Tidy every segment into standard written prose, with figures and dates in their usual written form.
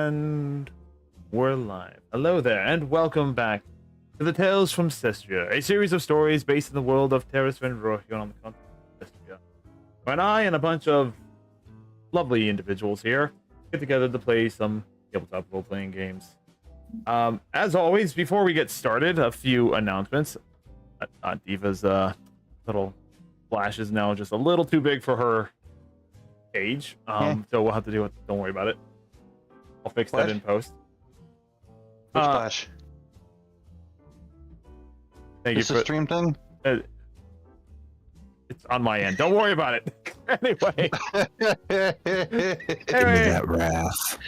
And we're live. Hello there, and welcome back to the Tales from Cestria, a series of stories based in the world of Terras Venrohyun on the continent of Cestria. And I and a bunch of lovely individuals here get together to play some tabletop role-playing games. As always, before we get started, a few announcements. Diva's little flash is now just a little too big for her age, so we'll have to deal with it. Don't worry about it. I'll fix that in post. Which flash? Thank Is you this for a stream thing? It's on my end. Don't worry about it. Anyway. Give me that wrath.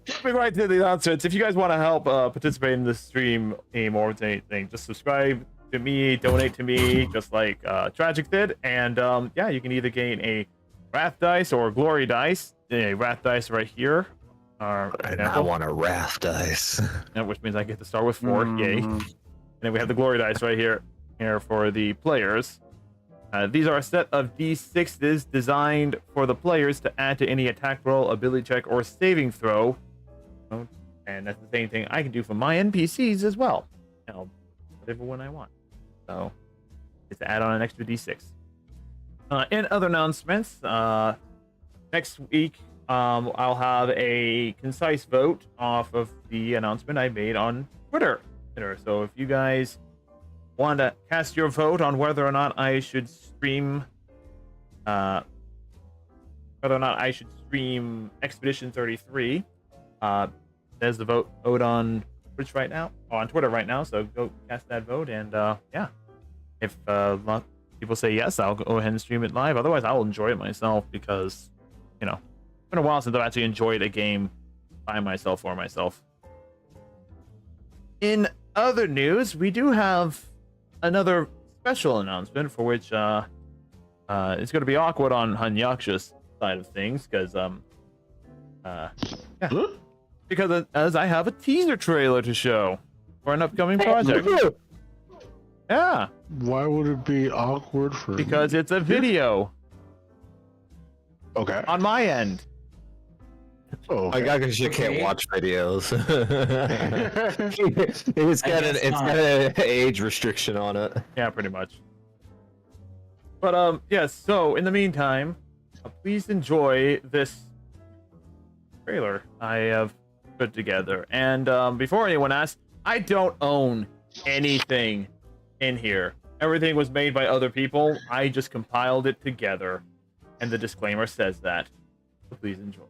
Jumping right to the announcements. If you guys want to help participate in the stream more with anything, just subscribe to me, donate to me, just like Tragic did, and yeah, you can either gain a Wrath dice or Glory dice. A Wrath dice right here. And I want a wrath dice. Which means I get to start with 4. Yay. And then we have the Glory dice right here for the players. These are a set of D6s designed for the players to add to any attack roll, ability check, or saving throw. And that's the same thing I can do for my NPCs as well. Whatever one I want. So it's to add on an extra D6. In other announcements, next week I'll have a concise vote off of the announcement I made on Twitter. So if you guys want to cast your vote on whether or not I should stream Expedition 33, there's the vote on Twitch right now, on Twitter right now, so go cast that vote, and yeah, if people say yes, I'll go ahead and stream it live. Otherwise, I will enjoy it myself, because it's been a while since I've actually enjoyed a game by myself for myself. In other news, we do have another special announcement for which it's going to be awkward on Hanyaksha's side of things, because yeah. Because as I have a teaser trailer to show for an upcoming project. Yeah. Why would it be awkward for me? Because it's a video. Okay. On my end. Oh, okay. I guess you can't watch videos. it's got an age restriction on it. Yeah, pretty much. But yes, so in the meantime, please enjoy this trailer I have put together. And before anyone asks, I don't own anything in here. Everything was made by other people. I just compiled it together, and the disclaimer says that. So please enjoy.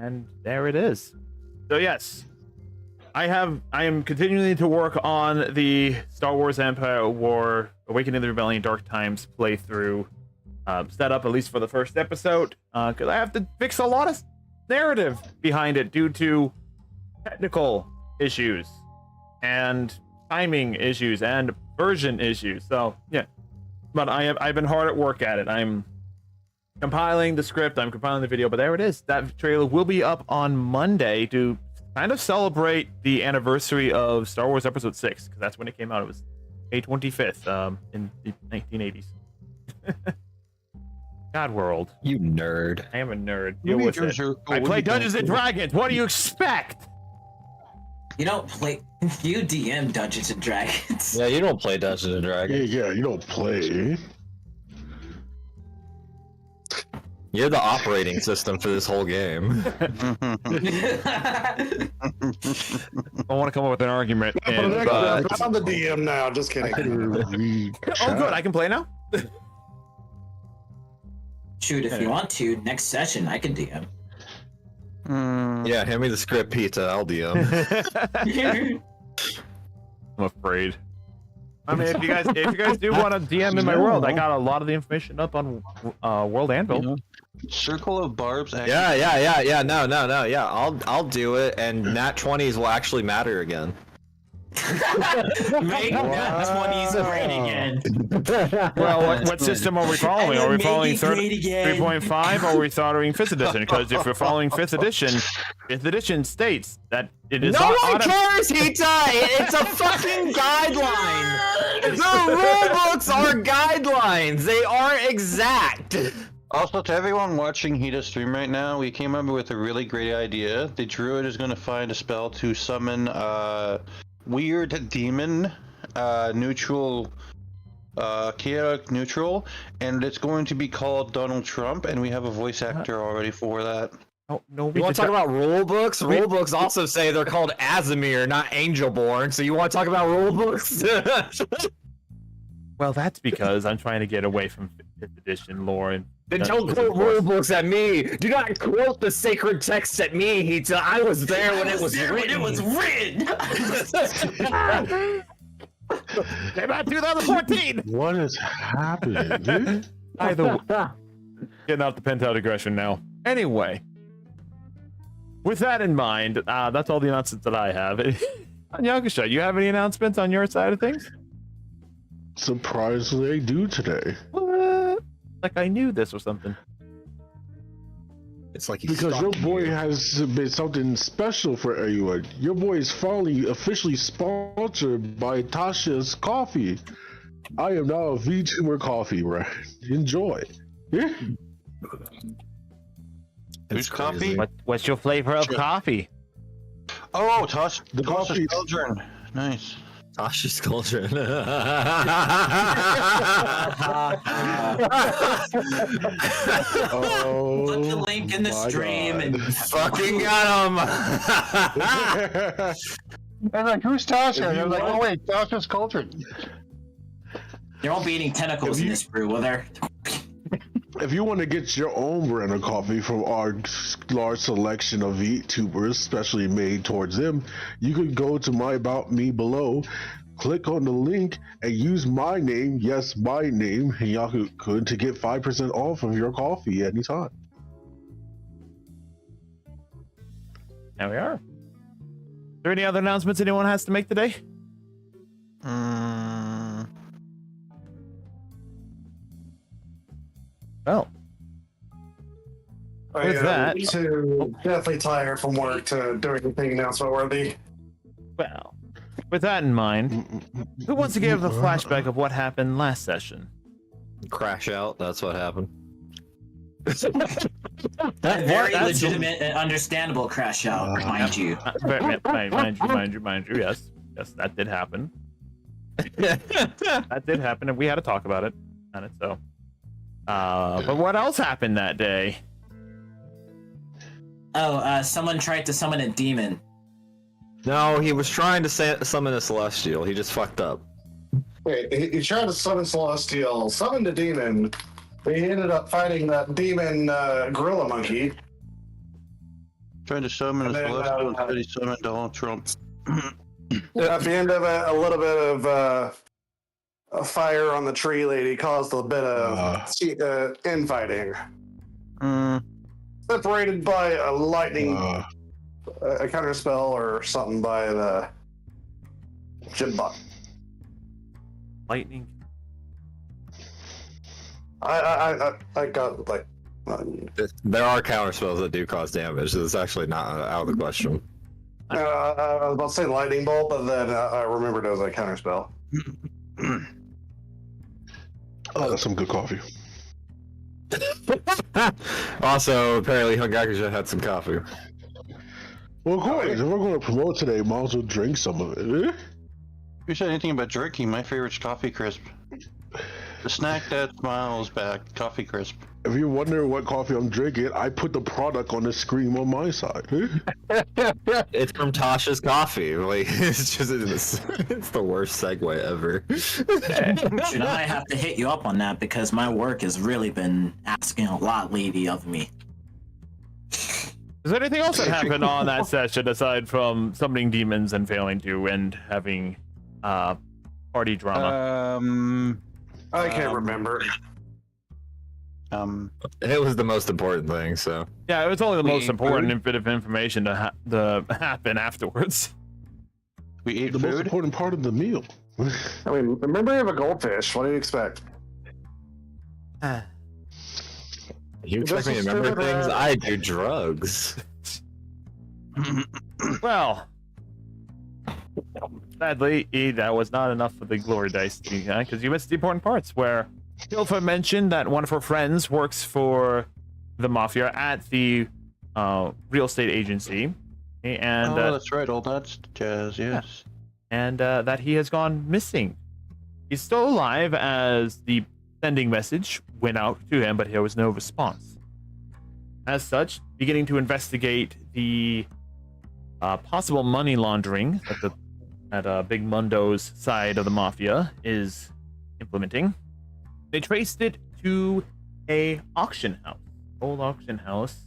And there it is. So yes, I am continuing to work on the Star Wars Empire War Awakening of the Rebellion Dark Times playthrough setup, at least for the first episode, because I have to fix a lot of narrative behind it due to technical issues and timing issues and version issues. So yeah, but I've been hard at work at it. I'm compiling the script, I'm compiling the video, but there it is. That trailer will be up on Monday to kind of celebrate the anniversary of Star Wars Episode 6, because that's when it came out. It was May 25th in the 1980s. God world. You nerd. I am a nerd. Deal with it. I play Dungeons and Dragons. What do you expect? You don't play. You DM Dungeons and Dragons. Yeah, you don't play Dungeons and Dragons. Yeah, you don't play. You're the operating system for this whole game. I want to come up with an argument. And, I'm the DM now. Just kidding. oh, good. I can play now. Shoot, if you want to, next session I can DM. Yeah, hand me the script, pizza. I'll DM. I'm afraid. I mean, if you guys do want to DM in my world, I got a lot of the information up on World Anvil. Circle of Barbs. Yeah. No. Yeah, I'll do it, and Nat 20s will actually matter again. Make that 20s great again. Well, what system are we following? Are we following 3.5 or are we following 5th edition? Because if we're following 5th edition states that it is no one cares, Hita! It's a fucking guideline! The rule books are guidelines! They are exact! Also, to everyone watching Hita stream right now, we came up with a really great idea. The druid is going to find a spell to summon weird demon, neutral, chaotic neutral, and it's going to be called Donald Trump, and we have a voice actor already for that. Oh, no, you want to talk about rule books? Rule books also say they're called Azamir, not Angelborn, so you want to talk about rule books? Well, that's because I'm trying to get away from 5th edition lore. And then don't quote rule books at me. Do not quote the sacred texts at me, Hita. I was there when it was written. Came out 2014. What is happening, dude? Either way, getting out the pent-out aggression now. Anyway, with that in mind, that's all the announcements that I have. Yakusha, you have any announcements on your side of things? Surprisingly, I do today. What? Like I knew this or something. It's like because your boy has been something special for everyone. Your boy is finally officially sponsored by Tasha's Coffee. I am now a VTuber coffee, right? Enjoy. Yeah. Who's coffee? What's your flavor of coffee? Oh, Tosh, the coffee children. Nice. Tasha's Cauldron. Oh, put the link in the stream and fucking got him. I'm like, who's Tasha? And I'm like, oh wait, Tasha's Cauldron. There won't be any tentacles in this brew, will there? If you want to get your own brand of coffee from our large selection of VTubers, especially made towards them, you can go to my About Me below, click on the link, and use my name, yes, my name, Yaku-kun, to get 5% off of your coffee anytime. There we are. Are there any other announcements anyone has to make today? Well, with that, to definitely tire from work to do anything announcement worthy. Well, with that in mind, who wants to give a flashback of what happened last session? Crash out. That's what happened. Very legitimate and understandable crash out, mind you. Mind you, yes, that did happen. That did happen, and we had to talk about it, so. But what else happened that day? Oh, someone tried to summon a demon. No, he was trying to summon a celestial. He just fucked up. Wait, he tried to summon Celestial, summoned a demon. He ended up fighting that demon gorilla monkey. Trying to summon a And then, celestial instead he summoned Donald Trump. At the end of it, a little bit of a fire on the tree lady caused a bit of infighting. Separated by a lightning, a counter spell or something by the Jimbot. Lightning. I got like. There are counter spells that do cause damage. So it's actually not out of the question. I was about to say lightning bolt, but then I remembered it was a counter spell. Oh, that's some good coffee. Also, apparently, Hungakuja had some coffee. Well, of course, if we're going to promote today, might as well drink some of it. If you said anything about drinking, my favorite's Coffee Crisp. The snack that smiles back, Coffee Crisp. If you're wondering what coffee I'm drinking, I put the product on the screen on my side. It's from Tasha's Coffee. Like, it's the worst segue ever. Should I have to hit you up on that because my work has really been asking a lot lately of me. Is there anything else that happened on that session aside from summoning demons and failing to and having party drama? I can't remember. It was the most important thing, so. Yeah, it was only the We most ate important food? bit of information to happen afterwards. We ate The most food? important part of the meal. I mean, remember you have a goldfish. What do you expect? You expect me to remember things? I do drugs. Well, sadly, that was not enough for the glory dice, because you missed the important parts where Hilfa mentioned that one of her friends works for the Mafia at the real estate agency, and that's right, all that jazz, yes. and that he has gone missing. He's still alive as the sending message went out to him, but there was no response. As such, beginning to investigate the possible money laundering that Big Mundo's side of the Mafia is implementing. They traced it to a auction house, old auction house,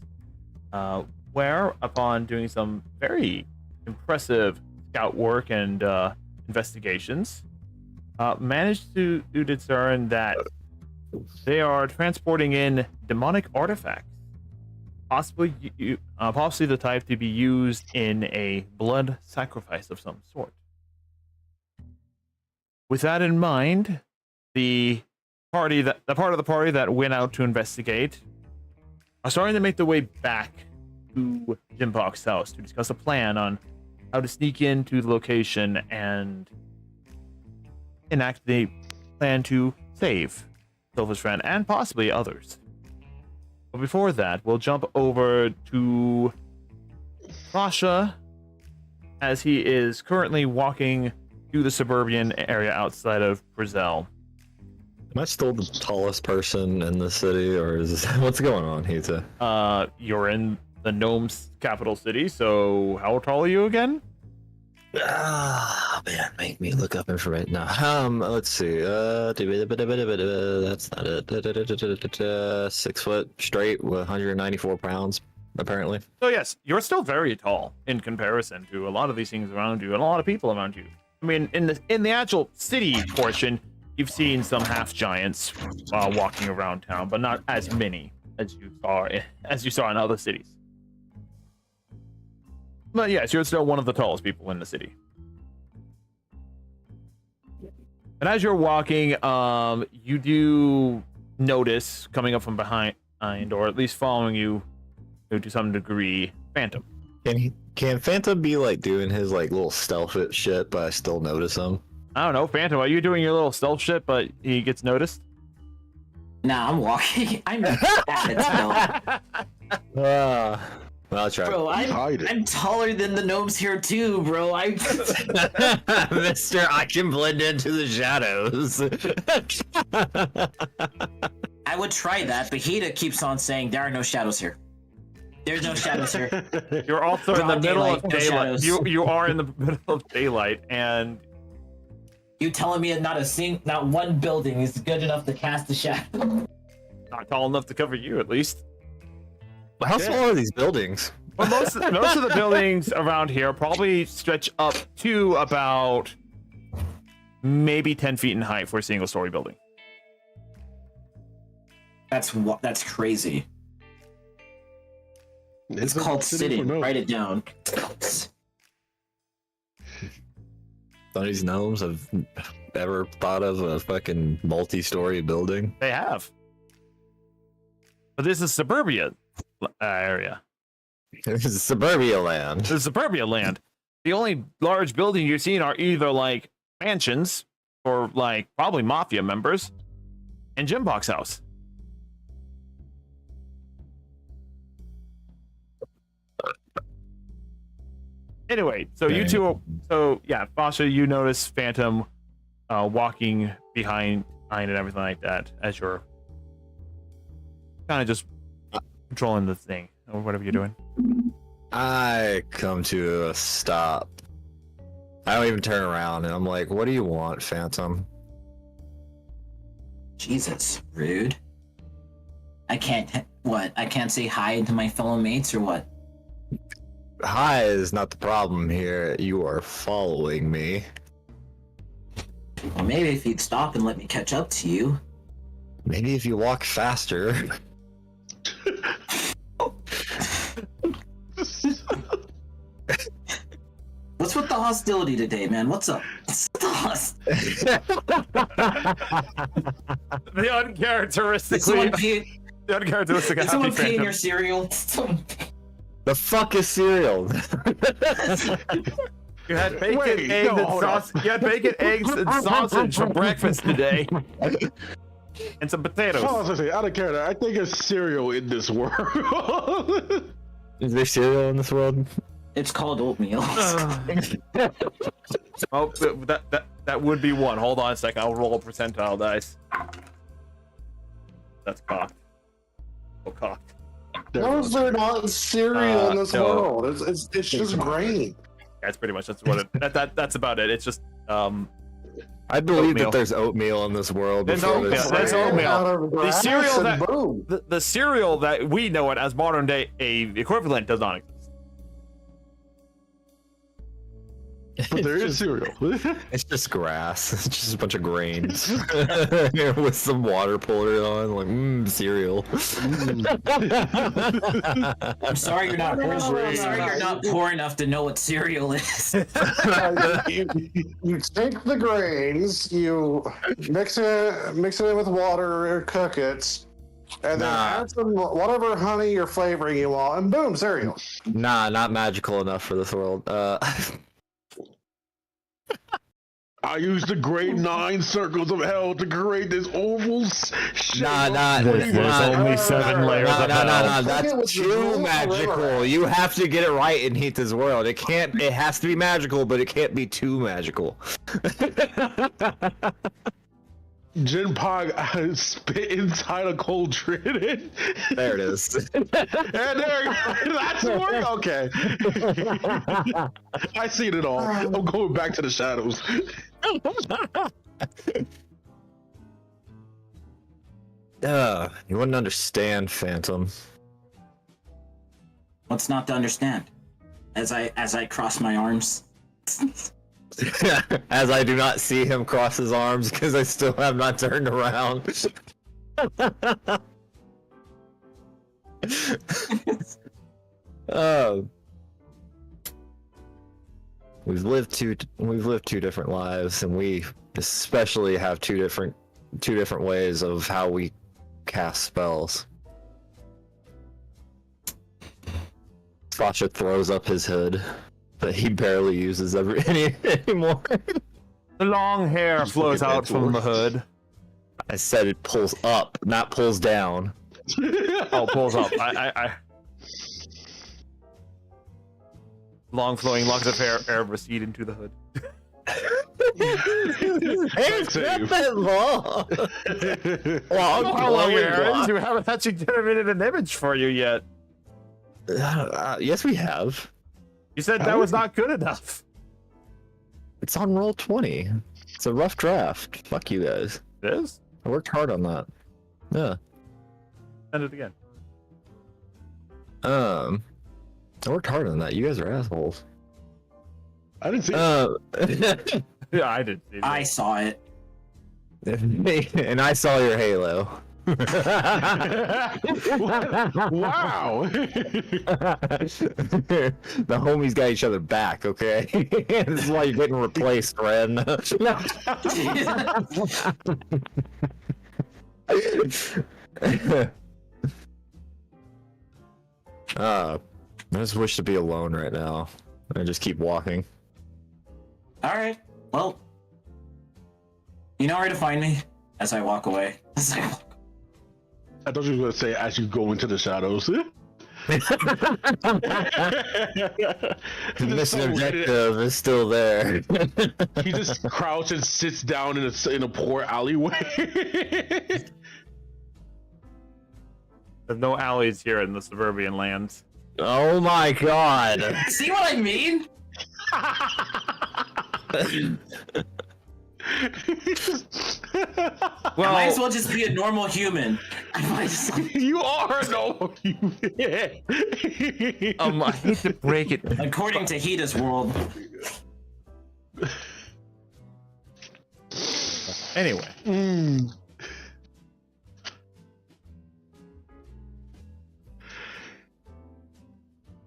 where, upon doing some very impressive scout work and investigations, managed to discern that they are transporting in demonic artifacts, possibly the type to be used in a blood sacrifice of some sort. With that in mind, the part of the party that went out to investigate are starting to make their way back to Jimbok's house to discuss a plan on how to sneak into the location and enact the plan to save Silver's friend and possibly others. But before that, we'll jump over to Sasha as he is currently walking through the suburban area outside of Brazil. Am I still the tallest person in the city, or is what's going on, Hita? You're in the gnome's capital city, so how tall are you again? Ah, man, make me look up information now. Let's see. That's not it. 6 foot straight with 194 pounds, apparently. So yes, you're still very tall in comparison to a lot of these things around you and a lot of people around you. I mean, in the actual city portion, you've seen some half giants walking around town, but not as many as you saw in other cities. But yes, you're still one of the tallest people in the city. And as you're walking, you do notice coming up from behind, or at least following you to some degree, Phantom. Can Phantom be like doing his like little stealth shit, but I still notice him? I don't know, Phantom, are you doing your little stealth shit, but he gets noticed? Nah, I'm walking. I'm at it still. Well, I'll try. Bro, I'm taller than the gnomes here too, bro. Mister, I can blend into the shadows. I would try that, but Hita keeps on saying there are no shadows here. There's no shadows here. You're also in the Broad middle daylight, of no daylight. shadows. You are in the middle of daylight, and You telling me not one building is good enough to cast a shadow? not tall enough to cover you, at least. How small are these buildings? Well, most of the buildings around here probably stretch up to about maybe 10 feet in height for a single story building. That's crazy. It's called sitting. Write it down. None of these gnomes have ever thought of a fucking multi-story building. They have. But this is suburbia area. This is suburbia land. This is suburbia land. The only large building you're seeing are either like mansions or like probably mafia members and Jim Box House. Anyway, so you two, Fasha, you notice Phantom walking behind and everything like that as you're kind of just controlling the thing or whatever you're doing. I come to a stop. I don't even turn around, and I'm like, what do you want, Phantom? Jesus, rude. I can't say hi to my fellow mates or what? Hi is not the problem here. You are following me. Well, maybe if you'd stop and let me catch up to you. Maybe if you walk faster. What's with the hostility today, man? What's up? The uncharacteristically... The uncharacteristic Is someone peeing your cereal? The fuck is cereal? You had bacon, eggs, and sausage for breakfast today. And some potatoes. Out of character, I think it's cereal in this world. Is there cereal in this world? It's called oatmeal. Oh, that would be one. Hold on a second. I'll roll a percentile dice. That's cocked. Oh, cocked. Those are not cereal in this world. It's just grain. That's pretty much that's about it. It's just I believe oatmeal. that there's oatmeal in this world. There's before oatmeal. this- There's oatmeal. The cereal that boom. the cereal that we know it as modern day a equivalent does not exist. But there is cereal. It's just grass. It's just a bunch of grains with some water poured on. Like, cereal. I'm sorry you're not poor. I'm sorry you're not poor enough to know what cereal is. You take the grains, you mix it in with water or cook it, and then add some whatever honey or flavoring you want, and boom, cereal. Nah, not magical enough for this world. I used the great 9 circles of hell to create this oval shape. There's only 7 layers of hell. No. That's too magical. You have to get it right in Heath's world. It has to be magical, but it can't be too magical. Jin Pog spit inside a cauldron. There it is. And there, that's work. Okay. I seen it all. I'm going back to the shadows. You wouldn't understand, Phantom. What's not to understand? As I cross my arms. As I do not see him cross his arms because I still have not turned around. We've lived two different lives, and we especially have two different ways of how we cast spells. Sasha throws up his hood, but he barely uses anymore. The long hair flows out from the hood. I said it pulls up, not pulls down. Oh, pulls up. I long flowing locks of hair recede into the hood. It's not that long. How long your hair is? We haven't actually generated an image for you yet. Yes, we have. You said that was not good enough. It's on roll 20. It's a rough draft. Fuck you guys. It is? I worked hard on that. Yeah. Send it again. I worked harder than that. You guys are assholes. I didn't see it. Yeah, I did. See I that. saw it. And I saw your halo. Wow. The homies got each other back, okay? This is why you're getting replaced, Ren. I just wish to be alone right now. I just keep walking. All right. Well, you know where to find me as I walk away. As I walk. I thought you were going to say as you go into the shadows. The mission objective is still there. He just crouches and sits down in a poor alleyway. There's no alleys here in the suburban lands. Oh my god. See what I mean? Well, I might as well just be a normal human. I might as well. You are no. I hate to break it. According to Hita's world. Anyway,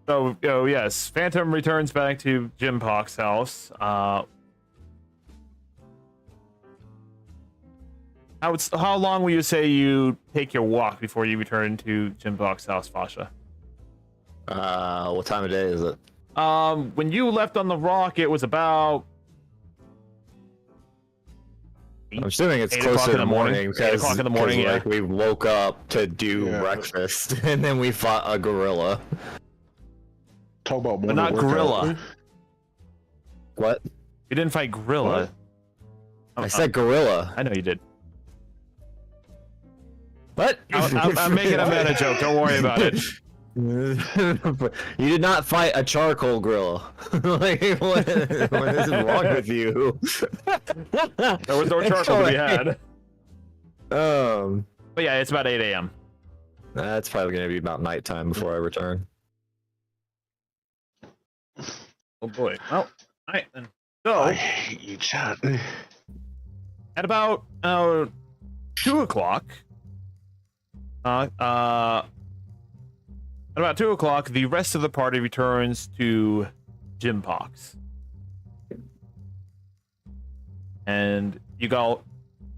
so yes, Phantom returns back to Jim Pock's house. How long will you say you take your walk before you return to Jim Pock's house, Fasha? What time of day is it? When you left on the rock, it was about. I'm assuming it's 8 closer o'clock to in the the morning. morning 8 because o'clock in the morning, yeah. like, we woke up to do Yeah. breakfast and then we fought a gorilla. Talk about But morning not workout. gorilla. What? You didn't fight gorilla. I said gorilla. I know you did. What? I'm making a meta joke. Don't worry about it. You did not fight a charcoal gorilla. Like, what is wrong with you? There was no charcoal to be had. But yeah, it's about 8 a.m. That's probably gonna be about nighttime before I return. Oh boy. Well, all right then. So I hate you, chat. at about 2 o'clock. At about 2 o'clock, the rest of the party returns to Jim Pock's. And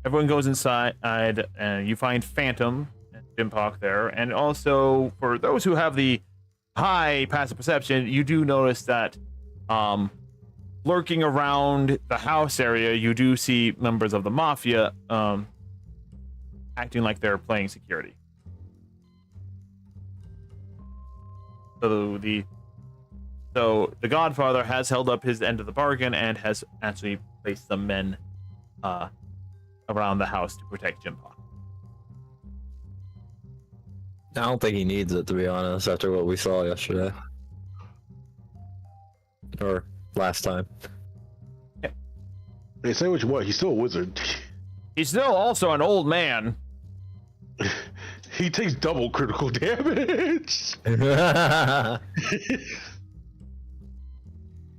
everyone goes inside, and you find Phantom and Jim Pock there. And also, for those who have the high passive perception, you do notice that lurking around the house area, you do see members of the mafia acting like they're playing security. So the Godfather has held up his end of the bargain and has actually placed some men around the house to protect Jim Pock. I don't think he needs it, to be honest, after what we saw yesterday. Or last time. They say what you want. He's still a wizard. He's still also an old man. He takes double critical damage. But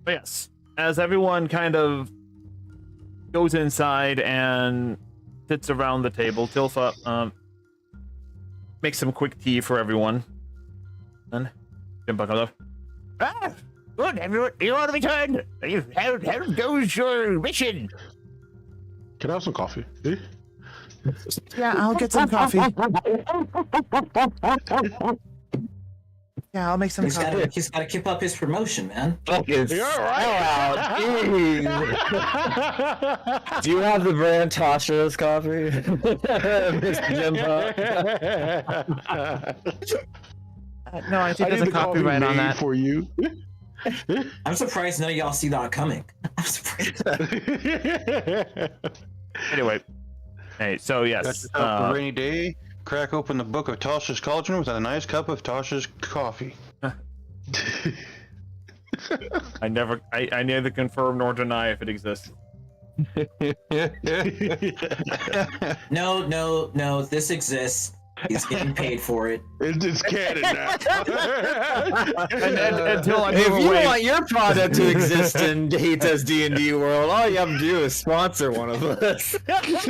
yes, as everyone kind of goes inside and sits around the table, Tilfa makes some quick tea for everyone. And Jim Pock comes up. Ah, good, everyone. You want to return? How goes your mission? Can I have some coffee? Eh? Yeah, I'll get some coffee. Yeah, I'll make some coffee. He's got to keep up his promotion, man. Fucking You're out. Jeez. Do you have the brand Tasha's coffee? Mr. Jim No, I think I there's need a the coffee copyright on made that. for you. I'm surprised none of y'all see that coming. I'm surprised. Anyway, hey, so That's yes, a rainy day. Crack open the book of Tasha's Cauldron with a nice cup of Tasha's coffee. I neither confirm nor deny if it exists. No, this exists. He's getting paid for it. It's canon now. And until I If move you away, want your product to exist in Hita's D&D world, all you have to do is sponsor one of us. You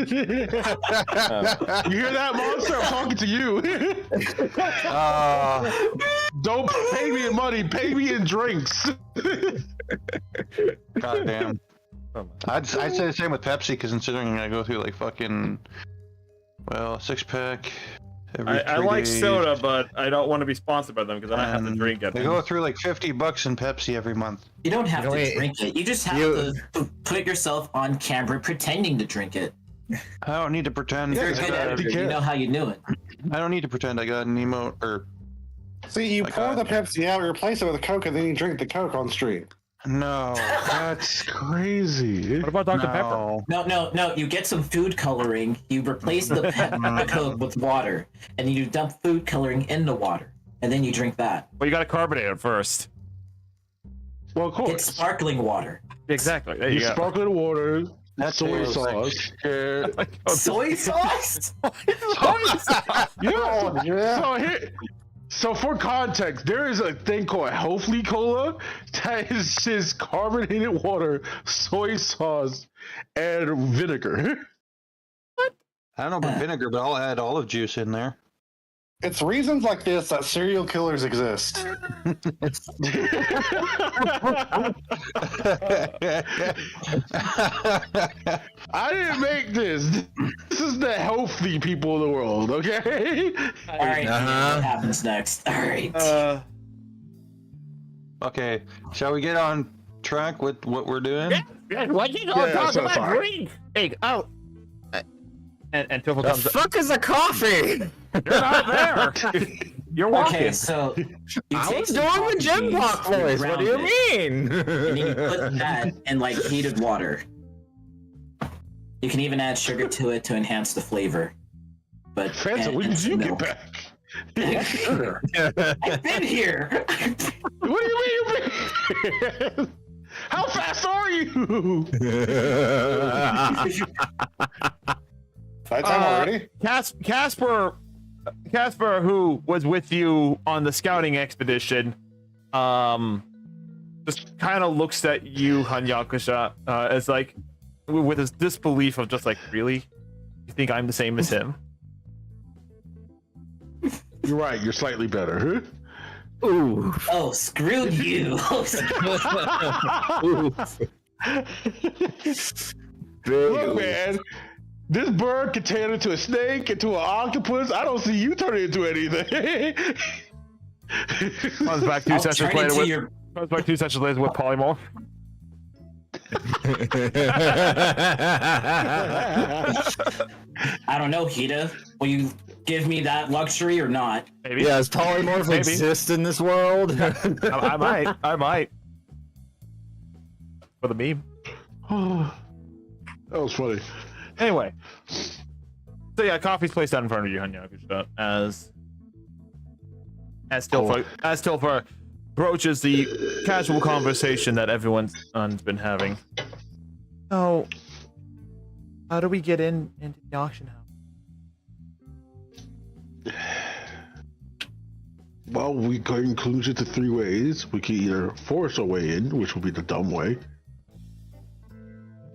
hear that, monster? I'm talking to you. Don't pay me in money. Pay me in drinks. God damn. I'd say the same with Pepsi, because considering I go through like fucking, well, 6-pack every I 3 like days. soda, but I don't want to be sponsored by them because I don't have to And drink it. They go through like $50 in Pepsi every month. You don't have to Wait. drink it. You just have to put yourself on camera pretending to drink it. I don't need to pretend. You're a I good got- editor. You know how you do it. I don't need to pretend I got an emote or See, you Like pour the that. Pepsi out, replace it with a Coke, and then you drink the Coke on stream. no. That's crazy. What about Dr. Pepper? No. You get some food coloring. You replace the Coke with water, and you dump food coloring in the water, and then you drink that. Well, you got to carbonate it first. Well, of It's course. sparkling water. Exactly. There You you go. sparkling water, That's soy it. sauce. Soy sauce? Yeah. Yeah. So for context, there is a thing called Healthy Cola that is just carbonated water, soy sauce, and vinegar. I don't know about vinegar, but I'll add olive juice in there. It's reasons like this that serial killers exist. I didn't make this. This is the healthy people of the world, okay? All right, what happens next? All right. Okay, shall we get on track with what we're doing? What you Yeah, talk so about sorry. drink? Hey, oh. And Tiffle The comes. fuck is a coffee? You're not there. You're walking. Okay, so you I take was some doing coffee the gym beans, block you voice. What do you ground it, mean? And then you put that in like heated water. You can even add sugar to it to enhance the flavor. But Fanta, when did you get back? I've been here. What do you mean you've been? How fast are you? Fight time already? Casper, who was with you on the scouting expedition, just kind of looks at you, Hanyakusha, as like, with his disbelief of just like, really? You think I'm the same as him? You're right. You're slightly better. Ooh. Oh, screw you. Look, man. This bird can turn into a snake, into an octopus. I don't see you turning into anything. Comes back 2 I'll sessions turn later into with your... comes back 2 sessions later with polymorph. I don't know, Hita. Will you give me that luxury or not? Maybe. Yeah, does polymorph Maybe. exist in this world? I might. For the meme. That was funny. Anyway. So yeah, coffee's placed out in front of you, Hanyakusha, as Tilfar broaches the casual conversation that everyone's been having. So, how do we get into the auction house? Well, we can include it to 3 ways. We can either force our way in, which will be the dumb way.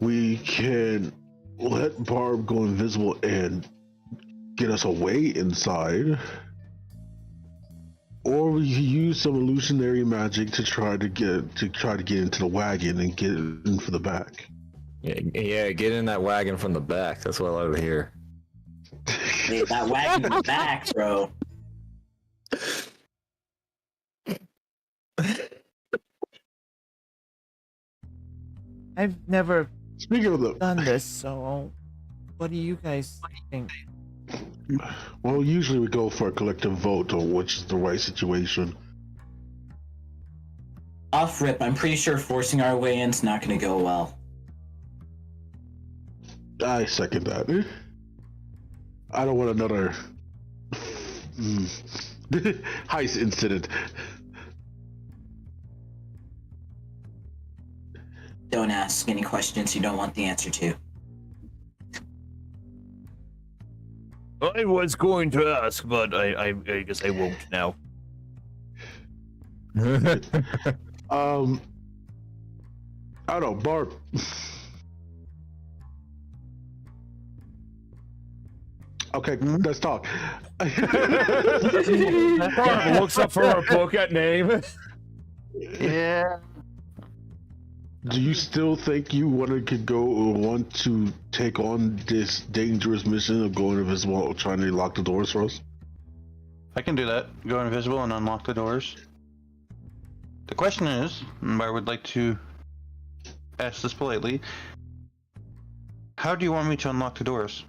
We can let Barb go invisible and get us away inside. Or we can use some illusionary magic to try to get into the wagon and get in for the back. Yeah, get in that wagon from the back. That's what I like to hear. Hey, that wagon in the back, bro. I've never Speaking of the, done this, so what do you guys think? well, usually we go for a collective vote on which is the right situation. Off rip, I'm pretty sure forcing our way in's not gonna go well. I second that. I don't want another heist incident. Don't ask any questions you don't want the answer to. I was going to ask, but I guess I won't now. I don't know, Barb. Okay, let's talk. Barb looks up from her book at name. Yeah. Do you still think you want to take on this dangerous mission of going invisible or trying to lock the doors for us? I can do that. Go invisible and unlock the doors. The question is, and I would like to ask this politely, how do you want me to unlock the doors?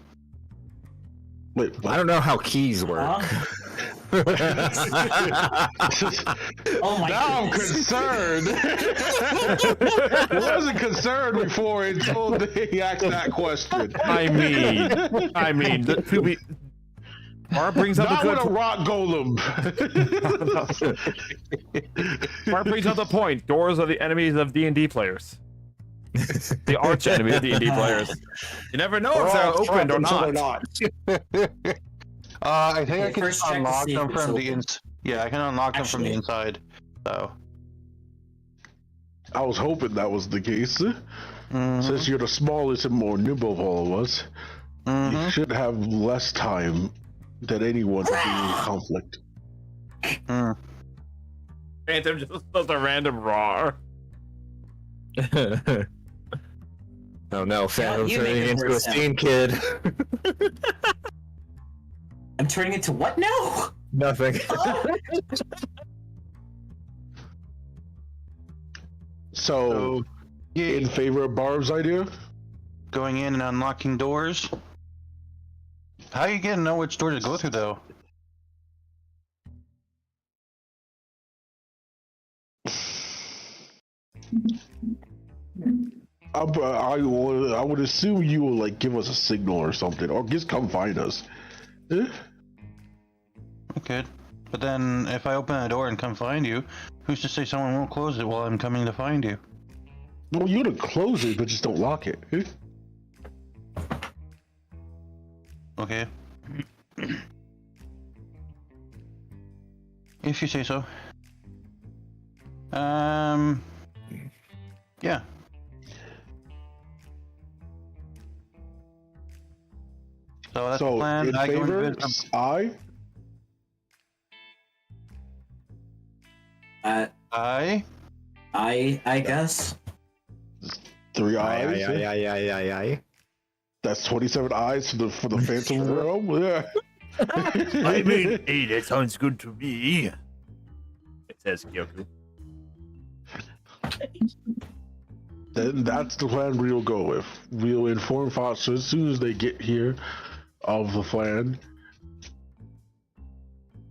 Wait, I don't know how keys work. Huh? Oh my now I'm goodness. concerned. I wasn't concerned before until he asked that question. I mean, Barb brings up Not a with a good. rock golem. Barb brings up the point. Doors are the enemies of D&D players. The arch enemy of D&D players. You never know if they're opened or not. I think I can First just check to unlock see if them it's from the open. inside. Yeah, I can unlock them from the Actually- inside. So. I was hoping that was the case. Since you're the smallest and more nimble of all of us, you should have less time than anyone to be in conflict. Phantom just does a random roar. Oh no, Phantom you make turning it into a worse steam kid. I'm turning into what now? Nothing. So, in favor of Barb's idea? Going in and unlocking doors. How you gonna know which door to go through, though? I would assume you will like give us a signal or something, or just come find us. Eh? Okay. But then, if I open the door and come find you, who's to say someone won't close it while I'm coming to find you? Well, you to close it, but just don't lock it. Eh? Okay. If you say so. Yeah. So that's the So, plan. in I go favor, invisible. I guess. 3 eyes. Aye. That's 27 eyes for the Phantom Realm. Yeah. I mean, hey, that sounds good to me. It says Kyoku. Then that's the plan we'll go with. We'll inform Foster as soon as they get here of the plan.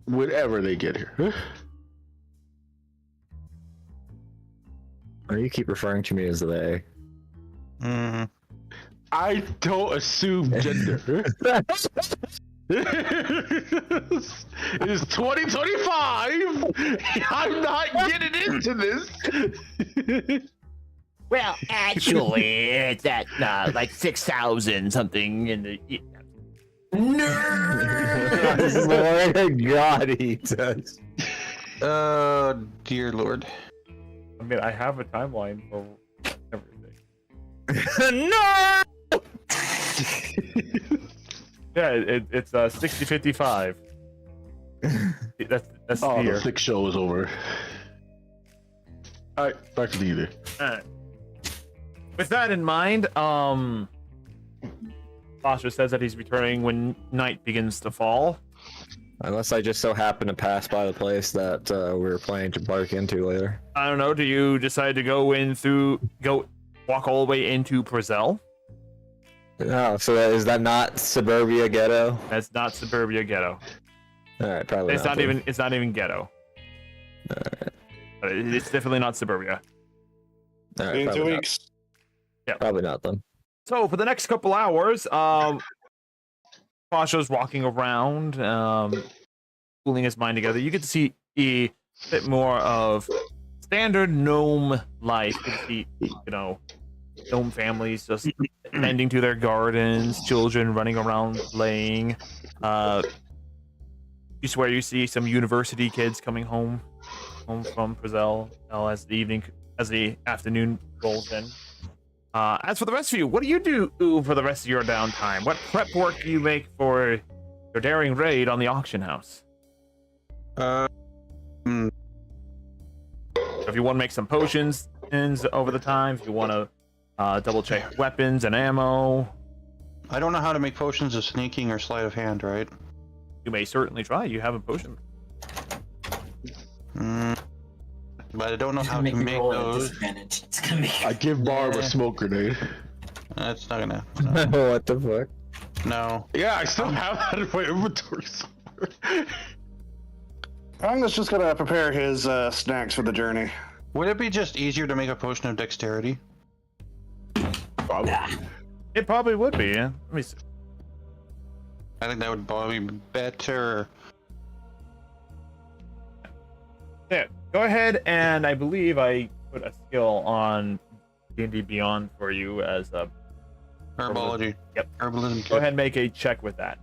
Whenever they get here. Or you keep referring to me as they. I don't assume gender. It is 2025. I'm not getting into this. Well, actually, it's at like 6,000 something in the. Lord God, he does. Oh, dear Lord. I mean, I have a timeline for everything. No! Yeah, it's 60-55. That's Oh, the year. the thick show is over. All right, back to the either. Alright. With that in mind, Foster says that he's returning when night begins to fall. Unless I just so happen to pass by the place that we were planning to bark into later. I don't know. Do you decide to go walk all the way into Brazil? No, so is that not Suburbia Ghetto? That's not Suburbia Ghetto. All right, probably It's not. not then. even. It's not even ghetto. It's definitely not Suburbia. All right, In 2 probably weeks. not. Probably not then. So for the next couple hours, Pasha's walking around, cooling his mind together. You get to see a bit more of standard gnome life. You can see, gnome families just tending to their gardens, children running around playing. You swear you see some university kids coming home from Brazil as the afternoon rolls in. As for the rest of you, what do you do for the rest of your downtime? What prep work do you make for your daring raid on the auction house? If you want to make some potions over the time, if you want to double check weapons and ammo. I don't know how to make potions of sneaking or sleight of hand, right? You may certainly try. You have a potion. But I don't know how to Make me make roll at a those. disadvantage. It's gonna be. I give Barb a smoke grenade. That's not gonna. What the fuck? No. Yeah, I still have that in my inventory somewhere. Magnus just gonna prepare his snacks for the journey. Would it be just easier to make a potion of dexterity? Probably. It probably would be. Yeah. Let me see. I think that would probably be better. Yeah, go ahead, and I believe I put a skill on D&D Beyond for you as a Herbology. Yep. Herbalism. Go ahead and make a check with that.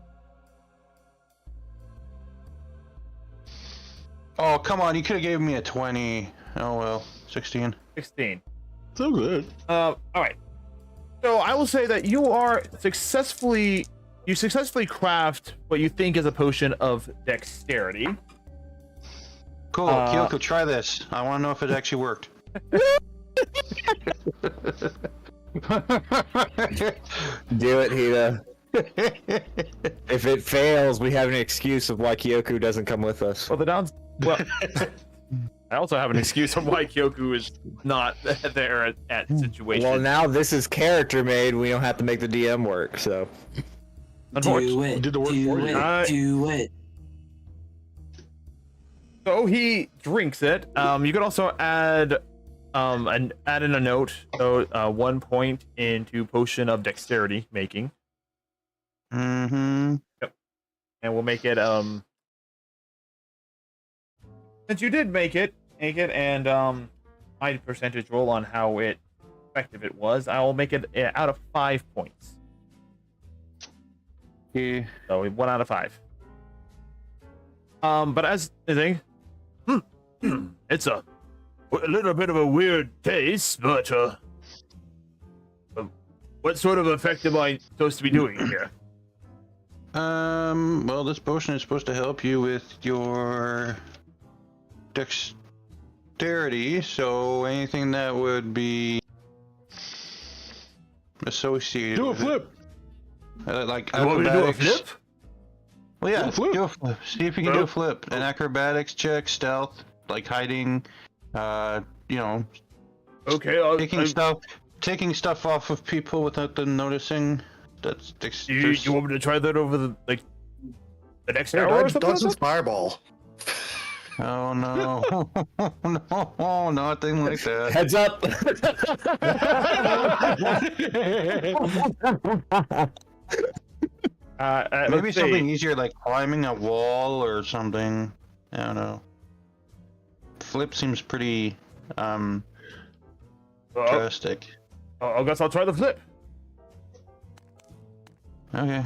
Oh, come on. You could have given me a 20. Oh, well. 16. 16. So good. All right. So I will say that you successfully craft what you think is a potion of dexterity. Cool. Kyoko, try this. I want to know if it actually worked. Do it, Hida. If it fails, we have an excuse of why Kyoku doesn't come with us. Well, I also have an excuse of why Kyoku is not there at situation. Well, now this is character made. We don't have to make the DM work. So Do it. Did the work do for it. you. Do it. So he drinks it. You could also add in a note. So 1 point into potion of dexterity making. Mm-hmm. Yep. And we'll make it since you did make it, and my percentage roll on how effective it was, I will make it out of 5 points. Yeah. So 1 out of 5. But as the thing, it's a little bit of a weird taste, but what sort of effect am I supposed to be doing here? Well, this potion is supposed to help you with your dexterity, so anything that would be associated Do a with flip. it, like You want me to do a acrobatics. flip? Well, yeah, Do a flip. do a flip. See if you can do a flip. An acrobatics check, stealth, like hiding, Okay, taking stuff off of people without them noticing. That's you want me to try that over the next Here, hour or dodge, something? dodge this fireball. Oh no, no, nothing like that. heads up. Maybe Let's see. something easier, like climbing a wall or something. I don't know. Flip seems pretty drastic. I guess I'll try the flip. Okay.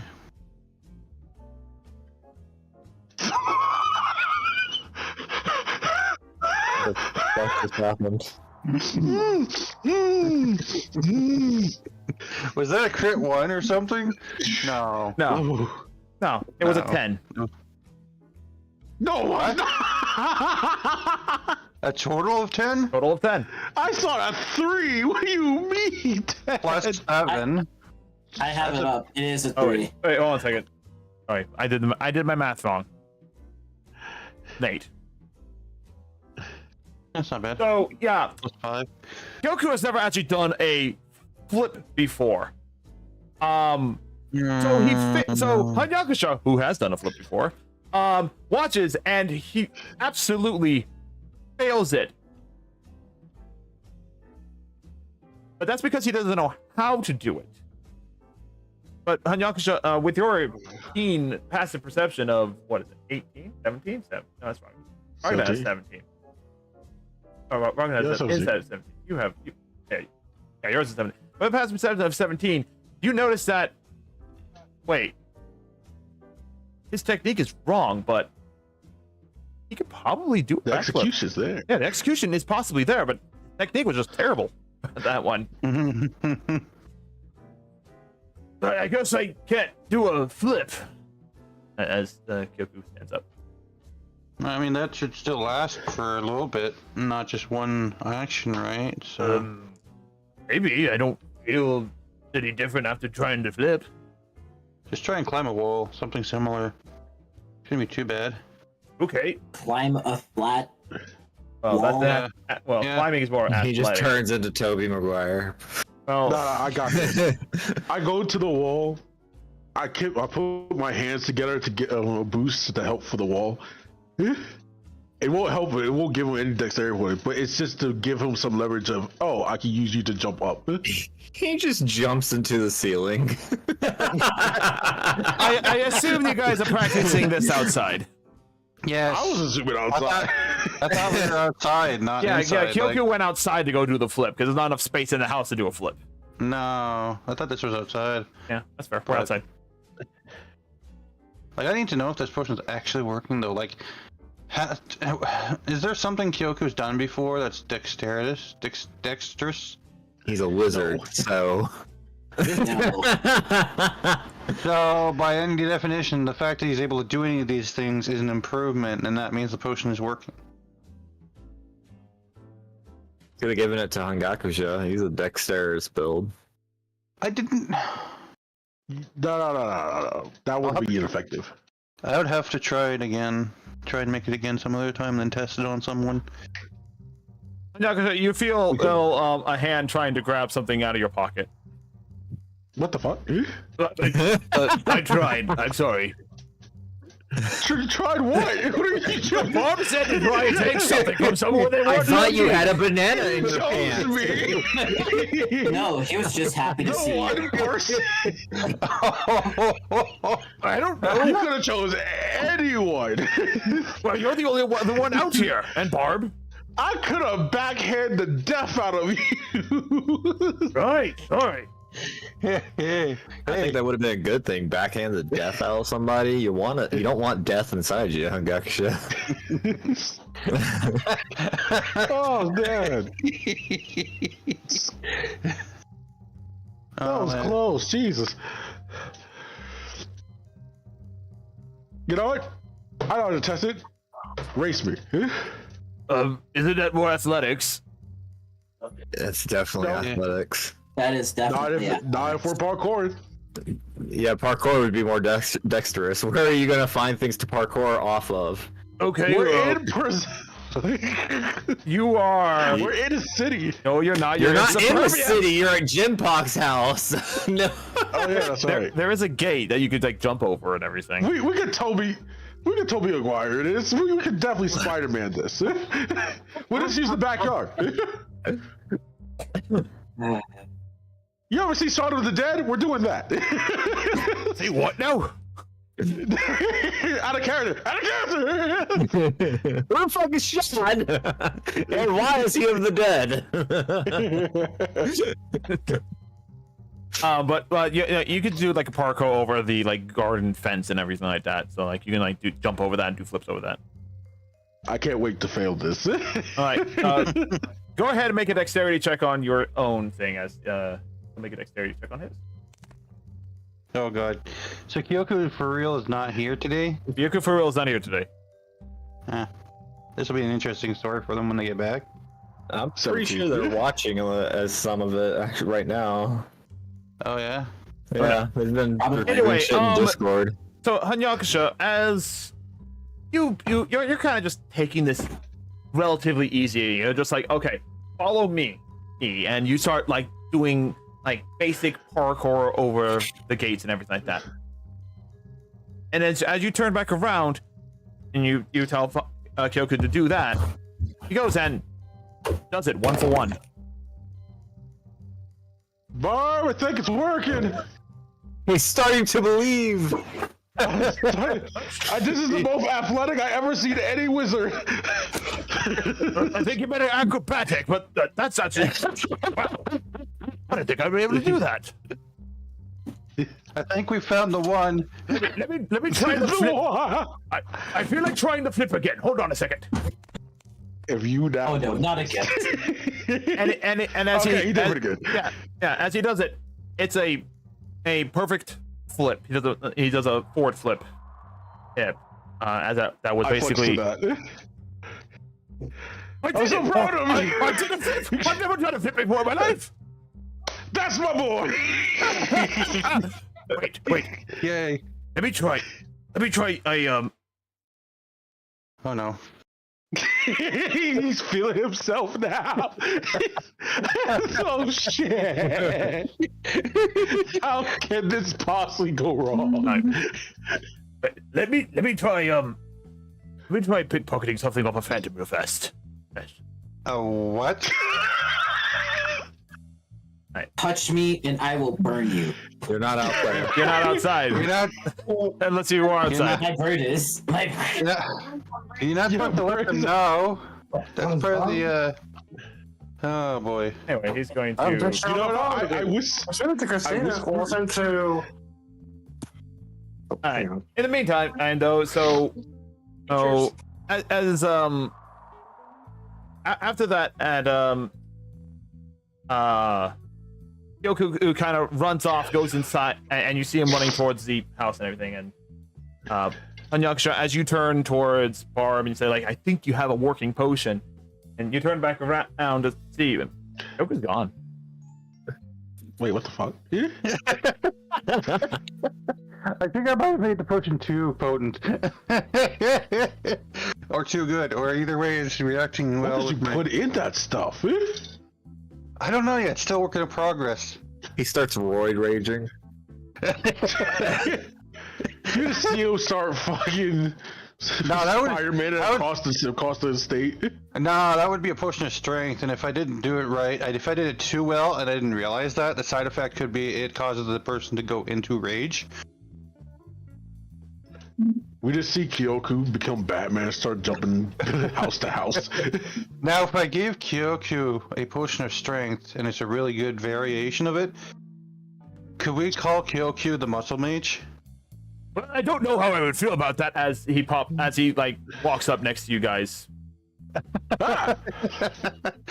What the fuck just happened? Was that a crit 1 or something? No. No, no, it was a No. 10. No, what? A total of 10? Total of 10. I saw a 3. What do you mean? Plus 7. I have it up. It is a 3. Oh wait, hold on a second. All right, I did my math wrong. Nate. That's not bad. So yeah, Plus 5. Goku has never actually done a flip before. So Hanyakusha, who has done a flip before, watches and he absolutely fails it. But that's because he doesn't know how to do it. But Hanyakusha, with your keen passive perception of, what is it, 18? 17? 7? No, that's wrong. Ragnar has 17. Oh, Ragnar has Yeah, 17. instead of 17. Yeah, yours is 17. with a passive perception of 17, you notice that. Wait, his technique is wrong, but he could probably do The backflip. execution's there. Yeah, the execution is possibly there, but technique was just terrible. That one. I guess I can't do a flip. As Kyoku stands up. I mean, that should still last for a little bit, not just one action, right? So Maybe I don't feel any different after trying to flip. just try and climb a wall, something similar. Shouldn't be too bad. Okay. Climb a flat. Well, Wall? that's well, Yeah. climbing is more athletic. He just turns into Toby Maguire. Well, Nah, I got this. I go to the wall. I put my hands together to get a boost to help for the wall. It won't help him. It won't give him any dexterity for it, but it's just to give him some leverage of, oh, I can use you to jump up. He just jumps into the ceiling. I assume you guys are practicing this outside. Yes. I was assuming outside. I thought we were outside, not Yeah, inside. Kyoku went outside to go do the flip because there's not enough space in the house to do a flip. No, I thought this was outside. Yeah, that's fair. We're outside. Like, I need to know if this potion's actually working, though. Like, is there something Kyoku's done before that's dexterous? Dexterous? He's a wizard, so. No. So, by any definition, the fact that he's able to do any of these things is an improvement, and that means the potion is working. Could have given it to Hangakusha. He's a dexterous build. I didn't. No. That would be ineffective. I would have to try it again. Try and make it again some other time, then test it on someone. No, you feel a hand trying to grab something out of your pocket. What the fuck? I tried. I'm sorry. Tried what? What are you trying? Bob said to try and take something from someone they I want thought to you eat. had a banana in your Chose hand. me. No, he was just happy to see No you. one person. I don't You know. could have chose anyone. Well, you're the only one out here. And Barb. I could have backhanded the death out of you. Right. Sorry. I think that would have been a good thing. Backhand the death out of somebody. You don't want death inside you, Hangakusha. Oh man, that was close. Jesus. You know what? I know how to test it. Race me. Isn't that more athletics? That's definitely No. athletics. That is definitely Not if we're parkour. Yeah, parkour would be more dexterous. Where are you gonna find things to parkour off of? Okay. We're in prison. You are. We're in a city. No, you're not. You're not in the suburbia. city. You're at Jinpok's house. No. Oh yeah, that's right. There is a gate that you could like jump over and everything. We could Toby Maguire this. We could definitely Spider-Man this. We'll just use the backyard. You ever see Shaun of the Dead? We're doing that. See what now? Out of character. Out of character. Who the fuck is Sean? And why is he of the dead? But you could do like a parkour over the like garden fence and everything like that. So like you can like jump over that and do flips over that. I can't wait to fail this. All right, go ahead and make a dexterity check on your own thing as make a dexterity check on his. Oh god. So Kyoku for real is not here today? Kyoku for real is not here today. This will be an interesting story for them when they get back. I'm pretty sure they're watching as some of it actually right now. Oh yeah? Yeah, they've been Anyway, shit in Discord. So Hanyakusha, as you're kind of just taking this relatively easy, you know, just like, okay, follow me, and you start like doing like basic parkour over the gates and everything like that. And then as you turn back around and you tell Kyoku to do that, he goes and does it 1 for 1. Barb, I think it's working. He's starting to believe. This is the most athletic I ever seen any wizard. I think you better acrobatic, but that's actually. I didn't think I'd be able to do that. I think we found the one. Let me try the flip. I feel like trying the flip again. Hold on a second. If you die, Oh no, not again. And as okay, he did as, pretty good. Yeah, as he does it, it's a perfect flip. He does a forward flip. Yeah, as that was basically. I'm so proud of me. I did a flip. I've never done a flip before in my life. That's my boy. Wait. Yay. Let me try. Oh no. He's feeling himself now. Oh shit! How can this possibly go wrong? Let me try pickpocketing something off a phantom real fast. What? Touch me and I will burn you. You're not out there. You're not outside. You're not. Unless you are outside. My bird is. You're not supposed to let them know. That's part of the. Oh boy. Anyway, he's going I'm to. just You know what? I wish. I sent it to Christina. Wasn't to. Alright. In the meantime, and so as after that, and Yoku kind of runs off, goes inside, and you see him running towards the house and everything. And Hanyaksha, as you turn towards Barb and you say, like, I think you have a working potion, and you turn back around to see him. Yoku's gone. Wait, what the fuck? I think I might have made the potion too potent. Or too good, or either way it's reacting well. What did you put in that stuff? I don't know yet, still work in progress. He starts roid raging. You just see him start fucking. No, that would- Spider-Man that would- across the estate. No, that would be a potion of strength, and if I didn't do it right, if I did it too well and I didn't realize that, the side effect could be it causes the person to go into rage. We just see Kyoku become Batman and start jumping house to house. Now, if I gave Kyoku a potion of strength, and it's a really good variation of it, could we call Kyoku the muscle mage? But I don't know how I would feel about that as he walks up next to you guys.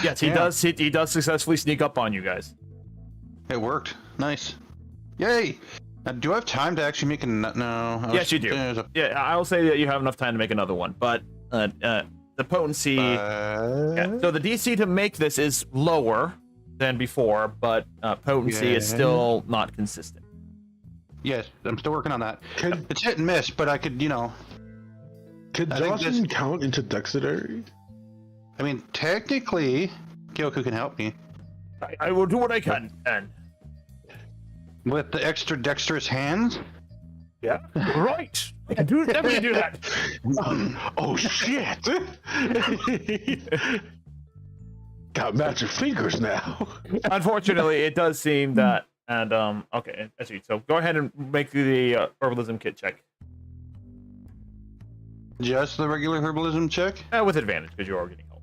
Yes, he does. He does successfully sneak up on you guys. It worked. Nice. Yay! Do I have time to actually make a no? Yes, you do. Yeah, I'll say that you have enough time to make another one, but the potency. So the DC to make this is lower than before, but potency is still not consistent. Yes, I'm still working on that. It's hit and miss, but I could, Could Johnson count into dexterity? I mean, technically, Kyoku can help me. I will do what I can, and With the extra dexterous hands? yeah, right. I can definitely do that. Oh shit! Got magic fingers now. Unfortunately, it does seem that, and okay, I see. So go ahead and make the herbalism kit check. Just the regular herbalism check? With advantage, because you are getting help.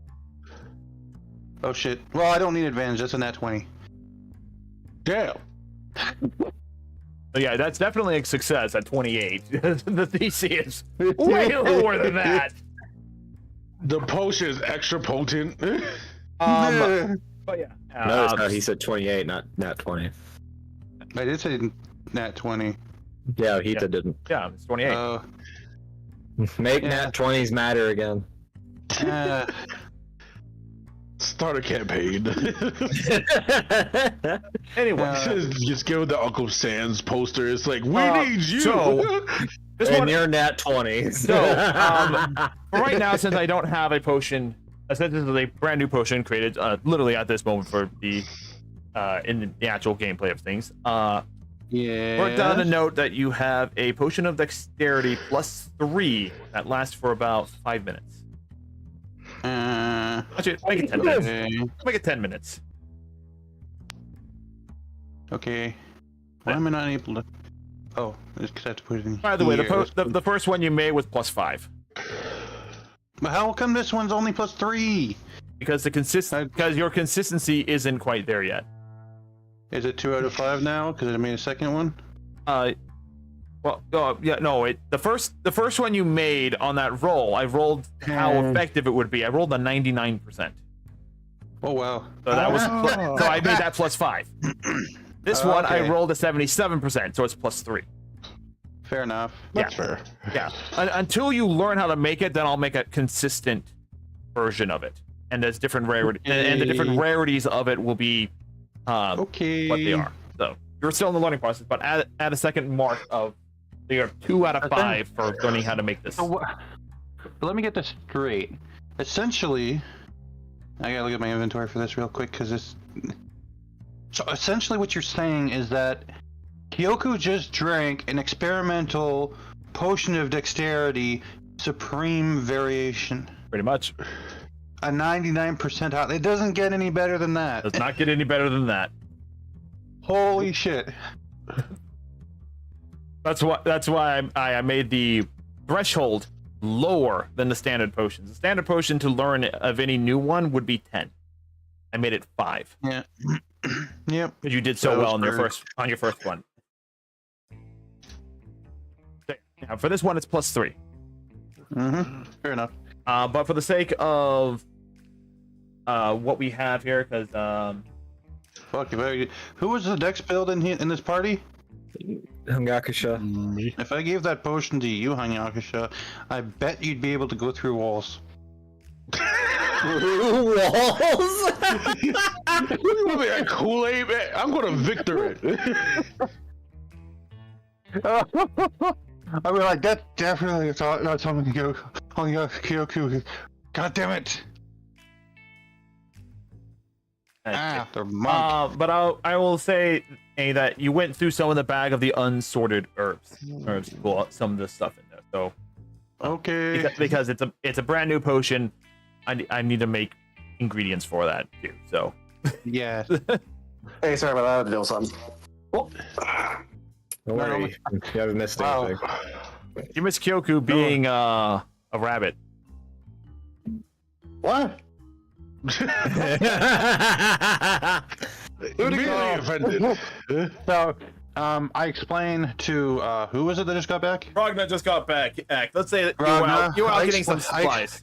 Oh shit. Well, I don't need advantage, that's a nat 20. Damn. So yeah, that's definitely a success at 28. The DC is way lower than that. The potion is extra potent. But yeah. Notice how he said 28, not 20. I did say nat 20. Yeah, he didn't. Yeah, it's 28. Make nat 20s matter again. Start a campaign. Anyway, just give the Uncle Sam's poster. It's like, we need you. So, And you're nat 20. So, for right now, since I don't have a potion, since this is a brand new potion created literally at this moment for the in the actual gameplay of things, wrote down a note that you have a potion of dexterity +3 that lasts for about 5 minutes. Actually, make it 10 minutes. Make it 10 minutes. Okay. Why am I not able to? Oh, it's because I have to put it in. By the way, here. the first one you made was +5. But how come this one's only +3? Because because your consistency isn't quite there yet. Is it 2 out of 5 now? Because I made a second one. The first one you made on that roll, I rolled how effective it would be. I rolled a 99%. Oh wow. So that was so I made that +5. This one I rolled a 77%, so it's +3. Fair enough. That's fair. Yeah. Until you learn how to make it, then I'll make a consistent version of it. And there's different rarity, and the different rarities of it will be what they are. So you're still in the learning process, but at a second mark of they are 2 out of 5 for learning how to make this. So let me get this straight. Essentially, I gotta look at my inventory for this real quick because it's. So essentially, what you're saying is that Kyoku just drank an experimental potion of dexterity, supreme variation. Pretty much. A 99% out. It doesn't get any better than that. Does not get any better than that. Holy shit. That's why I made the threshold lower than the standard potions. The standard potion to learn of any new one would be 10. I made it 5. Yeah. Yep. Because you did so well on your first one. Now, for this one, it's +3. Mm-hmm. Fair enough. But for the sake of what we have here, because Fuck. Who was the dex build in this party? Hungakusha. Me. If I gave that potion to you, Hanyakusha, I bet you'd be able to go through walls. Walls? You want me a Kool-Aid, man? I'm gonna victor it. I mean, like, that definitely is not something Kyoku. God damn it! The monk. but I will say that you went through some of the bag of the unsorted herbs to pull out some of the stuff in there. So Okay. because it's a brand new potion, I need to make ingredients for that too. So Yeah. Hey, sorry about that. I had to deal with something. Don't worry. You haven't missed anything. you miss Kyoku being a rabbit. What? Immediately offended. So, I explained to who was it that just got back? Ragnar just got back. Let's say that Ragnar, you were out I getting some expl- I- supplies.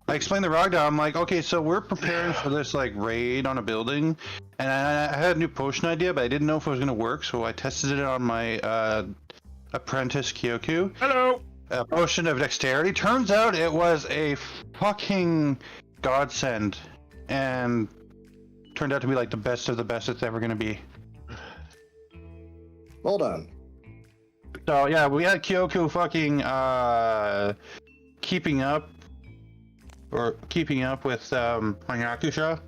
I explained to Ragnar, I'm like, okay, so we're preparing for this like raid on a building, and I had a new potion idea, but I didn't know if it was gonna work, so I tested it on my apprentice Kyoku. Hello. A potion of dexterity. Turns out it was a fucking godsend, and turned out to be like the best of the best it's ever gonna be. Well done. So yeah, we had Kyoku fucking keeping up with Hanyakusha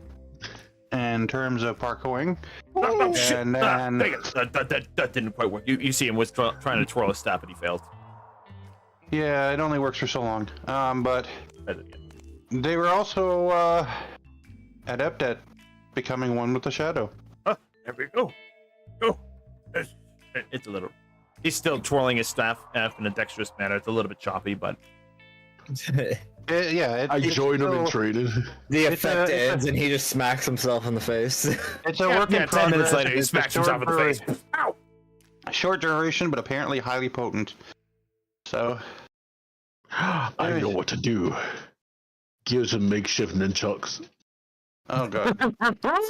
in terms of parkouring. Oh, shit. And Dang then it. That didn't quite work. You see him was trying to twirl a staff, and he failed. yeah, it only works for so long. But they were also adept at becoming one with the shadow. There we go. Oh, it's a little. He's still twirling his staff in a dexterous manner. It's a little bit choppy, but I joined him and traded. The effect it's a- ends and he just smacks himself in the face. It's a work in 10 minutes progress. later, he It's a smacks himself in the short face. Ow! Short duration, but apparently highly potent. So I know what to do. Gives him makeshift nunchucks. oh god.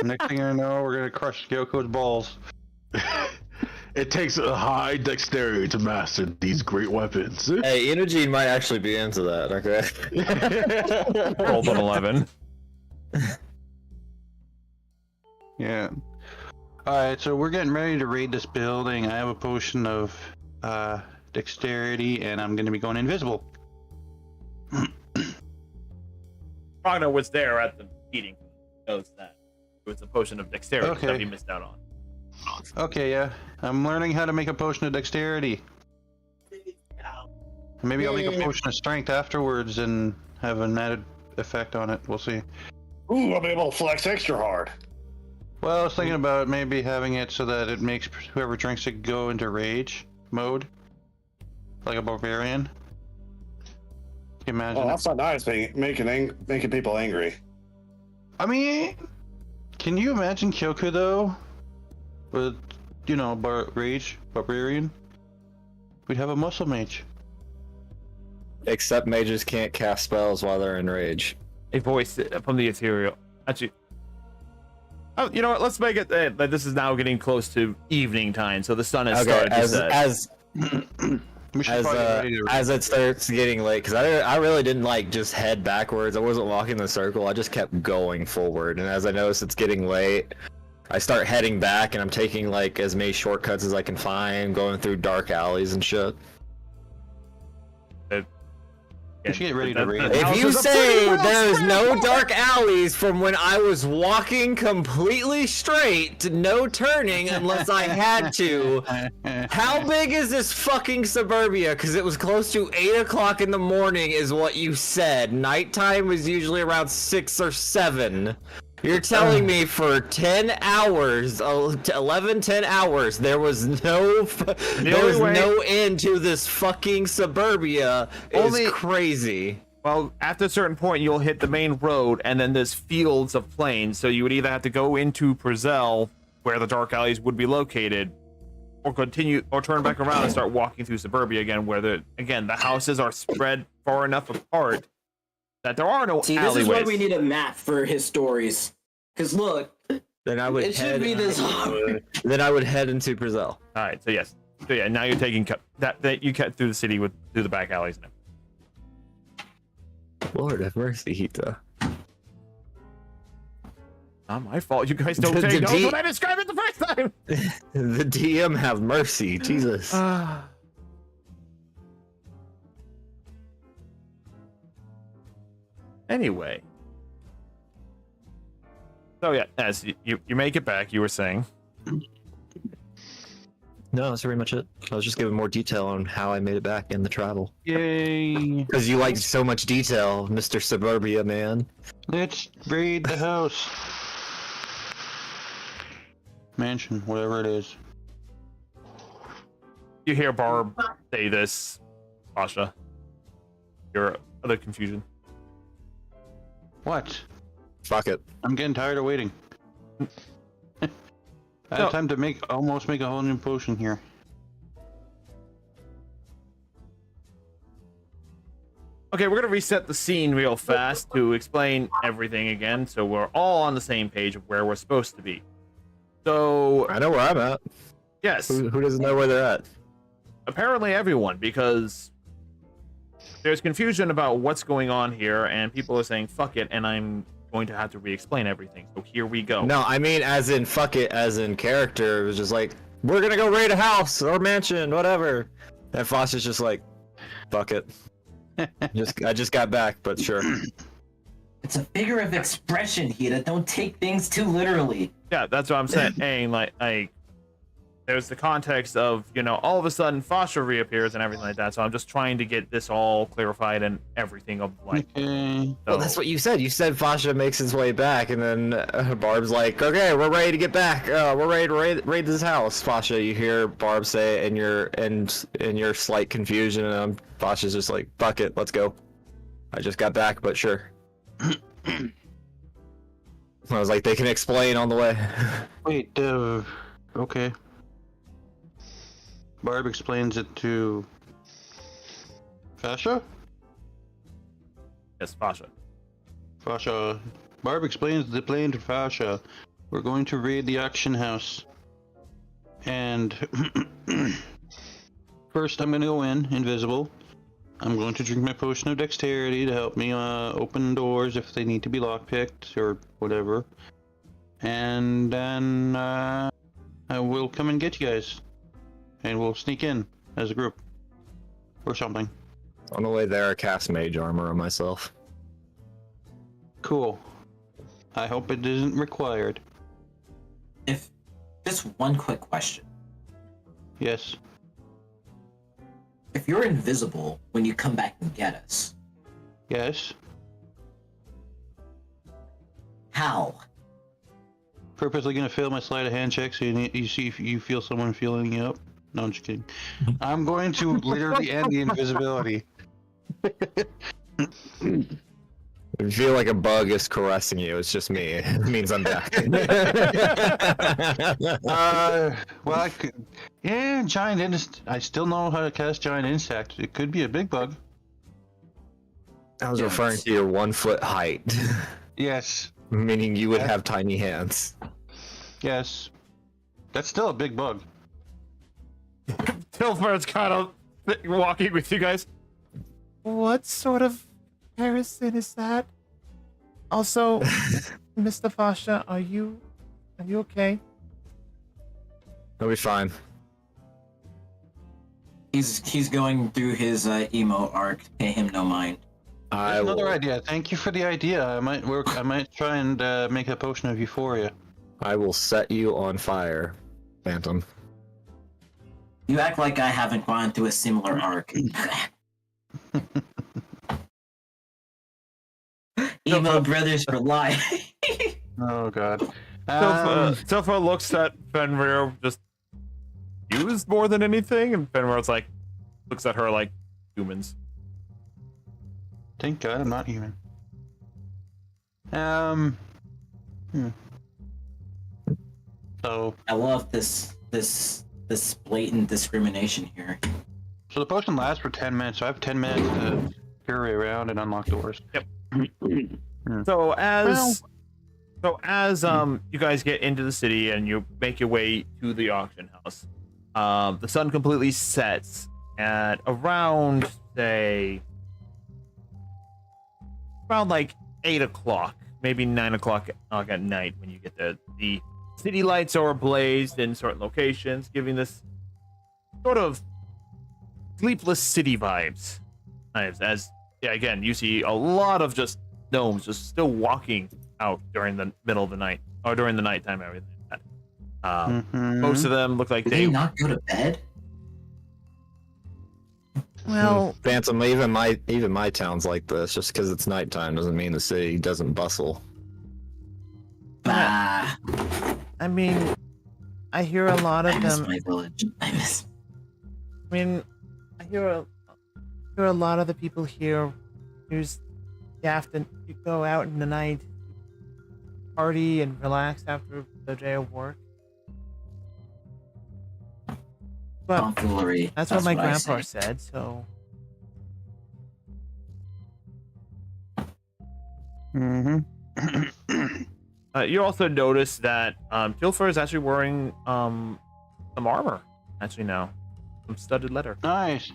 Next thing I know, we're gonna crush Gyoko's balls. It takes a high dexterity to master these great weapons. Hey, Inogene might actually be into that, okay? Rolled an 11. Yeah. Alright, so we're getting ready to raid this building. I have a potion of dexterity, and I'm gonna be going invisible. Ragnar was there at the meeting. He knows that. It was a potion of dexterity Okay. that he missed out on. Okay, yeah. I'm learning how to make a potion of dexterity. Maybe I'll make a potion of strength afterwards and have an added effect on it. We'll see. Ooh, I'll be able to flex extra hard. Well, I was thinking about maybe having it so that it makes whoever drinks it go into rage mode. Like a barbarian. Can you imagine? Oh, that's not nice. Making people angry. I mean, can you imagine Kyoku though? But, you know, barbarian, we'd have a muscle mage. Except mages can't cast spells while they're in rage. A voice from the interior. Actually, oh, you know what? Let's make it that this is now getting close to evening time, so the sun has started to set. As it starts getting late, because I really didn't like just head backwards. I wasn't walking the circle. I just kept going forward, and as I notice it's getting late, I start heading back, and I'm taking like as many shortcuts as I can find, going through dark alleys and shit. We should get ready to raid. If you say there's no dark alleys from when I was walking completely straight to no turning unless I had to, how big is this fucking suburbia? Because it was close to 8 o'clock in the morning is what you said. Nighttime was usually around 6 or 7. You're telling me for 10 hours, 10 hours, there was no end to this fucking suburbia. It's crazy. Well, after a certain point, you'll hit the main road, and then there's fields of plains. So you would either have to go into Brazil, where the dark alleys would be located, or continue, or turn back around and start walking through suburbia again, where the houses are spread far enough apart that there are no alleyways. This is why we need a map for his stories. Because look, then I would it should be this hard. Then I would head into Brazil. All right, so yes, so yeah, now you're taking that you cut through the city through the back alleys now. Lord have mercy, Hita. Not my fault. You guys don't take notes when I described it the first time. The DM have mercy, Jesus. Anyway. So yeah, as you make it back, you were saying. No, that's pretty much it. I was just giving more detail on how I made it back in the travel. Yay! Because you like so much detail, Mr. Suburbia man. Let's raid the house. Mansion, whatever it is. You hear Barb say this, Pasha. Your other confusion. What? Fuck it. I'm getting tired of waiting. I have time to almost make a whole new potion here. Okay, we're gonna reset the scene real fast to explain everything again, so we're all on the same page of where we're supposed to be. So I know where I'm at. Yes. Who doesn't know where they're at? Apparently everyone, because there's confusion about what's going on here, and people are saying fuck it, and I'm going to have to re-explain everything. So here we go. No, I mean as in fuck it, as in character. It was just like, we're gonna go raid a house or mansion, whatever. And Foster's just like, fuck it. I just got back, but sure. It's a figure of expression, Hita. Don't take things too literally. Yeah, that's what I'm saying. like there's the context of, you know, all of a sudden Foster reappears and everything like that. So I'm just trying to get this all clarified and everything of like. Okay. Well, that's what you said. You said Fasha makes his way back, and then Barb's like, "Okay, we're ready to get back. We're ready to raid this house." Fasha, you hear Barb say, in your slight confusion, and Fasha's just like, "Fuck it, let's go." I just got back, but sure. I was like, they can explain on the way. Wait, okay. Barb explains it to Fasha? Yes, Fasha. Fasha. Barb explains the plan to Fasha. We're going to raid the auction house. And first I'm going to go in, invisible. I'm going to drink my potion of dexterity to help me open doors if they need to be lockpicked or whatever. And then I will come and get you guys. And we'll sneak in as a group. Or something. On the way there, I cast mage armor on myself. Cool. I hope it isn't required. If just one quick question. Yes. If you're invisible when you come back and get us, Yes. how? Purposely gonna fail my sleight of hand check so you see if you feel someone feeling you up. No, I'm just kidding. I'm going to literally end the invisibility. If you feel like a bug is caressing you, it's just me. It means I'm back. Well, I could. Yeah, giant insect. I still know how to cast giant insect. It could be a big bug. I was referring to your 1 foot height, Yes. meaning you would have tiny hands. Yes. That's still a big bug. Tilford's kind of walking with you guys. What sort of comparison is that? Also, Mr. Fasha, are you okay? It'll be fine. He's going through his emo arc. Pay him no mind. I Another will, idea. Thank you for the idea. I might try and make a potion of euphoria. I will set you on fire, Phantom. You act like I haven't gone through a similar arc. Emo brothers for life. Oh god. Tilfa looks at Fenrir just used more than anything, and Fenrir's like looks at her like humans. Thank God I'm not human. So I love this blatant discrimination here. the potion lasts for 10 minutes, so I have 10 minutes to carry around and unlock doors. Yep. So as you guys get into the city and you make your way to the auction house, the sun completely sets at around like 8 o'clock, maybe 9 o'clock at night when you get there. The city lights are ablaze in certain locations, giving this sort of sleepless city vibes. As again, you see a lot of just gnomes just still walking out during the middle of the night or during the nighttime. Everything like that. Most of them look like Did they not go to bed? Well, Phantom, even my town's like this. Just because it's nighttime doesn't mean the city doesn't bustle. Bah. I mean, I hear a lot of I miss them. my village. I hear a lot of the people here. You have to go out in the night, party and relax after the day of work. But tomfoolery. that's what my I grandpa say. said. So you also notice that Tilfer is actually wearing some armor. Actually, now some studded leather. Nice.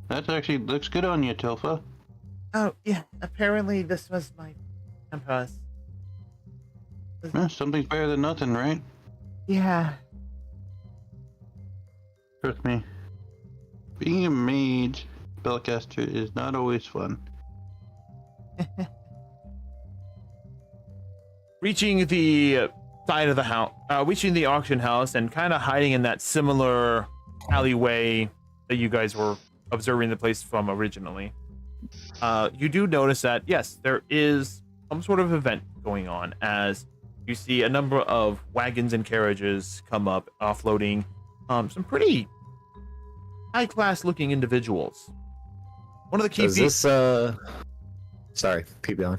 That actually looks good on you, Tilfa. Oh yeah, apparently this was my grandpa's. Something's better than nothing, right? Yeah. Trust me. Being a mage spellcaster is not always fun. Reaching the side of the house, reaching the auction house, and kind of hiding in that similar alleyway that you guys were observing the place from originally. You do notice that yes, there is some sort of event going on, as you see a number of wagons and carriages come up, offloading some pretty high-class looking individuals. One of the key features. Sorry, keep going.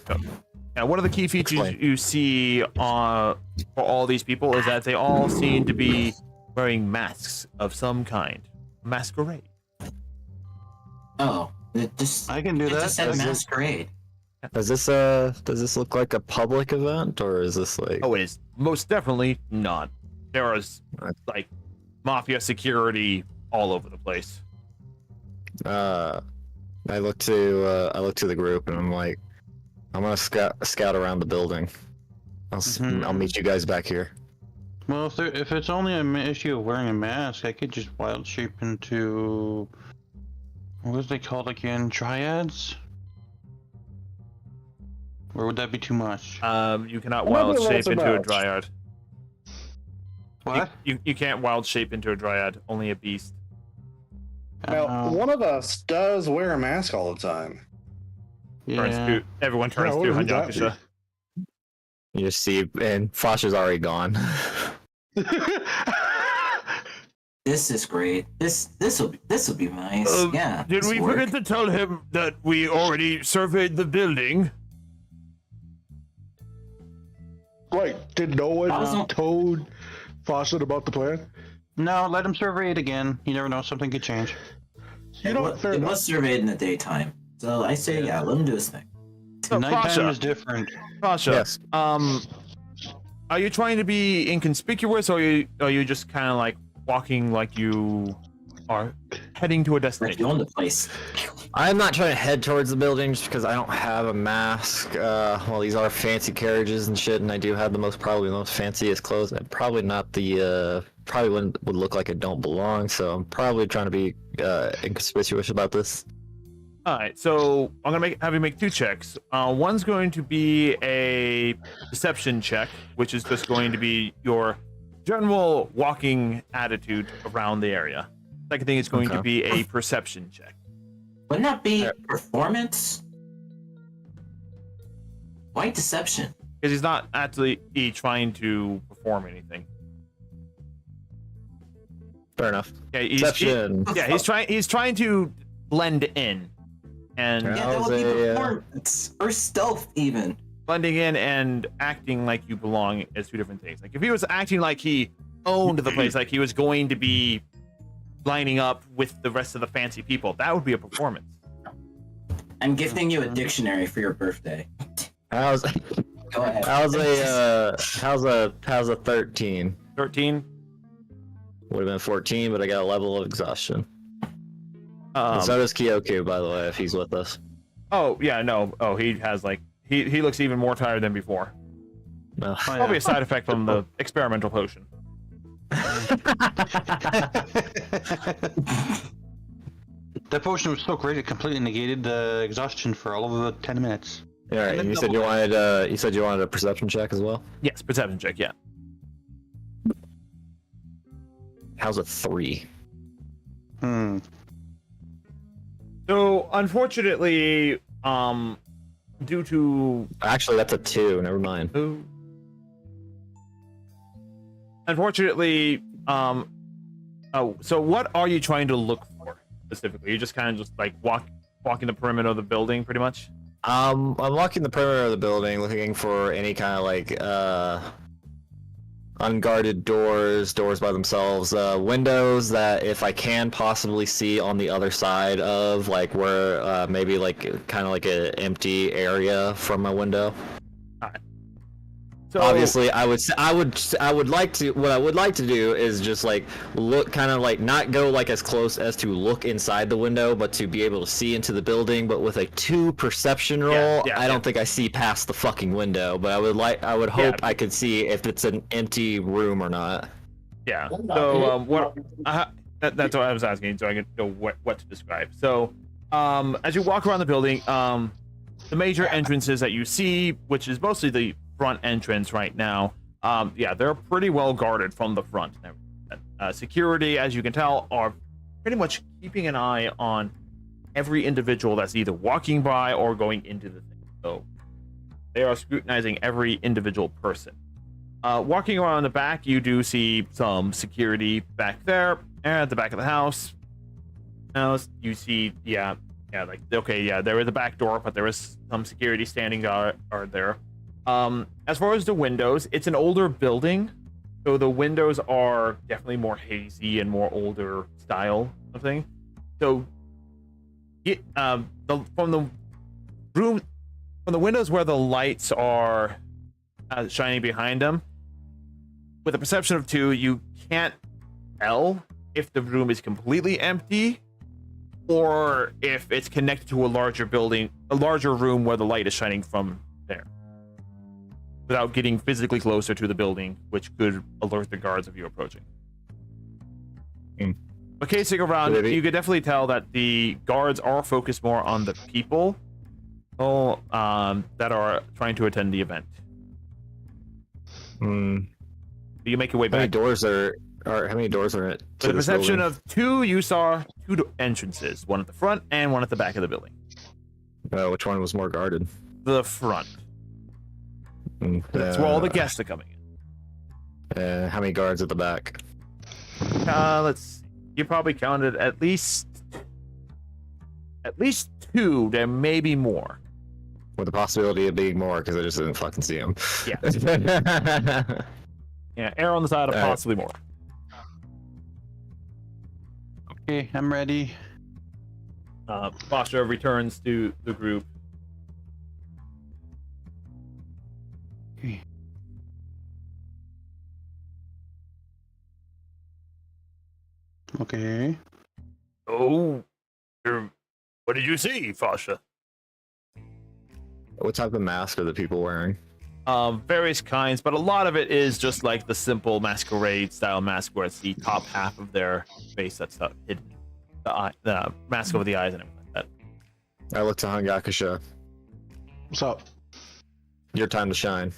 Yeah, one of the key features Explain. you see for all these people is that they all seem to be wearing masks of some kind. Masquerade. Oh, it just I can do it that. just said Does it- masquerade. Does this look like a public event, or is this like? Oh, it is most definitely not. There is like mafia security all over the place. I look to the group and I'm like, I'm gonna scout around the building. I'll meet you guys back here. Well, if it's only an issue of wearing a mask, I could just wild shape into what was they called again? Dryads? Or would that be too much? You cannot Maybe wild that's shape a into a match. dryad. What? You can't wild shape into a dryad. Only a beast. Now, one of us does wear a mask all the time. Yeah. Everyone turns what to would that Hanyakusha. You just see, and Fasha's already gone. This is great. This will be nice. Yeah. Did this we will forget work. to tell him that we already surveyed the building? Like, did no one Awesome. told Fawcett about the plan? No, let him survey it again. You never know, something could change. You know what? Fair It enough. was surveyed in the daytime. So I say, yeah, let him do his thing. So, Nighttime Pasha, is different. Pasha, Yes. are you trying to be inconspicuous, or are you just kind of like walking like you are heading to a Like destination? you own the place. I'm not trying to head towards the building just because I don't have a mask. Well, these are fancy carriages and shit, and I do have probably the most fanciest clothes. And probably not the probably would look like I don't belong. So I'm probably trying to be inconspicuous about this. All right, so I'm gonna have you make 2 checks. One's going to be a deception check, which is just going to be your general walking attitude around the area. Second thing is going to Okay. be a perception check. Wouldn't that be performance? Why deception? Because he's not actually trying to perform anything. Fair enough. Okay, Deception. he's trying to blend in, and Yeah. Yeah, that was would be a, performance. Or stealth, even. blending in and acting like you belong is 2 different things. Like if he was acting like he owned the place, like he was going to be lining up with the rest of the fancy people, that would be a performance. I'm gifting you a dictionary for your birthday. How's Go ahead. how's a 13? 13. Would have been 14, but I got a level of exhaustion. And so Um, does Kyoku, by the way, if he's with us. oh yeah, no. Oh, he has like he looks even more tired than before. No. Probably a side effect from the experimental potion. That potion was so great it completely negated the exhaustion for all of the 10 minutes. All right, and you said you wanted a perception check as well. Yes, perception check. Yeah. How's a 3? Hmm. So unfortunately, due to Actually, that's a 2. Never mind. unfortunately, oh, so what are you trying to look for specifically? You just kind of just like walking the perimeter of the building, pretty much. I'm walking the perimeter of the building, looking for any kind of like unguarded doors by themselves, windows that if I can possibly see on the other side of, like where maybe like kind of like an empty area from my window. So Obviously, I would like to. What I would like to do is just like look, kind of like not go like as close as to look inside the window, but to be able to see into the building. But with a 2 perception roll, I don't think I see past the fucking window. But I would hope I could see if it's an empty room or not. yeah. So what? That's what I was asking, so I could know what to describe. So, as you walk around the building, the major entrances that you see, which is mostly the front entrance right now, yeah, they're pretty well guarded from the front. Security, as you can tell, are pretty much keeping an eye on every individual that's either walking by or going into the thing. So they are scrutinizing every individual person. Walking around the back, you do see some security back there, and at the back of the house. Now you see, yeah, like okay, yeah, there is a back door, but there is some security standing guard there. As far as the windows, it's an older building, so the windows are definitely more hazy and more older style of thing. So, from the windows where the lights are shining behind them, with a perception of 2, you can't tell if the room is completely empty or if it's connected to a larger building, a larger room where the light is shining from there, without getting physically closer to the building, which could alert the guards of you approaching. But casing around, you could definitely tell that the guards are focused more on the people that are trying to attend the event. You make your way How many back. doors are how many doors are it? With a perception of 2, you saw 2 entrances, one at the front and one at the back of the building. Which one was more guarded? The front. That's where all the guests are coming in. How many guards at the back? Let's see. You probably counted at least 2. There may be more. With the possibility of being more, because I just didn't fucking see him. Yeah. Yeah, err on the side of Alright. possibly more. Okay, I'm ready. Basha returns to the group. Okay. Oh, what did you see, Fasha? What type of mask are the people wearing? Various kinds, but a lot of it is just like the simple masquerade style mask where it's the top half of their face that's hidden. The mask over the eyes and everything like that. I look to Hangakusha. What's up? Your time to shine.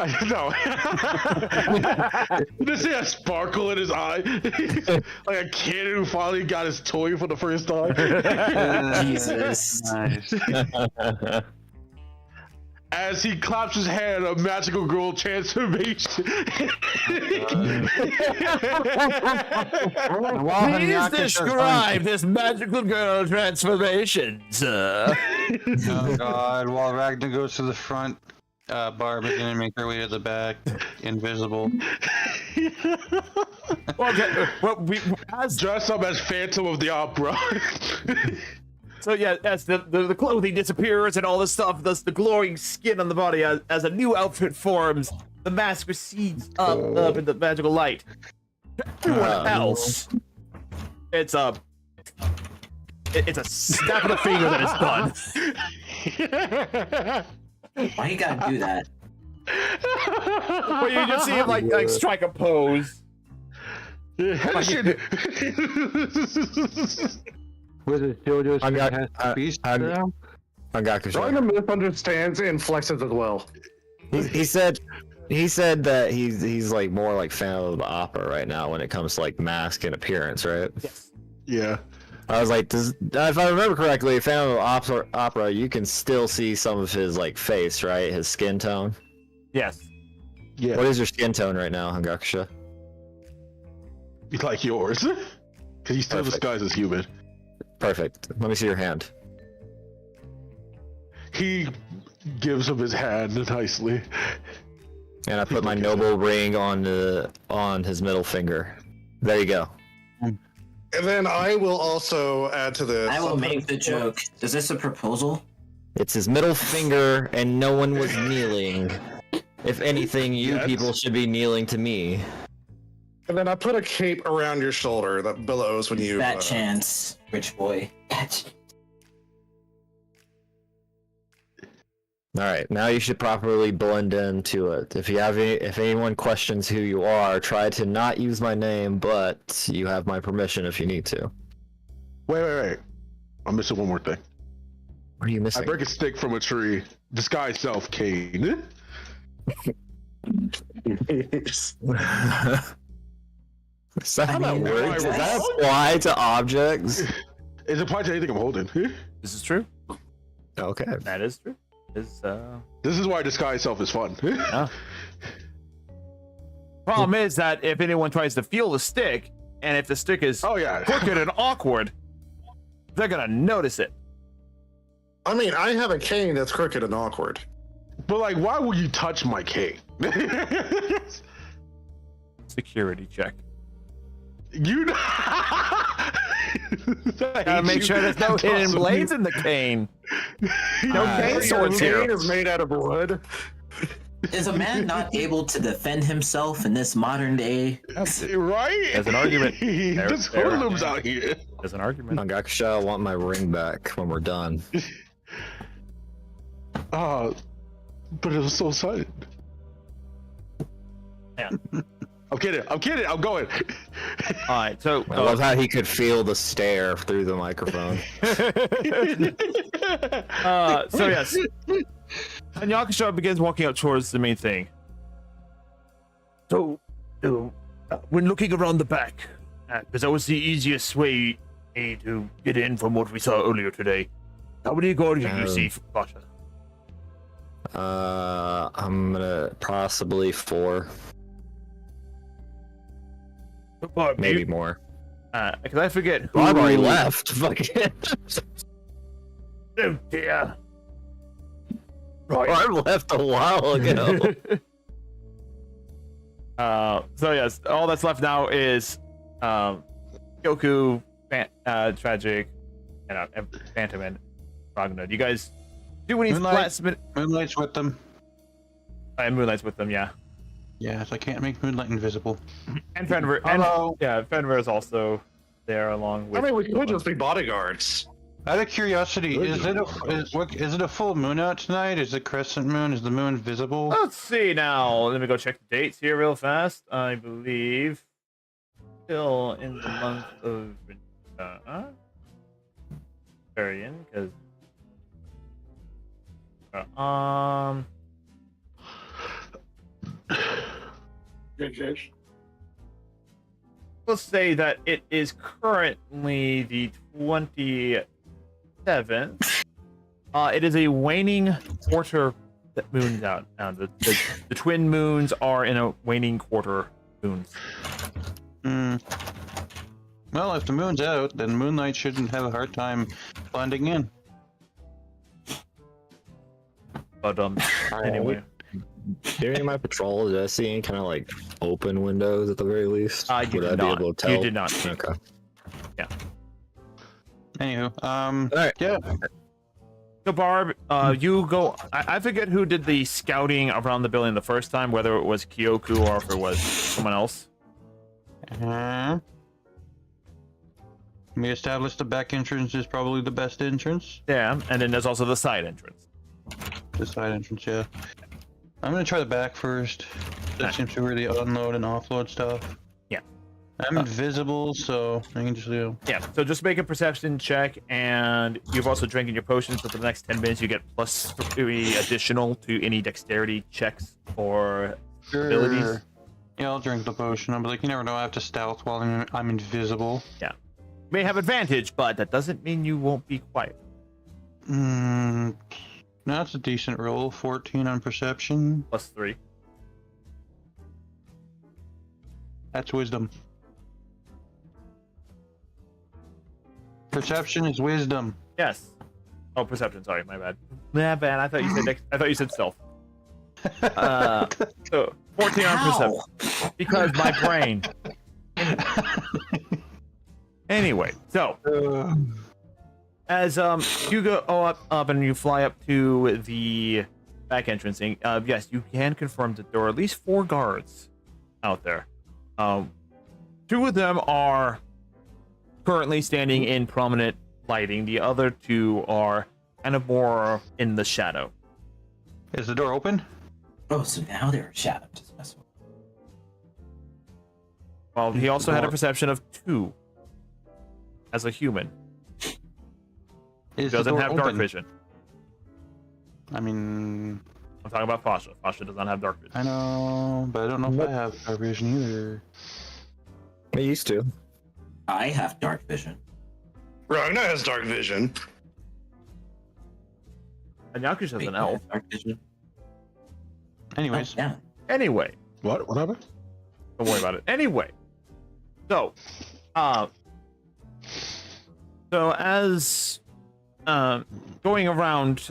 I know. Does he have sparkle in his eye? Like a kid who finally got his toy for the first time. Jesus. Nice. As he claps his hand, a magical girl transformation. Please describe this magical girl transformation, sir. Oh god, while Ragnar goes to the front, Barb is gonna make her way to the back, invisible. Okay, well, as Dress up as Phantom of the Opera. so yeah, as the clothing disappears and all this stuff, thus the glowing skin on the body, as a new outfit forms, the mask recedes up in the magical light. Everyone else, it's a snap of the finger that it's done. Why you gotta do that? But you just see him like strike a pose. Was it still just Hangakusha. Ragnar misunderstands and flexes as well. He said that he's like more like fan of the opera right now when it comes to like mask and appearance, right? Yes. Yeah. I was like, if I remember correctly, fan of the opera, you can still see some of his like face, right? His skin tone. Yes. Yeah. What is your skin tone right now, Hangakusha? Like yours. Because he's still Perfect. disguised as human. Perfect. Let me see your hand. He gives him his hand nicely. And I put my noble ring on his middle finger. There you go. And then I will also add to this. I will make the joke. Is this a proposal? It's his middle finger, and no one was kneeling. If anything, you Yes. people should be kneeling to me. And then I put a cape around your shoulder that billows when you. That chance, rich boy. All right, now you should properly blend into it. If anyone questions who you are, try to not use my name, but you have my permission if you need to. Wait. I'm missing one more thing. What are you I missing? break a stick from a tree. Disguise self, Kane. Is that how that mean, works? Does that that's- apply to objects? Is it applied to anything I'm holding? This is true. Okay. That is true. This is why disguise self is fun. Problem is that if anyone tries to feel the stick, and if the stick is Oh yeah. crooked and awkward, they're gonna notice it. I mean, I have a cane that's crooked and awkward. But like, why would you touch my cane? Security check. You know. Gotta make sure there's no hidden blades in the cane. No cane swords Your here. cane is made out of wood. Is a man not able to defend himself in this modern day? Right? There's an argument. There's There- hoodlums out here. There's an argument. Hangakusha, I want my ring back when we're done. But it was so sudden. Yeah. I'm kidding. I'm going. All right. So I love how he could feel the stare through the microphone. so yes, and Yakusha begins walking up towards the main thing. So, when looking around the back, because that was the easiest way to get in from what we saw earlier today. How many guards do you see, Basha? I'm gonna possibly 4, maybe more. Because I forget who. Barb already left. Fuck it. Oh dear. I left a while ago. So yes, all that's left now is Goku, Tragic, and Phantom and Ragnar. Do you guys do any last minute? Moonlight's with them. And Moonlight's with them, yeah. Yes, I can't make Moonlight invisible. And Fenrir, Fenrir is also there along with. I mean, we could just be bodyguards. Out of curiosity, is it a full moon out tonight? Is it crescent moon? Is the moon visible? Let's see now. Let me go check the dates here real fast. I believe still in the month of Varian, because let's say that it is currently the 27th. It is a waning quarter that moon's out. The twin moons are in a waning quarter moons. Well, if the moon's out, then Moonlight shouldn't have a hard time blending in. But anyway. During my patrol, did I see any kind of like open windows at the very least? You did not. You did not. Okay. Yeah. Anywho, Alright. yeah. So Barb, you go. I forget who did the scouting around the building the first time, whether it was Kyoku or if it was someone else. We established the back entrance is probably the best entrance. Yeah, and then there's also the side entrance. The side entrance, yeah. I'm gonna try the back first. That seems to really unload and offload stuff. Yeah. I'm invisible, so I can just do. Yeah, so just make a perception check, and you've also drinking your potions, so for the next 10 minutes you get +3 additional to any dexterity checks or abilities. Yeah, I'll drink the potion. I'm like, you never know, I have to stealth while I'm invisible. Yeah. You may have advantage, but that doesn't mean you won't be quiet. That's a decent roll. 14 on perception. +3. That's wisdom. Perception is wisdom. Yes. Oh, perception. Sorry, my bad. Nah, bad. I thought you said stealth. So 14 on perception because my brain. Anyway, so as you go up and you fly up to the back entrancing, yes, you can confirm that there are at least 4 guards out there. 2 of them are currently standing in prominent lighting. The other 2 are kind of more in the shadow. Is the door open? Oh, so now they're shadowed. Just mess with. Well, he also had a perception of 2 as a human. He doesn't have dark vision. I mean, I'm talking about Fasha. Fasha does not have dark vision. I know, but I don't know if I have dark vision either. I used to. I have dark vision. Ragnar has dark vision. And Yakush has an elf. Dark vision. Anyways, Yeah. Anyway, What? What happened? don't worry about it. Anyway, so, as going around,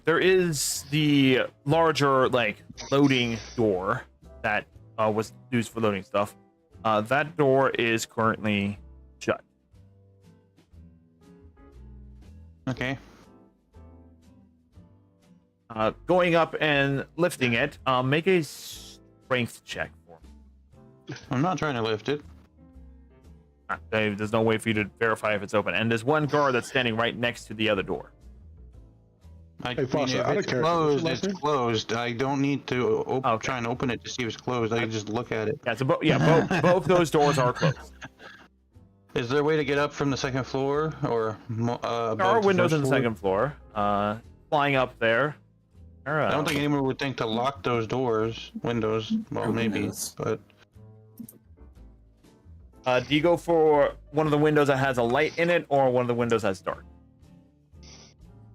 there is the larger like loading door that was used for loading stuff. That door is currently shut. okay. Going up and lifting it, make a strength check for me. I'm not trying to lift it. There's no way for you to verify if it's open. And there's one guard that's standing right next to the other door. Hey, Fasha, if out of it's character, closed, what's your it's closed. I don't need to Okay. try and open it to see if it's closed. I can just look at it. Yeah, so both those doors are closed. Is there a way to get up from the second floor or There are windows on the second floor. Flying up there. I don't think anyone would think to lock those windows. Well, maybe, Windows. but do you go for one of the windows that has a light in it, or one of the windows that's dark?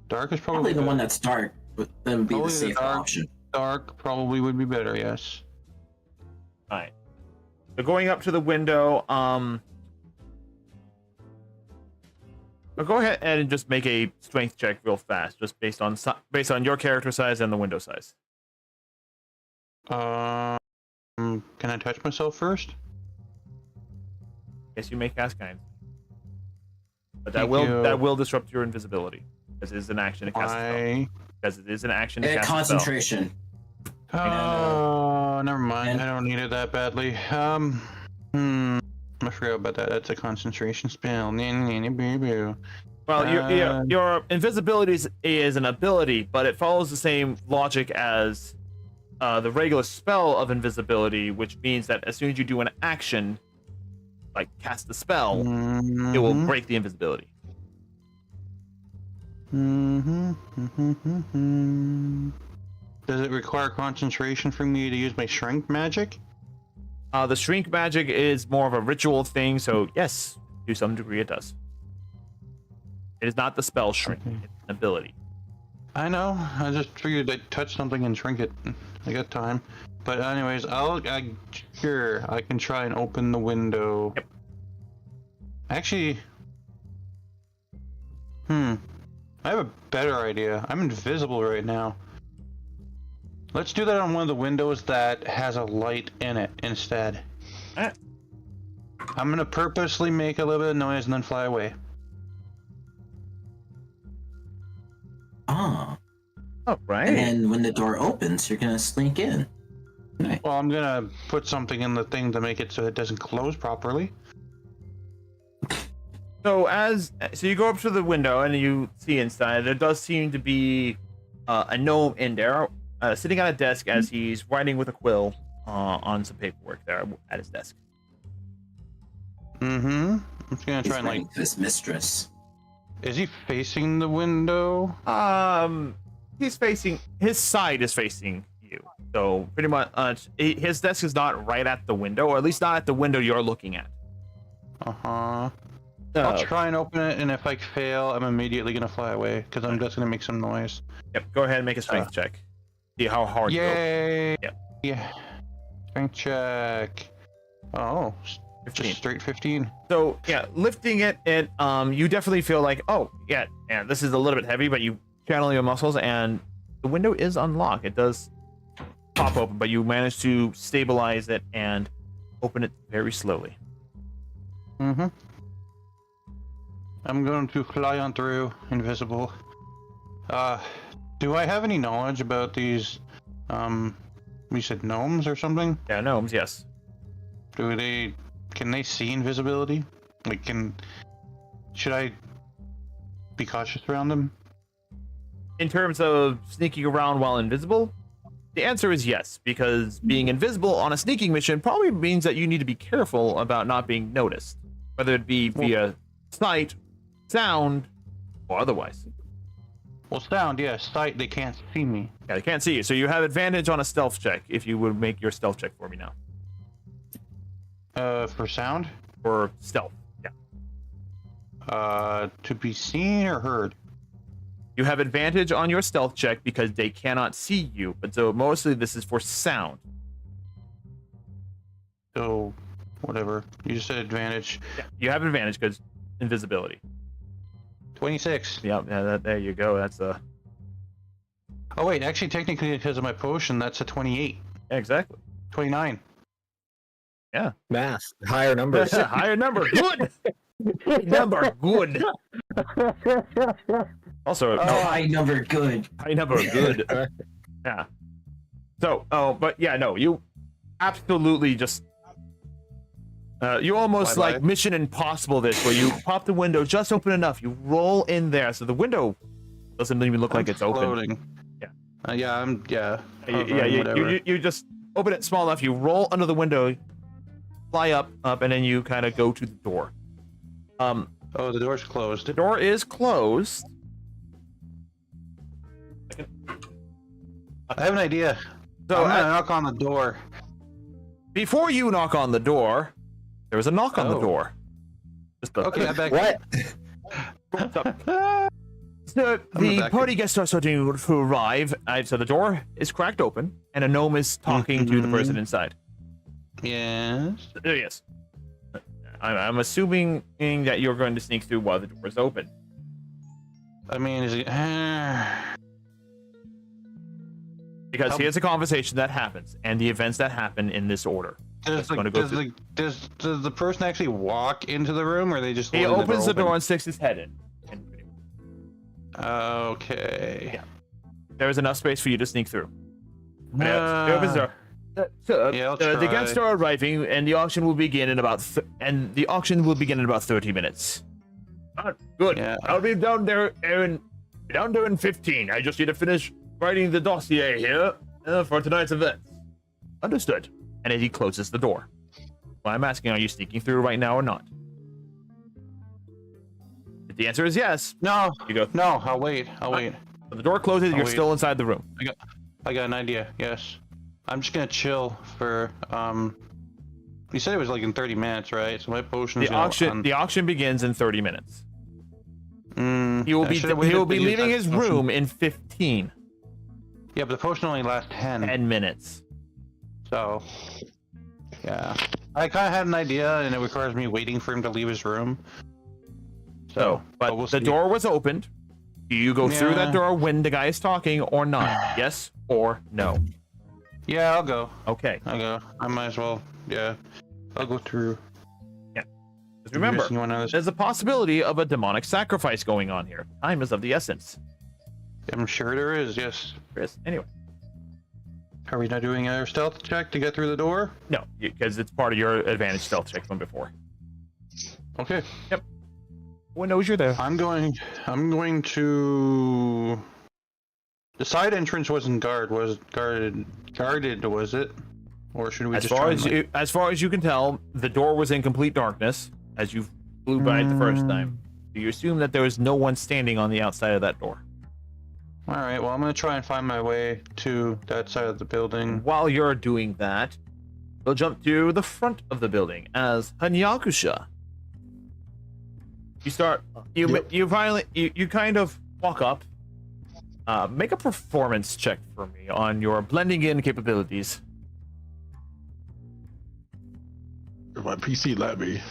dark is Probably the one that's dark would then be Probably the the safe dark. option. dark probably would be better. Yes. Alright. So going up to the window, go ahead and just make a strength check real fast, just based on your character size and the window size. Can I touch myself first? Yes, you may cast guidance, but that Thank will you. that will disrupt your invisibility, because it is an action to cast a spell. Because it is an action to cast a spell. Concentration. Oh, never mind. I don't need it that badly. I forgot about that. That's a concentration spell. Well, your invisibility is an ability, but it follows the same logic as the regular spell of invisibility, which means that as soon as you do an action, like cast the spell, it will break the invisibility. Does it require concentration for me to use my shrink magic? The shrink magic is more of a ritual thing, so yes, to some degree it does. It is not the spell shrink, it's an ability. I know. I just figured I'd touch something and shrink it. I got time. But anyways, sure, I can try and open the window. Yep. Actually, I have a better idea. I'm invisible right now. Let's do that on one of the windows that has a light in it instead. Alright. I'm gonna purposely make a little bit of noise and then fly away. Ah. Oh, right. And then when the door opens, you're gonna sneak in. Right. Well, I'm gonna put something in the thing to make it so it doesn't close properly. So you go up to the window and you see inside. There does seem to be a gnome in there, sitting at a desk as he's writing with a quill on some paperwork there at his desk. I'm just gonna try and writing to his mistress. Is he facing the window? His side is facing you. So pretty much, his desk is not right at the window, or at least not at the window you're looking at. I'll try and open it, and if I fail, I'm immediately gonna fly away because I'm just gonna make some noise. Yep. Go ahead and make a strength check. See how hard you go. Yay! Yep. Yeah. Strength check. Oh, 15. just straight 15. So yeah, lifting it, you definitely feel like, oh yeah, this is a little bit heavy, but you channel your muscles, and the window is unlocked. It does pop open, but you manage to stabilize it and open it very slowly. I'm going to fly on through, invisible. Do I have any knowledge about these, we said gnomes or something? Yeah, gnomes, yes. Can they see invisibility? Like, should I be cautious around them? In terms of sneaking around while invisible, the answer is yes, because being invisible on a sneaking mission probably means that you need to be careful about not being noticed, whether it be via sight, sound, or otherwise. Well, sound, yes. Sight, they can't see me. Yeah, they can't see you, so you have advantage on a stealth check if you would make your stealth check for me now. For sound? For stealth, yeah. To be seen or heard? You have advantage on your stealth check because they cannot see you, but so mostly this is for sound. So, whatever. You just said advantage. Yeah, you have advantage because invisibility. 26. Yeah, there you go. That's a... Oh, wait. Actually, technically, because of my potion, that's a 28. Yeah, exactly. 29. Yeah. Math. Higher numbers. Higher number. Good. Number. Good. Also, high number. Good. High number. Good. Yeah. So, but yeah, no, you absolutely just... you almost like Mission Impossible this, where you pop the window just open enough, you roll in there, so the window doesn't even look like it's floating. open. Yeah. You just open it small enough, you roll under the window, fly up, and then you kind of go to the door. Oh, the door's closed. The door is closed. I have an idea. So I'm gonna knock on the door. Before you knock on the door, there was a knock on the door. Just Okay, I back. What? So the party guests are starting to arrive. So the door is cracked open, and a gnome is talking to the person inside. Yes. Yes. I'm assuming that you're going to sneak through while the door is open. I mean, is he? Because here's a conversation that happens, and the events that happen in this order. Does the person actually walk into the room, or they just? He opens the door and sticks his head in. Okay. Yeah. There is enough space for you to sneak through. He opens the door. The guests are arriving, and the auction will begin in about 30 minutes. Good. Yeah. I'll be down there in 15. I just need to finish writing the dossier here for tonight's event. Understood. And then he closes the door. Well, I'm asking, are you sneaking through right now or not? If the answer is yes, No. you go. No. I'll wait. When the door closes, you're still inside the room. I got an idea. Yes. I'm just gonna chill for You said it was like in 30 minutes, right? So my potion. The auction begins in 30 minutes. He will be leaving his room in 15. Yeah, but the potion only lasts 10 minutes. So, yeah. I kind of had an idea, and it requires me waiting for him to leave his room. So, but we'll the see. door was opened. Do you go through that door when the guy is talking or not? Yes or no? Yeah, I'll go. Okay. I'll go. I might as well. Yeah. I'll go through. Yeah. Just remember, there's a possibility of a demonic sacrifice going on here. Time is of the essence. I'm sure there is, yes. Chris, anyway. Are we not doing a stealth check to get through the door? No, because it's part of your advantage stealth check from before. Okay. Yep. One knows you're there. I'm going to. The side entrance wasn't guarded, was it? Or should we as far as you can tell, the door was in complete darkness as you flew by it the first time. You assume that there was no one standing on the outside of that door. All right. Well, I'm gonna try and find my way to that side of the building. While you're doing that, we'll jump to the front of the building as Hanyakusha. You start. You finally. You kind of walk up. Make a performance check for me on your blending in capabilities. My PC let me.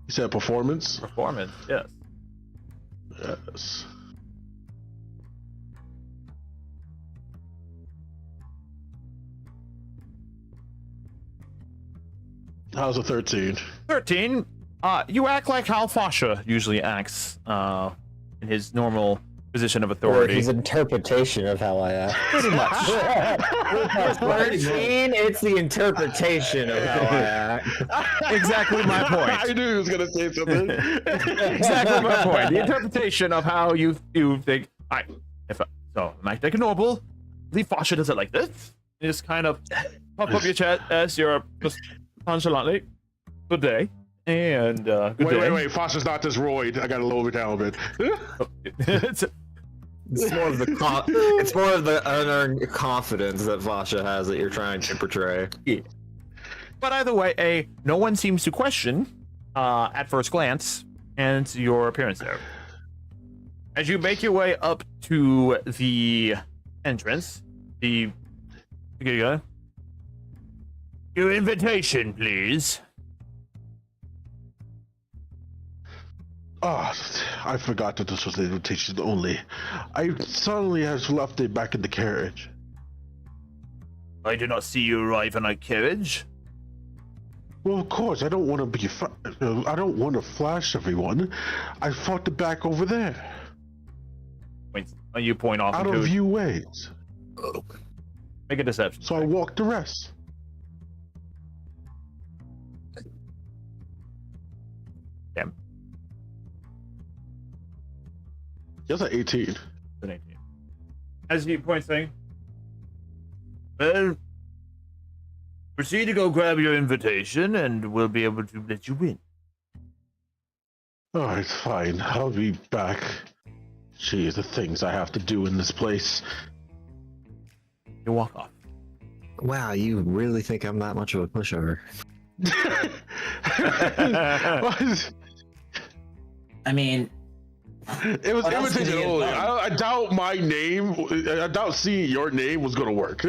You said performance? Performance, yes. Yes. How's a 13? 13. You act like how Fasha usually acts in his normal position of Or authority. his interpretation of how I act. Pretty much. 13, it's the interpretation of how I act. Exactly my point. I knew he was going to say something. Exactly my point. The interpretation of how you think. I'm acting like a noble. Leave Fasha does it like this. You just kind of puff up your chest as you're just nonchalantly. Good day. And good day. Wait. Foster's not this roid. I gotta lower it down a bit. It's more of the unearned confidence that Vasha has that you're trying to portray. Yeah. But either way, no one seems to question at first glance and your appearance there. As you make your way up to the entrance, your invitation, please. Oh, I forgot that this was the invitation only. I suddenly have left it back in the carriage. I did not see you arrive in a carriage. Well, of course, I don't want to be. I don't want to flash everyone. I fought it back over there. You point off out into of view ways. Make a deception. So I walked the rest. Damn. That's an 18. An 18. As he points saying, well, proceed to go grab your invitation and we'll be able to let you in. Alright, fine. I'll be back. Jeez, the things I have to do in this place. You walk off. Wow, you really think I'm that much of a pushover? I mean, it was what else could invitation he have only. done? I doubt my name. I doubt seeing your name was gonna work.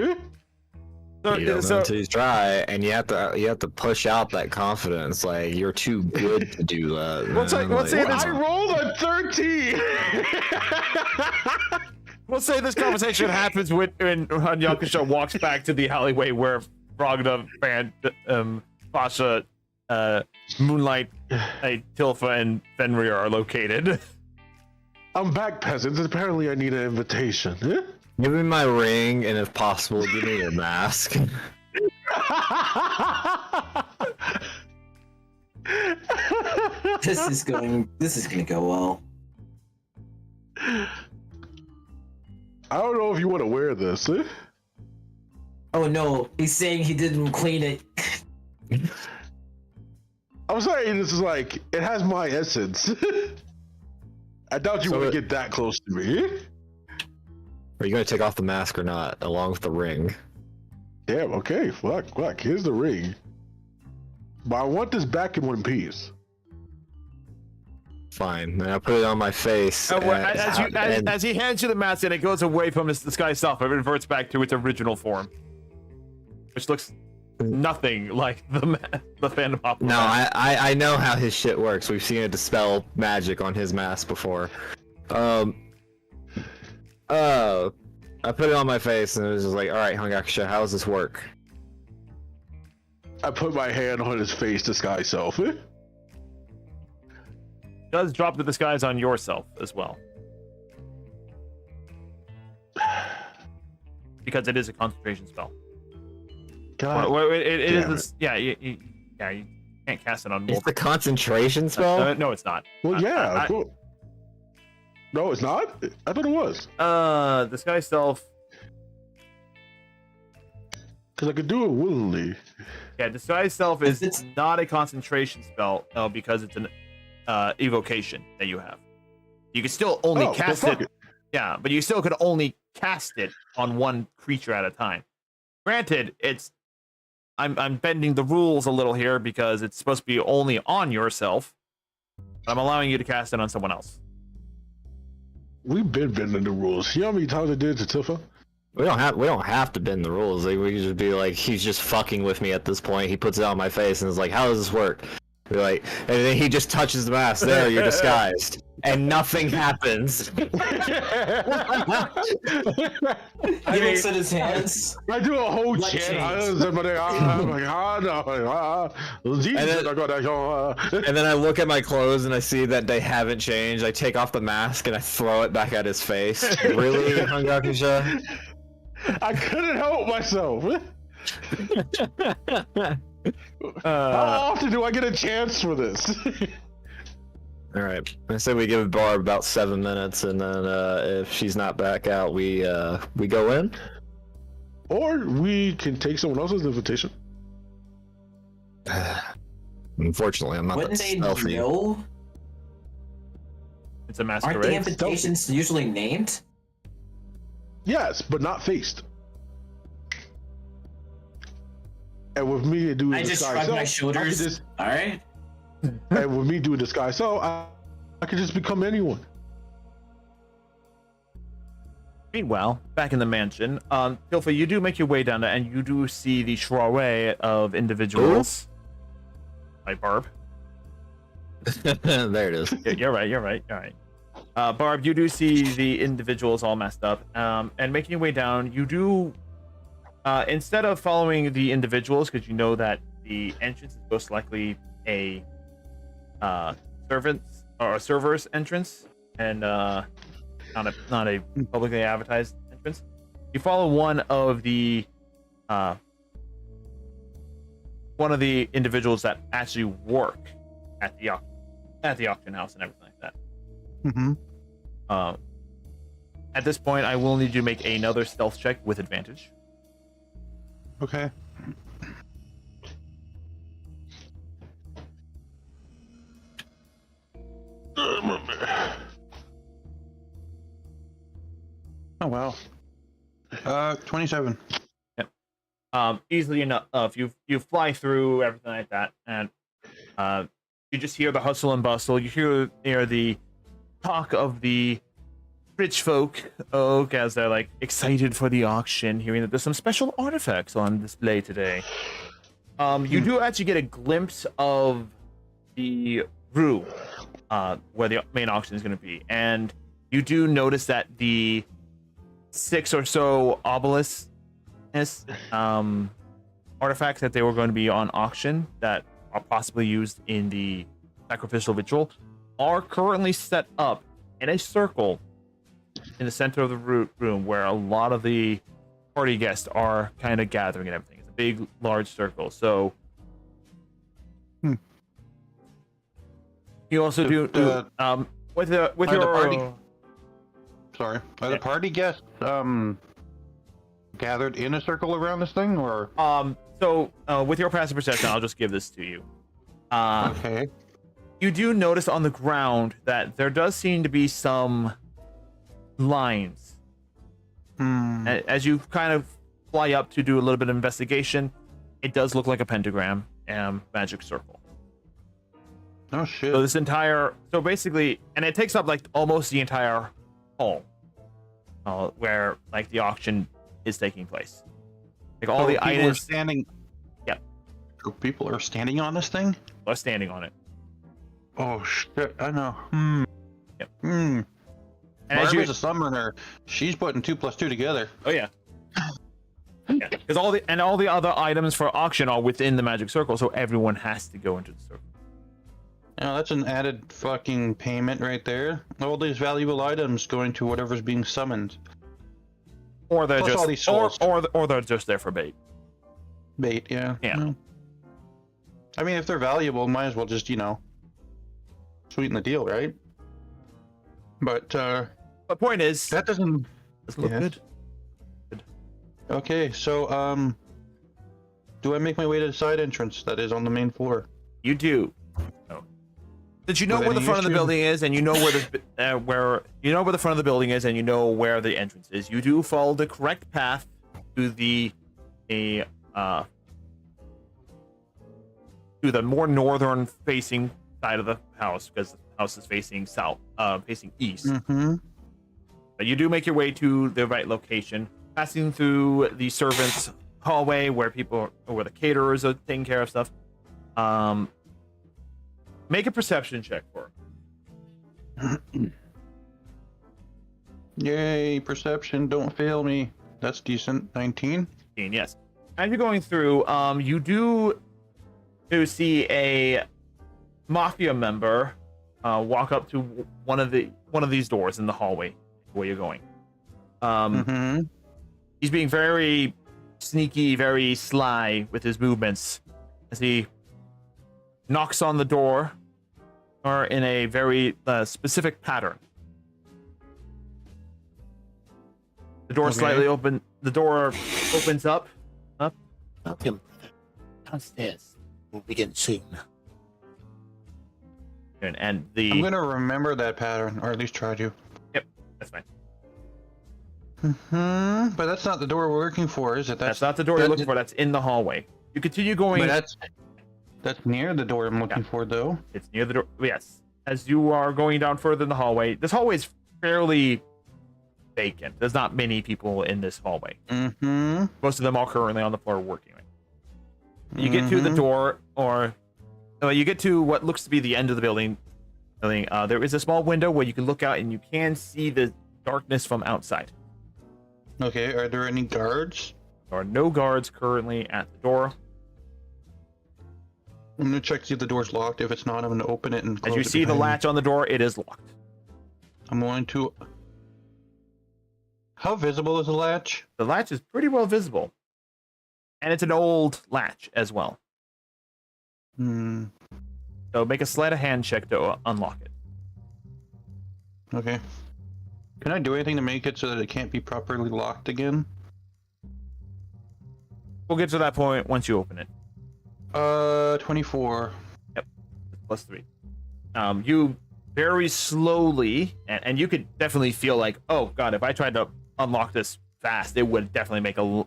You don't know until you try, and you have to push out that confidence. Like you're too good to do that. Let's say this. I rolled a 13. We'll say this conversation happens when Yakusha walks back to the alleyway where Ragna, Fasha, Moonlight, Tilfa, and Fenrir are located. I'm back, peasants. Apparently, I need an invitation. Eh? Give me my ring, and if possible, give me your mask. This is going to go well. I don't know if you want to wear this. Eh? Oh no, he's saying he didn't clean it. I'm saying this is like, it has my essence. I doubt you want to get that close to me. Are you going to take off the mask or not, along with the ring? Damn, okay, fuck, here's the ring. But I want this back in one piece. Fine, and I put it on my face. As he hands you the mask and it goes away from its disguised self, it reverts back to its original form, which looks nothing like the Phantom Opera. No, I know how his shit works. We've seen it dispel magic on his mask before. I put it on my face and it was just like, all right, Hungakusha, how does this work? I put my hand on his face, disguise self. Does drop the disguise on yourself as well, because it is a concentration spell. God, it is. Yeah, you can't cast it on multiple. It's the concentration spell? No, it's not. Well, yeah. Cool. No, it's not. I thought it was. Disguise self. Because I could do it willingly. Yeah, disguise self is not a concentration spell because it's an evocation that you have. You can still only cast it. Yeah, but you still could only cast it on one creature at a time. Granted, I'm bending the rules a little here because it's supposed to be only on yourself. But I'm allowing you to cast it on someone else. We've been bending the rules. You know how many times I did it to Tifa? We don't have to bend the rules. Like, we could just be like, he's just fucking with me at this point. He puts it on my face and is like, how does this work? We're like, and then he just touches the mask. There, you're disguised, and nothing happens. He looks at his hands. I do a whole chant. And then I look at my clothes and I see that they haven't changed. I take off the mask and I throw it back at his face. Really, Hungakusha? I couldn't help myself. How often do I get a chance for this? All right, I say we give Barb about 7 minutes, and then if she's not back out, we go in. Or we can take someone else's invitation. Unfortunately, I'm not Wouldn't that they stealthy. know? It's a Aren't masquerade. the invitations usually named? Yes, but not faced. And with me doing I just disguise shrug my self, shoulders. All right. and with me doing disguise self, I could just become anyone. Meanwhile, back in the mansion, Tilfa, you do make your way down there, and you do see the shraway of individuals. Hi, Barb. There it is. Yeah, you're right. Barb, you do see the individuals all messed up, and making your way down, you do, instead of following the individuals, because you know that the entrance is most likely a servant's or a server's entrance, and not a publicly advertised entrance. You follow one of the individuals that actually work at the auction house and everything like that. Mm-hmm. At this point, I will need you to make another stealth check with advantage. Okay. Oh wow. 27. Easily enough, you fly through everything like that, and you just hear the hustle and bustle. You hear the talk of the rich folk, as they're like excited for the auction, hearing that there's some special artifacts on display today. You do actually get a glimpse of the room where the main auction is going to be, and you do notice that the 6 or so obelisks artifacts that they were going to be on auction that are possibly used in the sacrificial ritual are currently set up in a circle in the center of the room where a lot of the party guests are kind of gathering and everything. It's a big, large circle. So you also with your Sorry, are the party guests gathered in a circle around this thing, or with your passive perception, I'll just give this to you. okay. You do notice on the ground that there does seem to be some lines. As you kind of fly up to do a little bit of investigation, it does look like a pentagram and magic circle. Oh shit. So basically, and it takes up like almost the entire hall where like the auction is taking place. Like all the items are standing. Yep. So people are standing on this thing? Are standing on it. Oh shit, I know. Yep. And Barbara's a summoner. She's putting 2 + 2 together. Oh yeah. Yeah, because all the other items for auction are within the magic circle, so everyone has to go into the circle. Now that's an added fucking payment right there. All these valuable items going to whatever's being summoned. Or they're Plus just all these souls. or they're just there for bait. Bait, yeah. Yeah. Well, I mean, if they're valuable, might as well just, sweeten the deal, right? But The point is, that doesn't look Yes. good. Okay, so do I make my way to the side entrance that is on the main floor? You do. Oh. Did you know With where the any front of the issue? building is, and you know where the front of the building is, and you know where the entrance is? You do follow the correct path to the more northern facing side of the house, because the house is facing facing east. Mm-hmm. But you do make your way to the right location, passing through the servants' hallway where the caterers are taking care of stuff. Make a perception check for it. Yay, perception, don't fail me. That's decent. 19. Yes. As you're going through, you do see a mafia member walk up to one of these doors in the hallway where you're going. He's being very sneaky, very sly with his movements as he knocks on the door or in a very specific pattern. The door slightly open. The door opens up. Welcome, brother. Downstairs. We'll begin soon. And I'm the gonna remember that pattern, or at least try to. Yep, that's fine. But that's not the door we're looking for, is it? That's not the door you're looking for. That's in the hallway. You continue going. But that's near the door I'm looking for, though. It's near the door. Yes. As you are going down further in the hallway, this hallway is fairly vacant. There's not many people in this hallway. Most of them are currently on the floor working. You get to the door, or you get to what looks to be the end of the building. There is a small window where you can look out and you can see the darkness from outside. Okay, are there any guards? There are no guards currently at the door. I'm gonna check to see if the door's locked. If it's not, I'm gonna open it and close As you it see the behind me. latch on the door, it is locked. I'm going to... How visible is the latch? The latch is pretty well visible. And it's an old latch as well. So make a sleight of hand check to unlock it. Okay. Can I do anything to make it so that it can't be properly locked again? We'll get to that point once you open it. 24. Yep, +3. You very slowly, and you could definitely feel like, oh god, if I tried to unlock this fast, it would definitely make a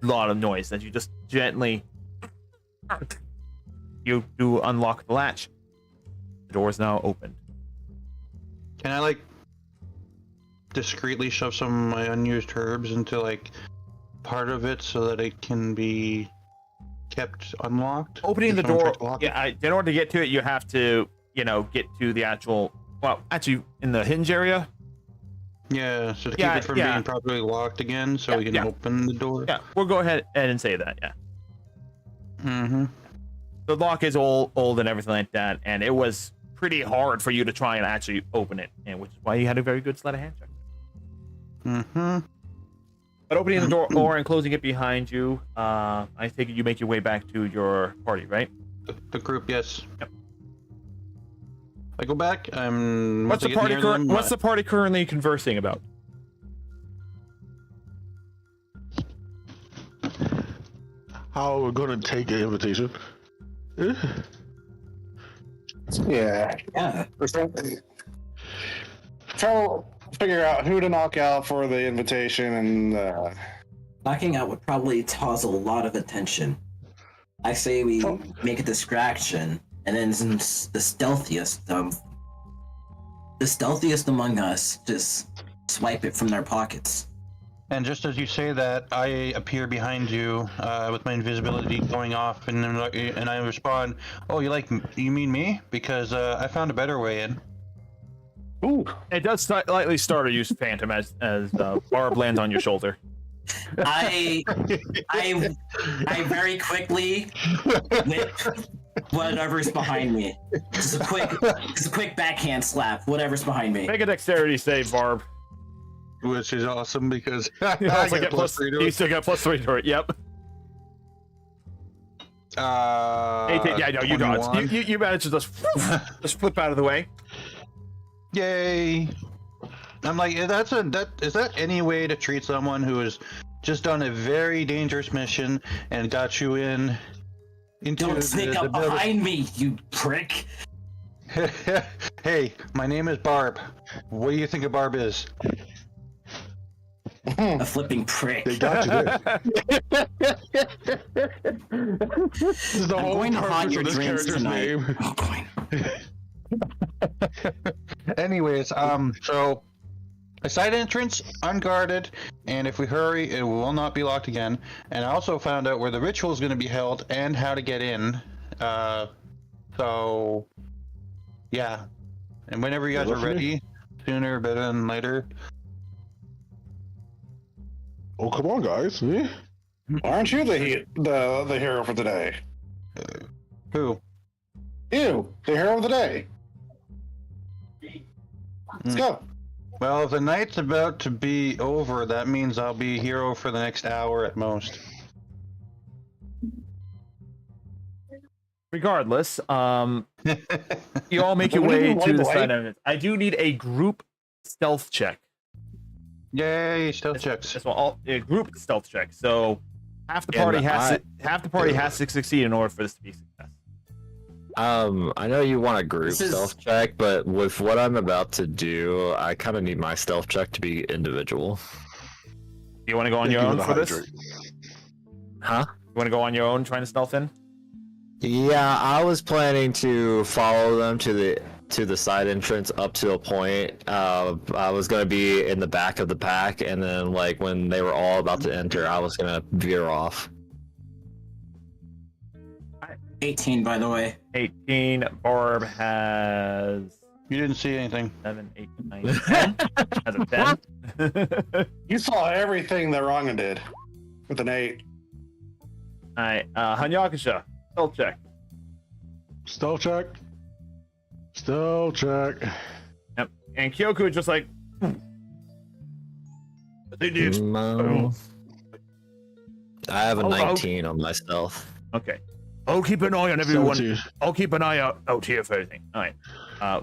lot of noise. As you just gently, you do unlock the latch. The door is now open. Can I, discreetly shove some of my unused herbs into like part of it so that it can be kept unlocked. Opening if the someone door. tries to lock it. Yeah, in order to get to it, you have to, get to the actual. Well, actually, in the hinge area. Yeah, so to Yeah, keep it from yeah. being properly locked again, so we can open the door. Yeah, we'll go ahead and say that. Yeah. Mm-hmm. The lock is old and everything like that, and it was pretty hard for you to try and actually open it, and which is why you had a very good sleight of hand check. Mm-hmm. But opening the door and closing it behind you, I think you make your way back to your party, right? The group, yes. Yep. I go back. I'm. What's the party currently conversing about? How we're gonna take an invitation? Yeah. Yeah. Try to figure out who to knock out for the invitation and Knocking out would probably cause a lot of attention. I say we make a distraction, and then the stealthiest among us just swipe it from their pockets. And just as you say that, I appear behind you with my invisibility going off, and I respond, "Oh, you mean me? Because I found a better way in." Ooh. It does slightly startle you, Phantom, as Barb lands on your shoulder. I very quickly whip whatever's behind me. Just a quick backhand slap. Whatever's behind me. Make a dexterity save, Barb. Which is awesome because You also get +3 to it. You still got +3 to it. Yep. 18, yeah, no, you got it. You managed to just flip out of the way. Yay! I'm like, is that any way to treat someone who has just done a very dangerous mission and got you into Don't sneak up behind me, you prick! Hey, my name is Barb. What do you think a Barb is? A flipping prick. They got you there. This is the I'm whole going to haunt purpose your of this dreams character's tonight. name. I'm going. Anyways, so a side entrance, unguarded, and if we hurry, it will not be locked again. And I also found out where the ritual is going to be held and how to get in. So, yeah. And whenever you guys are ready, sooner better than later. Oh, come on, guys. Eh? aren't you the hero for today? Who? You, the hero of the day. Let's go. Well, if the night's about to be over, that means I'll be hero for the next hour at most. Regardless, you all make your What do you way mean, to white the boy? side entrance. I do need a group stealth check. Yay, stealth checks. That's a group stealth check. So half the Yeah, party but has to succeed in order for this to be a success. I know you want a group This is- stealth check, but with what I'm about to do, I kind of need my stealth check to be individual. Do you want to go on your Give it own a for this? hydrate. Huh? You want to go on your own trying to stealth in? Yeah, I was planning to follow them to the side entrance up to a point. I was gonna be in the back of the pack, and then like when they were all about to enter, I was gonna veer off. 18, by the way. 18. Barb has You didn't see anything. 7, 8, 9, 10. Has a 10. You saw everything that Rangan did with an 8. All right, Hanyakasha, stealth check. Stealth check. Stealth check. Yep. And Kyoku just like. They did. I have a Oh, 19 on my stealth. Okay. I'll keep an eye on everyone. 17. I'll keep an eye out here for everything. All right.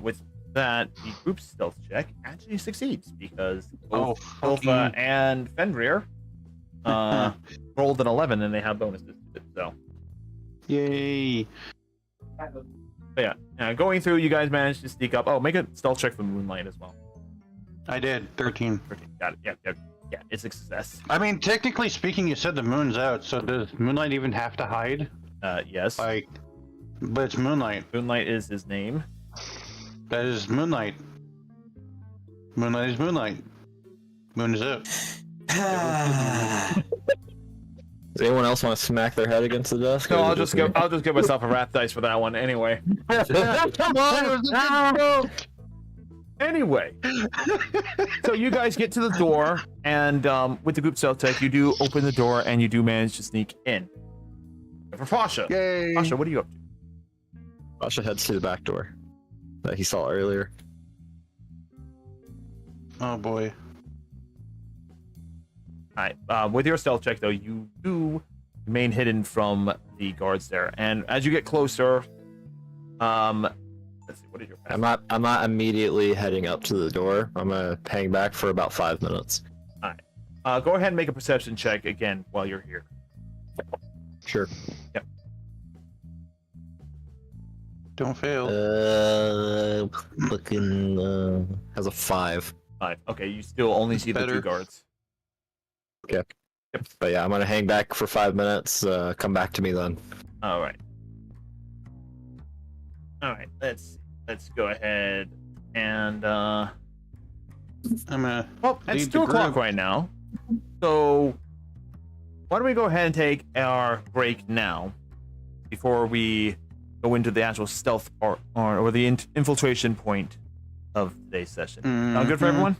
With that, the group stealth check actually succeeds because both Alpha and Fenrir rolled an 11 and they have bonuses. So, Yay. but yeah, going through, you guys managed to sneak up. Oh, make a stealth check for Moonlight as well. I did. 13. Got it. Yeah, it's a success. I mean, technically speaking, you said the moon's out, so does Moonlight even have to hide? Yes. Like, but it's Moonlight. Moonlight is his name. That is Moonlight. Moonlight is Moonlight. Moon is out. Does anyone else want to smack their head against the desk? No, or I'll is it just me? I'll just give myself a rap dice for that one anyway. Come on! Anyway, so you guys get to the door, and with the group stealth check, you do open the door, and you do manage to sneak in. For Pasha, Yay! Pasha, what are you up to? Pasha heads to the back door that he saw earlier. Oh boy. All right. With your stealth check, though, you do remain hidden from the guards there, and as you get closer, let's see, what is your path? I'm not immediately heading up to the door. I'm gonna hang back for about 5 minutes. All right. Go ahead and make a perception check again while you're here. Sure. Yep. Don't fail. Has a 5. 5. Okay, you still only see the Better. 2 guards. Okay. Yep. But yeah, I'm gonna hang back for 5 minutes. Come back to me then. All right. All right. Let's go ahead and I'm gonna. well, it's Lead 2 the o'clock group. right now. So why don't we go ahead and take our break now before we go into the actual stealth part or the infiltration point of today's session. Sound good for everyone?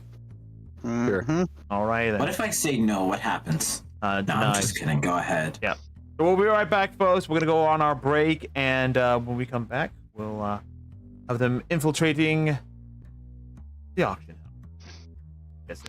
Sure. Mhm. All right then. What if I say no? What happens? No, I'm Denied. just kidding. Go ahead. So we'll be right back, folks. We're gonna go on our break, and when we come back, we'll have them infiltrating the auction house. Yes.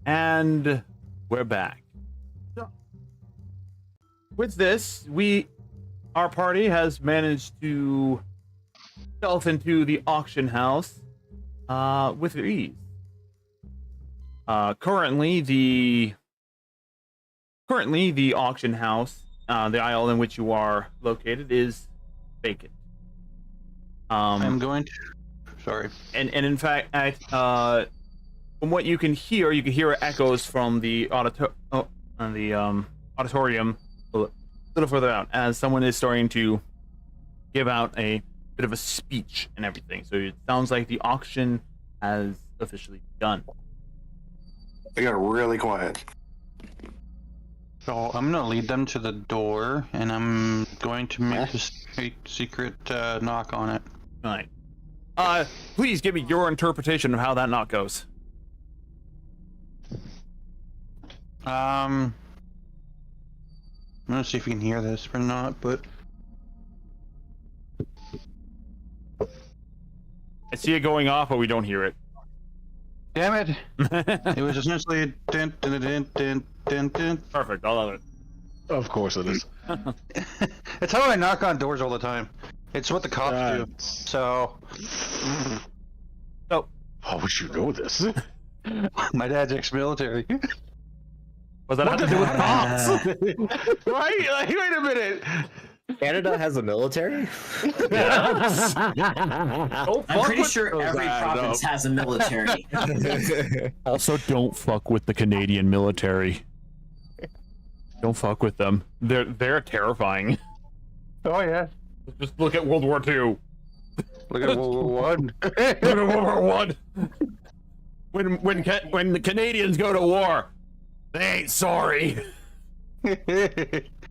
And we're back. So, with this, our party has managed to stealth into the auction house with ease. Currently the auction house, the aisle in which you are located, is vacant. I'm going to. Sorry. And in fact, from what you can hear echoes from the auditorium a little further out, as someone is starting to give out a bit of a speech and everything. So it sounds like the auction has officially begun. They got really quiet. So I'm gonna lead them to the door, and I'm going to make a secret knock on it. All right. Please give me your interpretation of how that knock goes. I'm gonna see if you can hear this or not, but I see it going off, but we don't hear it. damn it! It was essentially dun, dun, dun, dun, dun, dun. Perfect. I love it. Of course it is. It's how I knock on doors all the time. It's what the cops do. So How would you know this? my dad's ex-military. Was that have to do with cops? Right? Like, wait a minute. Canada has a military? Yes. I'm pretty sure every province has a military. Also, don't fuck with the Canadian military. Don't fuck with them. They're terrifying. Oh yeah. Just look at World War II. Look at World War One. Look at World War One. When the Canadians go to war, they ain't sorry.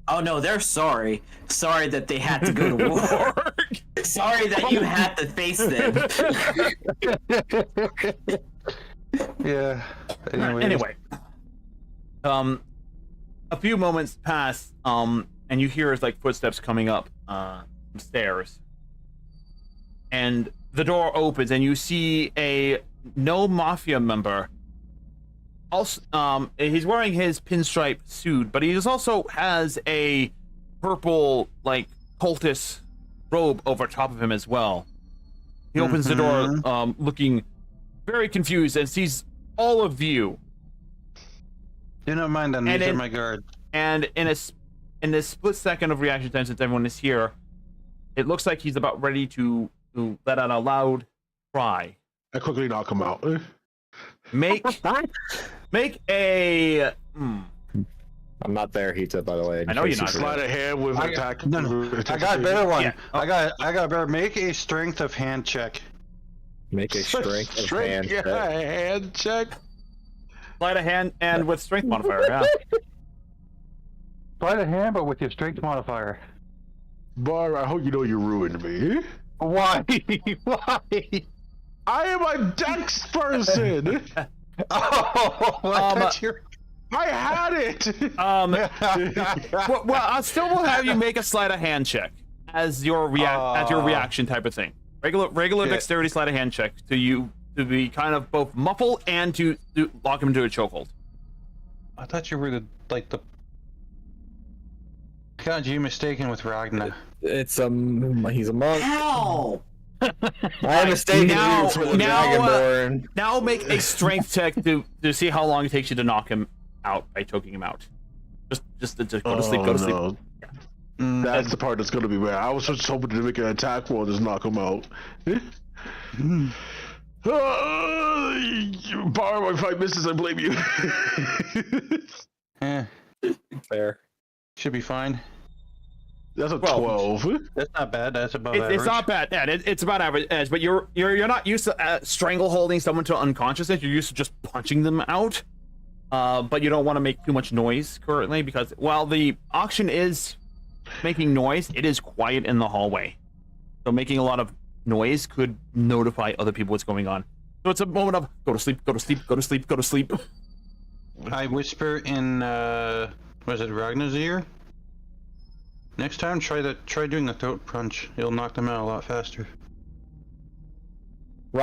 Oh no, they're sorry. Sorry that they had to go to war. Sorry that you had to face them. Yeah. Anyway, a few moments pass, and you hear like footsteps coming up some stairs, and the door opens, and you see a mafia member. Also, he's wearing his pinstripe suit, but he also has a purple like cultist robe over top of him as well. He opens the door, looking very confused, and sees all of you. Do not mind them. These are my guards. And in a split second of reaction time, since everyone is here, it looks like he's about ready to let out a loud cry. I quickly knock him out. Make a. I'm not there, Hita, by the way. I know you're not. Sleight of hand with attack. No. I got a better one. Yeah. I got a better. Make a strength of hand check. Make a strength of hand check. hand check. Sleight of hand and with strength modifier, yeah. Sleight of hand, but with your strength modifier. Bar, I hope you know you ruined me. Why? Why? I am a dex person. Oh, I had it. Well, I still will have you make a sleight of hand check as your reaction type of thing. Regular dexterity sleight of hand check to be kind of both muffle and to lock him into a chokehold. I thought you were the. Got you mistaken with Ragnar. It's he's a monk. How? I mistaken you for the Dragonborn. Now make a strength check to see how long it takes you to knock him out by choking him out. Just go to sleep. Go to sleep. No. That's the part that's gonna be bad. I was just hoping to make an attack roll and just knock him out. Bar, if I misses, I blame you. Fair. Should be fine. That's a 12. That's not bad. That's above average. It's not bad. Yeah, it's about average. But you're not used to strangle holding someone to unconsciousness. You're used to just punching them out. But you don't want to make too much noise currently because while the auction is making noise, it is quiet in the hallway. So making a lot of noise could notify other people what's going on. So it's a moment of go to sleep, go to sleep, go to sleep, go to sleep. I whisper in was it Ragnar's ear? Next time, try doing the throat punch. It'll knock them out a lot faster.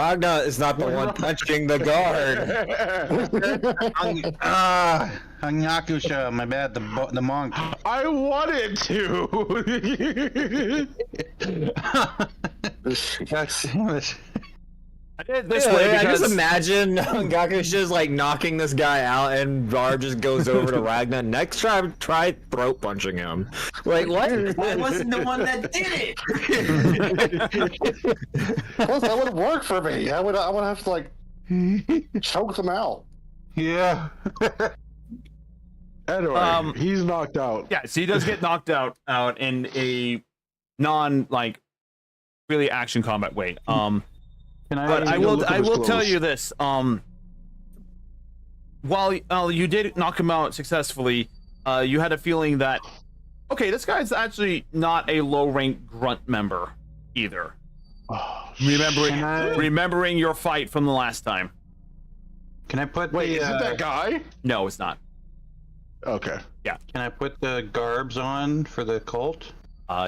Ragnar is not the one touching the guard. Hanyakusha, my bad, the monk. I wanted to. I did this Yeah, way I because just imagine Gaku's just like knocking this guy out, and Barb just goes over to Ragnar. Next time, try throat punching him. Like what? I wasn't the one that did it. Plus, that would work for me. I would have to like choke them out. Yeah. Anyway, he's knocked out. yeah, so he does get knocked out in a non really action combat way. But I will tell you this. While you did knock him out successfully, you had a feeling that okay, this guy's actually not a low rank grunt member either. Remembering your fight from the last time. Can I put Wait, is it that guy? No, it's not. Okay. Yeah. Can I put the garbs on for the cult?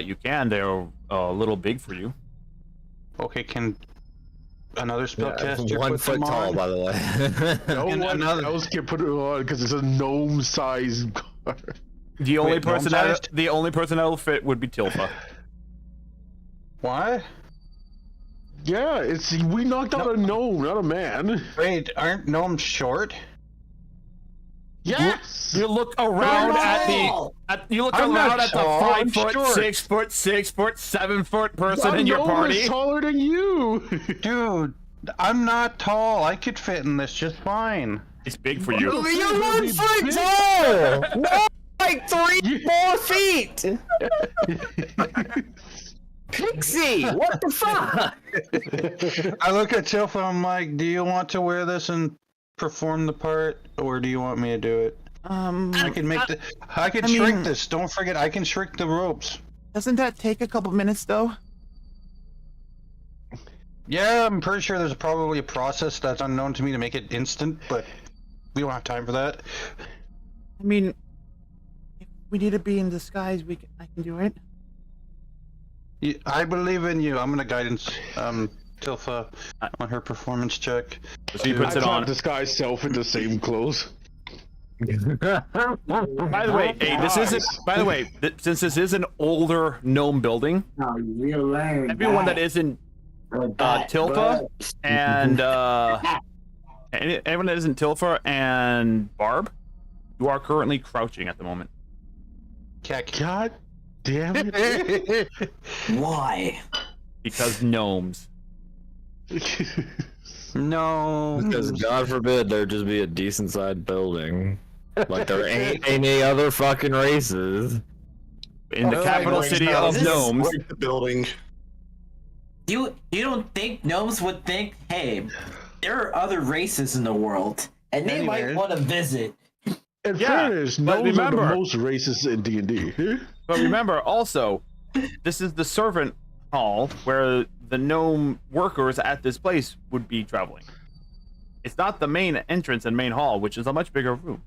You can. They're a little big for you. Okay, can another spellcaster 1 put foot them tall, on? by the way. No And one another- else can put it on because it's a gnome-sized guard. The only Wait, person gnome-sized? that will fit would be Tilfa. Why? Yeah, we knocked out a gnome, not a man. Wait, aren't gnomes short? Yes. You look around at I'm not the tall, 5 I'm foot, short. 6 foot, 6 foot, 7 foot person A in your gnome party. is taller than you. Dude, I'm not tall. I could fit in this just fine. It's big for you. You're 1 foot tall. No, like 3-4 feet. Pixie, what the fuck? I look at Tilfa, I'm like, do you want to wear this and perform the part, or do you want me to do it? I can shrink this. Don't forget, I can shrink the ropes. Doesn't that take a couple minutes though? Yeah, I'm pretty sure there's probably a process that's unknown to me to make it instant, but we don't have time for that. I mean, if we need to be in disguise, I can do it. I believe in you. I'm gonna guidance Tilfa on her performance check. So he puts I it can't on. disguise self in the same clothes. By the way, hey, this isn't. By the way, since this is an older gnome building, everyone that isn't Tilfa and everyone that isn't Tilfa and Barb, you are currently crouching at the moment. God damn it. Why? Because gnomes. No. Because God forbid there just be a decent sized building. Like there ain't any other fucking races. In the capital city of gnomes. The building. You don't think gnomes would think, hey, there are other races in the world, and they might Anyways. want to visit. In Yeah, fairness, but gnomes are the remember- most racist in D&D. But remember, also, this is the servant hall where the gnome workers at this place would be traveling. It's not the main entrance and main hall, which is a much bigger room.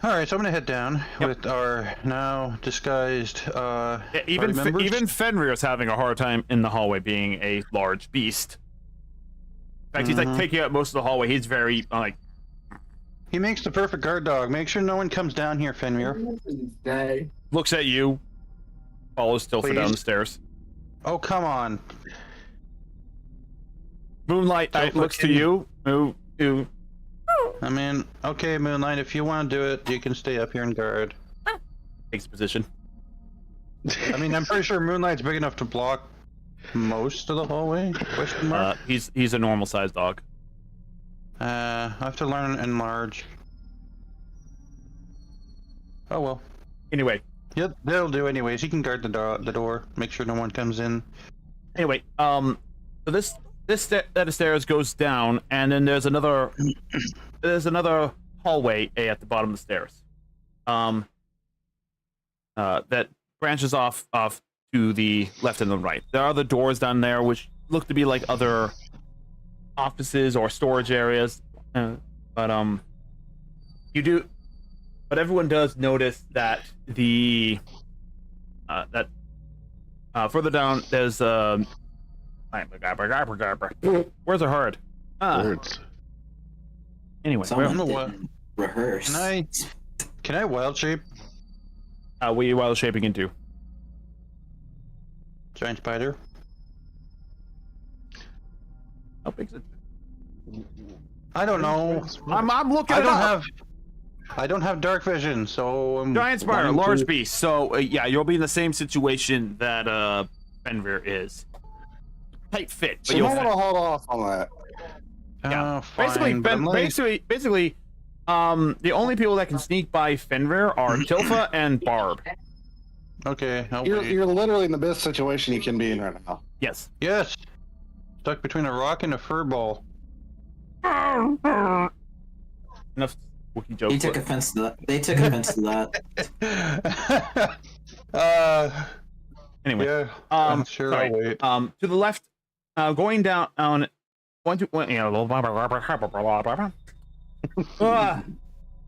Alright, so I'm gonna head down with our now disguised Yeah, even party members. even Fenrir's having a hard time in the hallway, being a large beast. In fact, he's like taking out most of the hallway. He's very like. He makes the perfect guard dog. Make sure no one comes down here, Fenrir. Looks at you, follows Tilfa Please. down the stairs. Oh, come on. Moonlight Tilfa, looks to can- you. Ooh. I mean, okay, Moonlight, if you want to do it, you can stay up here and guard. Takes position. I mean, I'm pretty sure Moonlight's big enough to block most of the hallway? Question mark? He's a normal sized dog. I have to learn enlarge. Oh well. Anyway, Yep, that'll do anyways. He can guard the door, make sure no one comes in. so this set of stairs goes down, and then there's another hallway at the bottom of the stairs. That branches off to the left and the right. There are other doors down there which look to be like other offices or storage areas, but everyone does notice that further down there's Words are hard. Words. Anyway, Someone know what? didn't rehearse. Can I wild shape? what are you wild shaping into? Giant spider? How big is it? I don't know. I'm looking I it don't up. I don't have dark vision, so I'm Giant spider, wanting large to- beast. So yeah, you'll be in the same situation that Fenrir is. Tight fit, So but you you'll might want to hold off on that. yeah. Fine, but I'm like- Basically, the only people that can sneak by Fenrir are Tilfa and Barb. Okay, I'll You're, wait. you're literally in the best situation you can be in right now. Yes. Yes. Stuck between a rock and a fur ball. Enough Wookiee jokes. He took offense to that. They took offense to that. Anyway, Yeah. I'm sure sorry. I'll wait. To the left, going down on one.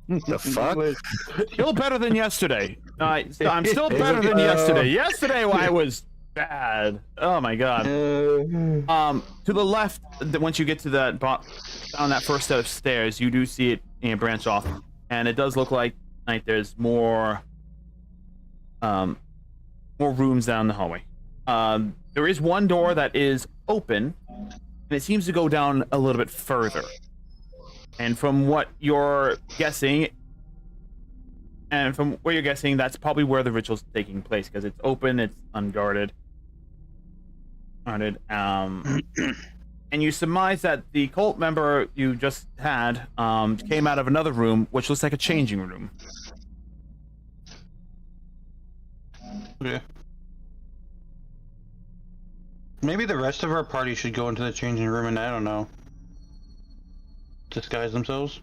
The fuck? Still better than yesterday. I'm still better than yesterday. Yesterday I was bad. Oh my god. To the left, once you get to that down that first set of stairs, you do see it branch off, and it does look like there's more rooms down the hallway. There is one door that is open, and it seems to go down a little bit further. And from what you're guessing, that's probably where the ritual's taking place, because it's open, it's unguarded. And you surmise that the cult member you just had came out of another room, which looks like a changing room. Okay. Maybe the rest of our party should go into the changing room and I don't know. Disguise themselves.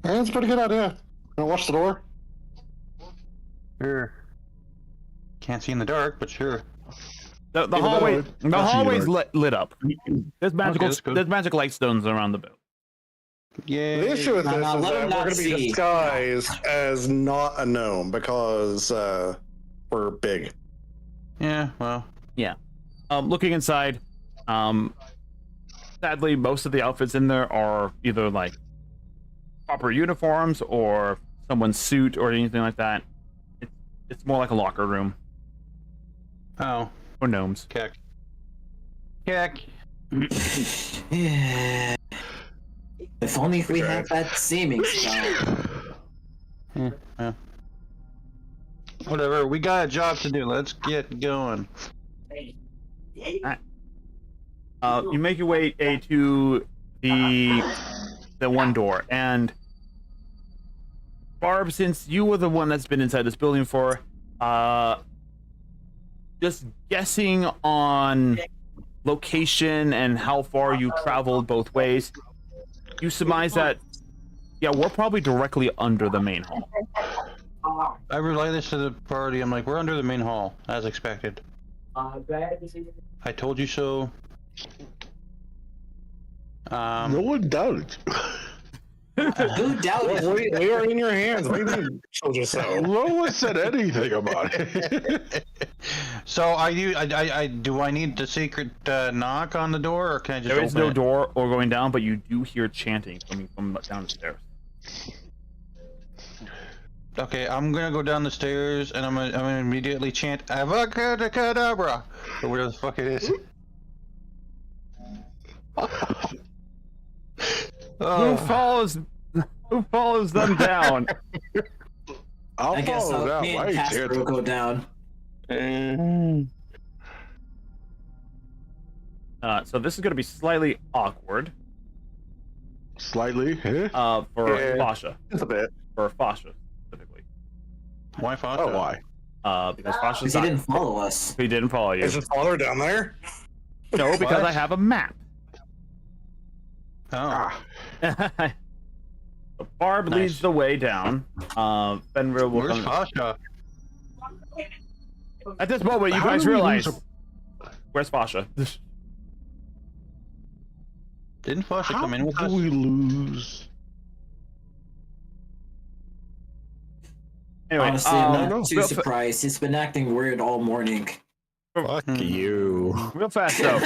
Yeah, that's a pretty good idea. Wanna watch the door? Sure. Can't see in the dark, but sure. The Yeah, hallway, but the I'll see hallway's you lit up. There's magical, that's good. there's magic light stones around the building. Yeah. The issue with No, this no, is let that him we're not going to be see. disguised as not a gnome because we're big. Yeah, well. Looking inside, sadly, most of the outfits in there are either like proper uniforms or someone's suit or anything like that. It's more like a locker room Oh. for gnomes. Keck. Keck. If only if we had that seeming spell. Yeah. Whatever, we got a job to do. Let's get going. You make your way to the one door, and Barb, since you were the one that's been inside this building for, just guessing on location and how far you traveled both ways, you surmise that, yeah, we're probably directly under the main hall. I relay this to the party. I'm like, we're under the main hall, as expected. I told you so. No one doubted. Who doubted? We are in your hands. What do you mean? Told you so. No one said anything about it. So do I need the secret knock on the door, or can I just There is open no it? door or going down, but you do hear chanting coming from down the stairs. Okay, I'm gonna go down the stairs and I'm gonna immediately chant Avacadabra, or whatever the fuck it is. Who follows them down? I'll I guess follow that. me I and ain't Casper will go down. So this is going to be slightly awkward Slightly. Eh? for Yeah. Fasha. It's a bit. For Fasha, specifically. Why Fasha? Oh, why? Because Fasha's Because he not... didn't follow us. He didn't follow you. Is his father down there? No, because What? I have a map. Oh. Ah, So Barb Nice. leads the way down. Fenrir will Where's come... Fasha? At this moment, you How guys do we realize... lose Where's Fasha? Didn't Fasha how come in with do us? we lose? Anyway, Honestly, I'm not no. too surprised. He's been acting weird all morning. Fuck you. Real fast though.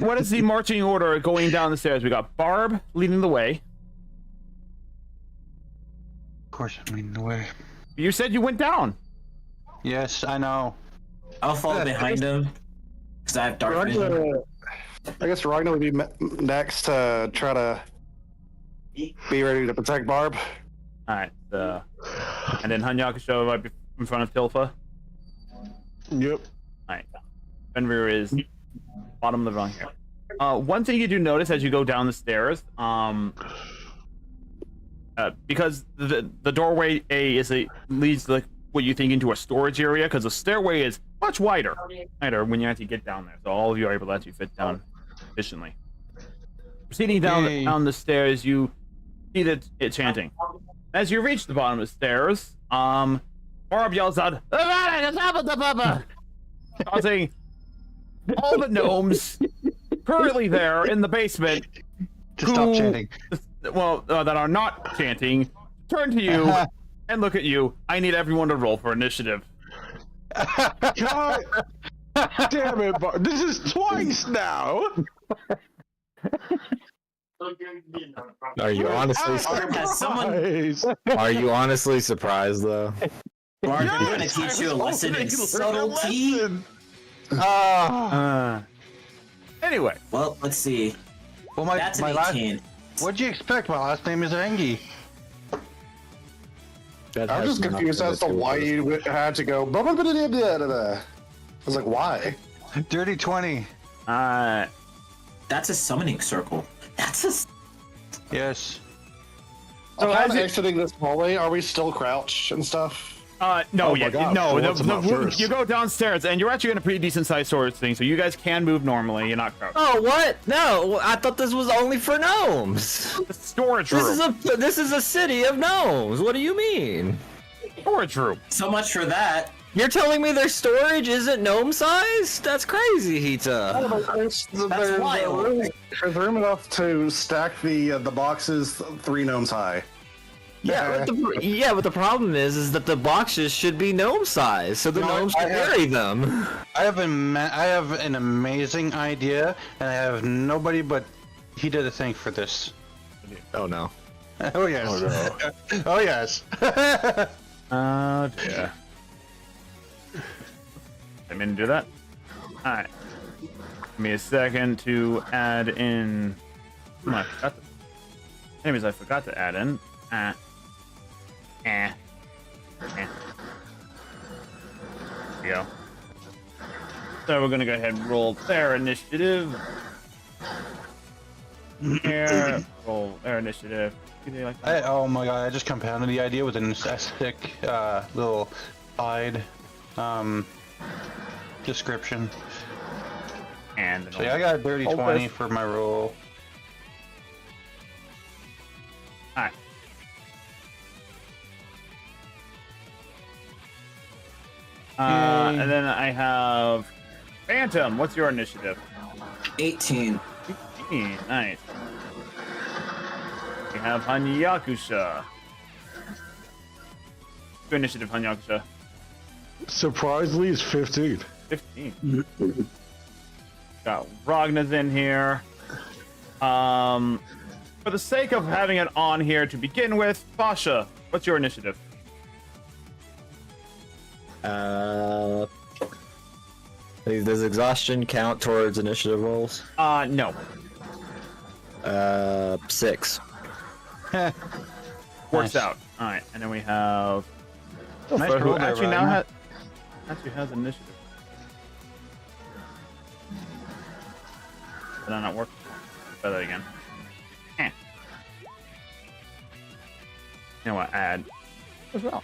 What is the marching order going down the stairs? We got Barb leading the way. Of course, I'm leading the way. You said you went down. Yes, I know. I'll follow behind him because I have dark vision. I guess Ragnar would be next to try to be ready to protect Barb. All right. And then Hanyakusho right in front of Tilfa. Yep. Alright. Fenrir is bottom of the rung here. One thing you do notice as you go down the stairs, because the doorway leads like what you think into a storage area, because the stairway is much wider when you actually get down there. So all of you are able to actually fit down efficiently. Proceeding down the stairs, you see that it's chanting. As you reach the bottom of the stairs, Barb yells out, causing all the gnomes currently there in the basement To stop chanting. that are not chanting, turn to you and look at you. I need everyone to roll for initiative. God damn it, this is twice now. Are you honestly Are you honestly surprised though? Barb, I'm going to teach you a lesson in subtlety. Anyway. Well, let's see. Well, That's an 18. What'd you expect? My last name is Engi. I'm just confused as to why you had to go. I was like, why? Dirty 20. That's a summoning circle. That's a. Yes. So as as you- exiting this hallway, are we still crouched and stuff? No, Oh my God, no. so what's about first? You go downstairs, and you're actually in a pretty decent sized storage thing, so you guys can move normally. You're not crouched. Oh, what? No, I thought this was only for gnomes. The storage room. This is a city of gnomes. What do you mean? Storage room. So much for that. You're telling me their storage isn't gnome size? That's crazy, Hita. There's wild. There's room enough to stack the boxes 3 gnomes high. Yeah, but the problem is that the boxes should be gnome size, so the gnomes can carry them. I have an amazing idea, and I have nobody but he did a thing for this. Oh no. Oh yes. Oh yes. Yeah. I mean to do that. Alright. Give me a second to add in. Anyways, I forgot to add in. There we go. So we're gonna go ahead and roll their initiative. Here, roll their initiative. Like that? Oh my god! I just compounded the idea with an aesthetic little side description. And So yeah, I got a dirty 20 for my roll. Alright. And then I have Phantom. What's your initiative? 18. 18. Nice. We have Hanyakusha. Your initiative, Hanyakusha. Surprisingly, it's 15. 15. Got Ragnar's in here. For the sake of having it on here to begin with, Fasha, what's your initiative? Does exhaustion count towards initiative rolls? No. 6. Works Nice. out. All right, and then we have. Nice who roll there, actually now Ragnar. has initiative. Did that not work? Try that again. You know what? Add as well.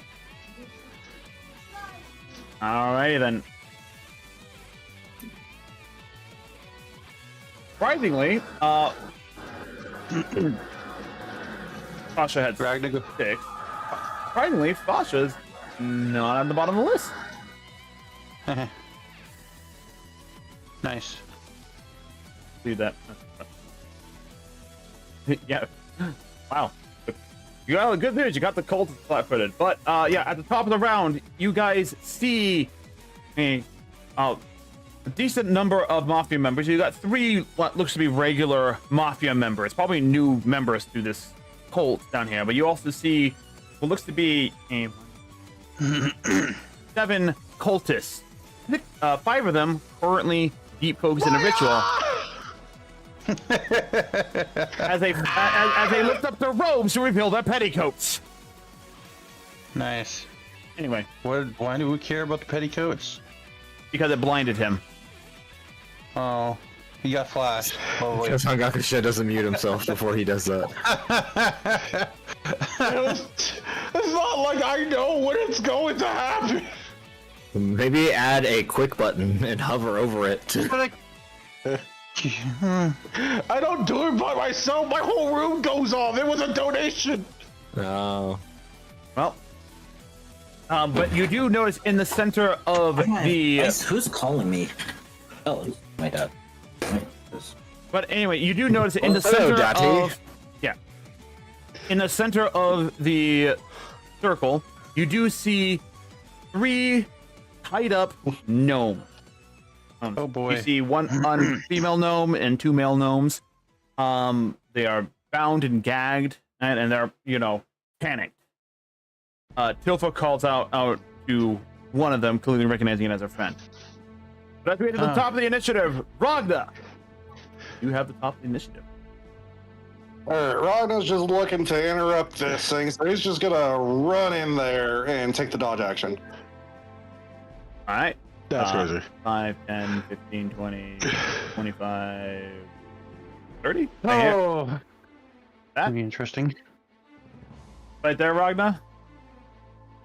Alrighty then. Surprisingly, Fasha had Ragnar. 6. Surprisingly, Fasha's not at the bottom of the list. Nice. Do that. Yeah. Wow. You got good news. You got the Colts flat-footed, but yeah, at the top of the round, you guys see a a decent number of Mafia members. You got 3 what looks to be regular Mafia members, probably new members to this cult down here. But you also see what looks to be 7 cultists. 5 of them currently deep focused in a ritual. as they lift up their robes to reveal their petticoats. Nice. Anyway, Why do we care about the petticoats? because it blinded him. Oh, he got flashed. Oh, wait. Because Hangakusha doesn't mute himself before he does that. It's not like I know when it's going to happen. Maybe add a quick button and hover over it. I don't do it by myself. My whole room goes off. It was a donation. No. Well, but you do notice in the center of the. Who's calling me? Oh, it's my dad. But anyway, you do notice in the hello, center Daddy. of. Yeah. In the center of the circle, you do see 3 tied up gnomes. Oh boy. You see one female gnome and 2 male gnomes. They are bound and gagged, and they're, panicked. Tilfa calls out to one of them, clearly recognizing it as her friend. But as we get to the top of the initiative, Ragna, you have the top of the initiative. Alright, Ragna's just looking to interrupt this thing, so he's just gonna run in there and take the dodge action. All right. That's crazy. 5, 10, 15, 20, 25, 30? Right here. Oh, That? be interesting. Right there, Ragna?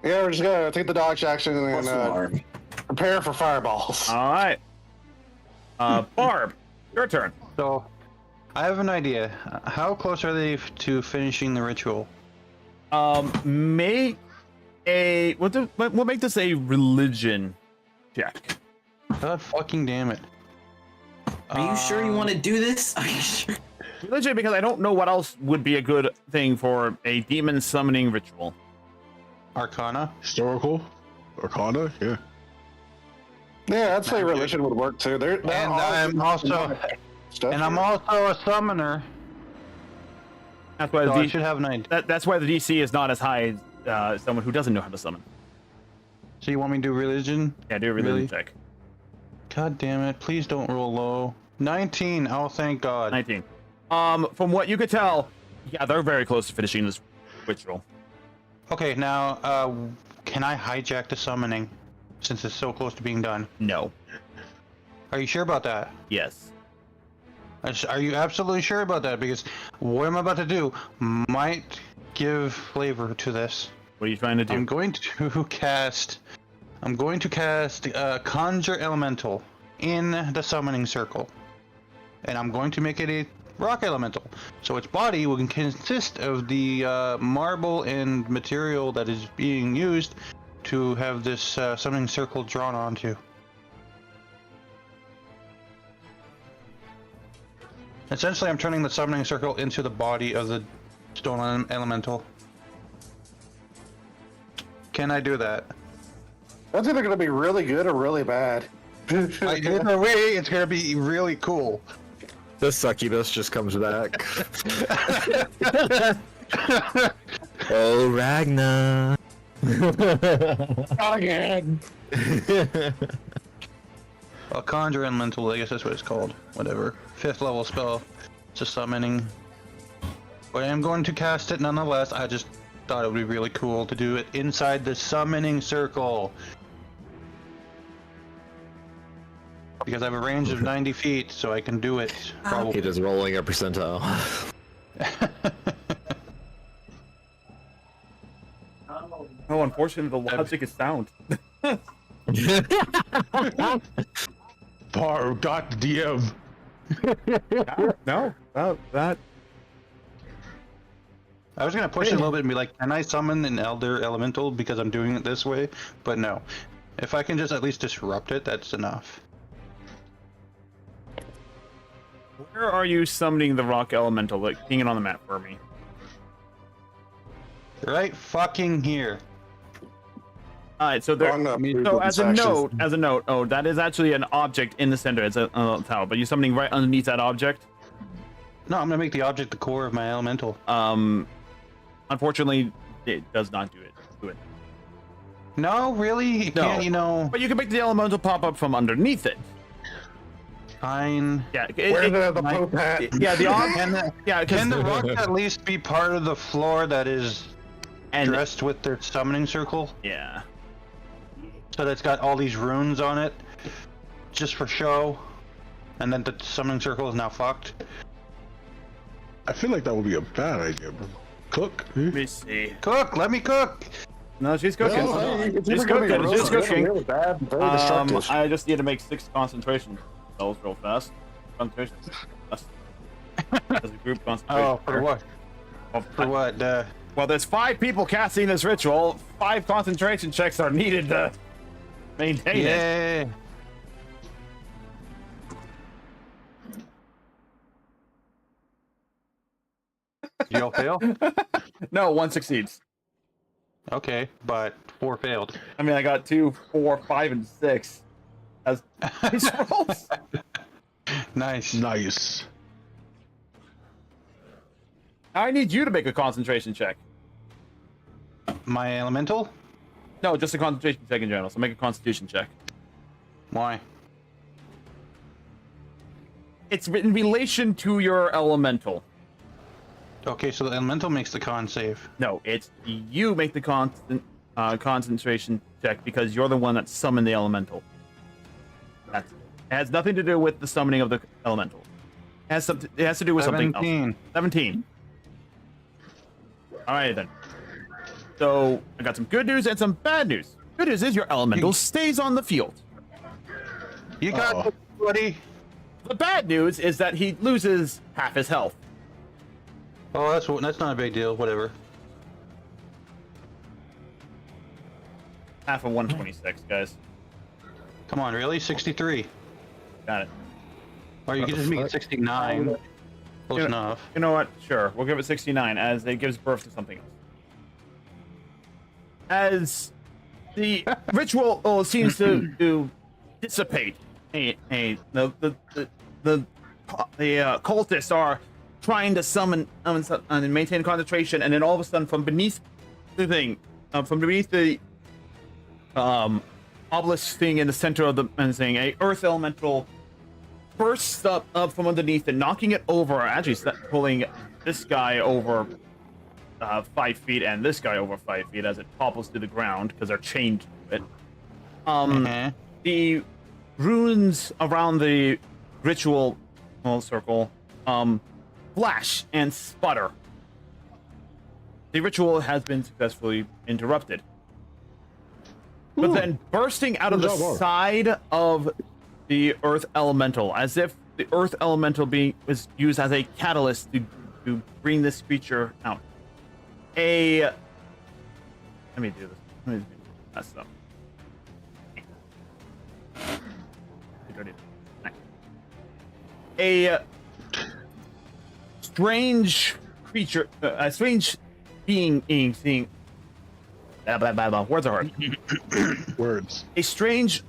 Yeah, we're just gonna take the dodge action Plus and alarm. prepare for fireballs. All right. Barb, your turn. So, I have an idea. How close are they to finishing the ritual? Make a we'll make this a religion check. God fucking damn it. Are you sure you want to do this? Are you sure? Religion, because I don't know what else would be a good thing for a demon summoning ritual. Arcana? Historical? Arcana? Yeah. Yeah, I'd say religion would work too. And I'm also a summoner, That's why so the I should have 9. that's why the DC is not as high as someone who doesn't know how to summon. So you want me to do religion? Yeah, do a religion Really? check. God damn it, please don't roll low. 19, oh thank God. 19. From what you could tell, yeah, they're very close to finishing this ritual. Okay, now, can I hijack the summoning? Since it's so close to being done. No. Are you sure about that? Yes. Are you absolutely sure about that? Because what I'm about to do might give flavor to this. What are you trying to do? I'm going to cast Conjure Elemental in the summoning circle. And I'm going to make it a rock elemental. So its body will consist of the marble and material that is being used to have this summoning circle drawn onto. Essentially, I'm turning the summoning circle into the body of the stone elemental. Can I do that? That's either gonna be really good or really bad. Either way, it's gonna be really cool. The succubus just comes back. Oh, Ragna. Not again. A Conjure Elemental, I guess that's what it's called. Whatever. 5th level spell. It's a summoning. But I am going to cast it nonetheless. I just thought it would be really cool to do it inside the summoning circle. Because I have a range of 90 feet, so I can do it. Probably. He is rolling a percentile. Oh, unfortunately, the logic is sound. Barb got the DM. No, that. I was gonna push it a little bit and be like, can I summon an Elder Elemental because I'm doing it this way? But no. If I can just at least disrupt it, that's enough. Where are you summoning the rock elemental? Like, ping it on the map for me. Right fucking here. All right, so there. On the So previous as a section. note, oh, that is actually an object in the center. It's a tower, but you're summoning right underneath that object. No, I'm gonna make the object the core of my elemental. Unfortunately, it does not do it. No, really? You No. can't, you know. But you can make the elemental pop up from underneath it. Fine. Yeah. Where the Pope at? Yeah. The Can the, yeah. can the Because rock at least be part of the floor that is dressed with their summoning circle? yeah. So that's got all these runes on it, just for show, and then the summoning circle is now fucked. I feel like that would be a bad idea, bro. Cook. Let me see. Cook, let me cook. No, she's cooking. No, it's She's either gonna be cooking. really She's good or cooking. Really bad, very destructive. I just need to make 6 concentration spells real fast. Concentration. As a group concentration. Oh, for what? For what? Well, there's 5 people casting this ritual. 5 concentration checks are needed to maintain it. Yeah. You all fail? No, 1 succeeds. Okay, but 4 failed. I mean, I got 2, 4, 5, and 6 as dice rolls. Nice. Nice. I need you to make a concentration check. My elemental? No, just a concentration check in general. So make a constitution check. Why? It's in relation to your elemental. Okay, so the elemental makes the con save. No, it's you make the concentration check because you're the one that summoned the elemental. It has nothing to do with the summoning of the elemental. It has to do with something else. 17. All right then. So I got some good news and some bad news. Good news is your elemental stays on the field. You got it, buddy. The bad news is that he loses half his health. Oh, that's not a big deal. Whatever. Half of 126, guys. Come on, really? 63. Got it. Or you can just make it 69. Close enough. You know what? Sure, we'll give it 69 as it gives birth to something else. As the ritual seems to dissipate, the cultists are trying to summon and maintain concentration, and then all of a sudden, from beneath the thing, from beneath the obelisk thing in the center of the thing, a earth elemental bursts up from underneath and knocking it over, actually pulling this guy over 5 feet and this guy over 5 feet as it topples to the ground because they're chained to it. The runes around the ritual circle flash and sputter. The ritual has been successfully interrupted. But then bursting out of the side of the earth elemental, as if the earth elemental was used as a catalyst to bring this creature out. Let me do this. Let me do this up. A strange creature, a strange being seeing. Words are hard. Words. A strange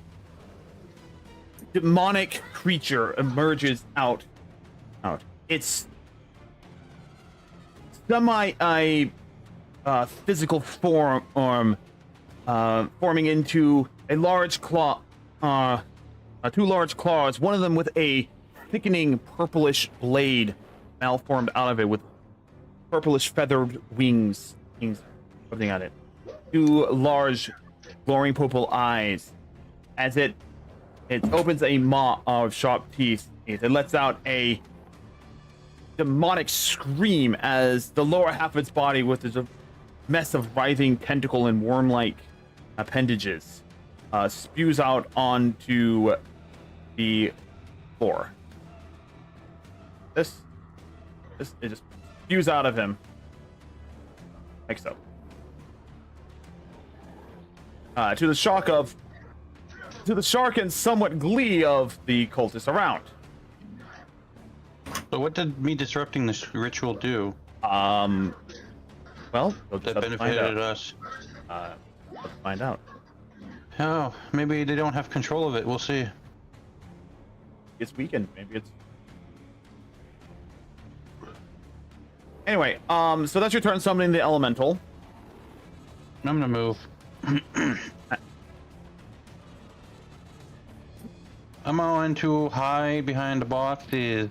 demonic creature emerges out. It's semi physical form, forming into a large claw, 2 large claws. One of them with a thickening purplish blade malformed out of it, with purplish feathered wings, something on it. 2 large glowing purple eyes. As it opens a maw of sharp teeth, it lets out a demonic scream as the lower half of its body, with a mess of writhing tentacle and worm-like appendages, spews out onto the floor. It just spews out of him like so. To the shock and somewhat glee of the cultists around. So what did me disrupting this ritual do? Well, we'll just That have to find benefited out. us. Let's find out. Oh, maybe they don't have control of it. We'll see. It's weakened. Maybe it's. Anyway, so that's your turn summoning the elemental. I'm gonna move. I'm on too high behind the boxes.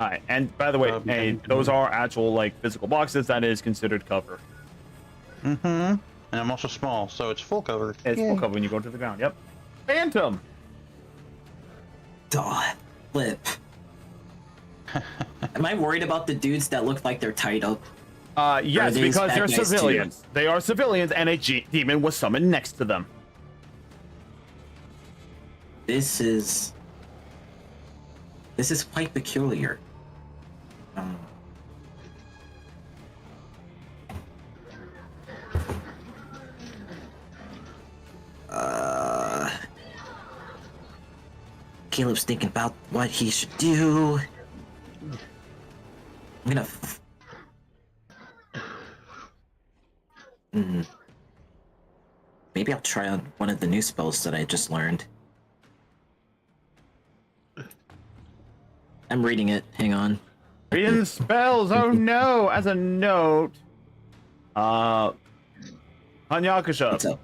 Alright, and by the way, hey, those are actual like physical boxes. That is considered cover. Mm-hmm. And I'm also small, so it's full cover. It's full cover when you go to the ground. Yep. Phantom. Duh. Flip. Am I worried about the dudes that look like they're tied up? Yes, these because bad they're guys civilians. They are civilians, and a demon was summoned next to them. This is quite peculiar. Caleb's thinking about what he should do. I'm gonna. Maybe I'll try on one of the new spells that I just learned. I'm reading it. Hang on. Reading spells. Oh no! As a note, Hanyakasha, What's up?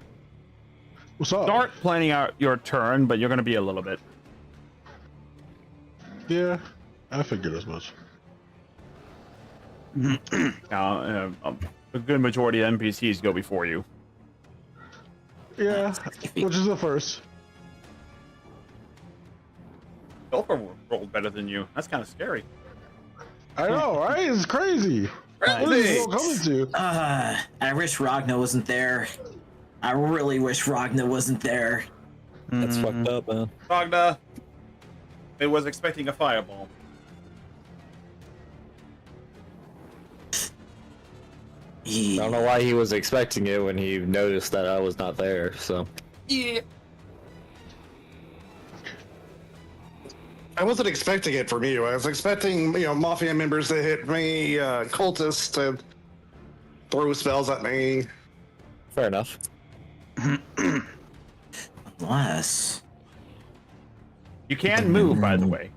What's up? start planning out your turn, but you're going to be a little bit. Yeah, I figured as much. A good majority of NPCs go before you. Yeah, which is the first. Pilfer rolled better than you. That's kind of scary. I know, right? It's crazy. What is this all coming to? I wish Ragna wasn't there. I really wish Ragna wasn't there. That's fucked up, man. Ragna, it was expecting a fireball. I don't know why he was expecting it when he noticed that I was not there, so. Yeah. I wasn't expecting it from you. I was expecting, mafia members to hit me, cultists to throw spells at me. Fair enough. Unless You can move, by the way.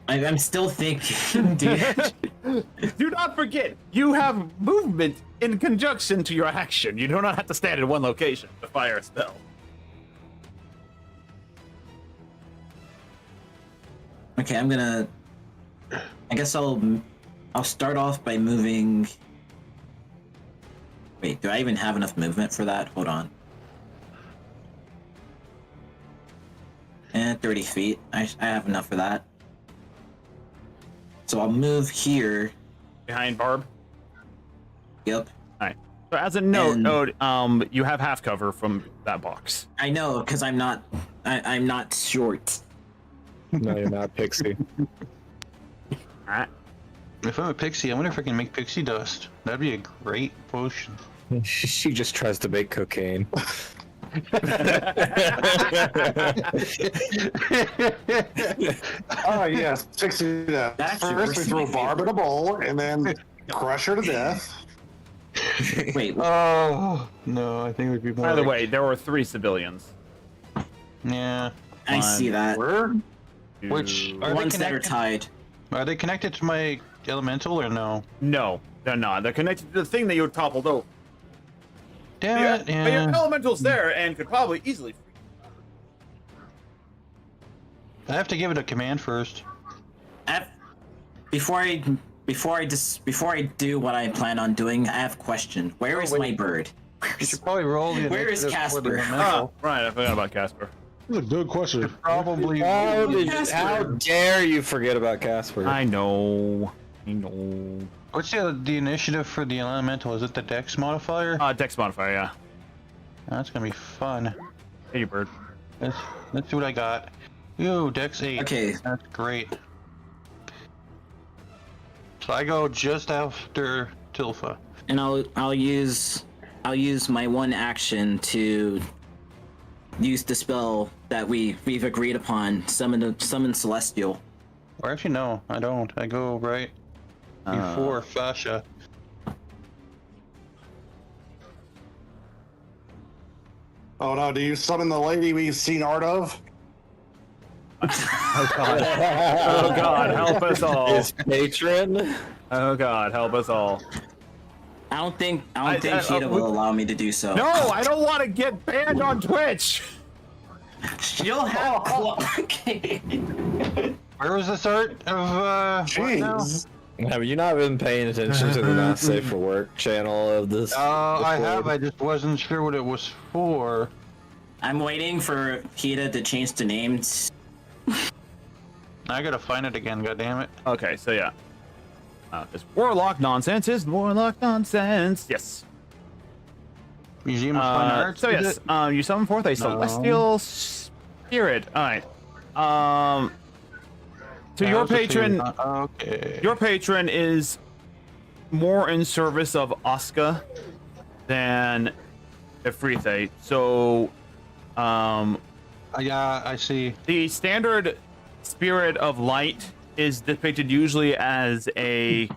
I'm still thinking, dude. Do not forget, you have movement in conjunction to your action. You do not have to stand in one location to fire a spell. Okay, I guess I'll start off by moving. Wait, do I even have enough movement for that? Hold on. And 30 feet. I have enough for that. So I'll move here. Behind Barb. Yep. Alright. So as a note, And- you have half cover from that box. I know, because I'm not short. No, you're not, Pixie. Alright. If I'm a pixie, I wonder if I can make pixie dust. That'd be a great potion. She just tries to make cocaine. Oh, yes. Fixing that. That's First, we throw Barb in a bowl, and then crush her to death. Wait, Oh no, I think it would be more. By the like- way, there were 3 civilians. Yeah. I see that. Where? Which are they Ones that are connected? tied. Are they connected to my elemental or no? No, they're not. They're connected to the thing that you toppled over. Damn it! But your Yeah. elemental's there and could probably easily. I have to give it a command first. Before I do what I plan on doing, I have a question. Where is my bird? You should probably roll the Where is initiative for the Casper? elemental. Right, I forgot about Casper. That's a good question. Probably. How dare you forget about Casper? I know. What's the initiative for the elemental? Is it the dex modifier? Dex modifier, yeah. That's gonna be fun. Hey, you bird. Let's see what I got. Ooh, dex 8. Okay. That's great. So I go just after Tilfa. And I'll use my one action to use the spell that we've agreed upon. Summon Celestial. Or actually, no, I don't. I go right before Fascia. Oh no, do you summon the lady we've seen art of? Oh god. Oh god, help us all. His patron. Oh god, help us all. I don't think Hida will allow me to do so. No, I don't want to get banned on Twitch. You'll have Where was this art of what now? Jeez. Have you not been paying attention to the Not Safe for Work channel of this? I Discord? have. I just wasn't sure what it was for. I'm waiting for Hida to change the names. I gotta find it again. God damn it. Okay, so yeah. This warlock nonsense is warlock nonsense. Yes. Museum of Fine Arts. So is yes, it? you summon forth a celestial spirit. All right. So your How's the patron, favorite? Okay. your patron is more in service of Asuka than Ifrithe. So, Yeah, I see. the standard spirit of light is depicted usually as a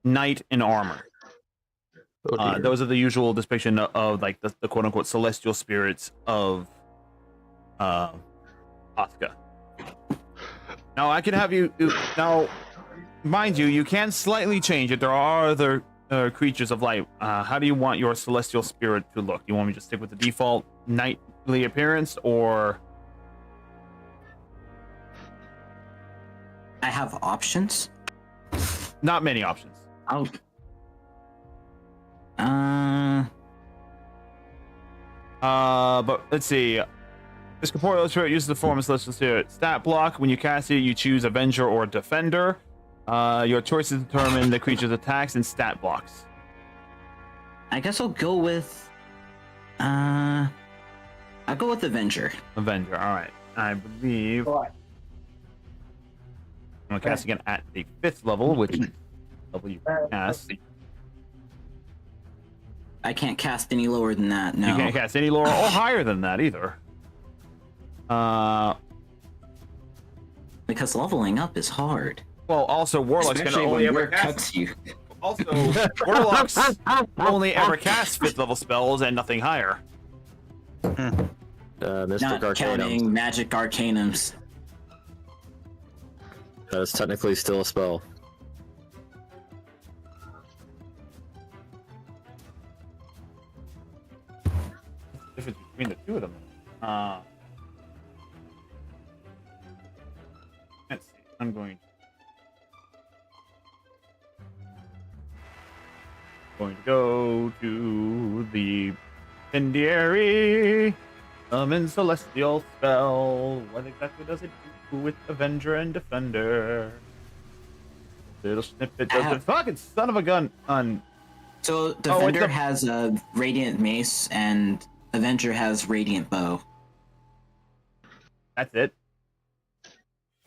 knight in armor. Oh, dear. Those are the usual depiction of like the quote unquote celestial spirits of Asuka. Now I can have you now, mind you, you can slightly change it. There are other creatures of light. How do you want your celestial spirit to look? Do you want me to stick with the default knightly appearance, or I have options. not many options? I'll. But let's see. This corporeal spirit uses the form of celestial spirit. Stat block. When you cast it, you choose Avenger or Defender. Your choices determine the creature's attacks and stat blocks. I guess I'll go with. I'll go with Avenger. Avenger. All right. I believe. I'm gonna cast again at the 5th level, which level you can cast. I can't cast any lower than that. No. You can't cast any lower or higher than that either. Because leveling up is hard. Well, also warlocks can Especially only when ever work cast. cuts you. Also, warlocks only ever cast 5th level spells and nothing higher. Mystic Not Arcanum. counting magic arcanums. That is technically still a spell. Difference between the two of them. Let's see. I'm going to go to the incendiary summon celestial spell. What exactly does it do with Avenger and Defender? Little snippet does the fucking son of a gun on. So it's Defender a- has a Radiant Mace and Avenger has Radiant Bow. That's it.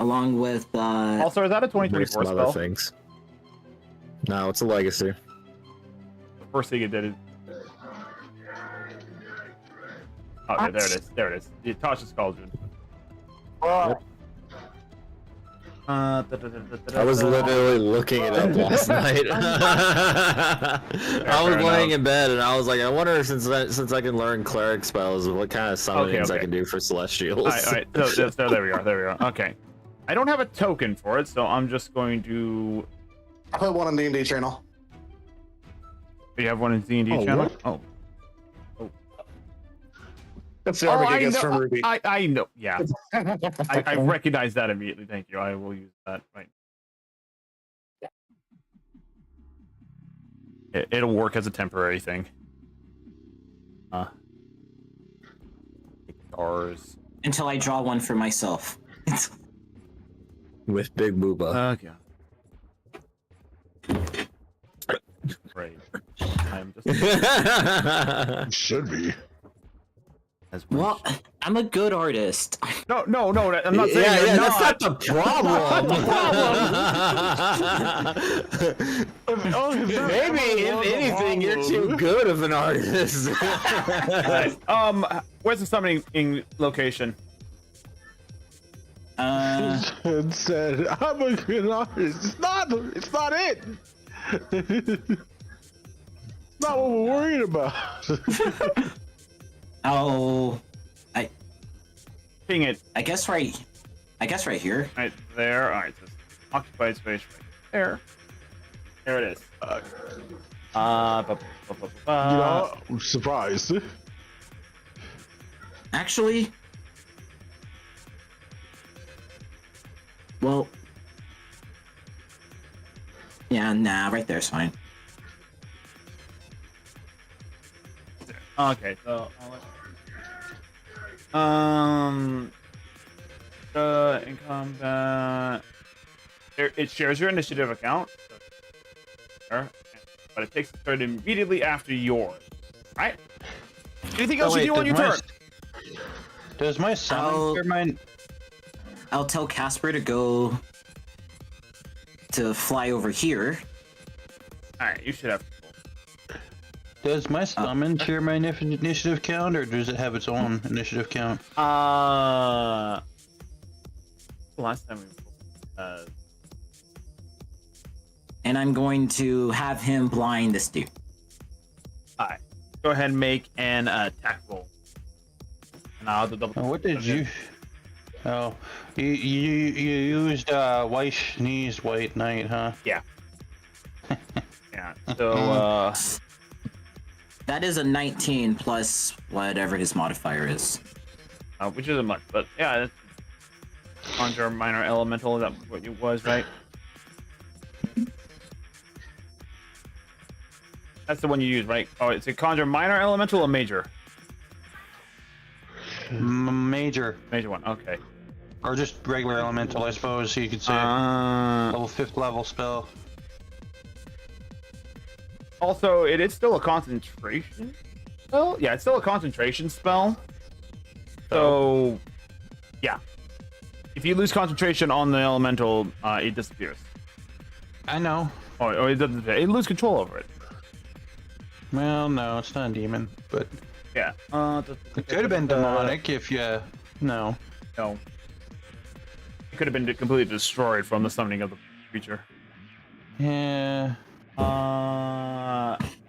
Along with Also, is that a Maybe 2024 some other spell? things. No, it's a legacy. The first thing it did is. Oh, yeah, there it is. There it is. The Tasha's Cauldron. I was literally looking it up last night. I was laying in bed and I was like, I wonder since I can learn cleric spells, what kind of summonings I okay. can do for celestials. All right. So there we are. There we are. Okay. I don't have a token for it, so I'm just going to. I put one on the D&D channel. You have one in D&D Oh, channel. what? Oh. That's the RBK I gets know. from Ruby. I know. Yeah. I recognize that immediately. Thank you. I will use that. Right. It'll work as a temporary thing. Stars. until I draw one for myself. With Big Booba. Okay. Right. I'm just Should be. as Well, I'm a good artist. no, I'm not saying you're that's not. not the problem. Maybe if anything, you're too good of an artist. Nice. Where's the summoning location? And said, "I'm a good artist." It's not it. It's not what we're worried about. Oh, Ping it I guess right here. right there. All right, so occupied space right there. There it is. You know, I'm surprised. Actually, well, yeah, nah, right there's fine. Okay, so in combat, it shares your initiative account, but it takes a turn immediately after yours. Right? Anything else you do on your turn? Does my summon share my... I'll tell Casper to go to fly over here. All right, you should have. Does my summon share my initiative count, or does it have its own initiative count? Last time we. And I'm going to have him blind this dude. All right, go ahead and make an attack roll. And I'll do double. Oh, what did you? Oh, you used white sneeze, white knight, huh? Yeah. Yeah. So That is a 19 plus whatever his modifier is. which isn't much, but yeah, that's conjure minor elemental. Is that what it was, right? That's the one you use, right? Oh, it's a conjure minor elemental or major? Major. Major one. Okay. Or just regular elemental, I suppose you could say. Level 5th level spell. Also, it is still a concentration spell. Yeah, it's still a concentration spell. So, yeah. If you lose concentration on the elemental, it disappears. I know. Or it doesn't. It loses control over it. Well, no, it's not a demon, but Yeah. it could have been demonic if you... No. No. It could have been completely destroyed from the summoning of the creature. Yeah.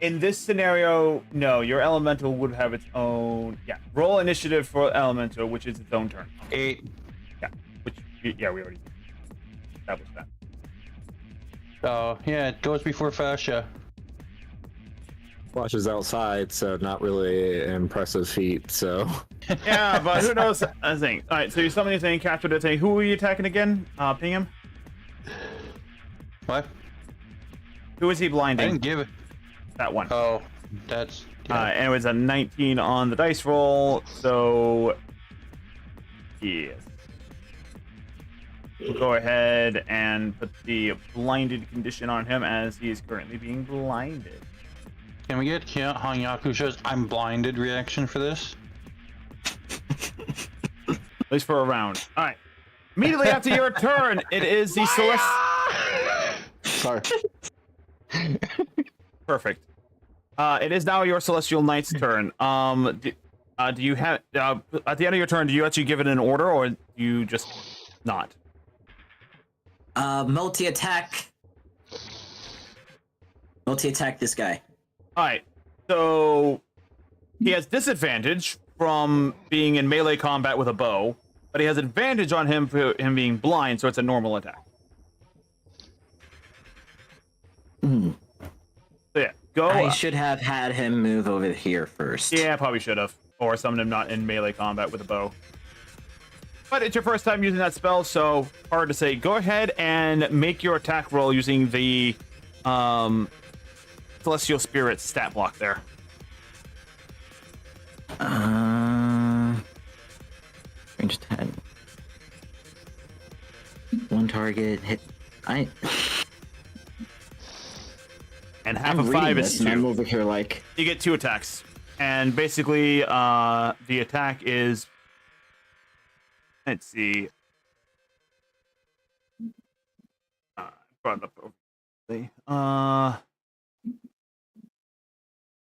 In this scenario, no. Your elemental would have its own. Yeah. Roll initiative for elemental, which is its own turn. 8. Yeah. Which. Yeah, we already established that. Oh, yeah, it goes before fascia. Flash is outside, so not really an impressive feat. So Yeah, but who knows? I think. All right. So you summon anything, capture the thing. Who are you attacking again? Ping him. What? Who is he I blinding? didn't give it. That one. Oh, that's... Yeah. And it was a 19 on the dice roll, so yes. We'll go ahead and put the blinded condition on him as he is currently being blinded. Can we get Hanyakusha's "I'm blinded" reaction for this? At least for a round. All right. Immediately after your turn, it is the Sorry. Perfect. It is now your Celestial Knight's turn. Do you have at the end of your turn? Do you actually give it an order, or do you just not? Multi-attack this guy. All right. So he has disadvantage from being in melee combat with a bow, but he has advantage on him for him being blind, so it's a normal attack. So yeah, go. I should have had him move over here first. Yeah, probably should have, or summoned him not in melee combat with a bow. But it's your first time using that spell, so hard to say. Go ahead and make your attack roll using the Celestial Spirit stat block there. Range 10. One target hit. And half I'm of reading 5 this is and I'm 2. over here like. You get 2 attacks. And basically, the attack is... Let's see. Brought it up.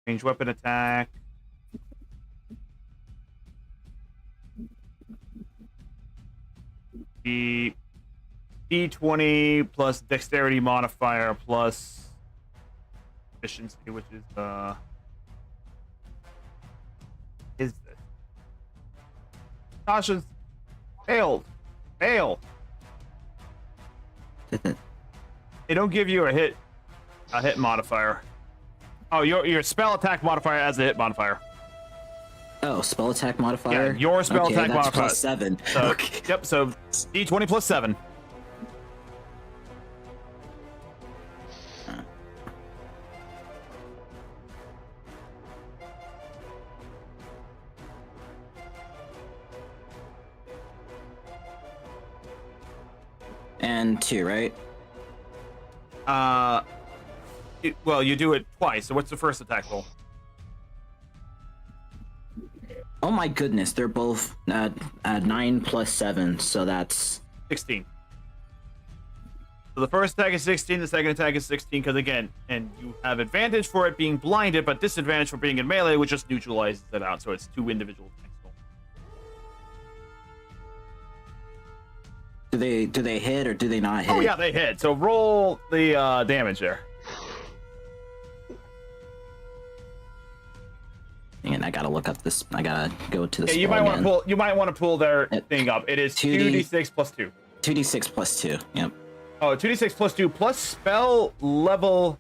Range weapon attack. The D20 plus dexterity modifier plus efficiency, which is is this Tasha's failed. Fail. They don't give you a hit modifier. Oh, your spell attack modifier as a hit modifier. Oh, spell attack modifier? Yeah, your spell attack that's modifier. plus 7. So, Okay. Yep, so D20 plus 7. And 2, right? Well, you do it twice. So what's the first attack roll? Oh my goodness, they're both 9 plus 7, so that's 16. So the first attack is 16, the second attack is 16, because again, and you have advantage for it being blinded, but disadvantage for being in melee, which just neutralizes it out, so it's 2 individual attacks. do they hit or do they not hit? Oh yeah, they hit. So roll the damage there. And I gotta look up this. I gotta go to the. Yeah, you might want to pull. You might want to pull their thing up. It is 2d6 plus 2. 2d6 plus 2. Yep. Oh, 2d6 plus 2 plus spell level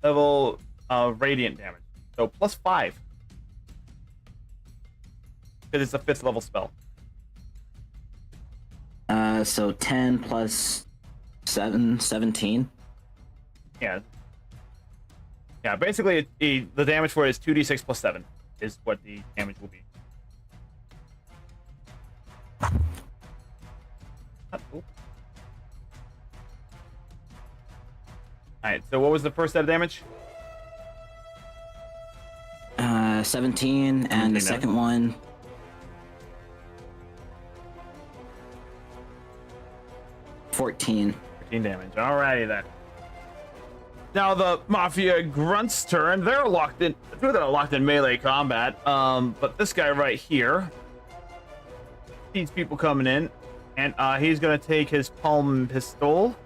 radiant damage. So plus 5. Because it's a 5th level spell. So 10 plus 7, 17. Yeah. Yeah, basically the damage for it is 2d6 plus 7 is what the damage will be. Alright, so what was the first set of damage? 17, and the second one. 14. 14 damage. Alrighty then. Now the Mafia Grunt's turn. They're locked in. Two of them are locked in melee combat. But this guy right here sees people coming in, and he's gonna take his palm pistol,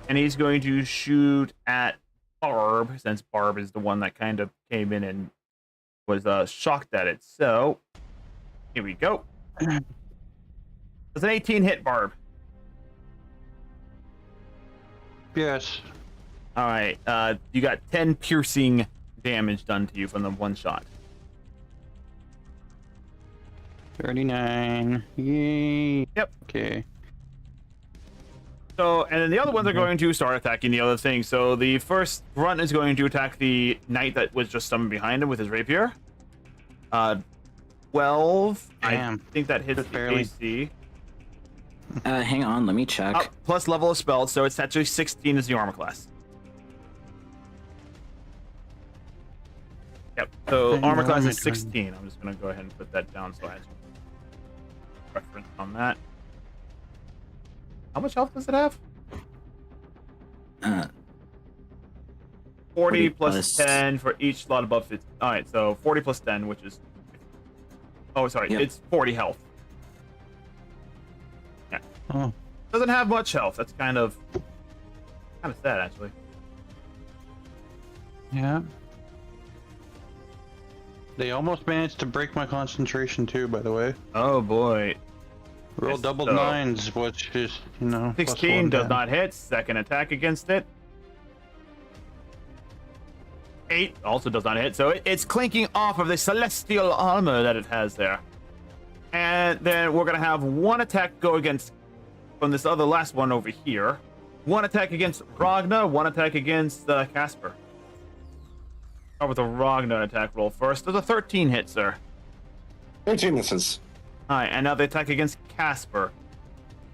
and he's going to shoot at Barb, since Barb is the one that kind of came in and was shocked at it. So here we go. It's an 18 hit, Barb. Yes. All right, you got 10 piercing damage done to you from the one shot. 39. Yay. Yep. Okay. So, and then the other ones are going to start attacking the other thing. So the first grunt is going to attack the knight that was just summoned behind him with his rapier. 12. Damn. I think that hits Just the barely. AC. Hang on, let me check. Plus level of spell, so it's actually 16 is the armor class. Yep. So Hang armor on, class let is me try. 16. I'm just gonna go ahead and put that down so I have reference on that. How much health does it have? 40 plus 10 for each slot above 50. All right, so 40 plus 10, which is. Oh, sorry, Yep. it's 40 health. Yeah. Oh. Doesn't have much health. That's kind of sad, actually. Yeah. They almost managed to break my concentration too, by the way. Oh boy. Roll Yes, double so- nines, which is, you know, plus 16 one does down. not hit. Second attack against it. 8 also does not hit. So it's clinking off of the celestial armor that it has there. And then we're going to have one attack go against, from this other last one over here. One attack against Ragna, one attack against Casper. Start with the Ragna attack roll first. Does a 13 hit, sir? 18 misses. All right, and now the attack against Casper,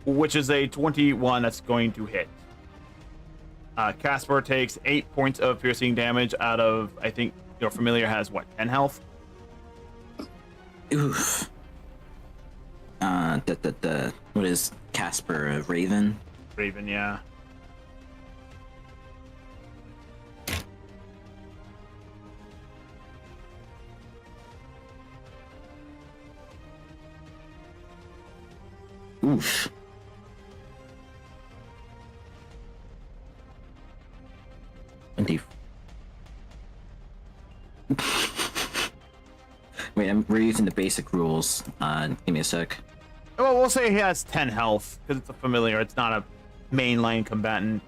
which is a 21 that's going to hit. Casper takes 8 points of piercing damage out of, I think your familiar has, what, 10 health? Oof. What is Casper, a raven? Raven, yeah. Oof. Wait, we're using the basic rules. Give me a sec. Well, we'll say he has 10 health because it's a familiar. It's not a mainline combatant.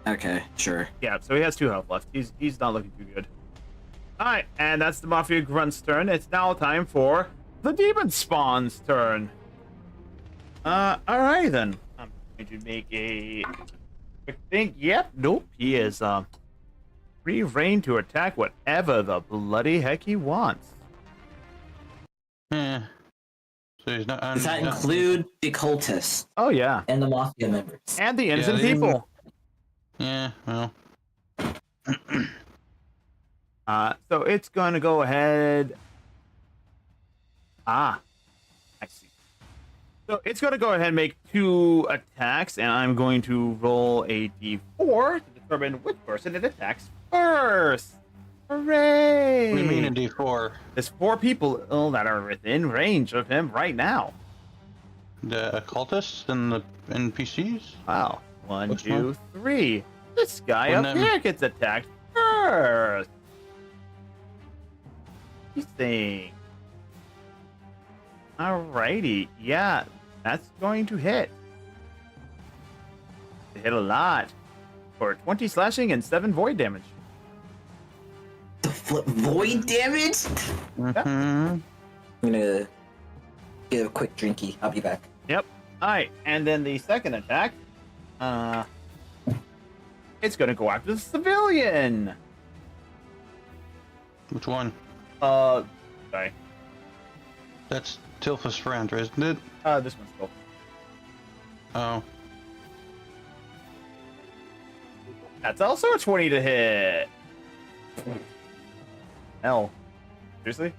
Okay, sure. Yeah, so he has 2 health left. He's not looking too good. All right, and that's the Mafia Grunt's turn. It's now time for the Demon Spawn's turn. All right then. I'm going to make a quick think. Yep, nope. He is free reign to attack whatever the bloody heck he wants. Yeah. So he's not. Does that include the cultists Oh yeah, and the mafia members? and the innocent they- people. Yeah. Well. So it's going to go ahead. I see. So it's going to go ahead and make 2 attacks, and I'm going to roll a d4 to determine which person it attacks first. Hooray! What do you mean a D4? There's 4 people that are within range of him right now. The occultists and the NPCs? Wow. 1, Which 2, one? 3. This guy Wouldn't up that- here gets attacked first. He's saying. Alrighty. Yeah, that's going to hit. It hit a lot. For 20 slashing and 7 void damage. The void damage? Mm-hmm. I'm gonna get a quick drinky. I'll be back. Yep. Alright, and then the second attack. It's gonna go after the civilian. Which one? Sorry. That's Tilfa's friend, isn't it? This one's cool. Oh. That's also a 20 to hit. Hell. Seriously?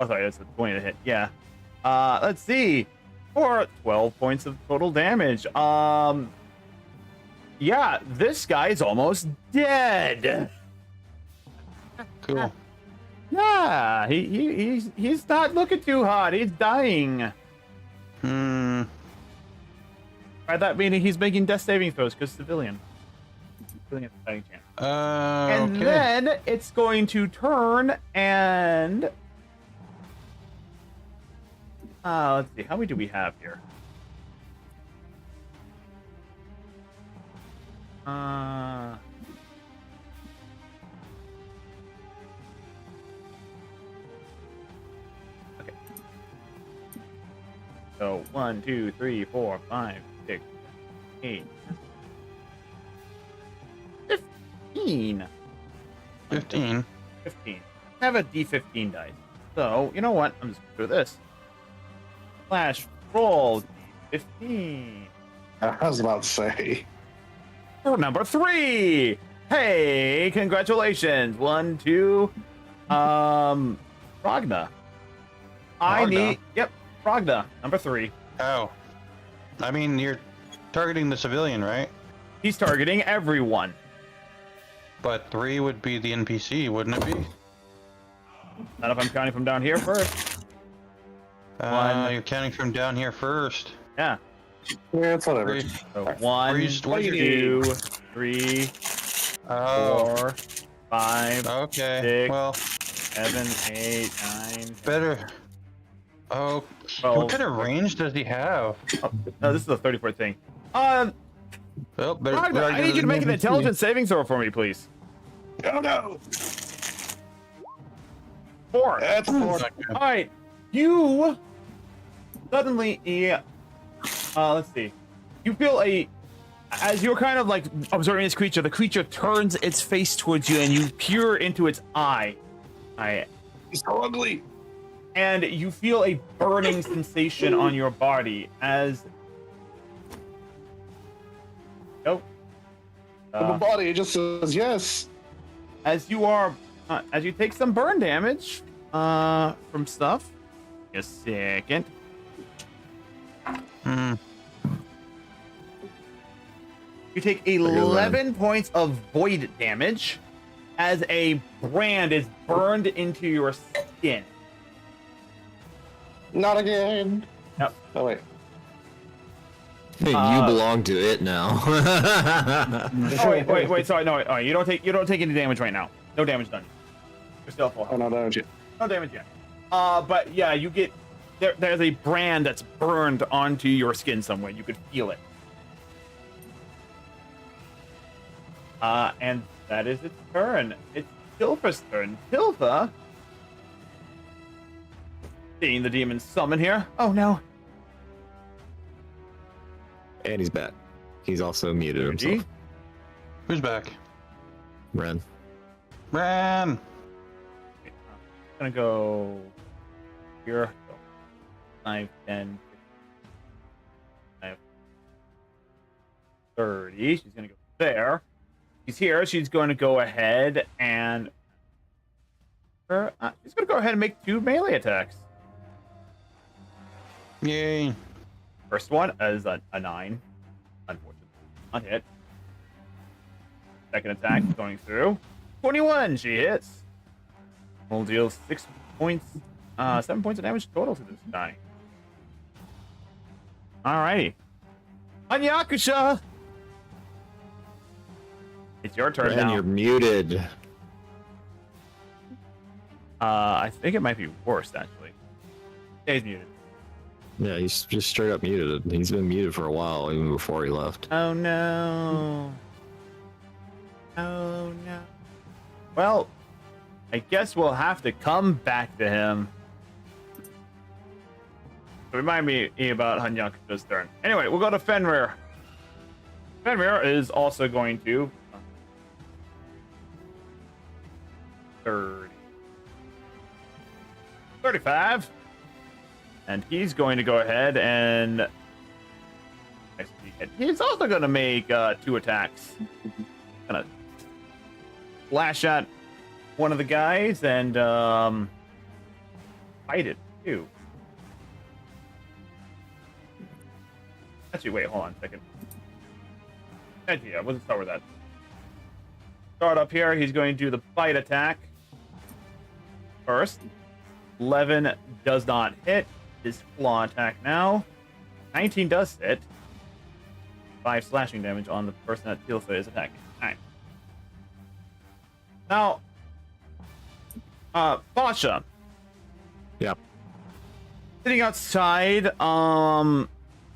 Oh, sorry, that's a 20 to hit. Yeah. Let's see. For 12 points of total damage. Yeah, this guy's almost dead. Cool. Yeah, he's not looking too hot. He's dying. By that meaning he's making death saving throws because civilian. Civilian has a fighting chance. And Okay. then it's going to turn and let's see, how many do we have here? Okay. So 1, 2, 3, 4, 5, 6, 8, 15. 15. 15. I have a D15 dice. So, you know what? I'm just gonna do this. Flash roll D15. I was about to say. For number 3. Hey, congratulations. 1, 2. Frogna. Frogna? Yep, Frogna, number 3. Oh. I mean, you're targeting the civilian, right? He's targeting everyone. But 3 would be the NPC, wouldn't it be? Not if I'm counting from down here first. One. You're counting from down here first. Yeah. Yeah, it's whatever. Three. So 1, Where's 2, your- 3, Oh. 4, 5, Okay. 6. Well, 7, 8, 9. better. Oh. Well- What kind of range does he have? Oh, no, this is a 34 thing. Better, Frogna, I need you to make an intelligence saving throw for me, please. Oh no! 4. That's 4. All right, you suddenly, let's see. You feel as you're kind of like observing this creature, the creature turns its face towards you, and you peer into its eye. He's so ugly. And you feel a burning sensation on your body as. Nope. The body just says yes. As you are, as you take some burn damage, from stuff. A second. You take 11 points of void damage as a brand is burned into your skin. Not again. Yep. Oh wait. You belong to it now. Oh wait. Sorry, no. You don't take any damage right now. No damage done. You're still full. Oh no, don't you? No damage yet. But yeah, you get there's a brand that's burned onto your skin somewhere. You could feel it. And that is its turn. It's Tilfa's turn. Tilfa, seeing the demon summon here. Oh no. And he's back. He's also muted himself. Who's back? Ren. Ran. Gonna go here. 5, 10, 15, 30. She's gonna go there. She's here. She's going to go ahead and she's gonna go ahead and make 2 melee attacks. Yay. First one is a 9. Unfortunately, not hit. Second attack going through. 21. She hits. We'll deal 6 points, 7 points of damage total to this guy. Alrighty. Anyakusha! It's your turn Ren, now. you're muted. I think it might be worse, actually. He's muted. Yeah, he's just straight up muted. He's been muted for a while, even before he left. Oh no. Oh no. Well, I guess we'll have to come back to him. Remind me about Hanyakusha's turn. Anyway, we'll go to Fenrir. Fenrir is also going to 30. 35. And he's going to go ahead and he's also going to make 2 attacks. Gonna flash at one of the guys and fight it too. Actually, wait, hold on a second. Yeah, we'll start with that. Start up here. He's going to do the bite attack first. 11 does not hit. His claw attack now. 19 does hit. 5 slashing damage on the person that Tilfa is attacking. Alright. Now, Basha. Yeah. Sitting outside,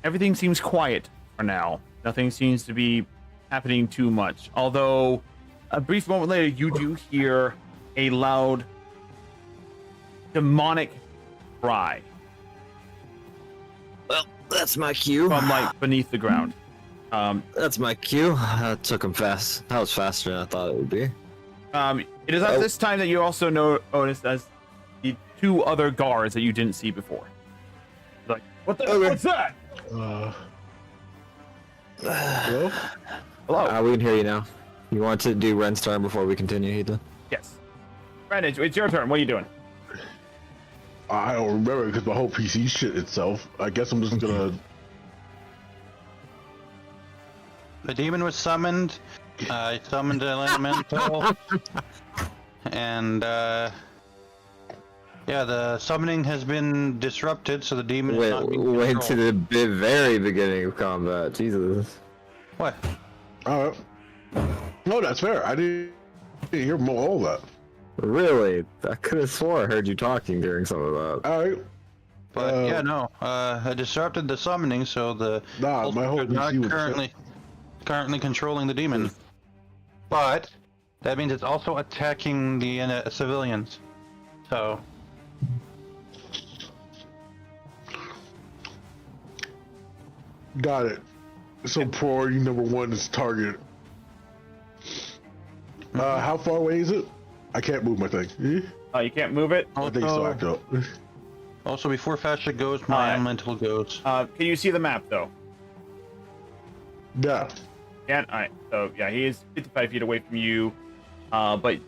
everything seems quiet for now. Nothing seems to be happening too much. Although, a brief moment later, you do hear a loud, demonic cry Well, that's my cue. from like beneath the ground. That's my cue. That took him fast. That was faster than I thought it would be. It is at this time that you also noticed as the 2 other guards that you didn't see before. Like, what the? What's that? Hello? Hello. We can hear you now. You want to do Ren's turn before we continue, Heathen? Yes. Brandon, it's your turn. What are you doing? I don't remember because my whole PC shit itself. I guess I'm just gonna. The demon was summoned. I summoned an elemental. And, yeah, the summoning has been disrupted, so the demon is not being Wait to controlled. the very beginning of combat. Jesus. What? Alright. No, that's fair. I didn't hear all of that. Really? I could have swore I heard you talking during some of that. Alright. But, yeah, no. I disrupted the summoning, so the... Nah, my whole are not PC was currently controlling the demon. But that means it's also attacking the civilians. So Got it. So priority number 1 is target. How far away is it? I can't move my thing. You can't move it. I think so. Act up. also before Fascia goes, my Alright. elemental goes. Can you see the map though? Yeah. Yeah. All right. So yeah, he is 55 feet away from you, but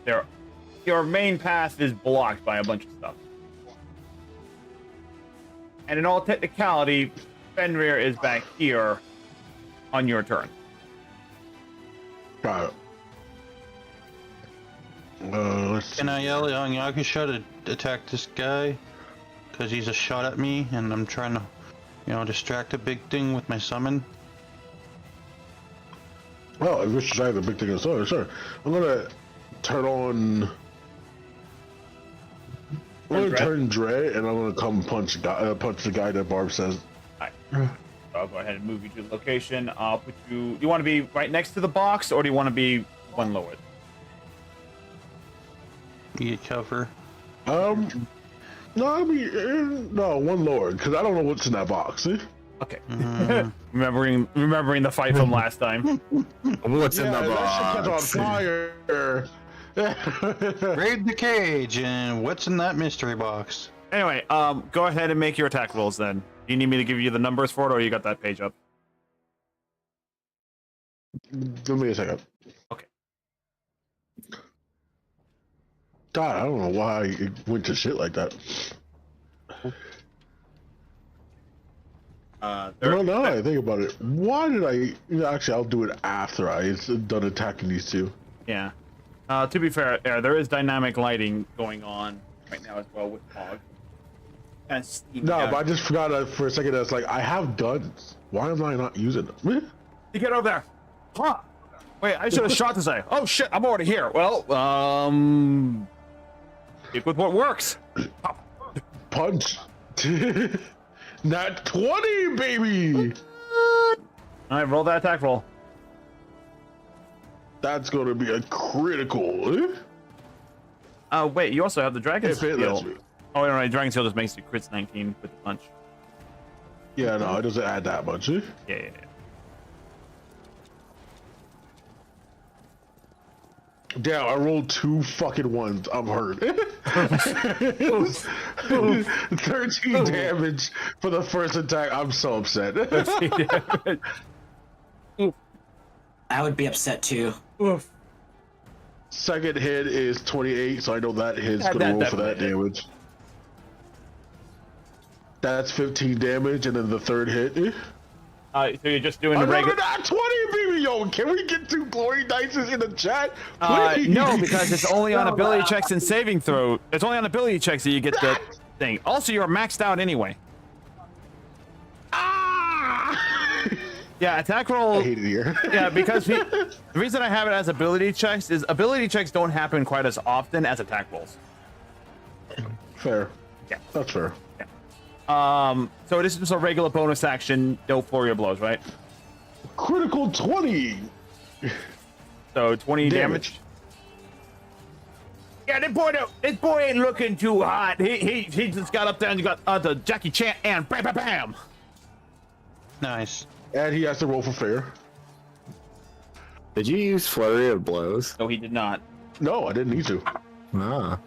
your main path is blocked by a bunch of stuff. And in all technicality, Fenrir is back here on your turn. Got it. Let's see. Can I yell at Yakusha to attack this guy? Because he's a shot at me, and I'm trying to, distract a big thing with my summon. Well, I wish I had the big thing. Sorry. I'm gonna turn on. I'm gonna Dread? turn Dread, and I'm gonna come punch the guy that Barb says. I'll go ahead and move you to the location. I'll put you. You want to be right next to the box, or do you want to be one lower? You get cover. No, no, one lower, because I don't know what's in that box. Okay. remembering the fight from last time. What's in the that shit box? catch on fire. Raid the cage, and what's in that mystery box? Anyway, go ahead and make your attack rolls then. Do you need me to give you the numbers for it, or you got that page up? Give me a second. Okay. God, I don't know why it went to shit like that. Well, now that I think about it, why did I? Actually, I'll do it after I've done attacking these two. Yeah. To be fair, there is dynamic lighting going on right now as well with Hog. Kind of steaming No, out. but I just forgot for a second. That's like I have guns. Why am I not using them? You get over there. Huh. Wait, I should have shot this guy. Oh shit, I'm already here. Well, stick with what works. Punch. Not 20, baby. All right, roll that attack roll. That's gonna be a critical. Wait, you also have the Dragon If it lets Steel. me. Oh, no, Dragon Steel just makes you crits 19 with the punch. Yeah, no, it doesn't add that much. Yeah. Damn, I rolled 2 fucking ones. I'm hurt. 13 damage for the first attack. I'm so upset. I would be upset too. Oof. Second hit is 28, so I know that hit's That- gonna that roll for that definitely damage. That's 15 damage, and then the third hit. So you're just doing the Another regular. not 20, baby! Yo, can we get 2 glory dice in the chat? Please? No, because it's only on ability checks and saving throw. It's only on ability checks that you get the thing. Also, you're maxed out anyway. Ah! Yeah, attack roll. I hate it here. Yeah, because the reason I have it as ability checks is ability checks don't happen quite as often as attack rolls. Fair. Yeah. That's fair. So this is just a regular bonus action, no flurry of blows, right? Critical 20! So 20 damage. Yeah, this boy ain't looking too hot. He just got up there and got the Jackie Chan and bam bam bam. Nice. And he has to roll for fair. Did you use flurry of blows? No, he did not. No, I didn't need to. Ah.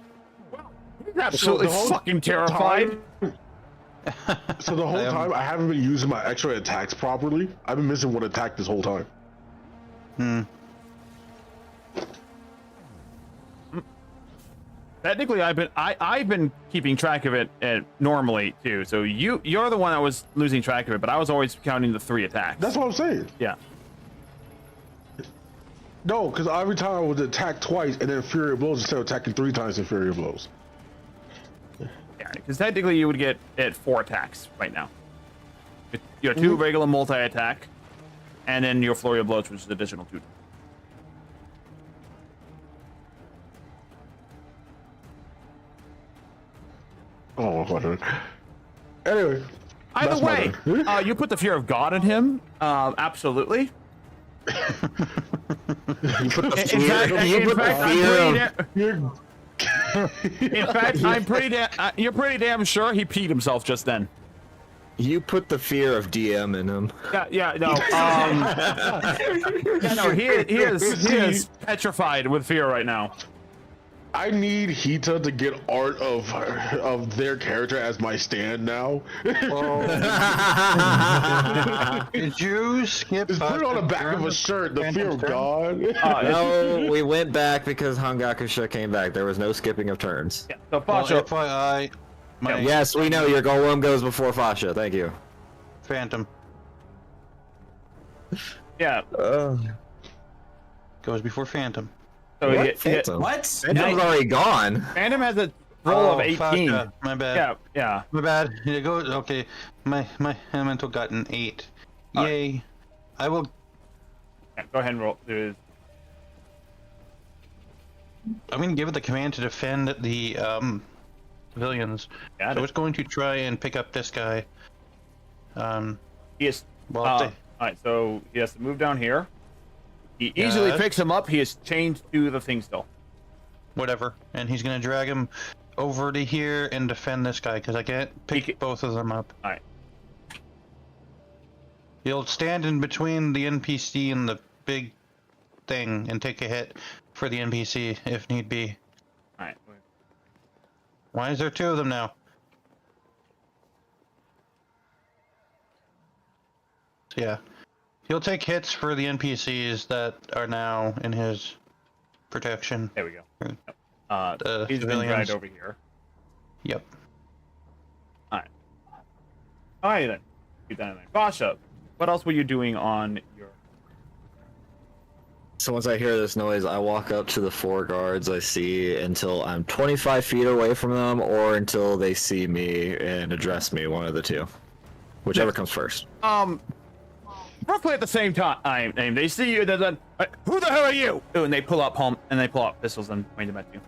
He's absolutely the whole fucking terrified. So the whole time, I haven't been using my extra attacks properly. I've been missing one attack this whole time. Technically, I've been keeping track of it normally too. So you're the one that was losing track of it, but I was always counting the 3 attacks. That's what I'm saying. Yeah. No, because every time I would attack twice and then Fury of Blows instead of attacking 3 times in Fury of Blows. Yeah, because technically you would get 4 attacks right now. Your 2 regular multi-attack, and then your flurry of blows, which is additional 2. Oh, whatever. Anyway. Either that's my way, turn. you put the fear of God in him. Absolutely. You put the In fact, You're... I'm pretty damn. You're pretty damn sure he peed himself just then. You put the fear of DM in him. Yeah, no. Yeah, no. He is petrified with fear right now. I need Hita to get art of their character as my stand now. Did you skip? Just put it on the back of a shirt, the fear of God. No, we went back because Hangakusha came back. There was no skipping of turns. Yeah, so Well, Fasha, FYI, my Yes, we know your golem goes before Fasha. Thank you. Phantom yeah. goes before Phantom. So What? Phantom? What? Phantom's already gone. Phantom has a roll of 18. Fasha, my bad. Yeah. My bad. Here you go. Okay, my elemental got an 8. Yay! I will. Yeah, go ahead and roll. I'm gonna give it the command to defend the civilians. Got So it. it's going to try and pick up this guy. He is. Well, All right, so he has to move down here. He easily Yes. picks him up. He is chained to the thing still. whatever. And he's going to drag him over to here and defend this guy, because I can't pick both of them up. All right. He'll stand in between the NPC and the big thing and take a hit for the NPC if need be. All right. Why is there two of them now? Yeah. He'll take hits for the NPCs that are now in his protection. There we go. The He's been civilians. dragged over here. Yep. All right then. Keep that in mind. Basha, what else were you doing on your? So once I hear this noise, I walk up to the 4 guards I see until I'm 25 feet away from them, or until they see me and address me, one of the two. Whichever comes first. Roughly at the same time, they see you. They're then, who the hell are you? Ooh, and they pull up pistols and point them at you.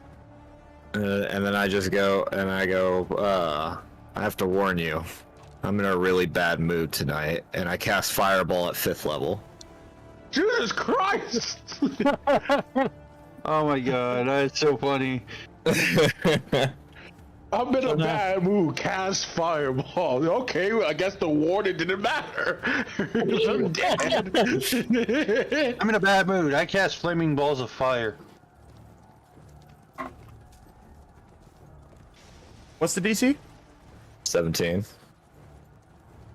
And then I just go, I have to warn you, I'm in a really bad mood tonight, and I cast Fireball at 5th level. Jesus Christ! Oh my god, that's so funny. I'm in a bad mood. Cast Fireball. Okay, well, I guess the warning didn't matter. I'm dead. I'm in a bad mood. I cast flaming balls of fire. What's the DC? 17.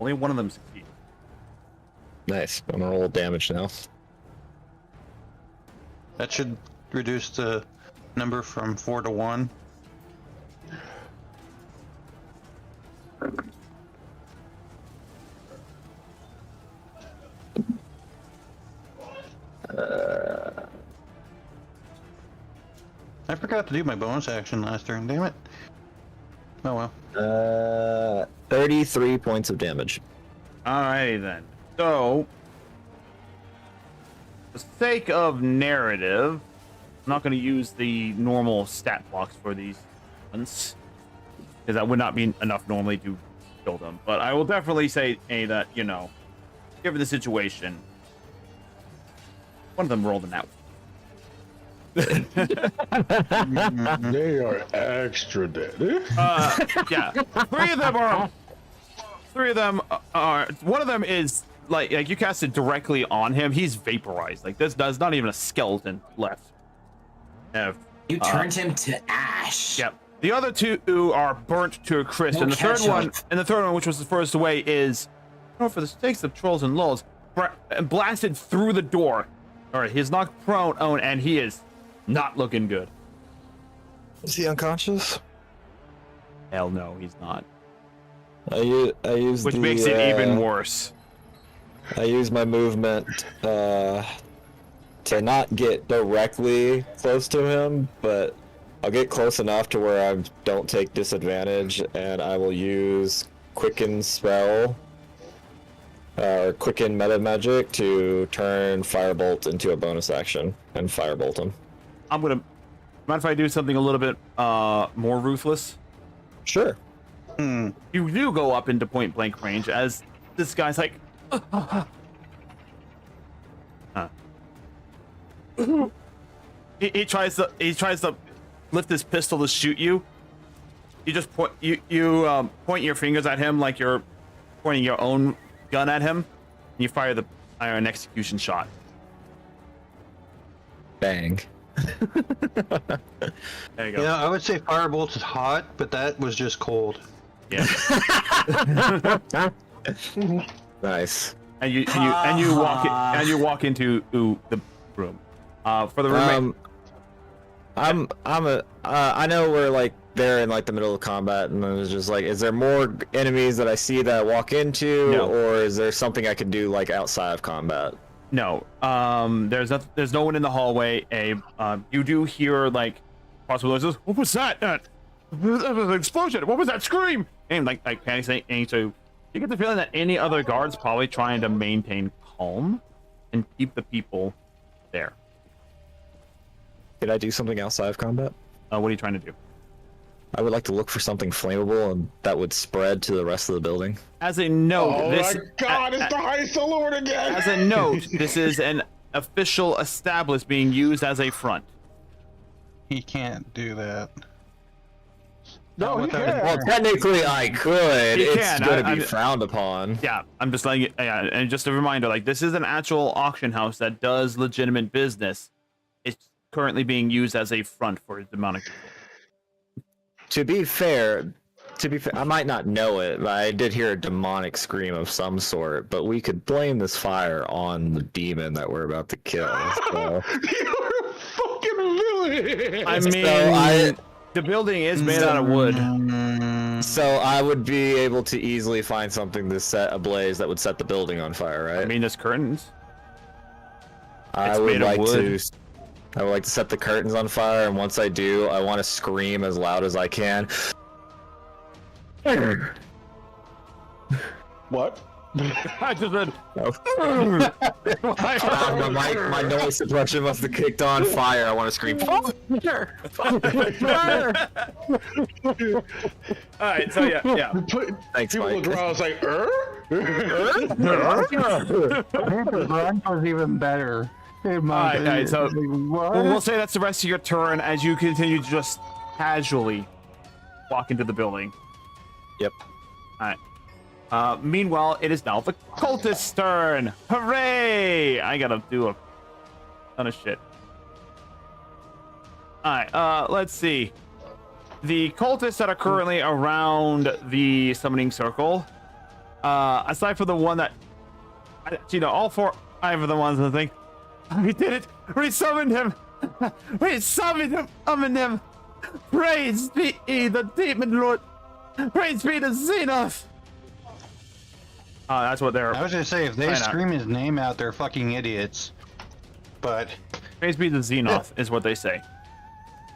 Only one of them succeeds. Nice. I'm gonna roll damage now. That should reduce the number from 4 to 1. I forgot to do my bonus action last turn, damn it. Oh well. 33 points of damage. Alrighty then. So, for the sake of narrative, I'm not going to use the normal stat blocks for these ones, because that would not be enough normally to kill them. But I will definitely say that, you know, given the situation, one of them rolled an out. They are extra dead. Yeah, three of them are. One of them is like you cast it directly on him. He's vaporized. Like there's not even a skeleton left. You turned him to ash. Yep. The other two are burnt to a crisp, No and the third ketchup. one, which was the first away, is, for the sakes of trolls and lulls, blasted through the door. All right, he's knocked prone, and he is not looking good. Is he unconscious? Hell no, he's not. I use Which the, makes it even worse. I use my movement to not get directly close to him, but I'll get close enough to where I don't take disadvantage, and I will use Quicken Spell, or Quicken Meta Magic, to turn Firebolt into a bonus action and Firebolt him. I'm gonna. Mind if I do something a little bit more ruthless? Sure. You do go up into point blank range as this guy's like. He tries to lift his pistol to shoot you. You just point point your fingers at him like you're pointing your own gun at him. And you fire the iron execution shot. Bang. There you go. Yeah, I would say Firebolt is hot, but that was just cold. Yeah. Nice. And you walk into the room. For the roommate. I know we're like there in like the middle of combat, and I was just like, is there more enemies that I see that I walk into, No. or is there something I could do like outside of combat? No. There's no one in the hallway. You do hear like possible noises. What was that? That was an explosion. What was that scream? And like panic saying. And so you get the feeling that any other guards probably trying to maintain calm and keep the people there. Did I do something outside of combat? What are you trying to do? I would like to look for something flammable and that would spread to the rest of the building. As a note, Oh this my god, it's the Heist Lord again! as a note, this is an official establishment being used as a front. He can't do that. No, he without- can't. Well, technically I could. You It's can. going to I- be frowned upon. Yeah, I'm just letting you. Yeah, and just a reminder, like this is an actual auction house that does legitimate business. It's currently being used as a front for demonic. To be fair, I might not know it, but I did hear a demonic scream of some sort. But we could blame this fire on the demon that we're about to kill. So. You're a fucking villain! I mean, So the building is made out of wood. So I would be able to easily find something to set ablaze that would set the building on fire, right? I mean, there's curtains. I it's would made of like wood. I would like to set the curtains on fire, and once I do, I want to scream as loud as I can. What? I just said. My noise suppression must have kicked on fire. I want to scream. All right, so yeah. Thanks, People Mike. look around, it's like, Run was even better. All right, so we'll say that's the rest of your turn as you continue to just casually walk into the building. Yep. All right. Meanwhile, it is now the cultist's turn. Hooray! I gotta do a ton of shit. All right. Let's see. The cultists that are currently around the summoning circle, aside from the one that, all 5 of the ones I think. We did it! We summoned him! We summoned him! Praise be the demon lord! Praise be the Xenoth! That's what they're. I was gonna say, if they Why not? scream his name out, they're fucking idiots. But, Praise be the Xenoth is what they say.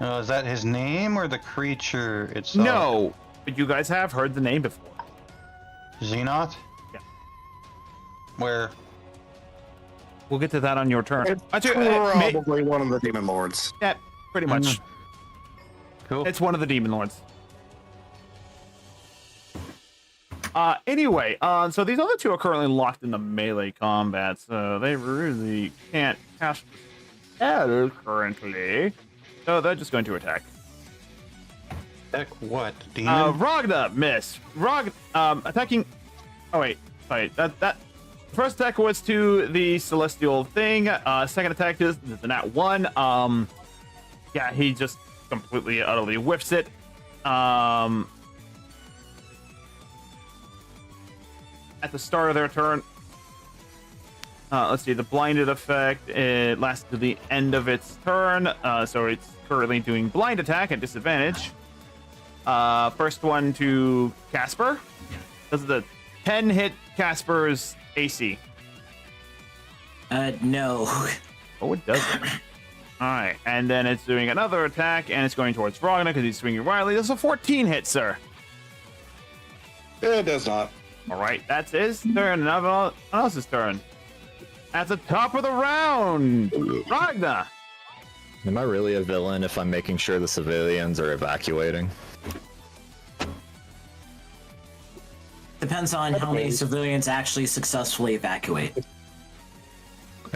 is that his name or the creature itself? No, but you guys have heard the name before. Xenoth? Yeah. Where? We'll get to that on your turn. It's Actually, probably one of the demon lords. yeah, pretty much. Cool. It's one of the demon lords. Anyway, so these other two are currently locked in the melee combat, so they really can't cast spells currently. So they're just going to attack. Heck, what? Demon? Ragna, miss. Attacking. Oh wait, sorry. That first attack was to the celestial thing. Second attack is the nat 1. Yeah, he just completely utterly whiffs it. At the start of their turn. Let's see, the blinded effect, it lasts to the end of its turn, so it's currently doing blind attack at disadvantage. First one to Casper. Does the 10 hit Casper's AC? No. Oh, it doesn't. Alright, and then it's doing another attack, and it's going towards Ragnar because he's swinging wildly. Does a 14 hit, sir? It does not. Alright, that's his turn. Now everyone else's turn. At the top of the round, Ragnar. Am I really a villain if I'm making sure the civilians are evacuating? Depends on how many civilians actually successfully evacuate.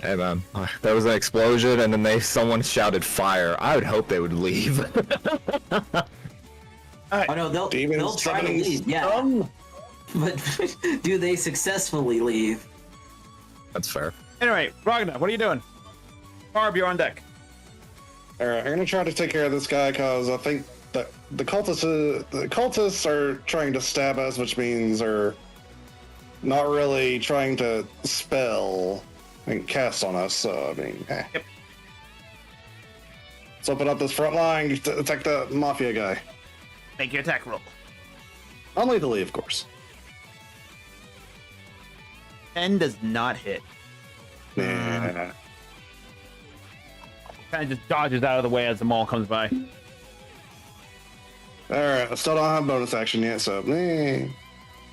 Hey man, there was an explosion and then someone shouted fire. I would hope they would leave. Oh no, they'll try to leave, yeah. But do they successfully leave? That's fair. Anyway, Ragnar, what are you doing? Barb, you're on deck. Alright, I'm gonna try to take care of this guy because I think that the cultists are trying to stab us, which means they're not really trying to spell and cast on us. So I mean, Yep. Let's open up this front line to attack the mafia guy. Make your attack roll. Only the lead, of course. 10 does not hit. Yeah. Kind of just dodges out of the way as the mall comes by. Alright, I still don't have bonus action yet, so.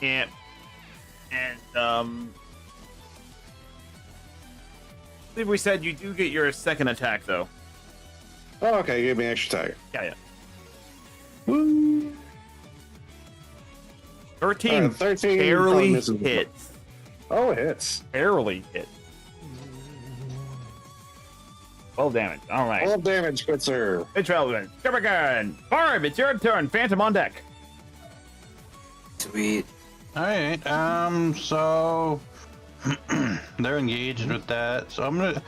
Yeah. And, I believe we said you do get your second attack, though. Oh, okay, give me an extra tag. Yeah. 13 13 barely probably misses. hits. Oh, it hits. Barely hits. 12 damage. All right. 12 damage, good sir. It's relevant. Super gun. Barb, it's your turn. Phantom on deck. Sweet. All right. So they're engaged with that. So I'm gonna.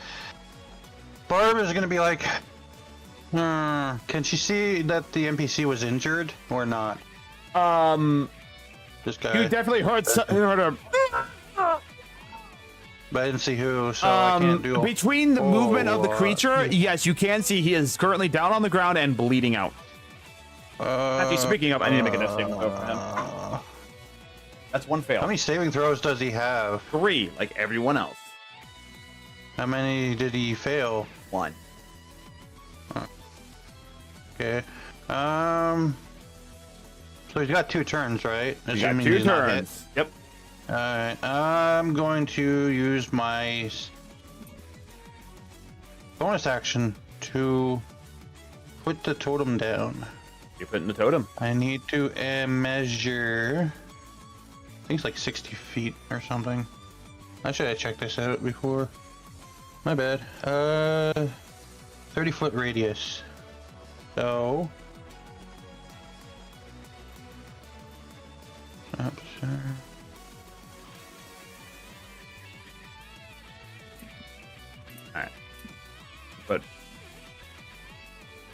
Barb is gonna be like, can she see that the NPC was injured or not? This guy. You definitely heard her. But I didn't see who, so I can't do. Between the movement of the creature, yes, you can see he is currently down on the ground and bleeding out. Actually, speaking of, I need to make a death saving throw for him. That's one fail. How many saving throws does he have? 3, like everyone else. How many did he fail? 1. Okay. So he's got 2 turns, right? You got Assuming 2 he's not hit. turns. Yep. Alright, I'm going to use my bonus action to put the totem down. You're putting the totem. I need to measure, I think it's like 60 feet or something. I should have checked this out before. My bad. 30-foot radius. So... Alright. But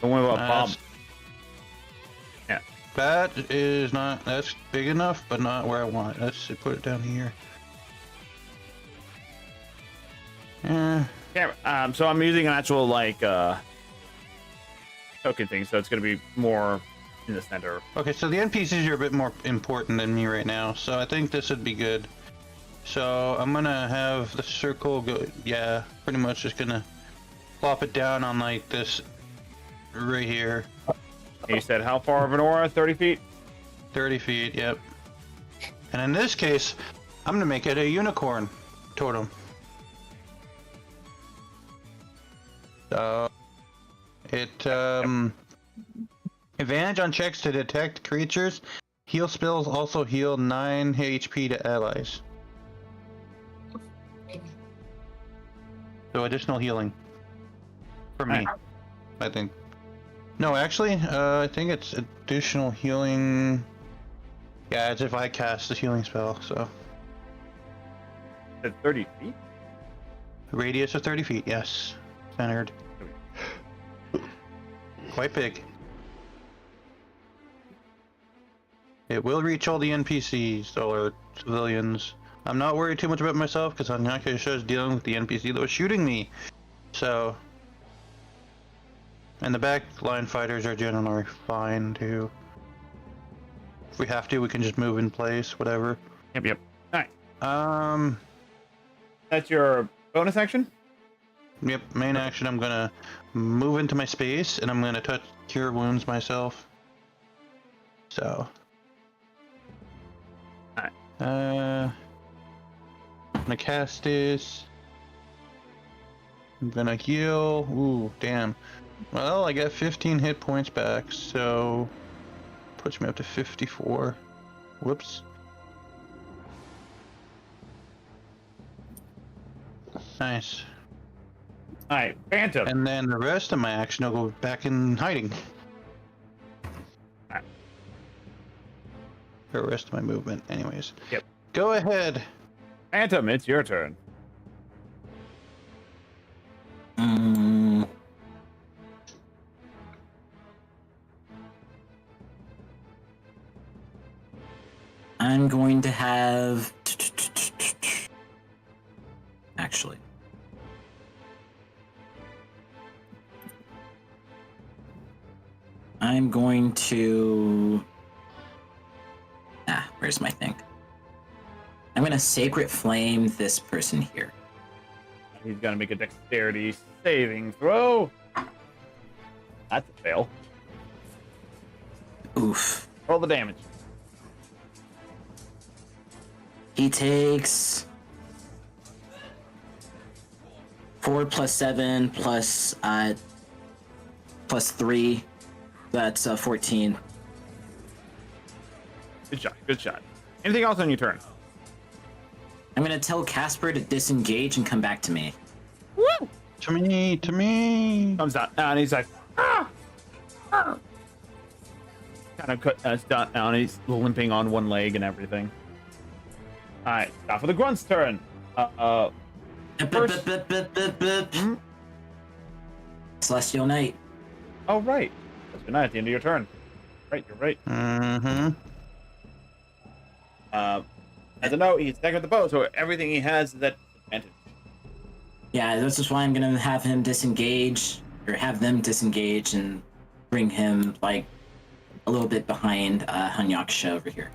don't worry about Bob. Yeah. That is not, that's big enough, but not where I want it. Let's put it down here. Yeah. Yeah, so I'm using an actual like token thing, so it's gonna be more in the center. Okay, so the NPCs are a bit more important than me right now, so I think this would be good. So I'm gonna have the circle go, yeah, pretty much just gonna plop it down on like this right here. And you said how far of an aura? 30 feet? 30 feet, yep. And in this case, I'm gonna make it a unicorn totem. So it advantage on checks to detect creatures. Heal spells also heal 9 HP to allies. So additional healing for me, I think. No, actually, I think it's additional healing. Yeah, it's if I cast a healing spell. So At 30 feet? radius of 30 feet. Yes, centered. Quite big. It will reach all the NPCs or civilians. I'm not worried too much about myself because I'm not just dealing with the NPC that was shooting me. So, and the back line fighters are generally fine too. If we have to, we can just move in place, whatever. Yep. Alright. That's your bonus action? Yep, main action, I'm gonna move into my space and I'm gonna touch cure wounds myself. So. Alright. I'm gonna cast this. I'm gonna heal. Ooh, damn. Well, I got 15 hit points back, so puts me up to 54. Whoops. Nice. Alright, Phantom. And then the rest of my action, I'll go back in hiding. Alright. The rest of my movement, anyways. Yep. Go ahead. Phantom, it's your turn. I'm going to have. Actually. I'm going to. Where's my thing? I'm going to Sacred Flame this person here. He's gonna make a dexterity saving throw. That's a fail. Oof. Roll the damage. He takes 4 plus 7 plus 3. That's 14. Good shot. Good shot. Anything else on your turn? I'm gonna tell Casper to disengage and come back to me. Woo! To me, to me. Comes out and he's like, ah! Ah! Kind of cut down, and he's limping on one leg and everything. All right, now for the grunt's turn. First... Celestial Knight. Oh right, that's good night at the end of your turn. Right, you're right. Mm-hmm. As a note, he's attacking with the bow, so everything he has is at advantage. Yeah, this is why I'm gonna have him disengage, or have them disengage, and bring him like a little bit behind Hanyaksha over here.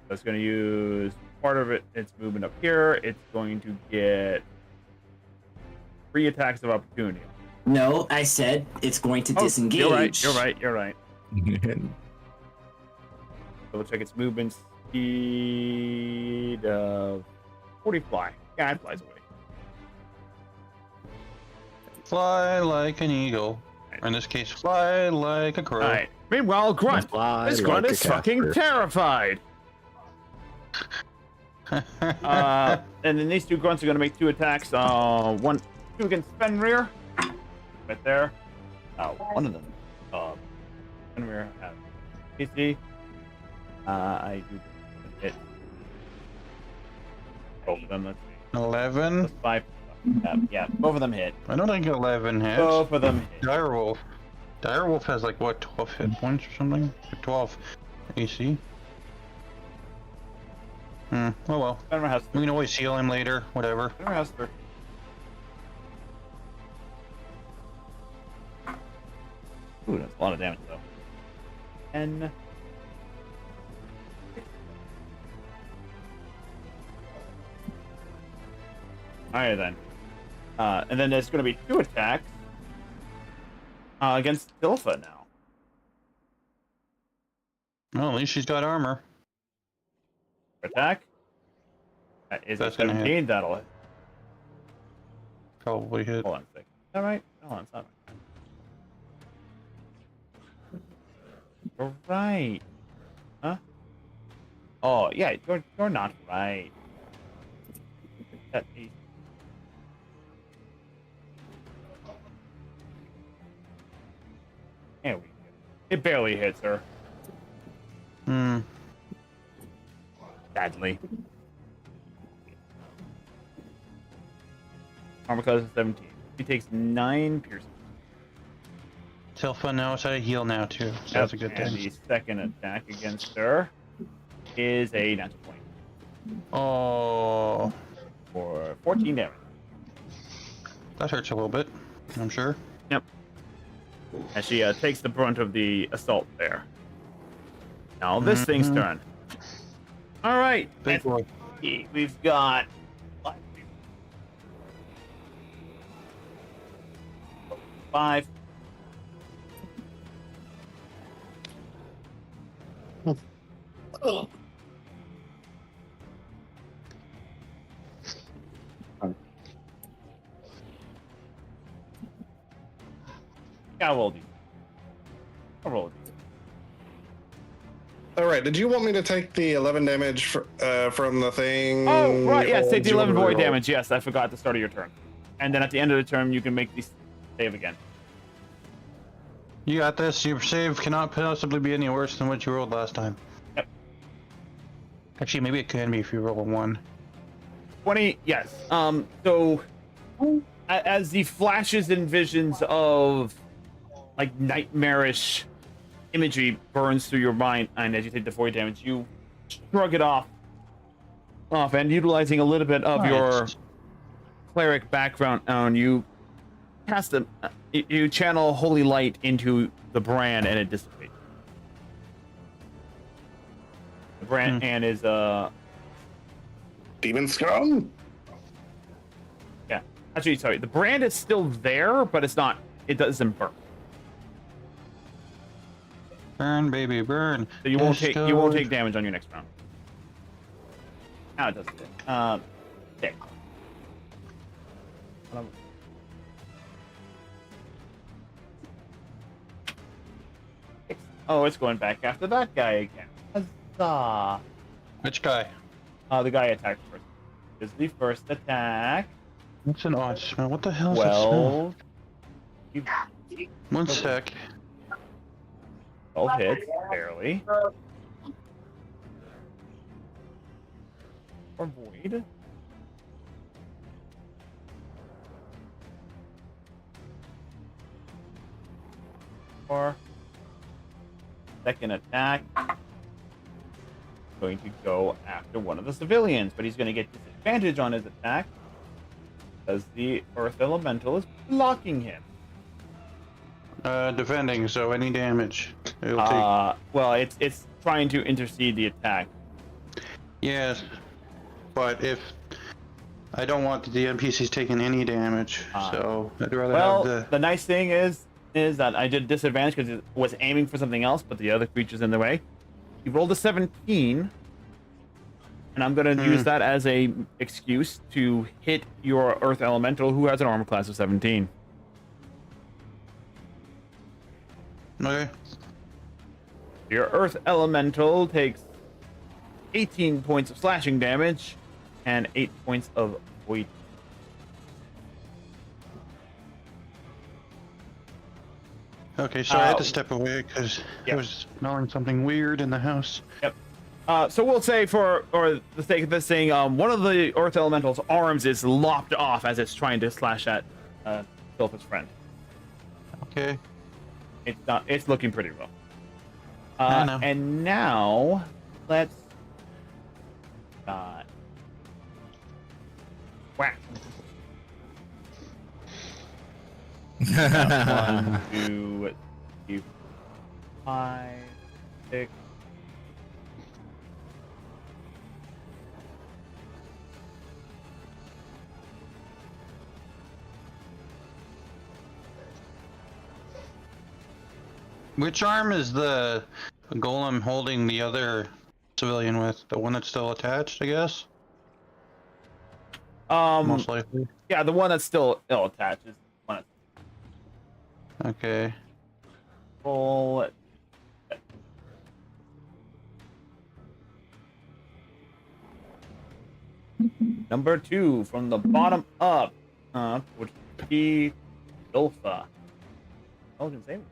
So it's going to use part of its movement up here. It's going to get 3 attacks of opportunity. No, I said it's going to disengage. You're right. Double check its movement speed of 40 fly. Yeah, it flies away. Fly like an eagle. Or in this case, fly like a crow. All right. Meanwhile, Grunt. Fly This Grunt like a is fucking Casper. terrified. And then these 2 Grunts are going to make 2 attacks. 2 against Fenrir. Right there. One of them. Fenrir has PC. I do hit. Both of them. Let's see. 11. That's 5. Yeah, both of them hit. I don't think 11 hits. Both of them hit. Direwolf. Direwolf has like what, 12 hit points or something? 12 AC. Oh well. Fenrir has We can always heal him later. Whatever. Fenrir has 3. Ooh, that's a lot of damage though. 10. Alright then. And then there's going to be 2 attacks against Dilfa now. Well, at least she's got armor. Attack. That is That's a gonna hit. 17. That'll hit. Probably hit. Hold on a second. Is that right? Hold on, it's not right. You're right. Huh? Oh, yeah, you're not right. That is... There we go. It barely hits her. Sadly. Armor class is 17. She takes 9 piercing. Tilfa knows how to heal now too, so that's a good And thing. the second attack against her is a natural 20 Oh, for 14 damage. that hurts a little bit, I'm sure. Yep. And she takes the brunt of the assault there. Now this thing's turn. All right. Big boy. We've got 5. Yeah, I'll roll these. I'll roll these. All right. Did you want me to take the 11 damage from the thing? Oh, right. Yes, or take the do you 11 want me void to roll? damage. Yes, I forgot at the start of your turn. And then at the end of the turn, you can make these save again. You got this. Your save cannot possibly be any worse than what you rolled last time. Yep. Actually, maybe it can be if you roll a 1. 20, yes. So as the flashes and visions of like nightmarish imagery burns through your mind, and as you take the void damage, you shrug it off, and utilizing a little bit of your cleric background, and you cast you channel holy light into the brand, and it dissipates. The brand and is Demon scum? yeah. Actually, sorry. The brand is still there, but it's not. It doesn't burn. Burn, baby, burn. So you won't take damage on your next round. Now it doesn't. Okay. Oh, it's going back after that guy again. Tulsa. Which guy? The guy attacked first. Is the first attack. What's an odd smell? What the hell is that smell? 12. 1 sec. 12 hits, barely. Or void. Or second attack. Going to go after one of the civilians, but he's going to get disadvantage on his attack because the Earth Elemental is blocking him. Defending, so any damage. It'll take... Well, it's trying to intercede the attack. Yes, but if I don't want the NPCs taking any damage, so I'd rather Well, have the nice thing is that I did disadvantage because it was aiming for something else, but the other creature's in the way. He rolled a 17, and I'm going to use that as a excuse to hit your Earth Elemental, who has an armor class of 17. Okay. Your Earth Elemental takes 18 points of slashing damage and 8 points of void. Okay, so I had to step away because Yep. I was smelling something weird in the house. Yep. So we'll say, for the sake of this thing, one of the Earth Elemental's arms is lopped off as it's trying to slash at Silph's friend. Okay. It's looking pretty rough. I know. And now let's whack. 1, 2, 3, 5, 6. Which arm is the golem holding the other civilian with? The one that's still attached, I guess? Most likely. Yeah, the one that's still ill attached is the one that's Okay. full. Number 2 from the bottom up, would be Ilfa. Intelligence saving.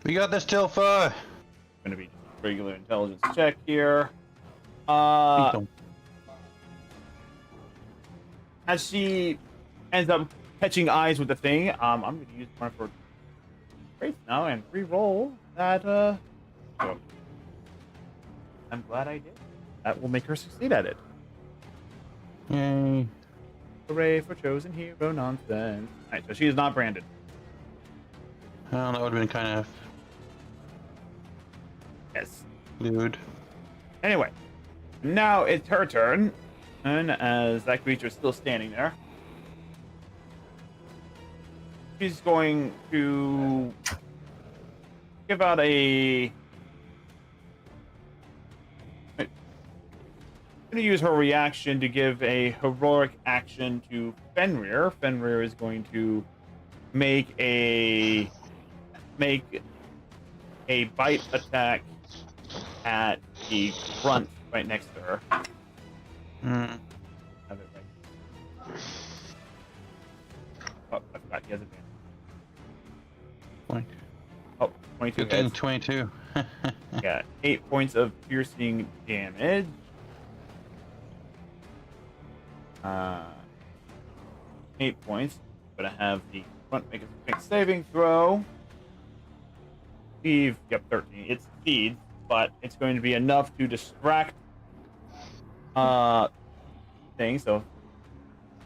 We got this, Tilfa! Going to be just a regular intelligence check here. As she ends up catching eyes with the thing, I'm going to use one for traits now and re-roll that. So I'm glad I did. That will make her succeed at it. Yay. Hooray for chosen hero nonsense. Alright, so she is not branded. Well, that would have been kind of Yes. lewd. Anyway, now it's her turn. And as that creature is still standing there, she's going to give out a. I'm going to use her reaction to give a heroic action to Fenrir. Fenrir is going to make a bite attack at the front right next to her. Mm. Have it right. Oh, I forgot he has advantage. Point. Oh, 22 Good thing, hits. 22. Yeah, 8 points of piercing damage. 8 points. Gonna have the front make a quick saving throw. Steve, yep, 13. It succeeds, but it's going to be enough to distract thing. So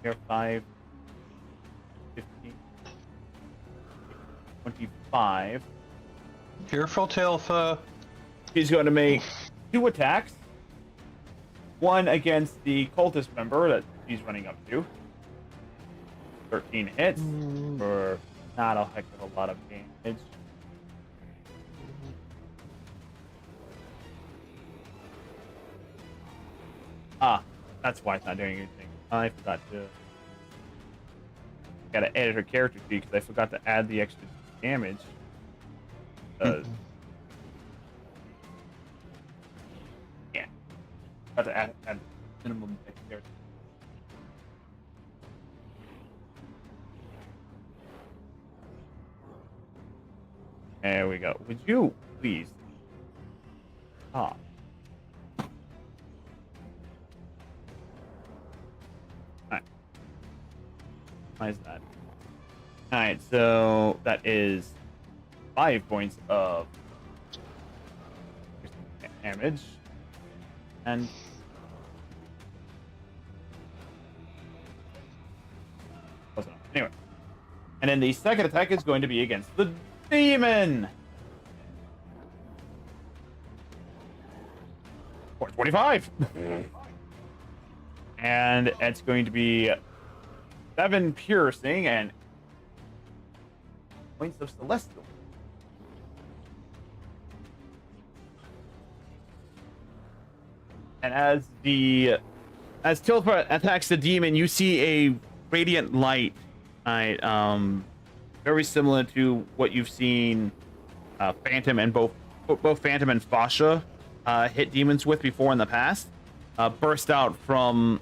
here 5, 15, 25. Careful, Tilfa. He's going to make 2 attacks. One against the cultist member that he's running up to. 13 hits for not a heck of a lot of damage. That's why it's not doing anything. I forgot to. Gotta edit her character sheet because I forgot to add the extra damage. Got to add minimum dexterity. There we go. Would you please stop? Alright. Why is that? Alright, so that is 5 points of damage. And close enough. Anyway. And then the second attack is going to be against the demon. For 25. And it's going to be 7 piercing and points of celestial. And as Tilfa attacks the demon, you see a radiant light, very similar to what you've seen Phantom and both Phantom and Fasha hit demons with before in the past, burst out from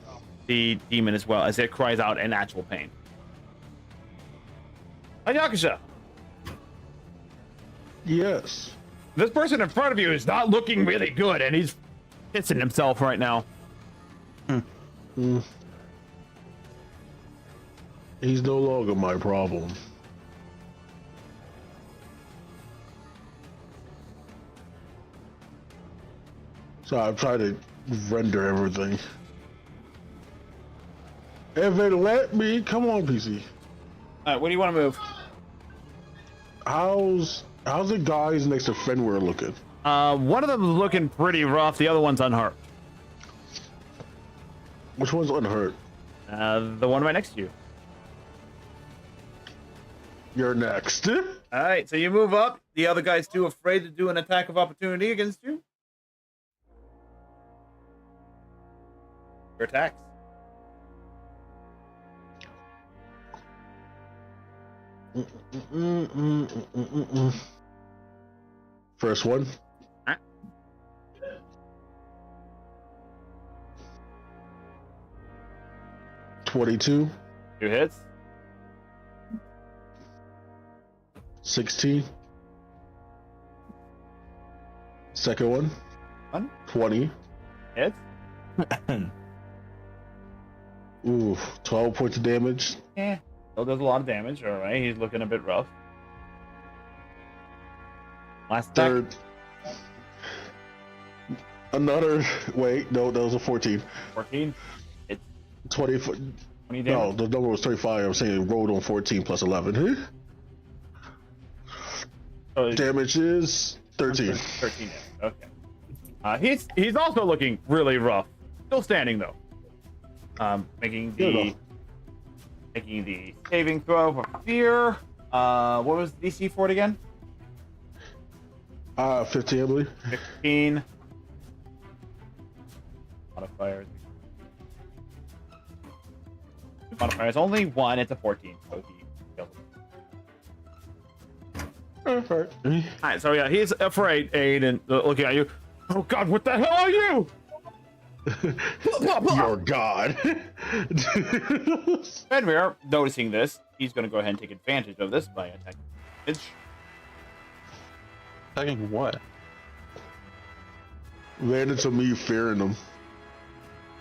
the demon as well as it cries out in actual pain. Ayakusha, Yes. this person in front of you is not looking really good, and he's pissing himself right now. He's no longer my problem. So I've tried to render everything. If it let me, come on, PC. Alright, what do you want to move? How's the guys next to Fenrir looking? One of them is looking pretty rough, the other one's unhurt. Which one's unhurt? The one right next to you. You're next. Alright, so you move up. The other guy's too afraid to do an attack of opportunity against you. Your attacks. First one. Huh? 22. 2 hits. 16. Second one. 1 20. hits. Ooh, 12 points of damage. Yeah. Still does a lot of damage. Alright, he's looking a bit rough. Last attack. Third. Another. Wait, no, that was a 14. 14. 20. 20 damage. No, the number was 35. I'm saying it rolled on 14 plus 11. So Damage is 13. 13 damage. Okay. He's also looking really rough. Still standing though. Making the saving throw for fear. What was the DC for it again? 15, I believe. 15. Modifiers. Modifiers only 1. It's a 14. So he kills him. Alright, so yeah, he's afraid, Aiden, looking at you. Oh god, what the hell are you? Your god. Fenrir, noticing this, he's going to go ahead and take advantage of this by attacking. Attacking what? Ran into me fearing them.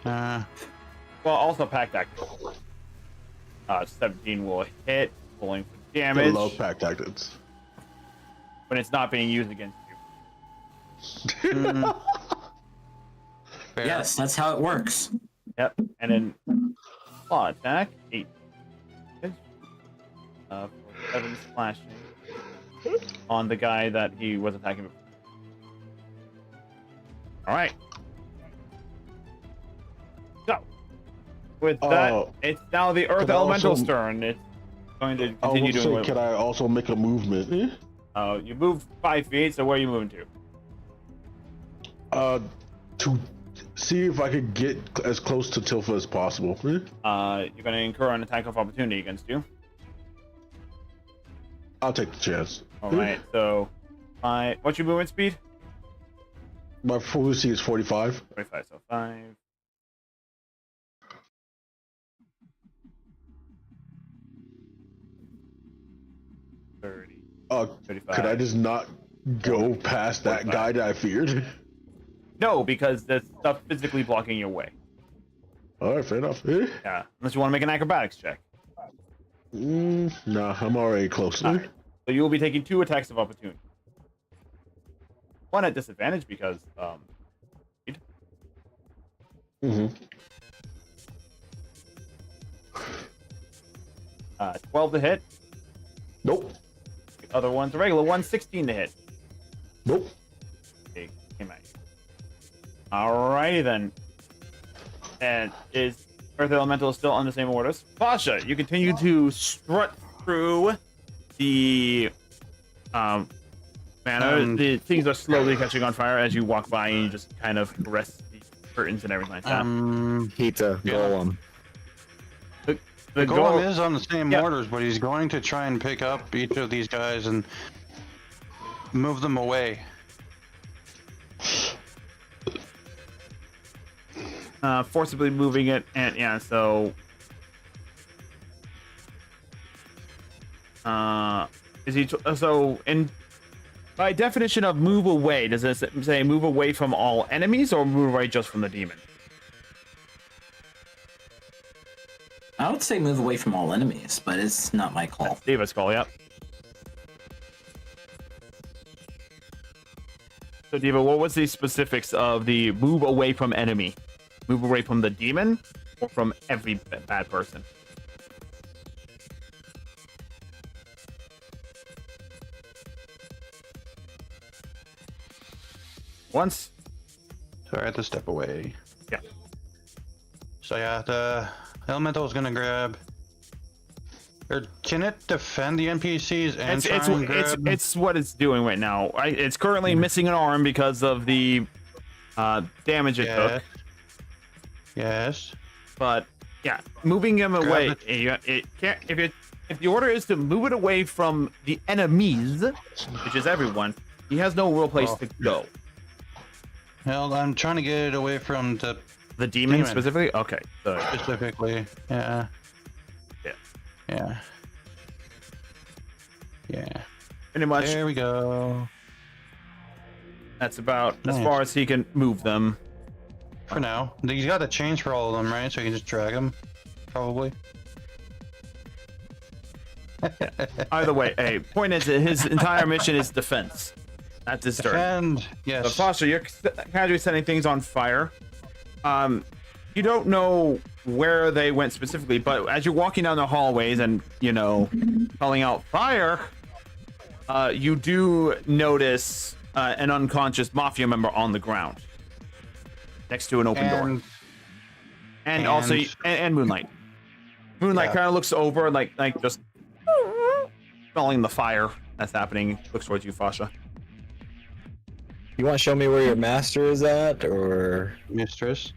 Well, also pack tactics. 17 will hit, pulling for I damage love pack tactics. when it's not being used against you. Yes, that's how it works. Yep, and then claw attack, 8. For 7 slashing on the guy that he was attacking before. Alright. So, with that, it's now the Earth can I Elemental's also- turn. It's going to I continue was doing saying, can I also make a movement? You move 5 feet, so where are you moving to? To see if I could get as close to Tilfa as possible. You're going to incur an attack of opportunity against you. I'll take the chance. Alright, so what's your movement speed? My full AC is 45. 25, so 5. 30. 35. Could I just not go past that 45. guy that I feared? No, because there's stuff physically blocking your way. All right, fair enough. Yeah, unless you want to make an acrobatics check. Nah, I'm already close. Alright. So you will be taking 2 attacks of opportunity. One at disadvantage because Mm-hmm. 12 to hit. Nope. The other one's a regular one, 16 to hit. Nope. Okay, came at you. Alrighty then. And is Earth Elemental still on the same orders? Fasha, you continue to strut through the manor. The things are slowly catching on fire as you walk by and you just kind of caress the curtains and everything like that. Pizza, golem. The golem is on the same orders, but he's going to try and pick up each of these guys and move them away. Forcibly moving it, and yeah, so is he so in by definition of move away, does it say move away from all enemies or move away just from the demon? I would say move away from all enemies, but it's not my call. That's Diva's call, yep. So Diva, what was the specifics of the move away from enemy? Move away from the demon or from every bad person? Once. So I have to step away. Yeah. So yeah, the elemental is gonna grab. Or can it defend the NPCs and try and grab? It's what it's doing right now. It's currently missing an arm because of the damage it took. Yes. But yeah, moving him away. It can't. If the order is to move it away from the enemies, which is everyone, he has no real place to go. Hell, I'm trying to get it away from the demon specifically. Okay. So. Specifically, yeah. Yeah. Yeah. Yeah. Pretty much. There we go. That's about as far as he can move them. For now. He's got the chains for all of them, right? So you can just drag them, probably. Either way, hey, point is that his entire mission is defense. That's his turn. And yes. But Foster, you're casually setting things on fire. You don't know where they went specifically, but as you're walking down the hallways and, you know, calling out fire, you do notice an unconscious mafia member on the ground next to an open door. And also Moonlight. Moonlight kind of looks over, like just smelling the fire that's happening. Looks towards you, Fasha. You want to show me where your master is at, or mistress?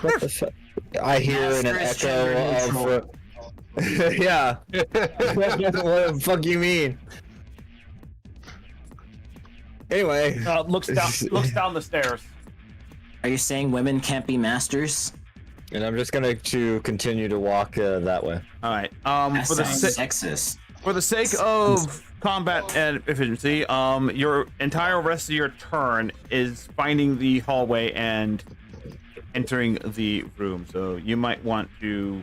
What the fuck? I hear an echo of. Yeah. What the fuck you mean? Anyway, looks down the stairs. Are you saying women can't be masters? And I'm just gonna continue to walk that way. All right. That sounds sexist. For the sake of combat and efficiency, your entire rest of your turn is finding the hallway and entering the room. So you might want to.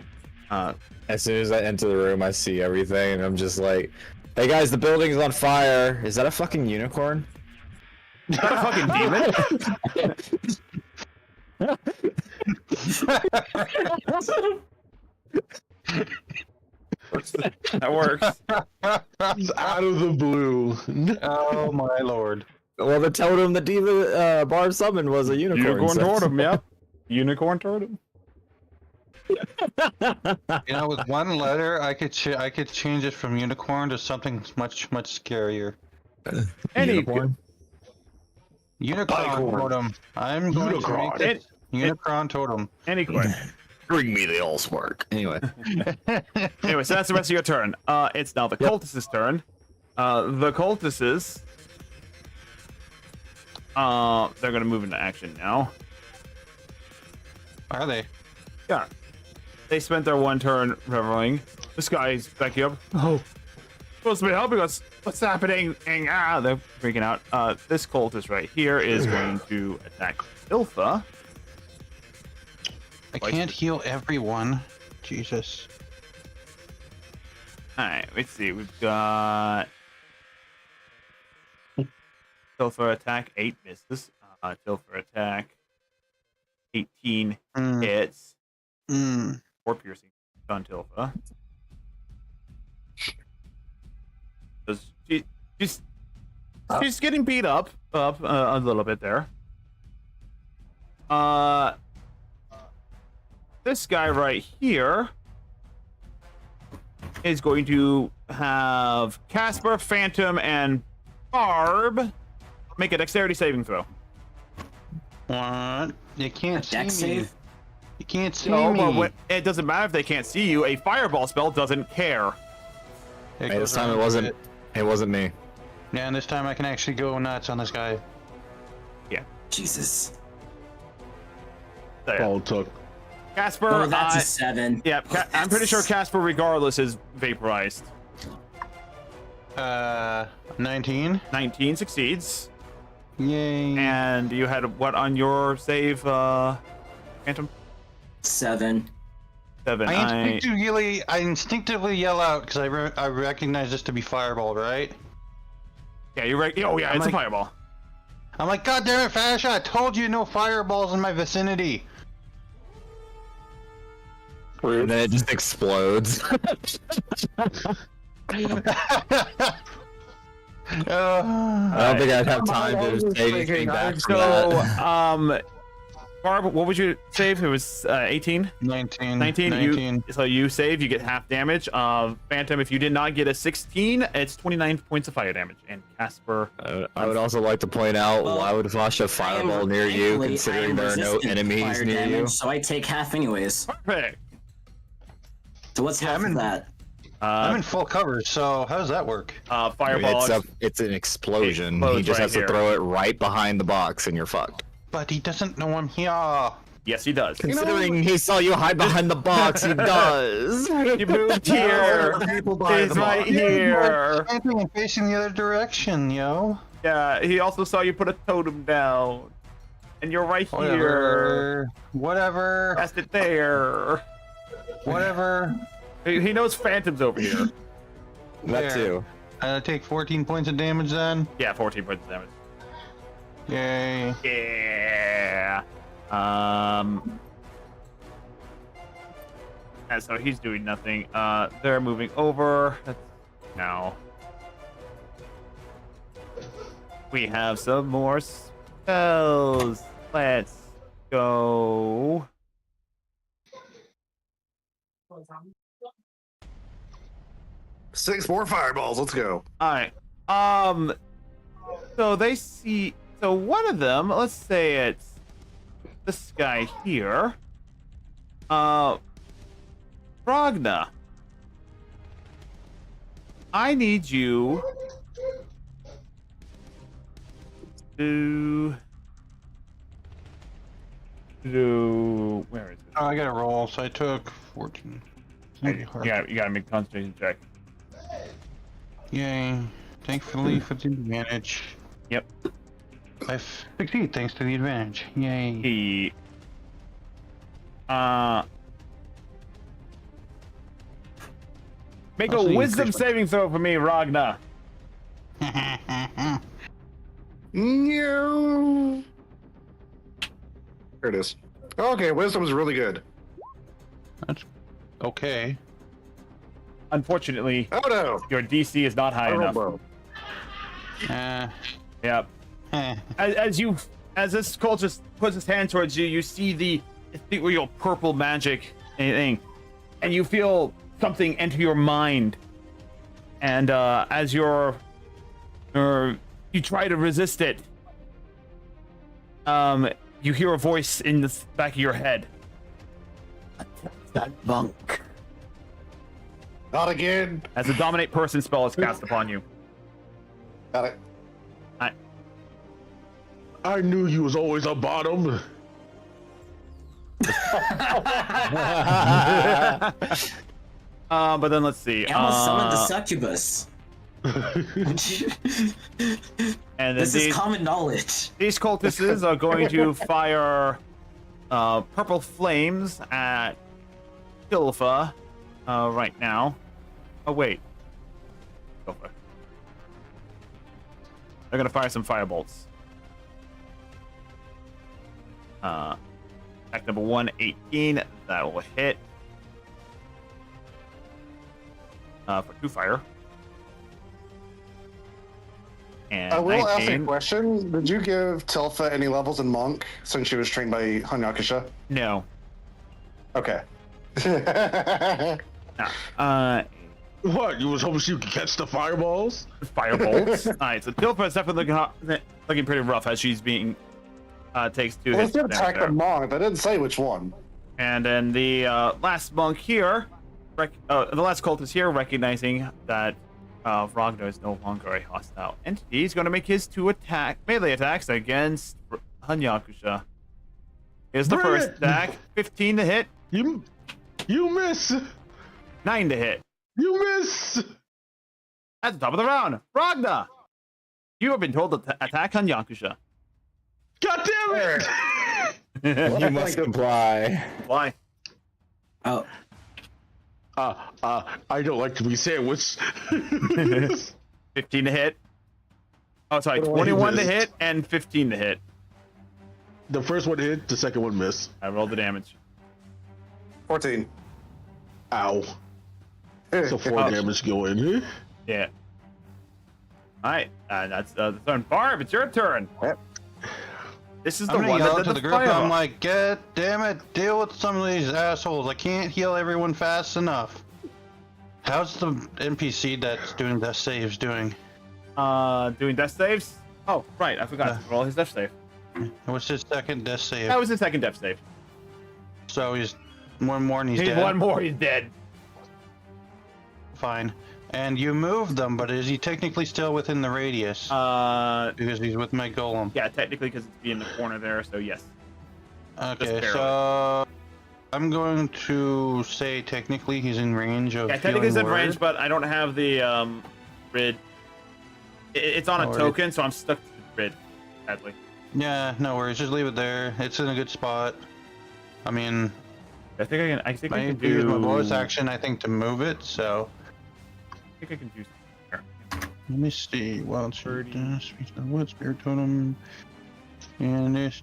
As soon as I enter the room, I see everything, and I'm just like, "Hey guys, the building's on fire! Is that a fucking unicorn? Is that a fucking demon?" That works. It's out of the blue. Oh my lord. Well, the totem the Diva Barb summoned was a unicorn. Unicorn totem, yep. Unicorn totem. You know, with one letter, I could change it from unicorn to something much scarier. Unicorn. Unicorn totem. I'm going to make it unicorn totem. Any question? Bring me the Allspark. Anyway. Anyway, so that's the rest of your turn. It's now the cultist's turn. The cultists They're gonna move into action now. Are they? Yeah. They spent their one turn reveling. This guy's backing up. Oh, supposed to be helping us. What's happening? And, they're freaking out. This cultist right here is going to attack Ilfa. I can't heal everyone. Jesus. Alright, let's see. We've got Tilfa attack, 8 misses. Tilfa attack, 18 hits. 4 piercing on Tilfa. She's getting beat up a little bit there. This guy right here is going to have Casper, Phantom, and Barb make a dexterity saving throw. What? You can't see Dex me. save? You can't see No, me. but it doesn't matter if they can't see you. A fireball spell doesn't care. It Hey, goes this time around it wasn't. it. It wasn't me. Yeah, and this time I can actually go nuts on this guy. Jesus. There. Paul took. Casper, Oh, that's a 7. yeah, I'm pretty sure Casper, regardless, is vaporized. 19. 19 succeeds. Yay. And you had what on your save, Phantom? 7. 7. I instinctively yell out because I recognize this to be fireball, right? Yeah, you're right. Oh, yeah, I'm it's like- a fireball. I'm like, God damn it, Fasha! I told you no fireballs in my vicinity. And then it just explodes. Uh, I don't think I'd have time to say anything back from So, that. Barb, what would you save? It was 18? 19. 19. So you save, you get half damage. Phantom, if you did not get a 16, it's 29 points of fire damage. And Casper, I would also like to point out, Well, why would Vasha fireball near you, Thankfully, I considering am there are no resistant to enemies fire near damage, you? So I take half anyways. perfect. So what's half of that? I'm in full cover, so how does that work? Fireball. It's an explosion. Explodes He just right has here. to throw it right behind the box, and you're fucked. But he doesn't know I'm here. Yes, he does. Considering he saw you hide behind the box, he does. You moved here. He's right here. I'm facing the other direction, yo. Yeah, he also saw you put a totem down. And you're right here. Whatever. Cast it there. Whatever. He knows Phantom's over here. That too. Take 14 points of damage then. Yeah, 14 points of damage. Yay. Yeah. And so he's doing nothing. They're moving over. Now we have some more spells. Let's go. Six more fireballs. Let's go. All right. So they see. So one of them. Let's say it's this guy here. Ragna. I need you to where is it? Oh, I gotta roll, so I took 14. You gotta make a concentration check. Yay. Thankfully for the advantage. Yep. I succeed thanks to the advantage. Yay. He make Also, a you wisdom increase my- saving throw for me, Ragna. No. There it is. Okay, wisdom is really good. That's okay. Unfortunately, Oh no. your DC is not high enough. Oh, Yep. Eh. As this cultist puts his hand towards you, you see the ethereal purple magic thing, and you feel something enter your mind. And as you try to resist it, you hear a voice in the back of your head. That monk. Not again. As the dominate person spell is cast upon you. Got it. I knew you was always a bottom. But then let's see. I almost summoned the succubus. And then This is these, common knowledge. these cultists are going to fire purple flames at Silva right now. Oh wait, Silva. They're gonna fire some firebolts. Attack number 118. That will hit. For 2 fire. And I will ask a 19. question. Did you give Tilfa any levels in Monk since she was trained by Hanyakusha? No. Okay. What? You was hoping she could catch the fireballs? Firebolts. Alright, so Tilpa is definitely looking pretty rough as she's being takes 2 Let's hits. do attack there. the monk. I didn't say which one. And then the last monk here, the last cultist here, recognizing that Ragnar is no longer a hostile entity, he's going to make his 2 melee attacks against Hanyakusha. Here's the Bring first it! attack, 15 to hit, You miss. 9 to hit. You miss. At the top of the round, Ragnar, you have been told to attack Hanyakusha. God damn it! You must comply. Why? Oh, I don't like to be sandwiched. 15 to hit. Oh, sorry, What do I 21 to miss? hit and 15 to hit. The first one hit, the second one missed. I rolled the damage. 14. Ow. So 4 damage going. Yeah. Alright, that's the turn. Barb, it's your turn. Yep. This is the I'm gonna one yell that out did to the the group. fire. I'm like, get damn it, deal with some of these assholes. I can't heal everyone fast enough. How's the NPC that's doing death saves doing? Doing death saves? Oh, right, I forgot to roll his death save. What's his second death save? That was his second death save. So he's one more and he's He's dead. one more, he's dead. Fine. And you moved them, but is he technically still within the radius? Because he's with my golem. Yeah, technically because it's in the corner there, so yes. Okay, barely. so I'm going to say technically he's in range of. Yeah, technically it's in healing range, word. but I don't have the grid. It's on a Oh, token, so I'm stuck to the grid, sadly. Yeah, no worries. Just leave it there. It's in a good spot. I mean, I think I can I do use my bonus action, I think, to move it. So I think I can do something here. let me see. Wild Spirit, 30. Speech of the Wood, Spirit Totem, and this.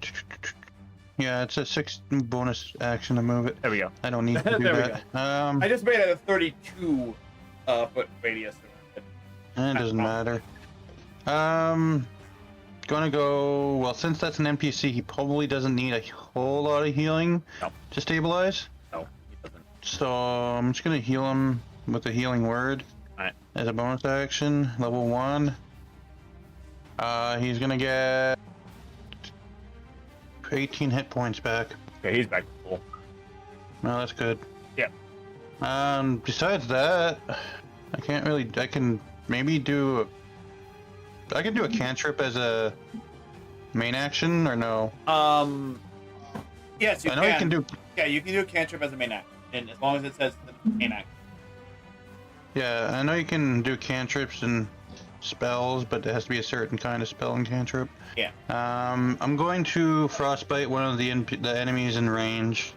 Yeah, it's a 6 bonus action to move it. There we go. I don't need to do There we that. I just made it a 32 foot radius around It doesn't matter. Gonna go. Well, since that's an NPC, he probably doesn't need a whole lot of healing No. to stabilize. No, he doesn't. So I'm just gonna heal him with a healing word Alright. as a bonus action, level 1. He's gonna get 18 hit points back. Okay, he's back to full. No, that's good. Yeah. Besides that, I can't really. I can maybe do. I can do a cantrip as a main action, or no? Yes, you I can. know you can do. Yeah, you can do a cantrip as a main act, and as long as it says the main act. Yeah, I know you can do cantrips and spells, but it has to be a certain kind of spell and cantrip. Yeah. I'm going to frostbite one of the enemies in range.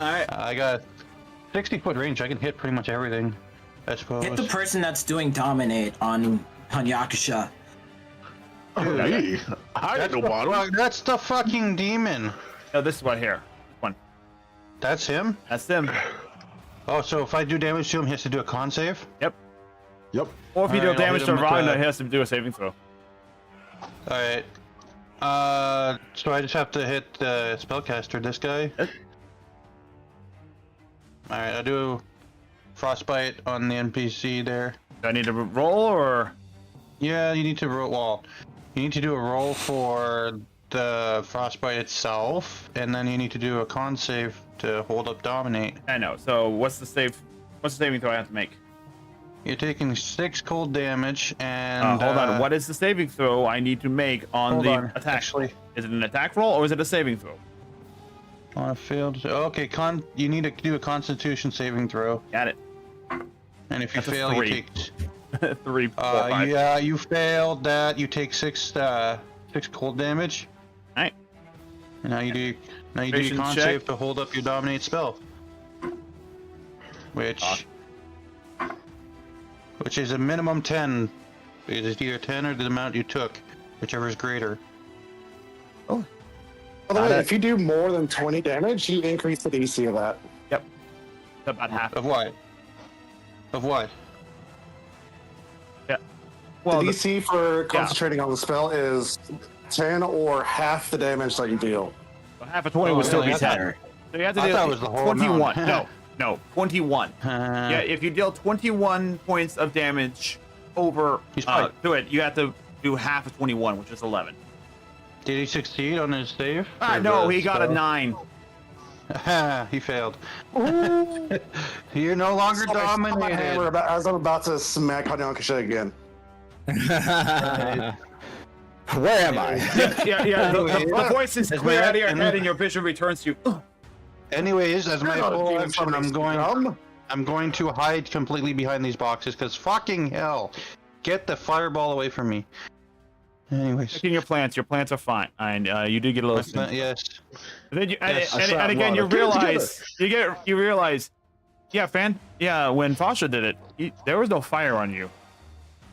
All right. I got 60-foot range. I can hit pretty much everything, I suppose. hit the person that's doing dominate on Hanyakusha. Hey, I ain't no bottom. Well, that's the fucking demon. No, this is one here. One. That's him? That's them. Oh, so if I do damage to him, he has to do a con save? Yep. Yep. Or if you do Alright, I'll damage hit to him with Ragnar, that. he has to do a saving throw. Alright. So I just have to hit spellcaster, this guy? Yep. Alright, I'll do frostbite on the NPC there. Do I need to roll or? Yeah, you need to roll. Well, you need to do a roll for the frostbite itself, and then you need to do a con save to hold up dominate. I know. So what's the save? What's the saving throw I have to make? You're taking 6 cold damage, and hold on. What is the saving throw I need to make on hold the on, attack? actually. Is it an attack roll or is it a saving throw? On a failed. Okay, you need to do a Constitution saving throw, Got it. and if you That's a fail, you 3. take. 3, 4, 5. Yeah, you failed that. You take 6 cold damage. Alright. And now you do your Concentration con check. save to hold up your dominate spell, which is a minimum 10. It's either 10 or the amount you took, whichever is greater. By the way, if you do more than 20 damage, you increase the DC of that. Yep. It's about half. Of what? Of what? Yeah. Well, The DC for concentrating on the spell is 10 or half the damage that you deal. half of 20 would still be really? 10. So you have to I deal thought it was the whole 21. amount. No, 21. Yeah, if you deal 21 points of damage over He's fine. to it, you have to do half of 21, which is 11. Did he succeed on his save? Or No, the he got a spell? 9. He failed. You're no longer My hammer dominated. as I'm about to smack Hanyakusha again. Where am I? Yeah, the voice is clear out of your head and your vision returns to you. Anyways, as my You're not a full demon action, I'm summoning going to hide completely behind these boxes because fucking hell, get the fireball away from me. Anyways, Checking your plants are fine. And you do get a little. yes. And then Yes, and again, you realize, yeah, when Fasha did it, there was no fire on you.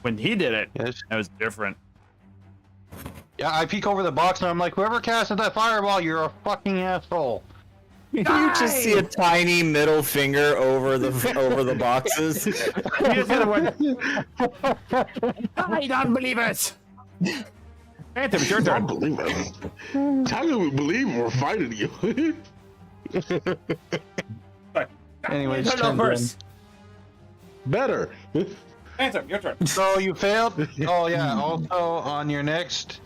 When he did it, Yes. that was different. Yeah, I peek over the box and I'm like, whoever casted that fireball, you're a fucking asshole. You just see a tiny middle finger over the boxes. You just hit it with, I don't believe it. Phantom, it's your I don't turn. believe it. How can we believe we're fighting you? Anyways, Turn turn first. Better. Phantom, your turn. So you failed? Oh yeah, also on your next,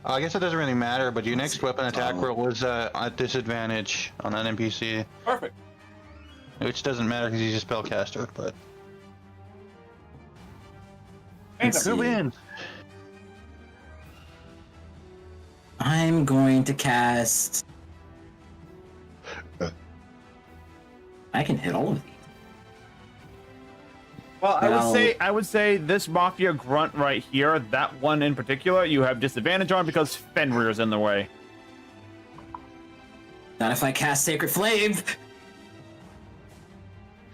I guess it doesn't really matter, but your next weapon attack roll was at disadvantage on an NPC, Perfect. which doesn't matter because he's a spellcaster, but Let's who see. wins? I'm going to cast. I can hit all of these. Well, Well- I would say this Mafia grunt right here, that one in particular, you have disadvantage on because Fenrir's in the way. Not if I cast Sacred Flame.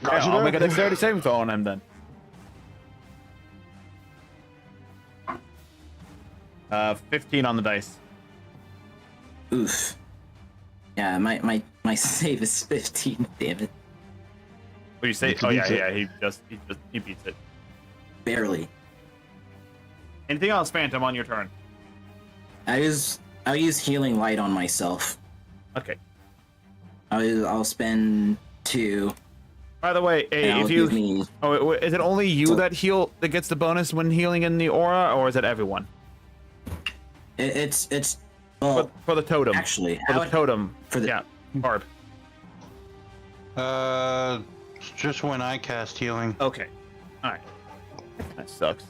Yeah, I'll make a dexterity saving throw on him then. 15 on the dice. Oof. Yeah, my save is 15. Damn it, What do you say? He Oh yeah, beats it. yeah, he beats it. barely. Anything else, Phantom, on your turn? I'll use Healing Light on myself. Okay. I'll spend 2. By the way, And if I'll you give me is it only you So- that gets the bonus when healing in the aura, or is it everyone? it's well For the totem. actually For how the it- totem. for the- Yeah, Barb. Just when I cast healing. Okay. All right. That sucks.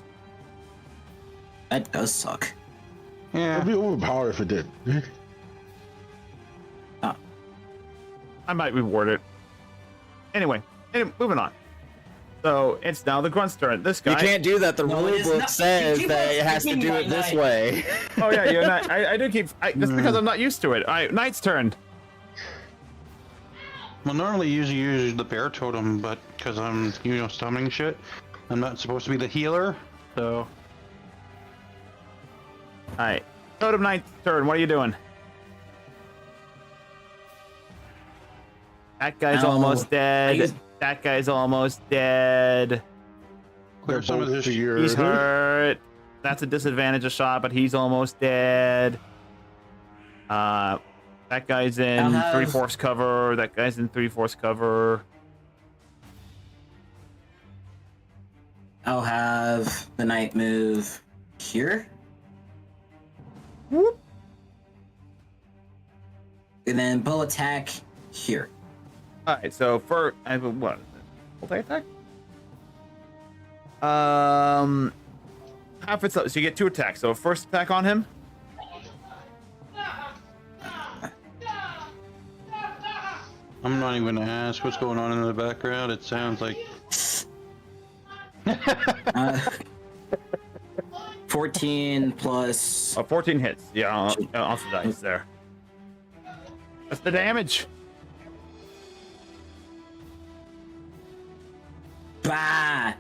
that does suck. Yeah. It'd be overpowered if it did. I might reward it. Anyway, moving on. So it's now the grunt's turn. This guy. You can't do that. The No, rule it is book not. says You that it has to keep do on it this speaking way. Oh yeah, you're not. I do keep. Just because I'm not used to it. All right, Knight's turn. Well, normally usually use the bear totem, but because I'm summoning shit, I'm not supposed to be the healer. So All right, Totem Knight's turn. What are you doing? That guy's Ow. almost dead. I used- That guy's almost dead. clear some of this. He's hurt. That's a disadvantage of shot, but he's almost dead. That guy's in I'll have- 3/4 cover. That guy's in 3/4 cover. I'll have the knight move here. Whoop. And then bow attack here. All right, so for what? Multi attack? Half its up, so you get 2 attacks. So first attack on him. I'm not even gonna ask what's going on in the background. It sounds like 14 plus. 14 hits. Yeah, off the dice there. That's the damage. Bah!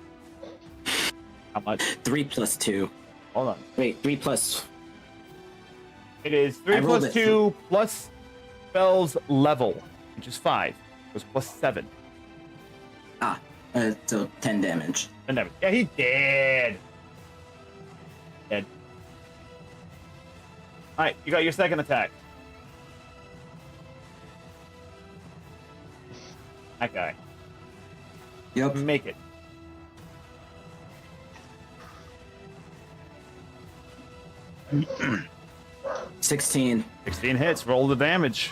How much? 3 plus 2. Hold on. Wait, 3 plus. It is 3 I rolled plus it. 2 plus spell's level, which is 5. It was plus 7. So 10 damage. And damage. Yeah, he dead. Dead. Alright, you got your second attack. That guy. Yep. Make it. $16. 16 hits. Roll the damage.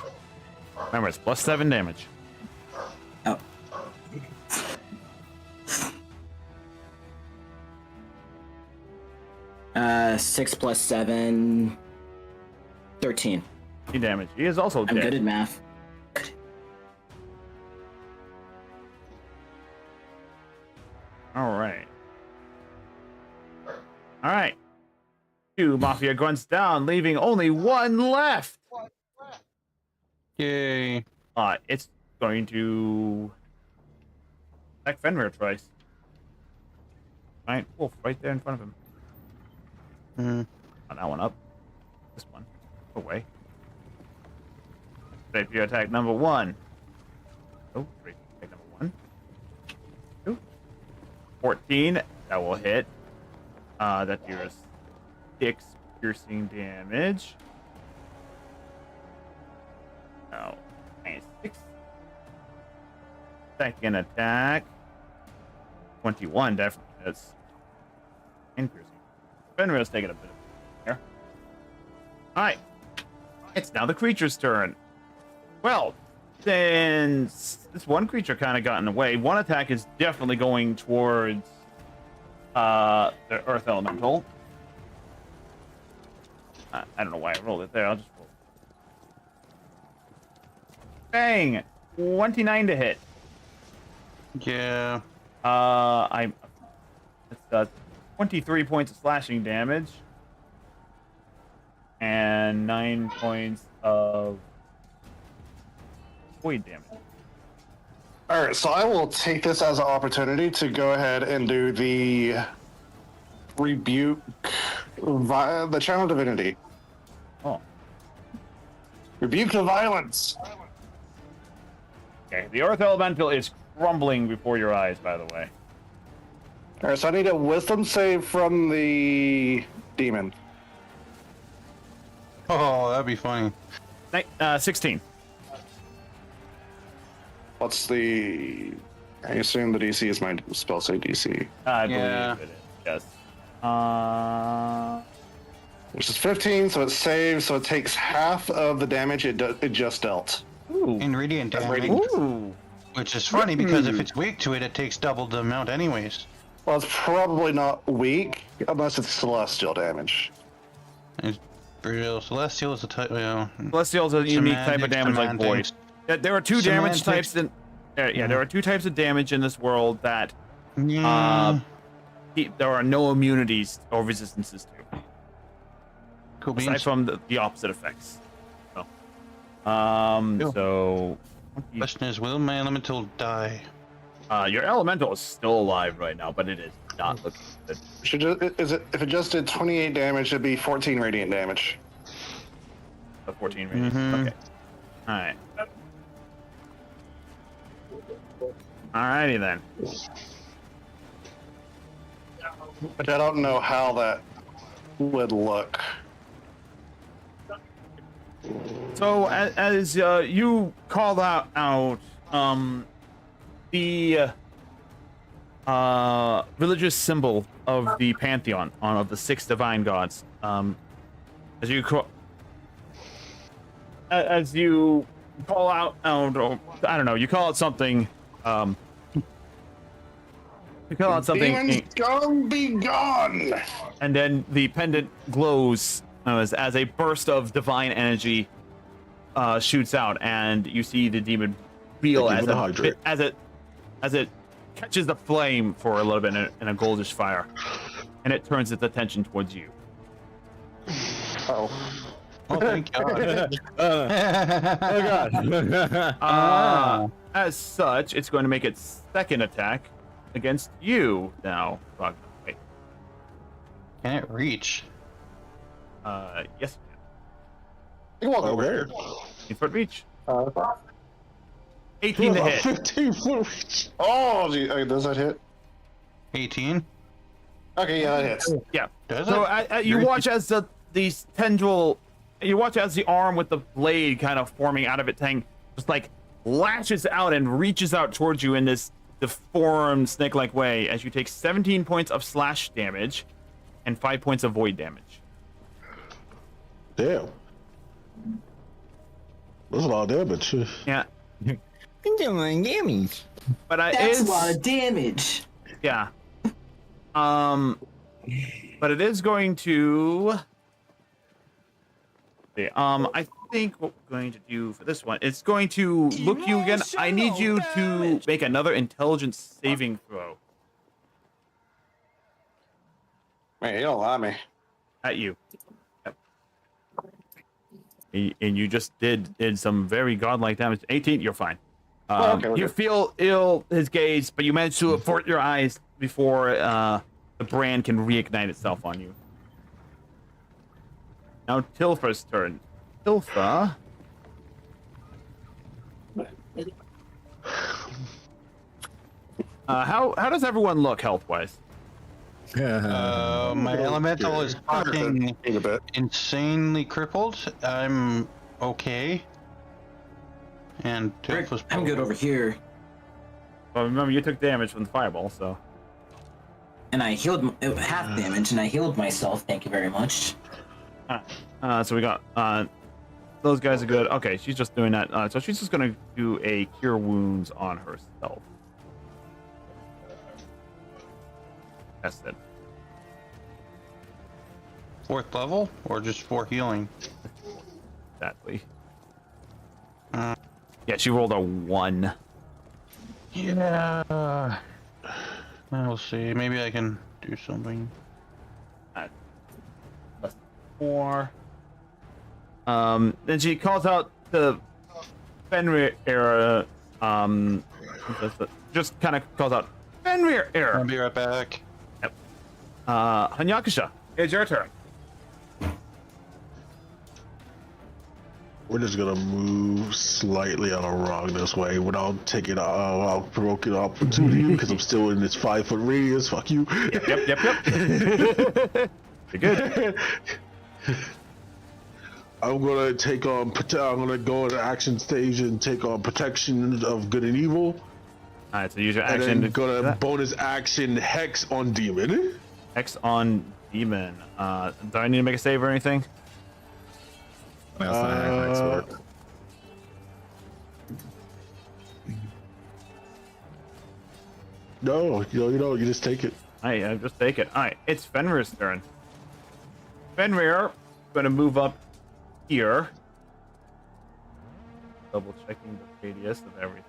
Remember, it's plus 7 damage. Oh. Uh, 6 plus 7. 13. 13 damage. He is also I'm dead. good at math. Alright. Alright. 2 Mafia grunts down, leaving only 1 left. yay. It's going to attack Fenrir twice. Giant wolf right there in front of him. Not that one up. This one. Away. Ready for your attack number 1. Oh, great. Attack number 1. 2. 14. That will hit. That deals 6 piercing damage. Oh, minus 6. Second attack. 21 definitely hits. And piercing. Fenrir's taking a bit of here. Alright. It's now the creature's turn. Well, since this one creature kind of got in the way, one attack is definitely going towards the Earth Elemental. I don't know why I rolled it there. I'll just roll. Bang! 29 to hit. Yeah. It's 23 points of slashing damage. And 9 points of void damage. All right, so I will take this as an opportunity to go ahead and do the rebuke via the channel divinity. Oh. Rebuke the violence. Okay, the Earth Elemental is crumbling before your eyes, by the way. All right, so I need a wisdom save from the demon. Oh, that'd be funny. 16. What's the? I assume the DC is my spell save DC, I Yeah. believe it is, yes. which is 15. So it saves. So it takes half of the damage it just dealt. Ooh. In radiant That's damage, radiant. Ooh. which is funny because if it's weak to it, it takes double the amount anyways. Well, it's probably not weak unless it's celestial damage. It's real. Celestial is a type. Well, Celestial is a unique type of damage like Void. semantics. There are 2 damage Semantics. types in. There are 2 types of damage in this world that Yeah. there are no immunities or resistances to, Cool aside beans. from the opposite effects. So, Cool. so Question is, will my elemental die? your elemental is still alive right now, but it is not looking good. If it just did 28 damage, it'd be 14 radiant damage. The 14 range. Mhm. Okay. All right. Alrighty then. But I don't know how that would look. So as you called out the religious symbol of the pantheon of the 6 divine gods, as you call out, or, I don't know, you call it something You call out something, Demons gone be gone. and then the pendant glows as a burst of divine energy shoots out, and you see the demon reel Thank you for the as it catches the flame for a little bit in a goldish fire, and it turns its attention towards you. Oh. Oh, thank God. Oh god. As such, it's going to make its second attack against you now. Wait. Can it reach? Yes. You walk over Okay. here. 8-foot reach. 18 You're to about hit. 15 foot reach. Oh, gee, okay, does that hit? 18. Okay, yeah, that hits. Yeah. Does So it? you watch as these tendril, you watch as the arm with the blade kind of forming out of its thing, just like lashes out and reaches out towards you in this deformed snake-like way as you take 17 points of slash damage and 5 points of void damage. Damn. That's a lot of damage. Yeah. But That's a lot of damage. yeah. But it is going to. Okay, I think what we're going to do for this one, it's going to look you again. I need you to make another intelligence saving throw Man, you don't lie me. at you. Yep. And you just did some very godlike damage. 18, you're fine. Oh, okay, we're You good. feel ill his gaze, but you manage to avert your eyes before the brand can reignite itself on you. Now Tilfa's turn. Tilfa. How does everyone look health-wise? My elemental is fucking In a bit. insanely crippled. I'm okay. And Tiff was I'm good over here. Well, remember you took damage from the fireball, so. And I healed half damage, and I healed myself. Thank you very much. So we got those guys are good. Okay, she's just doing that. So she's just gonna do a cure wounds on herself. That's it. 4th level or just 4 healing? Exactly. Uh. Yeah, she rolled a 1. Yeah. We'll see. Maybe I can do something. Plus 4. Then she calls out the Fenrir era. Just kind of calls out Fenrir I'll era. be right back. Hanyakisha, it's your turn. We're just gonna move slightly on a rock this way without taking I'll provoke an opportunity because I'm still in this 5 foot radius. Fuck you. Yep. You're good. I'm gonna take on. I'm gonna go into action stage and take on protection of good and evil, All right, so use your and action. then to do gonna that. bonus action hex on demon. X on demon. Do I need to make a save or anything? That's not how hex works. No, you don't. You just take it. I just take it. All right, it's Fenrir's turn. Fenrir, gonna move up here. Double checking the radius of everything.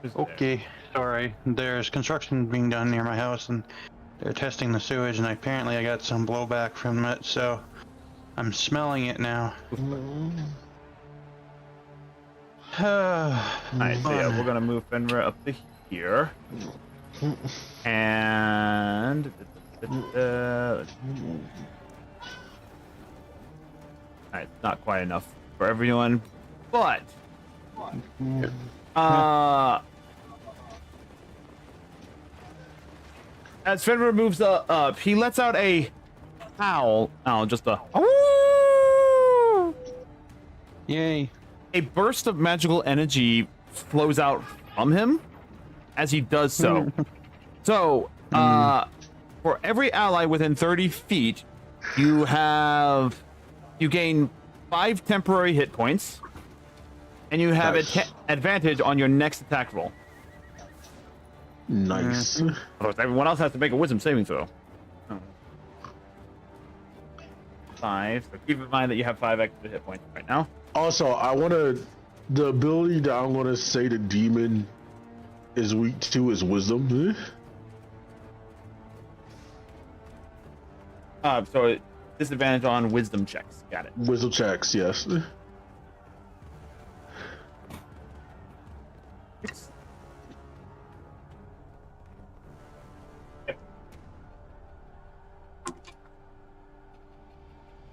Who's there? Okay, sorry. There's construction being done near my house, and they're testing the sewage, and apparently I got some blowback from it, so I'm smelling it now. Alright, so yeah, we're gonna move Fenrir up to here. And alright, not quite enough for everyone, but as Fenrir moves up, he lets out a howl. Oh, just a Yay. a burst of magical energy flows out from him as he does so. So, for every ally within 30 feet, you gain 5 temporary hit points, and you have Nice. advantage on your next attack roll. Nice. Otherwise, everyone else has to make a wisdom saving throw. 5. So keep in mind that you have 5 extra hit points right now. Also, the ability that I'm gonna say the demon is weak to is wisdom. So disadvantage on wisdom checks. Got it. Wisdom checks, yes.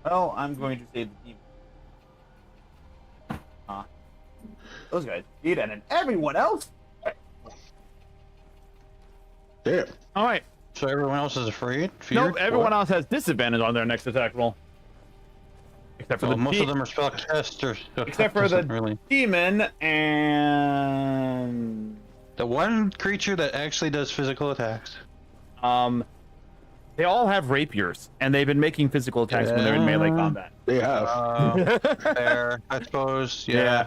Well, I'm going to say the demon. Those guys did, and then everyone else. Damn. All right. So everyone else is afraid? Nope. Feared? Everyone What? else has disadvantage on their next attack roll, except for Well, the most of them are spellcasters. So except for doesn't the really. demon and The one creature that actually does physical attacks. they all have rapiers, and they've been making physical attacks when they're in melee combat. They have. Fair, I suppose. Yeah.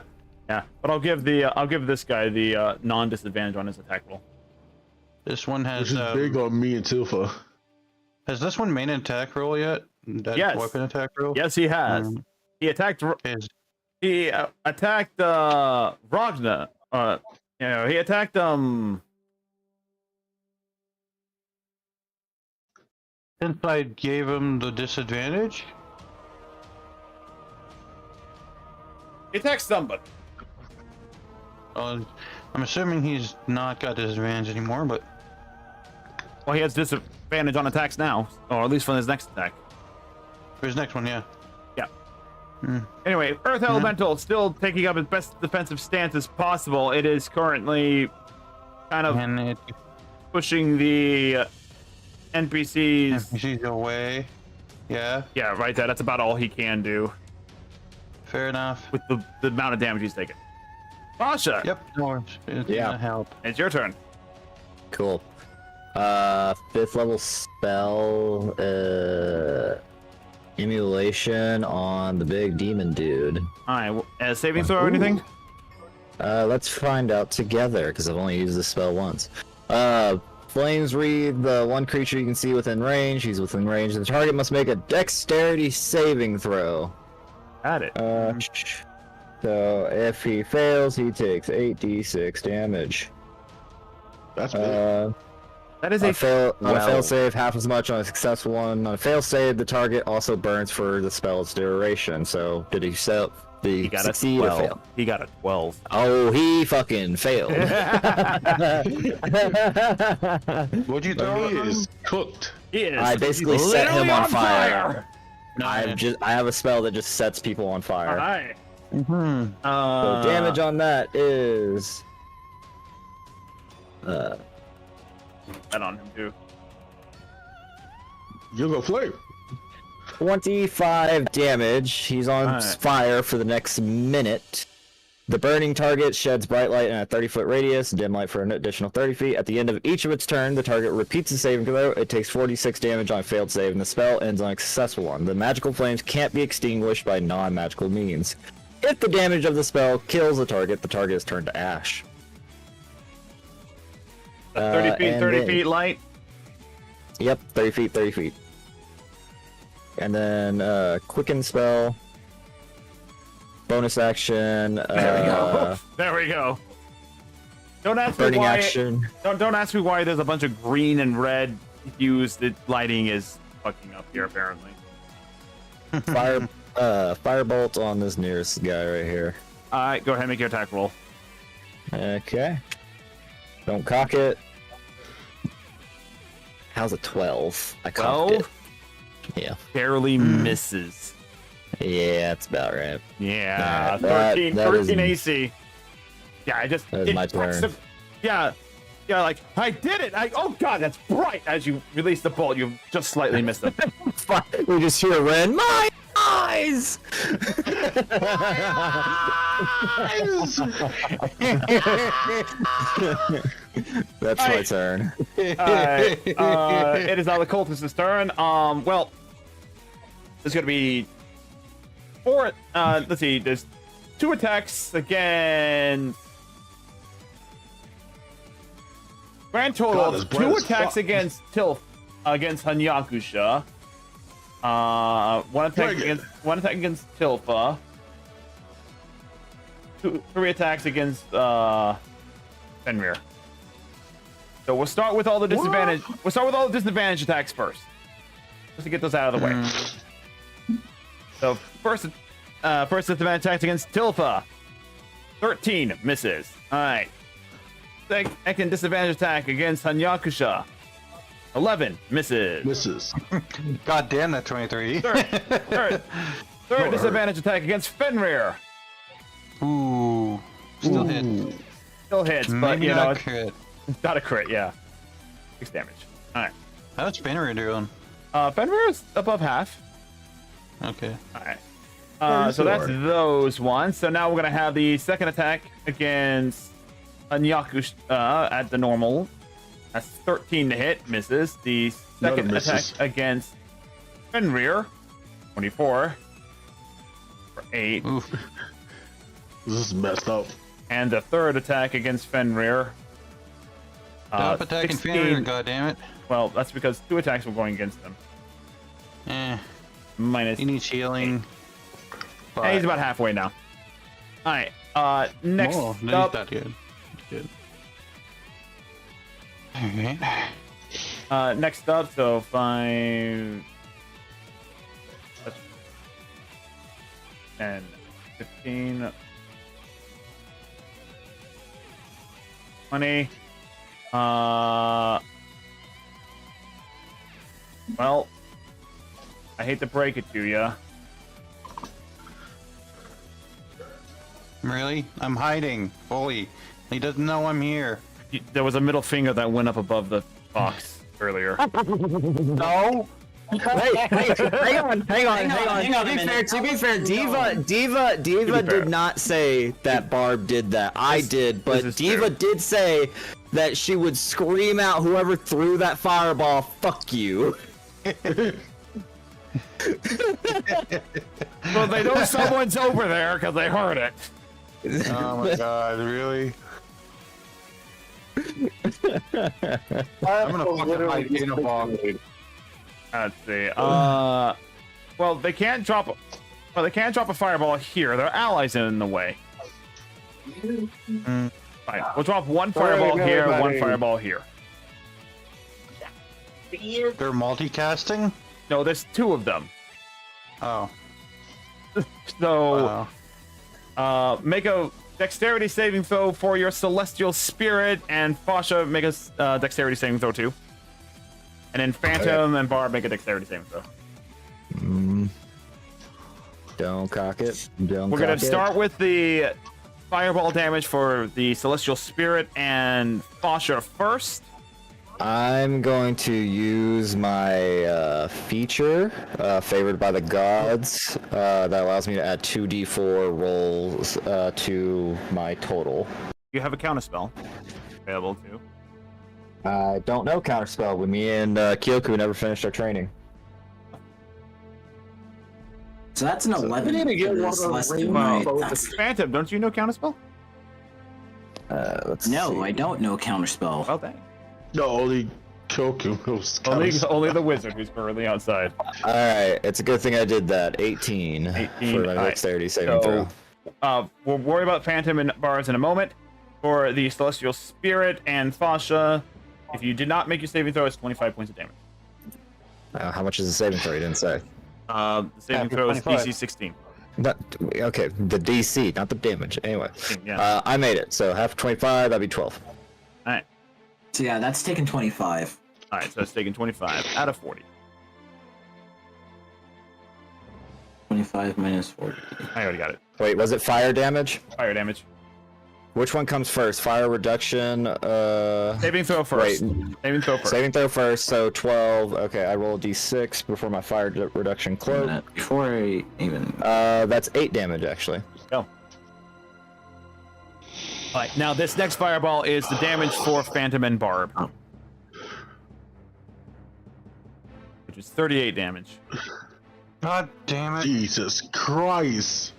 Yeah. But I'll give this guy the non-disadvantage on his attack roll. This one Which has. is big on me and Tilfa. Has this one main attack roll yet? That Yes. weapon attack roll? Yes, he has. He attacked. He attacked Ragna. He attacked Since I gave him the disadvantage. He attacked somebody. I'm assuming he's not got disadvantage anymore, but Well, he has disadvantage on attacks now, or at least for his next attack. for his next one, yeah. Yeah. Hmm. Anyway, Earth Elemental still taking up its best defensive stance as possible. It is currently kind of And it pushing the NPCs. she's away. Yeah, Yeah, right there. That's about all he can do fair enough. with the amount of damage he's taken. Pasha, Yep, no, it's Yeah. gonna help. it's your turn. Cool. 5th level spell, emulation on the big demon dude. All right, saving throw or anything? Let's find out together, because I've only used this spell once. Flames read the one creature you can see within range. He's within range. The target must make a dexterity saving throw. Got it. So if he fails, he takes 8d6 damage. That's big. That is On a a fail well. save, half as much on a successful one. On a fail save, the target also burns for the spell's duration. So did he He got a succeed or 12. fail? He got a 12. Oh, he fucking failed. What'd you But throw? he at him? is cooked. He is I basically set him literally on fire. Nice. I have a spell that just sets people on All fire. right. Mhm. So damage on that is that on him too. You'll go flame. 25 damage. He's on Alright. fire for the next minute. The burning target sheds bright light in a 30-foot radius, dim light for an additional 30 feet. At the end of each of its turn, the target repeats the saving throw. It takes 46 damage on a failed save, and the spell ends on a successful one. The magical flames can't be extinguished by non-magical means. If the damage of the spell kills the target is turned to ash. 30 feet, and 30 then- feet light. Yep, 30 feet, 30 feet. And then, quicken spell. Bonus action. There we go. There we go. Don't ask me Burning why. action. Don't ask me why there's a bunch of green and red hues that lighting is fucking up here apparently. Firebolt on this nearest guy right here. All right, go ahead and make your attack roll. Okay. Don't cock it. How's a 12? I cocked 12? it. Yeah. Barely misses. Yeah, that's about right. Yeah, That- 13, that 13 is- AC. Yeah, I just. That is it my touched turn. the- yeah, like I did it. Oh god, that's bright. As you release the bolt, you just slightly missed it. We just hear Ren. My eyes! That's my Alright. turn. Alright, it is now the cultist's turn. Well, there's gonna be four. Let's see. There's 2 attacks against. Grand total God, this of bread 2 is attacks fucked. against against Hanyakusha. One attack against Tilfa. 3 attacks against Fenrir. So we'll start with all the disadvantage. We'll start with all the disadvantage attacks first, just to get those out of the way. So first disadvantage attacks against Tilfa. 13 misses. All right. Second disadvantage attack against Hanyakusha. 11 misses. Misses. God damn that 23. Third disadvantage attack against Fenrir. Ooh. Still hit. Still hits, but Maybe you know, not crit. it's not a crit. Yeah, 6 damage. All right. How's Fenrir doing? Fenrir is above half. Okay. All right. So that's those ones. So now we're gonna have the second attack against Hanyakusha at the normal. That's 13 to hit, misses. The second attack misses. against Fenrir, 24 for 8. Oof. This is messed up. And the third attack against Fenrir. Stop attacking 16 Fenrir, goddammit. Well, that's because 2 attacks were going against them. Minus. He needs healing. Hey, he's about halfway now. Alright, next Oh, no, up, he's not good. Good. Alright. next up, so 5, 10, 15, 20. Well, I hate to break it to you. Really? I'm hiding fully. He doesn't know I'm here. There was a middle finger that went up above the box earlier. No. Hang on. To be fair, Diva did not say that Barb did that. I did, this but is Diva true. did say that she would scream out whoever threw that fireball, "Fuck you." Well, they know someone's over there because they heard it. Oh my god, really? I'm gonna fucking hide in a box. Let's see. Well, they can't drop. Well, they can't drop a fireball here. Their allies in the way. Fine. We'll drop one fireball here, one fireball here. They're multicasting? No, there's 2 of them. Oh. So, Wow. make a dexterity saving throw for your celestial spirit, and Fasha make a dexterity saving throw too. And then Phantom and Barb make a dexterity saving throw. Don't cock it. We're gonna start with the fireball damage for the celestial spirit and Fasha first. I'm going to use my feature, favored by the gods, that allows me to add 2d4 rolls to my total. You have a counterspell available too. I don't know counterspell. With me and Kyoku never finished our training. So that's an 11 need to get for the one of those Celestial rainbow Knight. boats. That's- Phantom, don't you know counterspell? Let's No, see. I don't know counterspell. Well, dang. No, only Kyoku knows. Only the wizard who's currently outside. Alright, it's a good thing I did that. 18, 18, for my alright. dexterity saving throw. We'll worry about Phantom and Bars in a moment. For the Celestial Spirit and Fasha, if you did not make your saving throw, it's 25 points of damage. How much is the saving throw? You didn't say. The saving Happy throw is 25. DC 16. Not, okay, the DC, not the damage. Anyway, Yeah. I made it. So half 25, that'd be 12. Alright. So yeah, that's taken 25. Alright, so it's taking 25 out of 40. 25 minus 40. I already got it. Wait, was it fire damage? Fire damage. Which one comes first? Fire reduction. Saving throw first. Wait. Saving throw first. Saving throw first. So 12. Okay, I roll d6 before my fire reduction cloak. Before I even. That's 8 damage actually. Go. Alright, now this next fireball is the damage for Phantom and Barb. Which is 38 damage. God damn it. Jesus Christ.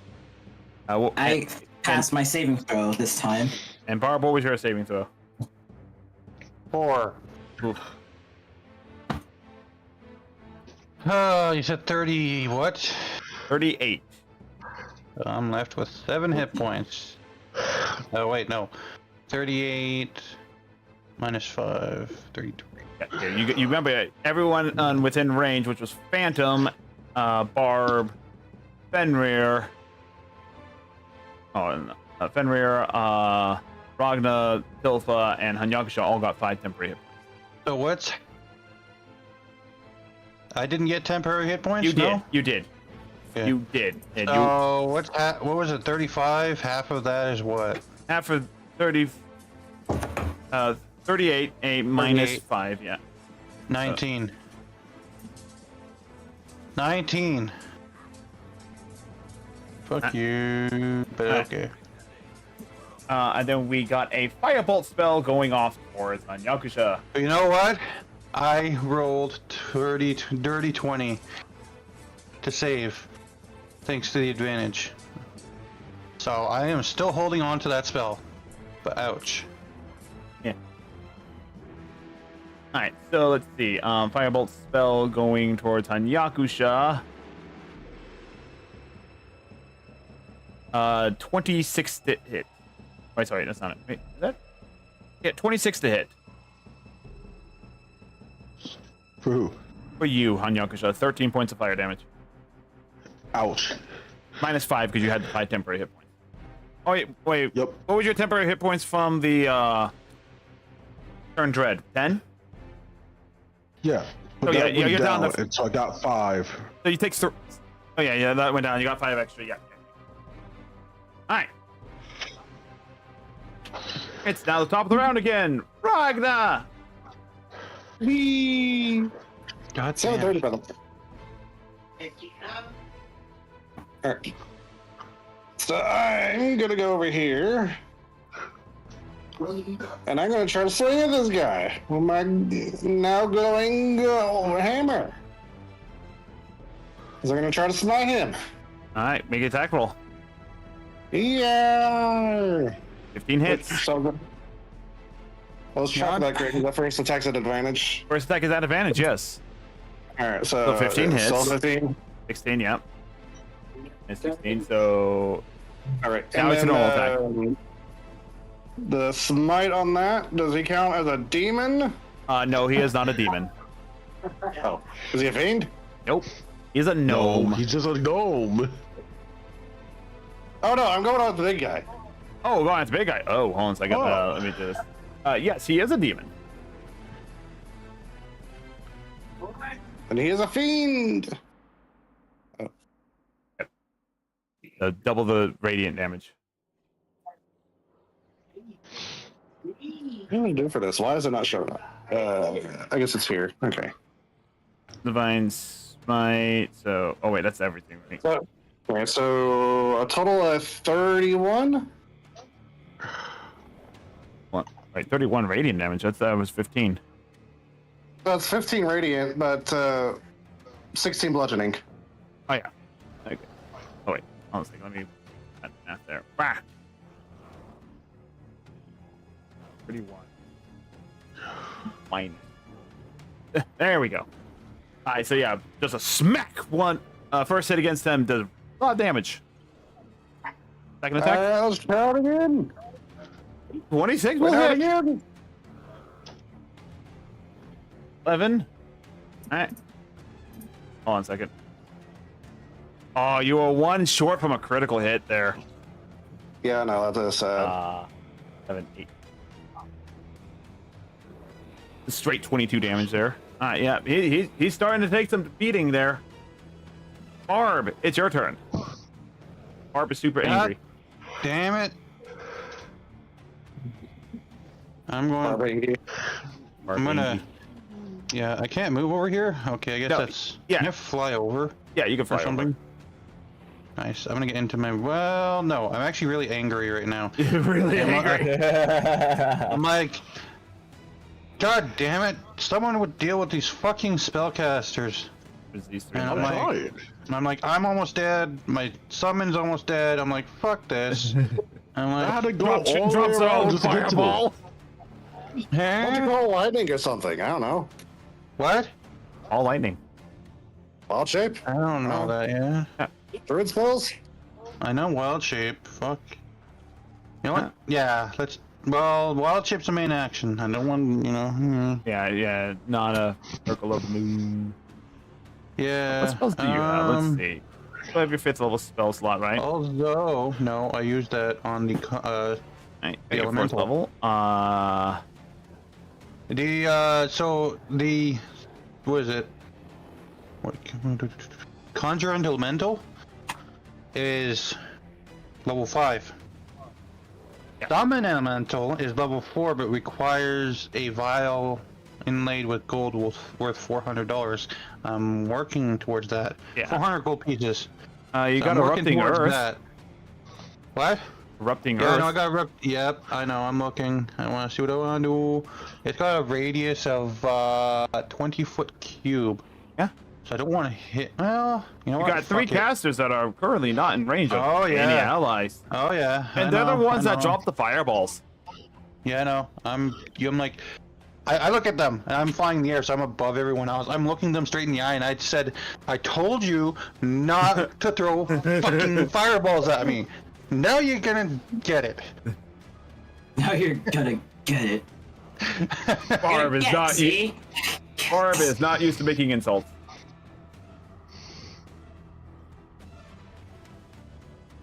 I passed my saving throw this time. And Barb, what was your saving throw? 4. Oof. Oh, you said 30. What? 38. I'm left with 7 hit points. Oh wait, no. 38 minus 5. 33. Yeah, you remember everyone within range, which was Phantom, Barb, Fenrir. Fenrir, Ragna, Tilfa, and Hanyakusha all got 5 temporary hit points. So what's... I didn't get temporary hit points? You did. No? You did. Yeah. You did. And So what was it? 35. Half of that is what? half of 30, 38, a minus 38. 5. Yeah. 19. 19. Fuck you. But okay. And then we got a firebolt spell going off towards Hanyakusha. You know what? I rolled dirty 20 to save, thanks to the advantage. So I am still holding on to that spell, but ouch. Yeah. All right. So let's see. Firebolt spell going towards Hanyakusha. 26 to hit. Wait, sorry, that's not it. Wait, is that? Yeah, 26 to hit. For who? For you, Hanyakusha. 13 points of fire damage. Ouch. Minus 5 because you had the 5 temporary hit points. Oh, wait. Yep. What was your temporary hit points from the Turn Dread? 10? Yeah. But Oh, yeah, that yeah, went you're down down, to- and so I got 5. So you take... Oh, yeah, that went down. You got 5 extra. Yeah. Alright. It's now the top of the round again. Ragna! Whee! God 7:30, brother. Alright. So I'm gonna go over here. And I'm gonna try to swing at this guy with my now glowing hammer. So I'm gonna try to smite him. Alright, make an attack roll. Yeah. 15 hits. So good. Let's try that great. The first attack's at advantage. First attack is at advantage, yes. Alright, so, So 15 hits. So 15. 16, yep. It's 16, so... Alright. Now it's a normal attack. The smite on that, does he count as a demon? No, he is not a demon. Oh. Is he a fiend? Nope. He's a No, gnome. he's just a gnome. Oh no, I'm going on with the big guy. Oh, go on, it's a big guy. Oh, hold on a second. Oh. Let me do this. Yes, he is a demon. And he is a fiend! Double the radiant damage. What am I gonna do for this? Why is it not showing up? I guess it's here. Okay. Divine Smite. So, oh wait, that's everything. Right? So, alright, so a total of 31? What? Wait, 31 radiant damage. That was 15. That's 15 radiant, but 16 bludgeoning. Oh yeah. Okay. Oh wait, hold on a second. Let me add math there. Bah! 31. Minus. There we go. Alright, so yeah, just a smack one. First hit against them does a lot of damage. Second attack, Let's try it again. 26 Try will it hit. again. 11. Alright. Hold on a second. Oh, you were one short from a critical hit there. Yeah, no, that's 7, 8. Straight 22 damage there. Yeah, he's starting to take some beating there. Barb, it's your turn. Barb is super angry. Damn it. I'm going. Barb I'm gonna. angry. Yeah, I can't move over here. Okay, I guess No, that's. yeah. Can I fly over Yeah, you can or fly something? over. Nice. I'm gonna get into my. Well, no, I'm actually really angry right now. You're really angry. I'm like, God damn it! Someone would deal with these fucking spellcasters. There's these three. And in I'm the back. like, and I'm like, I'm almost dead. My summon's almost dead. I'm like, fuck this. I'm I had like, to go all the way drops their around own just to get to fireball. it. Why don't you huh? call lightning or something? I don't know. What? All lightning. Wild shape? I don't know that. Yeah. Druid spells? I know wild shape. Fuck. You know what? Yeah. Let's. Well, wild shape's the main action. I don't want. Yeah, not a circle of the moon. Yeah. What spells do you have? Let's see. So have your 5th level spell slot, right? Although, no, I used that on the Right, the your 4th elemental. level. What is it? What? Conjure and Elemental is level 5. Yeah. Summon Elemental is level 4, but requires a vial inlaid with gold worth $400. I'm working towards that. Yeah. 400 gold pieces. You So got I'm working erupting towards earth. that. What? Erupting Yeah, earth. no, I got Yep, I know. I'm looking. I want to see what I want to do. It's got a radius of 20-foot cube. Yeah. So I don't want to hit. Well, you know You what? got 3 Fuck it. casters that are currently not in range of Oh, yeah. any allies. Oh yeah. And I they're the know, ones I that know. drop the fireballs. Yeah, I know. I'm like, I look at them and I'm flying in the air, so I'm above everyone else. I'm looking them straight in the eye, and I said, I told you not to throw fucking fireballs at me. Now you're gonna get it. Now you're gonna get it. Barb is Yeah, not. see? Barb is not used to making insults.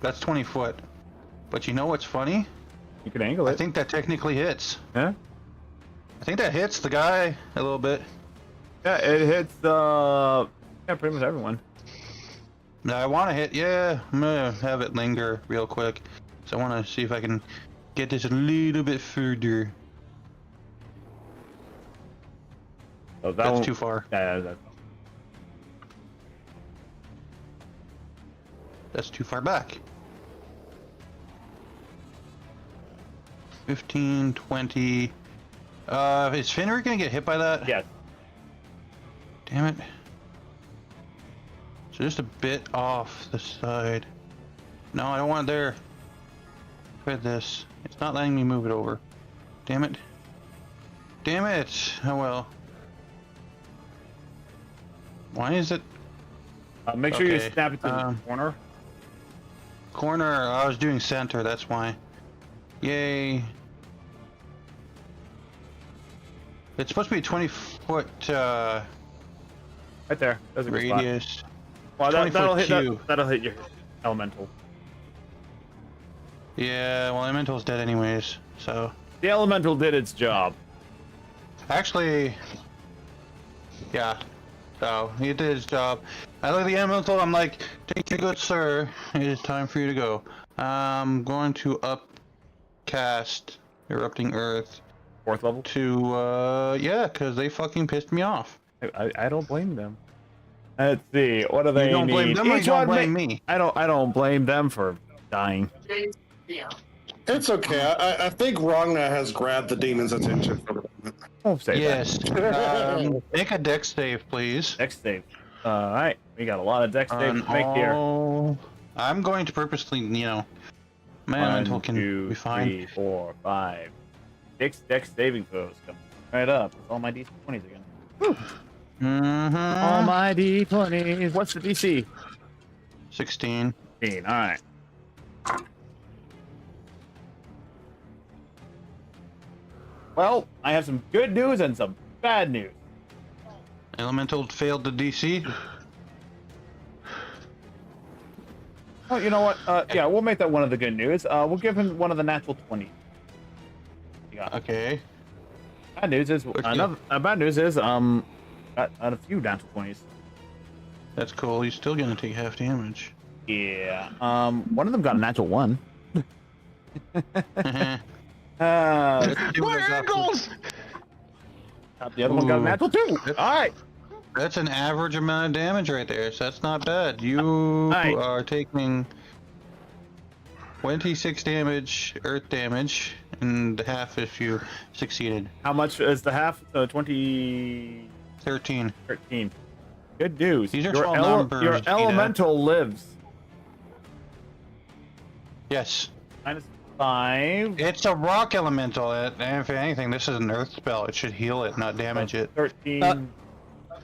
That's 20 foot. But you know what's funny? You can angle I it. think that technically hits. Yeah. I think that hits the guy a little bit. Yeah, it hits. Yeah, pretty much everyone. Now I want to hit. Yeah, I'm gonna have it linger real quick. So I want to see if I can get this a little bit further. So that That's one- too far. Yeah, That's too far back. 15, 20. Is Fenrir gonna get hit by that? yeah. Damn it. So just a bit off the side. No, I don't want it there. Try this. It's not letting me move it over. Damn it. Damn it. Oh well. Why is it Make sure you Okay, snap it to the um, corner. corner? I was doing center, that's why. Yay. It's supposed to be a 20-foot Right there. That's a good spot. radius. Well, 20-foot that'll hit. cube. That'll hit your elemental. Yeah, well, Elemental's dead anyways, so. The elemental did its job. Actually, yeah. So, he did his job. I look at the Elemental, I'm like, thank you, good sir. It is time for you to go. I'm going to upcast Erupting Earth 4th level. to, yeah, because they fucking pissed me off. I don't blame them. Let's see. What do they You don't blame need? them or you Each don't one blame me? I don't blame them for dying. It's okay. I think Ragnar has grabbed the demon's attention for the moment. Won't say Yes. Make a dex save, please. that. Dex save. All right. We got a lot of dex saves On to make here. all- I'm going to purposely, my Elemental 1, can 2, be fine. 3, 4, 5. 6 dex saving throws coming right up. It's all my D20s again. Mm-hmm. All my D20s. What's the DC? 16. 15. All right. Well, I have some good news and some bad news. Elemental failed the DC. Oh, you know what? Yeah, we'll make that one of the good news. We'll give him one of the natural 20. You got it. Okay. Bad news is bad news is got a few natural 20s. That's cool. He's still gonna take half damage. Yeah. One of them got a natural 1. Let's see what I got for- The other one got a Ooh. natural 2. All right. That's an average amount of damage right there, so that's not bad. You Aye. are taking 26 damage, earth damage, and half if you succeeded. How much is the half? 20. 13. 13. Good news. These are Your, 12 numbers, your Gita. elemental lives. Yes. -5. It's a rock elemental. And if anything, this is an earth spell. It should heal it, not damage it. 13.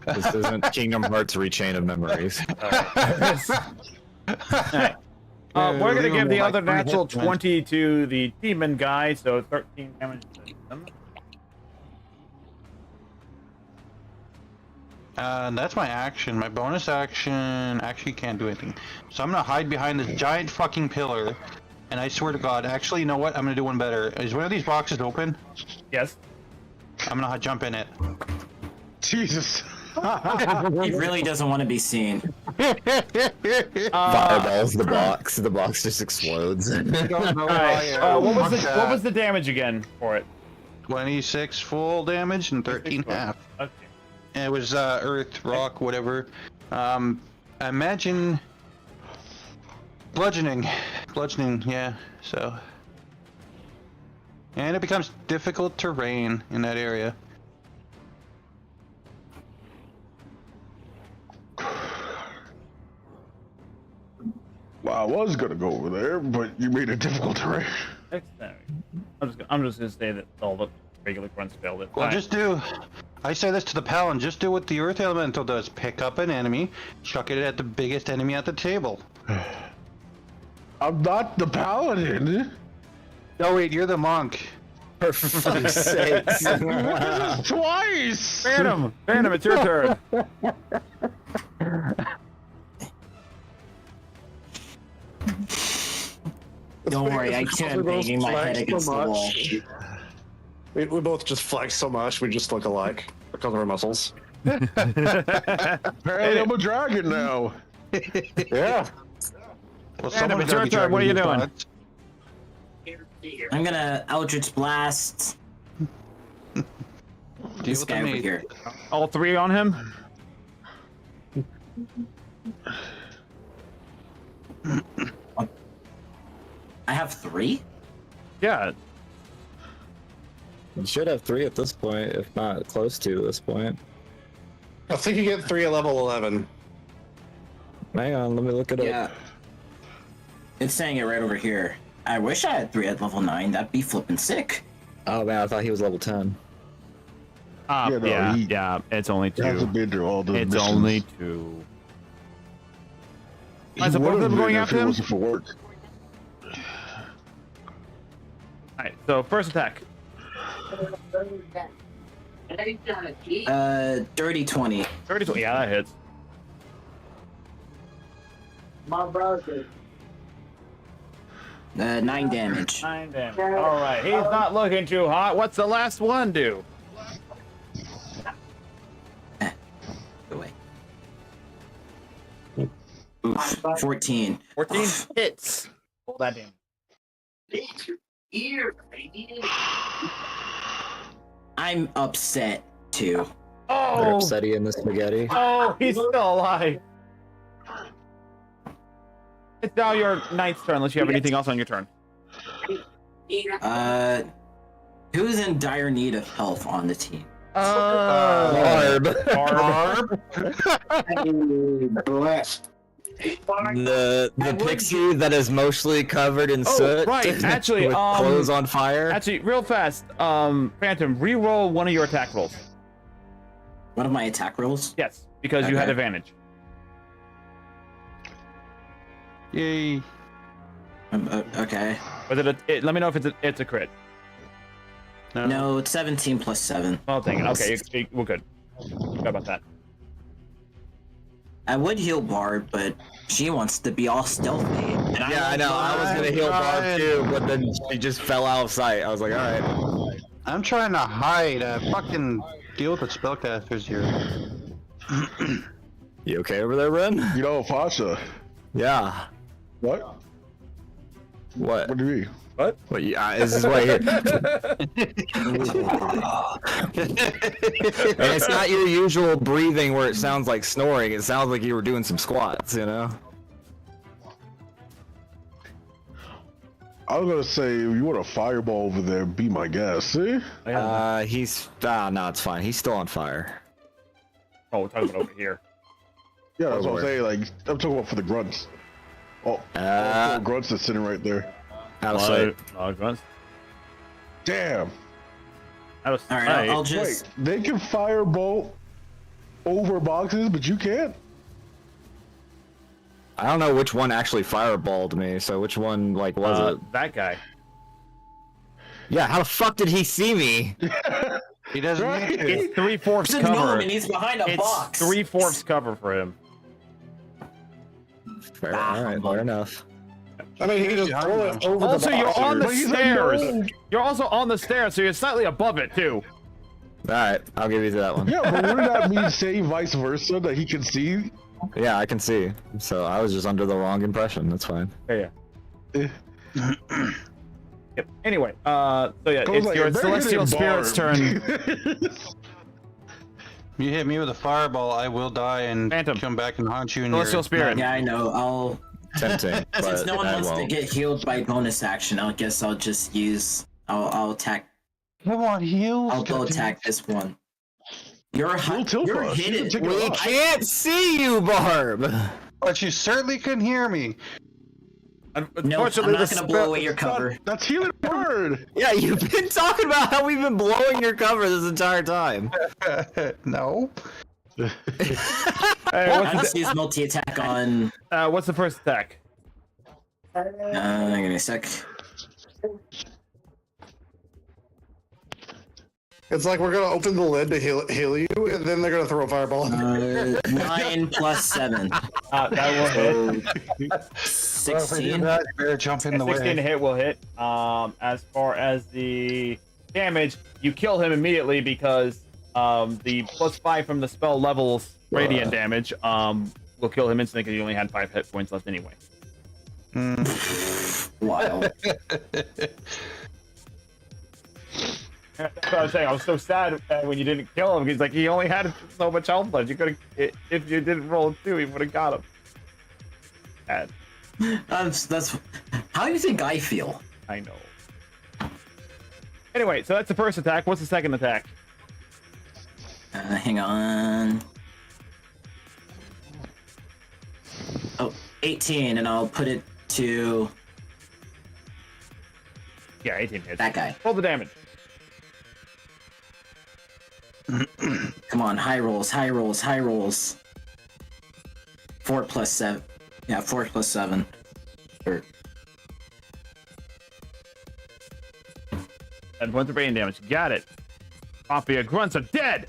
This isn't Kingdom Hearts Rechain of Memories. Alright. We're gonna give the other natural 20 to the demon guy, so 13 damage to him. That's my action. My bonus action actually can't do anything. So I'm gonna hide behind this giant fucking pillar. And I swear to God, actually, you know what? I'm gonna do one better. Is one of these boxes open? Yes. I'm gonna jump in it. Jesus. He really doesn't want to be seen. Fireballs the box. The box just explodes. I don't know Alright, why. what was the damage again for it? 26 full damage and 13 half. Okay. And it was earth, rock, whatever. Imagine bludgeoning, yeah. So, and it becomes difficult terrain in that area. Well, I was gonna go over there, but you made it difficult terrain. I'm just gonna say that all the regular grunts failed it. Well, Alright. just do. I say this to the paladin. Just do what the earth elemental does. Pick up an enemy, chuck it at the biggest enemy at the table. I'm not the paladin. No, wait, you're the monk. For fuck's sakes. Twice. Phantom, it's your turn. Don't worry, I can't banging my head against the wall. We both just flex so much, we just look alike because of our muscles. Apparently, I'm a dragon now. Yeah. Well, Phantom, it's gotta your be turn. What are you dragging doing? these I'm gonna Eldritch Blast Deal this with guy the over meat. here. All 3 on him? I have 3? Yeah. You should have 3 at this point, if not close to this point. I think you get 3 at level 11. Hang on, let me look it Yeah. up. It's saying it right over here. I wish I had 3 at level 9. That'd be flippin' sick. Oh man, I thought he was level 10. Yeah, Yeah, no, he- yeah, it's only He hasn't 2. been through all the It's missions. only 2. He Alright, so both of would've them going been after if it him? wasn't for work. Alright, so first attack. Dirty 20. 32. Yeah, that hits. My brother. 9 damage. 9 damage. Alright, he's not looking too hot. What's the last one do? Away. Oof, 14. 14 hits. Roll that damage. Ear, baby. I'm upset too. Put Oh! upsetty in the spaghetti. Oh, he's still alive. It's now your 9th turn, unless you have anything else on your turn. Who's in dire need of health on the team? Barb. Barb. Blessed. The pixie that is mostly covered in Oh, soot. right, actually, with clothes on fire. Actually, real fast, Phantom, re-roll one of your attack rolls. One of my attack rolls? Yes, because you had Okay. advantage. Yay. Okay. Was it let me know if it's a crit. No, it's 17 plus 7. Oh, dang it. Okay, we're good. Forgot about that. I would heal Barb, but she wants to be all stealthy. And Yeah, I know. I was gonna heal Barb too, but then she just fell out of sight. I was like, all right. I'm trying to hide. Fucking deal with the spellcasters here. You okay over there, Ren? You know, Fasha. Yeah. What? What? What do you mean? What? This is right here. And it's not your usual breathing where it sounds like snoring. It sounds like you were doing some squats, you know? I was gonna say, if you want a fireball over there, be my guest. See? No, it's fine. He's still on fire. Oh, we're talking about over here. Yeah, that's what I'm Or- saying. Like, I'm talking about for the grunts. Oh, grunts that's sitting right there. Out of sight. Grunts. Damn. Out of All right, sight. I'll just. Wait, they can firebolt over boxes, but you can't? I don't know which one actually fireballed me, so which one, like, was it? That guy. Yeah, how the fuck did he see me? He doesn't Right. need to. It's 3/4 It's a cover. gnome and he's behind a It's box. 3/4 cover for him. Fair, alright, fair enough. I mean, he can just throw it over Also, the you're box. on the But he's a stairs. gnome. You're also on the stairs, so you're slightly above it too. Alright, I'll give you that one. Yeah, but wouldn't that mean say vice versa, that he can see? Yeah, I can see. So I was just under the wrong impression. That's fine. Yeah. Eh. Yep. Anyway, so yeah, Goes it's like, your "They're celestial hitting spirit's Barb." turn. You hit me with a fireball, I will die and Phantom. come back and haunt you in Celestial your... spirit. Yeah, I know. I'll. Tempting, Since but no one I wants to won't. get healed by bonus action, I guess I'll just use. I'll attack. Come on, heal. I'll go attack this one. You're You'll tilt you're us. You can hidden. take it We off. can't see you, Barb! But you certainly couldn't hear me. No, I'm Unfortunately, not the gonna blow spell- away your cover. That's healing word. Yeah, you've been talking about how we've been blowing your cover this entire time. No. Hey, I'll what's, just use multi-attack on. what's the first attack? Give me a sec. It's like we're gonna open the lid to heal you, and then they're gonna throw a fireball. 9 plus 7. That will hit. 16. Better jump in the 16 to way. hit will hit. As far as the damage, you kill him immediately because the +5 from the spell levels radiant damage will kill him instantly because you only had 5 hit points left anyway. Wild. That's what I was saying. I was so sad when you didn't kill him. He's like, he only had so much health left. You could have, if you didn't roll 2, he would have got him. Sad. That's. How do you think I feel? I know. Anyway, so that's the first attack. What's the second attack? Hang on. Oh, 18, and I'll put it to Yeah, 18 hits. that guy. Roll the damage. Come on, high rolls, high rolls, high rolls. 4 plus 7. Yeah, 4 plus 7. Or 10 points of brain damage. Got it. Mafia grunts are dead.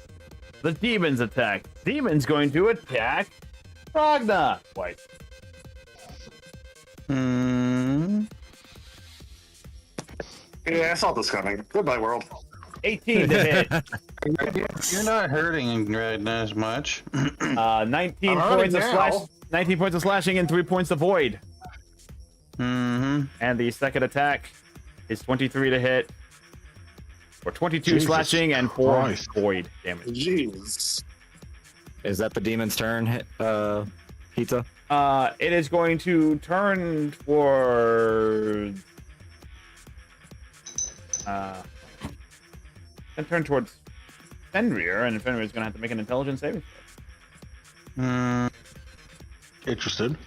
The demons attack. Demon's going to attack Ragna. Twice. Yeah, I saw this coming. Goodbye, world. 18 to hit. You're not hurting right now as much. 19 I'm points of now. slash. 19 points of slashing and 3 points of void. Mm-hmm. And the second attack is 23 to hit. For 22 Jesus slashing and 4 Christ. void damage. Jeez. Is that the demon's turn, Hita? It is going to turn towards. And turn towards Fenrir, and Fenrir is going to have to make an intelligence saving throw. Interested.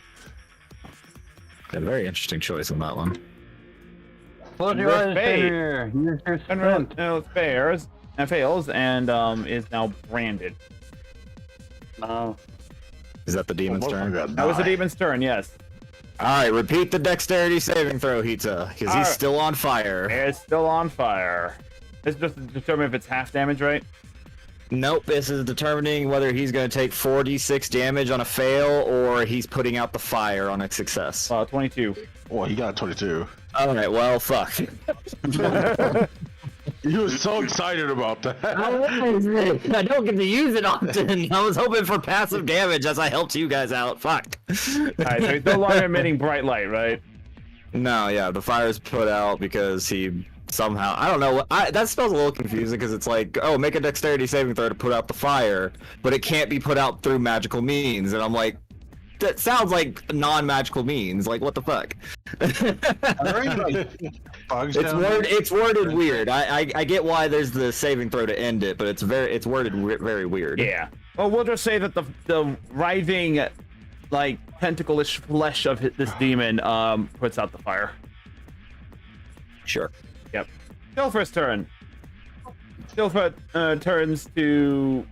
A very interesting choice on that one. Close your eyes, Fenrir. Use your Fenrir strength. fails and is now branded. No. Is that the demon's turn? That was the demon's turn, yes. Alright, repeat the dexterity saving throw, Hita, because he's Alright. still on fire. It's still on fire. It's just to determine if it's half damage, right? Nope, this is determining whether he's going to take 4d6 damage on a fail or he's putting out the fire on a success. 22. Oh, he got 22. Alright, well, fuck. You were so excited about that. I don't get to use it often. I was hoping for passive damage as I helped you guys out. Fuck. Alright, so he's no longer emitting bright light, right? No, yeah, the fire's put out because he somehow, I don't know, that spell's a little confusing because it's like, oh, make a dexterity saving throw to put out the fire, but it can't be put out through magical means, and I'm like, that sounds like non-magical means, like what the fuck? It's worded weird. I get why there's the saving throw to end it, but it's worded very weird. Yeah. Well, we'll just say that the writhing, like tentacle-ish flesh of this demon puts out the fire. Sure. Yep. Silver's turn. Silver turns to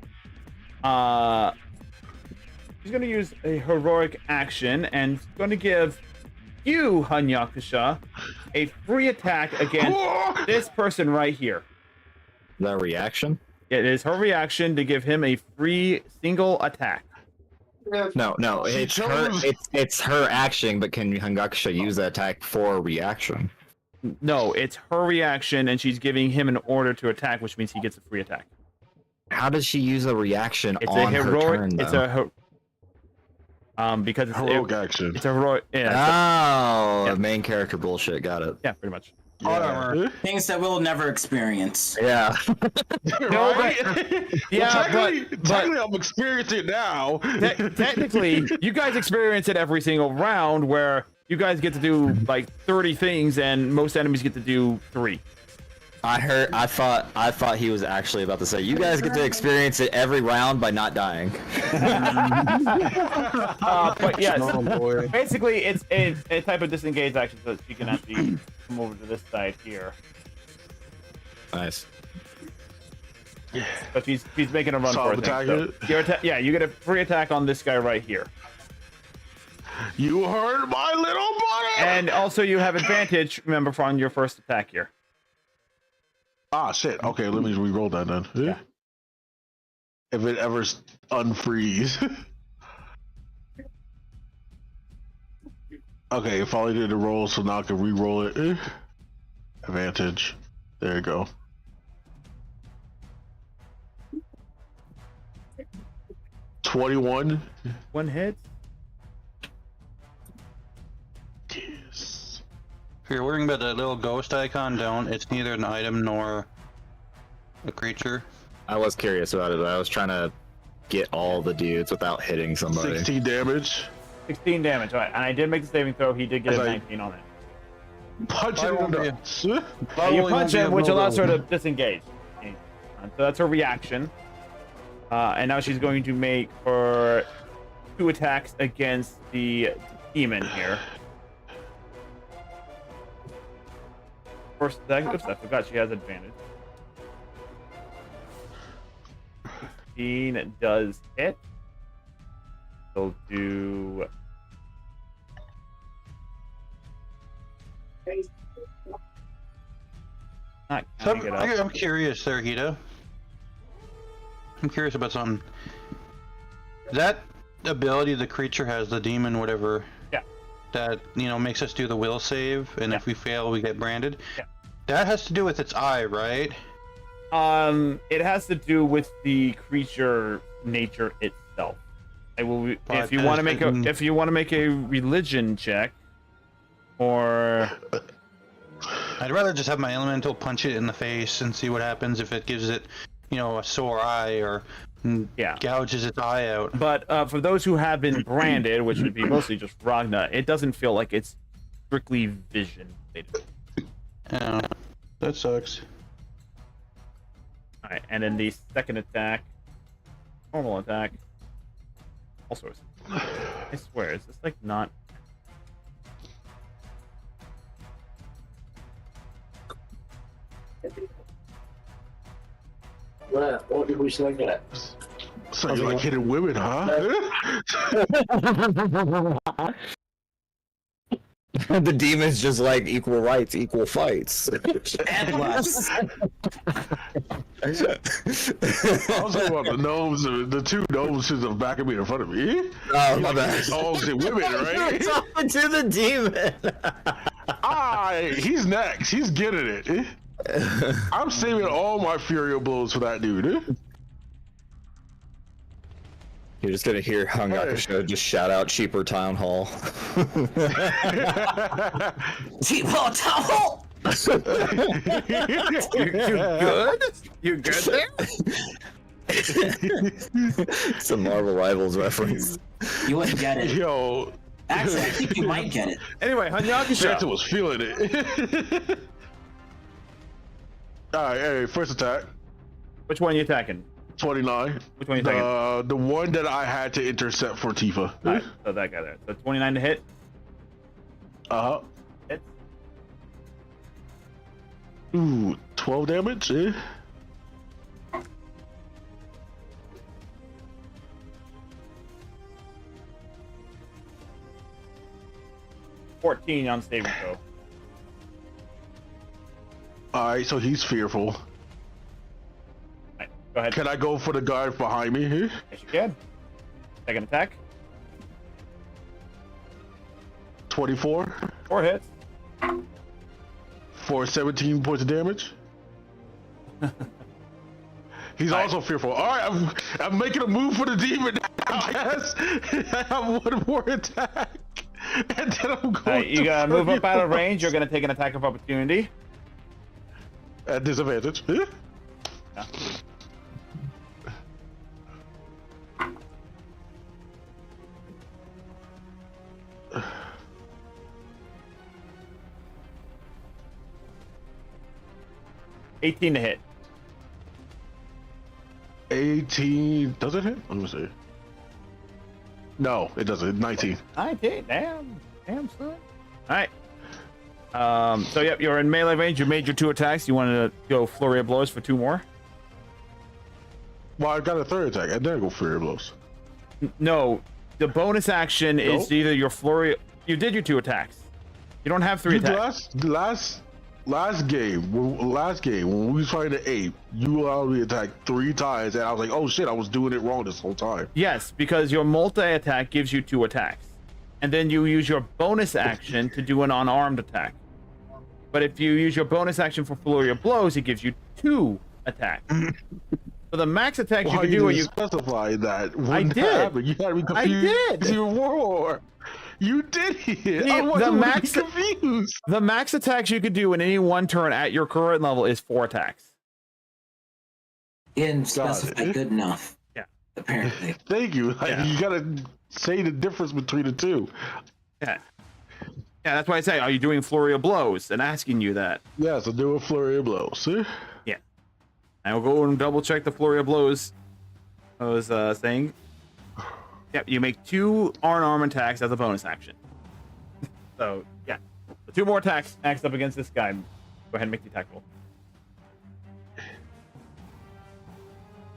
he's going to use a heroic action and going to give you, Hanyakusha, a free attack against this person right here. The reaction? It is her reaction to give him a free single attack. No, it's her. It's her action, but can Hanyakusha use that attack for a reaction? No, it's her reaction, and she's giving him an order to attack, which means he gets a free attack. How does she use a reaction It's on a heroic. her turn, It's though? Because it's Heroic action. It's a heroic. Yeah, Oh, main character bullshit. Got it. yeah, pretty much. Yeah. Things that we'll never experience. Yeah. No, Right? Yeah, technically, I'm experiencing it now. Technically, you guys experience it every single round, where you guys get to do like 30 things, and most enemies get to do 3. I thought he was actually about to say, you guys get to experience it every round by not dying. But yes, Oh boy. basically, it's a type of disengage action, so that she can actually come over to this side here. Nice. But she's making a run So for I'm it. then. attacking So yeah, you get a free attack on this guy right here, You hurt my little buddy. and also you have advantage. Remember, on your first attack here. Ah, shit. Okay, let me re-roll that then. Yeah. If it ever unfreeze. Okay, if I did the roll, so now I can re-roll it. Advantage. There you go. $21. One hit. Yes. If you're worrying about that little ghost icon, don't. It's neither an item nor a creature. I was curious about it, but I was trying to get all the dudes without hitting somebody. 16 damage. 16 damage. All right, and I did make the saving throw. He did get a As I- 19 on it. Punch it in the nuts. Yeah, you punch him, which allows her to disengage. So that's her reaction. And now she's going to make her 2 attacks against the demon here. First attack. Oops, I forgot she has advantage. 16 does hit. She'll do. Not So counting it up. I'm curious there, Hito. I'm curious about something. That ability the creature has, the demon, whatever. Yeah. That, makes us do the will save, and if we fail, we get branded. Yeah. That has to do with its eye, right? It has to do with the creature nature itself. I will. If you want to make a religion check, or I'd rather just have my elemental punch it in the face and see what happens if it gives it, a sore eye or Yeah. gouges its eye out. But for those who have been branded, which would be mostly just Ragna, it doesn't feel like it's strictly vision related. That sucks. Alright, and then the second attack, normal attack, all sorts. I swear, is this like not... What did we select that? So you like hitting women, huh? The demons just like equal rights, equal fights. And less. I was talking about the gnomes, the 2 gnomes to the back of me in front of me. Oh, my bad. Dogs and women, right? Talking to the demon. He's next. He's getting it. I'm saving all my Furio blows for that dude. You're just gonna hear Hanyakusha just shout out cheaper town hall. Cheapo towel! You good there? It's a Marvel Rivals reference. You wouldn't get it. Yo, Actually, I think you might get it. Anyway, Santa Hanyakusha. was feeling it. Alright, hey, first attack. Which one are you attacking? 29. Which one are you taking? The one that I had to intercept for Tifa. Alright, so that guy there. So 29 to hit. Uh-huh. Hits. Ooh, 12 damage? 14 on saving throw. Alright, so he's fearful. Alright, go ahead. Can I go for the guy behind me? Yes, you can. Second attack. 24 4 hits. for 17 points of damage. He's also fearful. Alright, I'm making a move for the demon now, I guess. I have one more attack. And then I'm going You gotta move up out of range. You're gonna take an attack of opportunity. At disadvantage. Yeah. Yeah. $18 to hit. 18. Does it hit? Let me see. No, it doesn't. 19. 19. Damn, son. All right. So yep, you're in melee range. You made your 2 attacks. You wanted to go flurry of blows for 2 more? Well, I got a third attack. I did go Fury Blows. No, the bonus action is either your flurry. You did your 2 attacks. You don't have 3 attacks. Last game when we was trying to ape, you allowed me to attack 3 times, and I was like, oh shit, I was doing it wrong this whole time. Yes, because your multi-attack gives you 2 attacks. And then you use your bonus action to do an unarmed attack. But if you use your bonus action for flurry of blows, it gives you 2 attacks. So the max attack you can do when you specify that. I did. Happen. You had me confused. I did. You were. You did it. The max confused. The max attacks you could do in any one turn at your current level is 4 attacks. Didn't specify good enough. Yeah. Apparently. Thank you. You gotta say the difference between the 2. Yeah. Yeah, that's why I say, are you doing flurry of blows? And asking you that. Yes, I do a flurry of blows. Yeah. I will go and double check the flurry of blows. I was saying. Yep, you make 2 unarmed attacks as a bonus action. So, yeah. So 2 more attacks axed up against this guy. Go ahead and make the attack roll.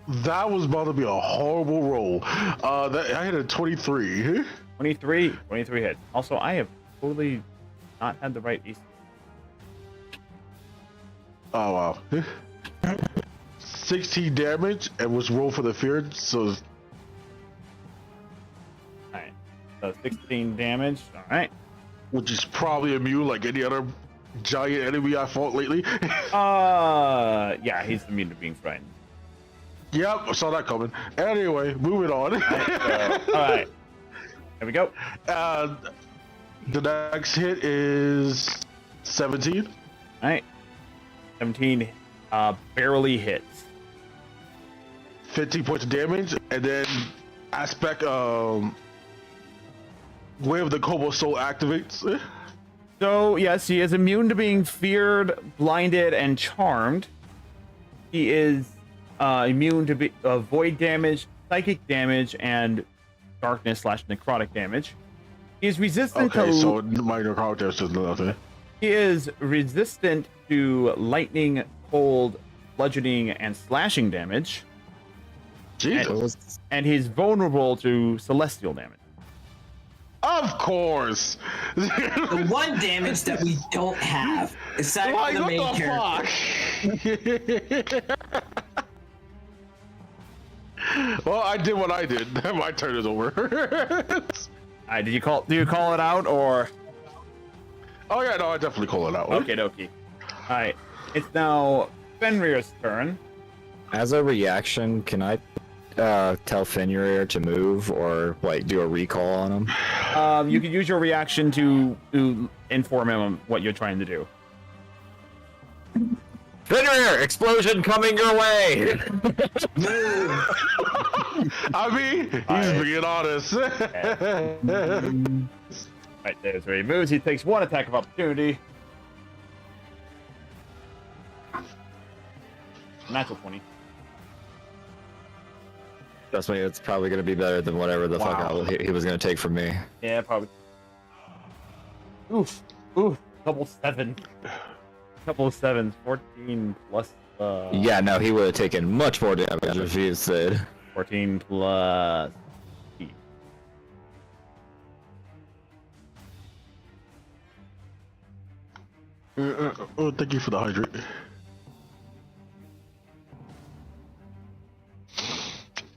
That was about to be a horrible roll. I hit a 23. 23 hits. Also, I have totally not had the right AC. Oh, wow. 16 damage and was rolled for the fear, so... Alright. So 16 damage. Alright. Which is probably immune like any other giant enemy I fought lately. Yeah, he's immune to being frightened. Yep, I saw that coming. Anyway, moving on. Alright. Here we go. The next hit is 17. Alright. 17 barely hits. 15 points of damage, and then aspect Way of the Kobo Soul activates. So, yes, he is immune to being feared, blinded, and charmed. He is immune to void damage, psychic damage, and darkness/necrotic damage. He is resistant to... so minor characters is nothing. He is resistant to lightning, cold, bludgeoning, and slashing damage. Jesus. And he's vulnerable to celestial damage. Of course. The one damage that we don't have, aside from the main character. Well, I did what I did. My turn is over. Do you call it out, or? Oh yeah, no, I definitely call it out. Okay, dokie. All right, it's now Fenrir's turn. As a reaction, can I tell Fenrir to move or like do a recall on him? You could use your reaction to inform him what you're trying to do. Fenrir, explosion coming your way. I mean, he's being honest. Right, there's where he moves. He takes 1 attack of opportunity. Natural 20. Trust me, it's probably gonna be better than whatever the fuck he was gonna take from me. Yeah, probably. Oof. Oof. Couple sevens. 14 plus. Yeah, no, he would have taken much more damage if he had stayed. 14 plus. Oh, thank you for the hydrate.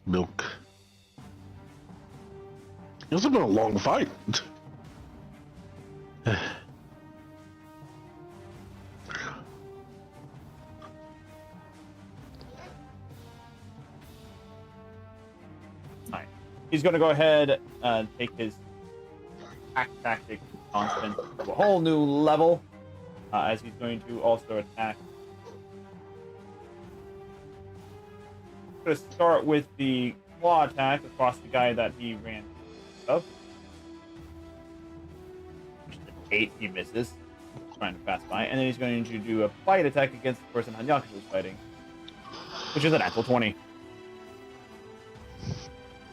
Milk. This has been a long fight. Alright. He's going to go ahead and take his attack tactic constant to a whole new level, as he's going to also attack. I'm going to start with the claw attack across the guy that he ran of. 8, he misses, trying to pass by, and then he's going to do a bite attack against the person Hanyaku was fighting, which is a natural 20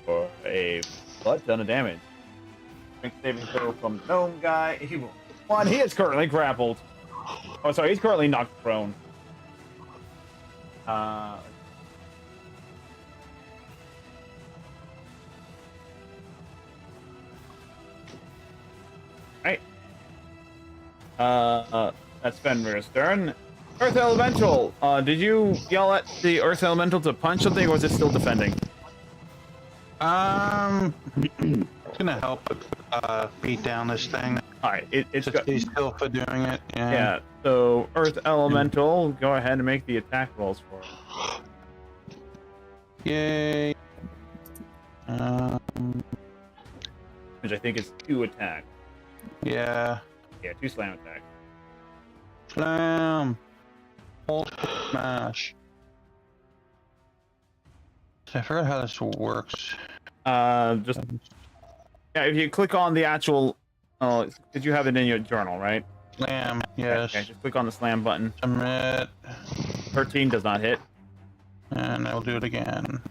for a butt ton of damage. Strength saving throw from the gnome guy. He will 1. He is currently grappled. Oh, sorry, he's currently knocked prone. Right. That's Fenrir's turn. Earth Elemental. Did you yell at the Earth Elemental to punch something, or was it still defending? It's gonna help beat down this thing. All right, it's Just he's still for doing it. yeah. So Earth Elemental, go ahead and make the attack rolls for it. Yay. Which I think is 2 attacks. Yeah. Yeah, 2 slam attacks. Slam. Hold smash. I forgot how this works. Just yeah. If you click on the actual, did you have it in your journal, right? Slam. Yes. Okay, just click on the slam button. Submit. 13 does not hit. And I'll do it again.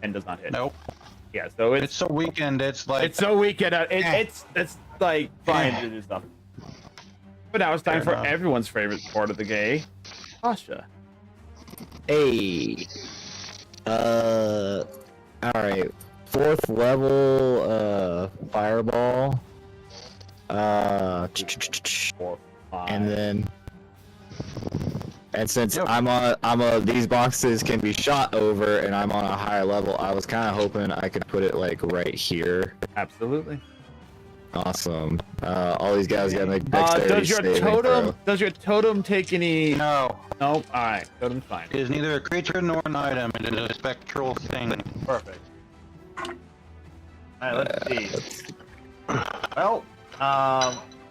10 does not hit. Nope. Yeah, so It's so weakened. It's like it's so weak. It's like fine to do stuff. But now it's time Fair for enough. everyone's favorite part of the game, Tasha. Hey. Alright. 4th level, fireball. 4, 5. And then. And since I'm these boxes can be shot over and I'm on a higher level, I was kind of hoping I could put it like right here. Absolutely. Awesome. All these guys gotta make dexterity Does your saving totem throw. does your totem take any? no. No. All right, totem's fine. It is neither a creature nor an item. It is a spectral thing. Perfect. All right, let's see. Well,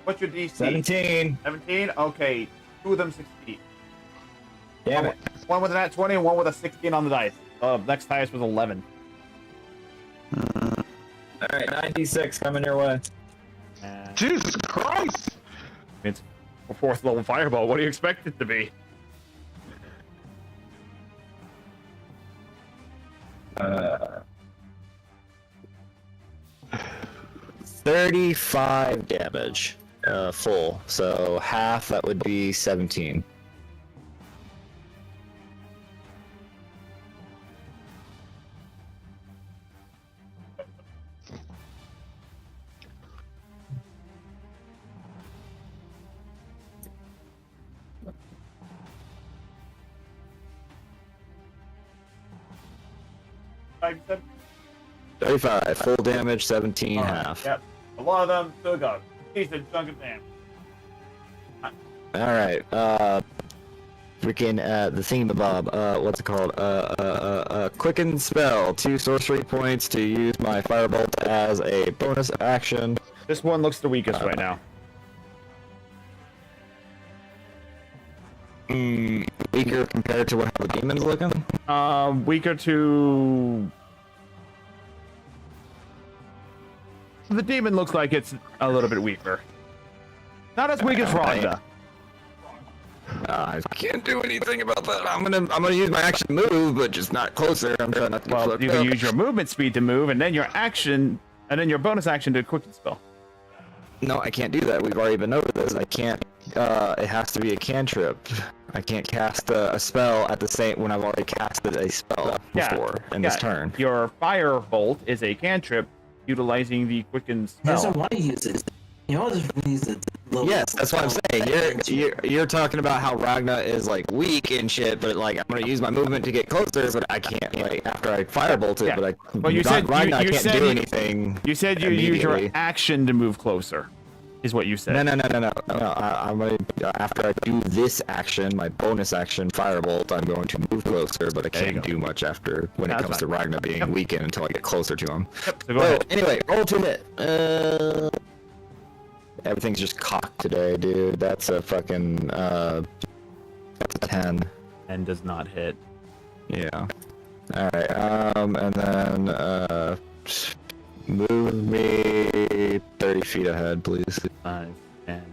what's your DC? 17. 17. Okay, 2 of them succeed. Damn it. One with a nat 20 and one with a 16 on the dice. Next highest was 11. Alright, 96 coming your way. And Jesus Christ! it's a 4th level fireball. What do you expect it to be? Uh, 35 damage. Full. So half, that would be 17. Like I said, 35. Full damage, 17 half. Yep. A lot of them still got decent chunk of damage. Alright, freaking, the thingamabob, what's it called? Quicken spell. 2 sorcery points to use my firebolt as a bonus action. This one looks the weakest right now. Weaker compared to how the demon's looking? Weaker to... The demon looks like it's a little bit weaker. Not as weak as Rhonda. I can't do anything about that. I'm gonna use my action move, but just not closer. I'm trying not to get Well, fucked you can up. use your movement speed to move, and then your action, and then your bonus action to quicken spell. No, I can't do that. We've already been over this. I can't. It has to be a cantrip. I can't cast a spell at the same when I've already casted a spell before in this turn. Your fire bolt is a cantrip utilizing the quicken He spell. doesn't want to use it. He always use it. Yes, that's what I'm saying. You're talking about how Ragna is like weak and shit, but like I'm gonna use my movement to get closer, but I can't like after I firebolt it. Yeah. But Well, you said Ragna, you I can't said do you- anything. You said you use your immediately. action to move closer, is what you said. No. I'm gonna after I do this action, my bonus action, firebolt. I'm going to move closer, but I There you can't go. do much after when That's it comes to fine. Ragna being Yep. weakened until I get closer to him. Yep, so go So ahead. anyway, roll to hit. Everything's just cocked today, dude. That's a fucking that's a 10. And does not hit. Yeah. All right. And then move me 30 feet ahead, please. 5, 10,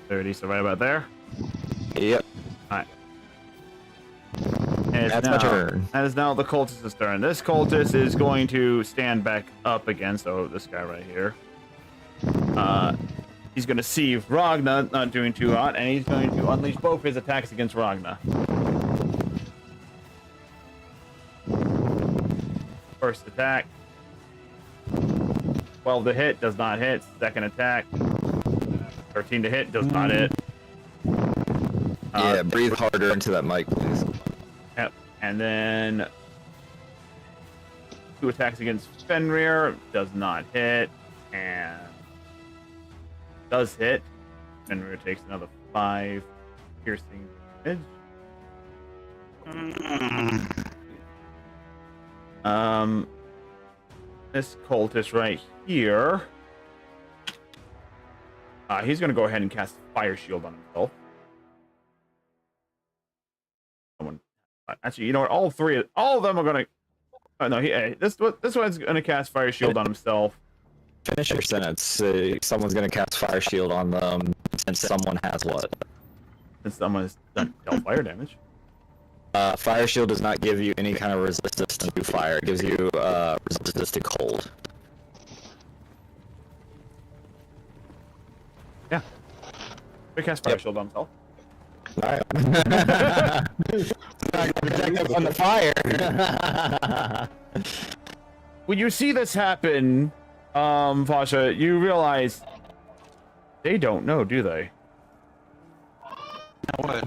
30, so right about there. Yep. Alright. And That's my turn. That is now the cultist's turn. This cultist is going to stand back up against this guy right here. He's going to see Ragna not doing too hot, and he's going to unleash both his attacks against Ragna. First attack. 12 to hit, does not hit. Second attack. 13 to hit, does not hit. Yeah, breathe harder into that mic, please. Yep. And then 2 attacks against Fenrir, does not hit, and does hit. Fenrir takes another 5 piercing damage. This cultist right here, he's gonna go ahead and cast Fire Shield on himself. Actually, you know what? All of them are gonna. Oh no, this one's gonna cast Fire Shield on himself. Finish your sentence. Someone's gonna cast Fire Shield on them since someone has what? Since someone has done dealt fire damage. Fire Shield does not give you any kind of resistance to fire. It gives you resistance to cold. Yeah. He cast Fire Shield on himself. Alright. Protect him from the fire. When you see this happen, Fasha, you realize they don't know, do they? What?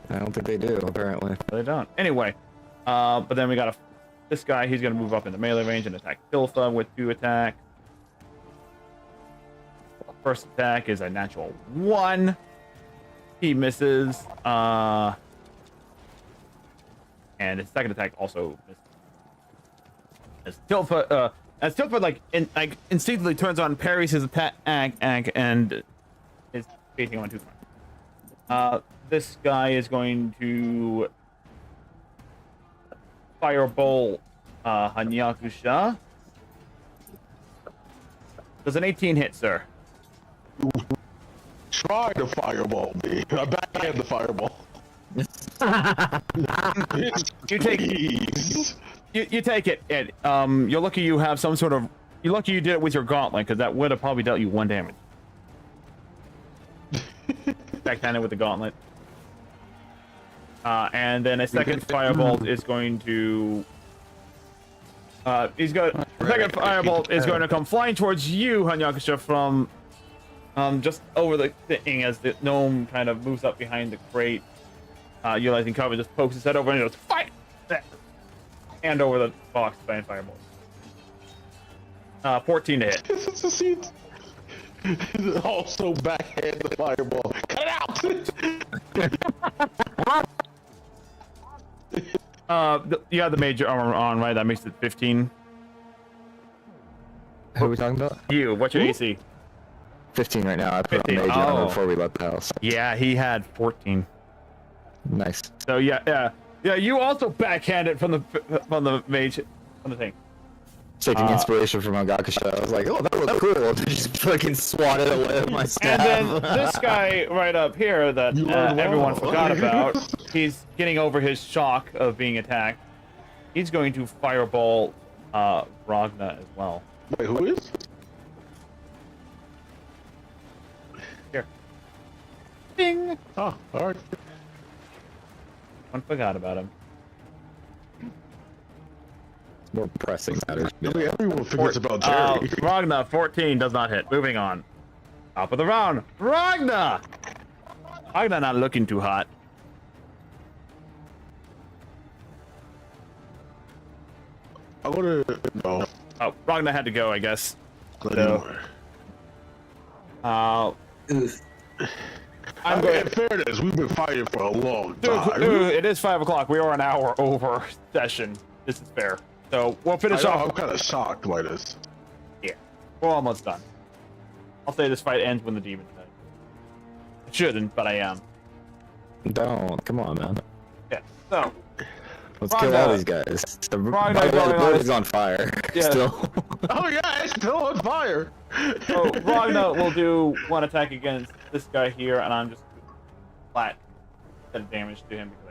I don't think they do, apparently. They don't. Anyway, but then we got this guy. He's gonna move up into melee range and attack Pilfa with 2 attacks. First attack is a natural 1. He misses. And his second attack also misses. As Tilfa instinctively turns on, parries his attack and is facing on 2 fronts. This guy is going to firebolt Hanyakusha. Does an 18 hit, sir? Try to fireball me. I backhand the fireball. You take Please. you take it, Ed. You're lucky you have some sort of. You're lucky you did it with your gauntlet, because that would have probably dealt you 1 damage. Backhanded with the gauntlet. And then a second firebolt is going to. Second firebolt is going to come flying towards you, Hanyakusha, from just over the thing as the gnome kind of moves up behind the crate, utilizing cover, just pokes his head over and goes fight, and over the box by firebolt. 14 to hit. Also backhand the fireball. Cut it out! You have the major armor on, right? That makes it 15. Who are we talking about? You, what's your AC? 15 right now. I put 15. on mage armor Oh. before we left the house. Yeah, he had 14. Nice. So yeah. You also backhanded from the mage from the thing. taking inspiration from Mangakasha. I was like, oh, that looks cool. And just fucking swatted it with my staff. And then this guy right up here that You learned everyone well. forgot about, he's getting over his shock of being attacked. He's going to fireball Ragna as well. Wait, who is? Here. Ding! Oh, alright. One forgot about him. More pressing matters. I mean, everyone forgets about Jerry. Ragna, 14 does not hit. Moving on. Top of the round. Ragna! Ragna not looking too hot. I wanna no. Oh, Ragna had to go, I guess. Let So, him- Oof. I'm I mean, going. in fairness, we've been fighting for a long time. Dude, it is 5 o'clock. We are an hour over session. This is fair. So we'll I finish know, off. I'm kind of shocked by this. Yeah, we're almost done. I'll say this fight ends when the demon dies. It shouldn't, but I am. Don't. Come on, man. Yeah. So Let's Ragna. kill all these guys. The Ragna the going on boat his- is on fire. Yeah. Still. Oh yeah, it's still on fire. So Ragna will do one attack against this guy here, and I'm just flat set damage to him because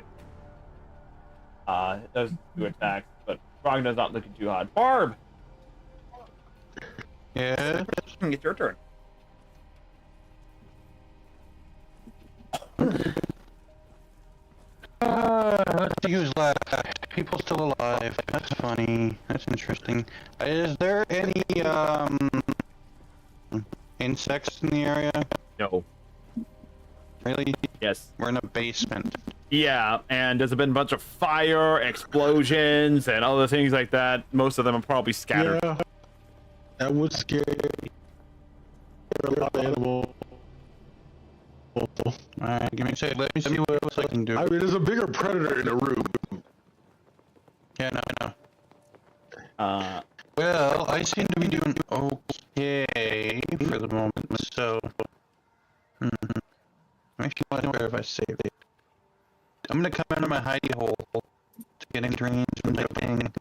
it does 2 attacks, but Ragna's not looking too hot. Barb, Yeah. get your turn. Let's use last. People still alive. That's funny. That's interesting. Is there any insects in the area? No. Really? Yes. We're in a basement. Yeah, and there's been a bunch of fire, explosions, and other things like that. Most of them are probably scattered. Yeah, that would scare a lot of animals. Alright, give me a sec. Let me see what else I can do. I mean, there's a bigger predator in the room. Yeah, no. Uh, Well, I seem to be doing okay for the moment, so... Actually, I don't care if I save it. I'm gonna come out of my hidey hole to get in dreams from that thing.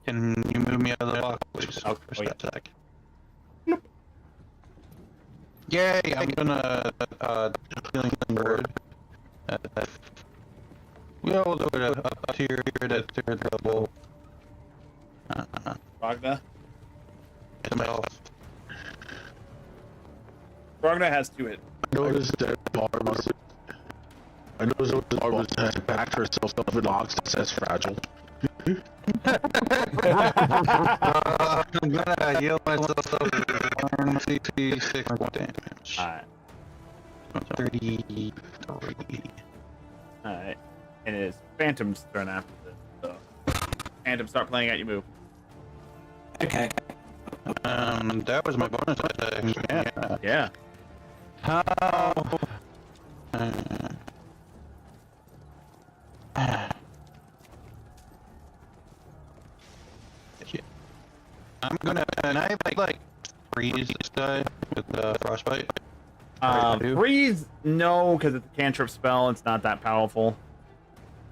Can you move me out of the box, please? Oh, For yeah. a sec. Yay! I'm gonna healing bird. We all do it up here at third level. Ragna? Myself. Ragna has 2 hits. I noticed that Barbara has backed herself up in a box that says fragile. I'm gonna heal myself up with 1 CP 6 more damage. Alright. 33. Alright. And it is Phantom's turn after this. So, Phantom, start playing at your move. Okay. That was my bonus attack. Yeah. Yeah. How? I'm gonna. Can I like freeze this guy with frostbite? Freeze, no, because it's a cantrip spell. It's not that powerful.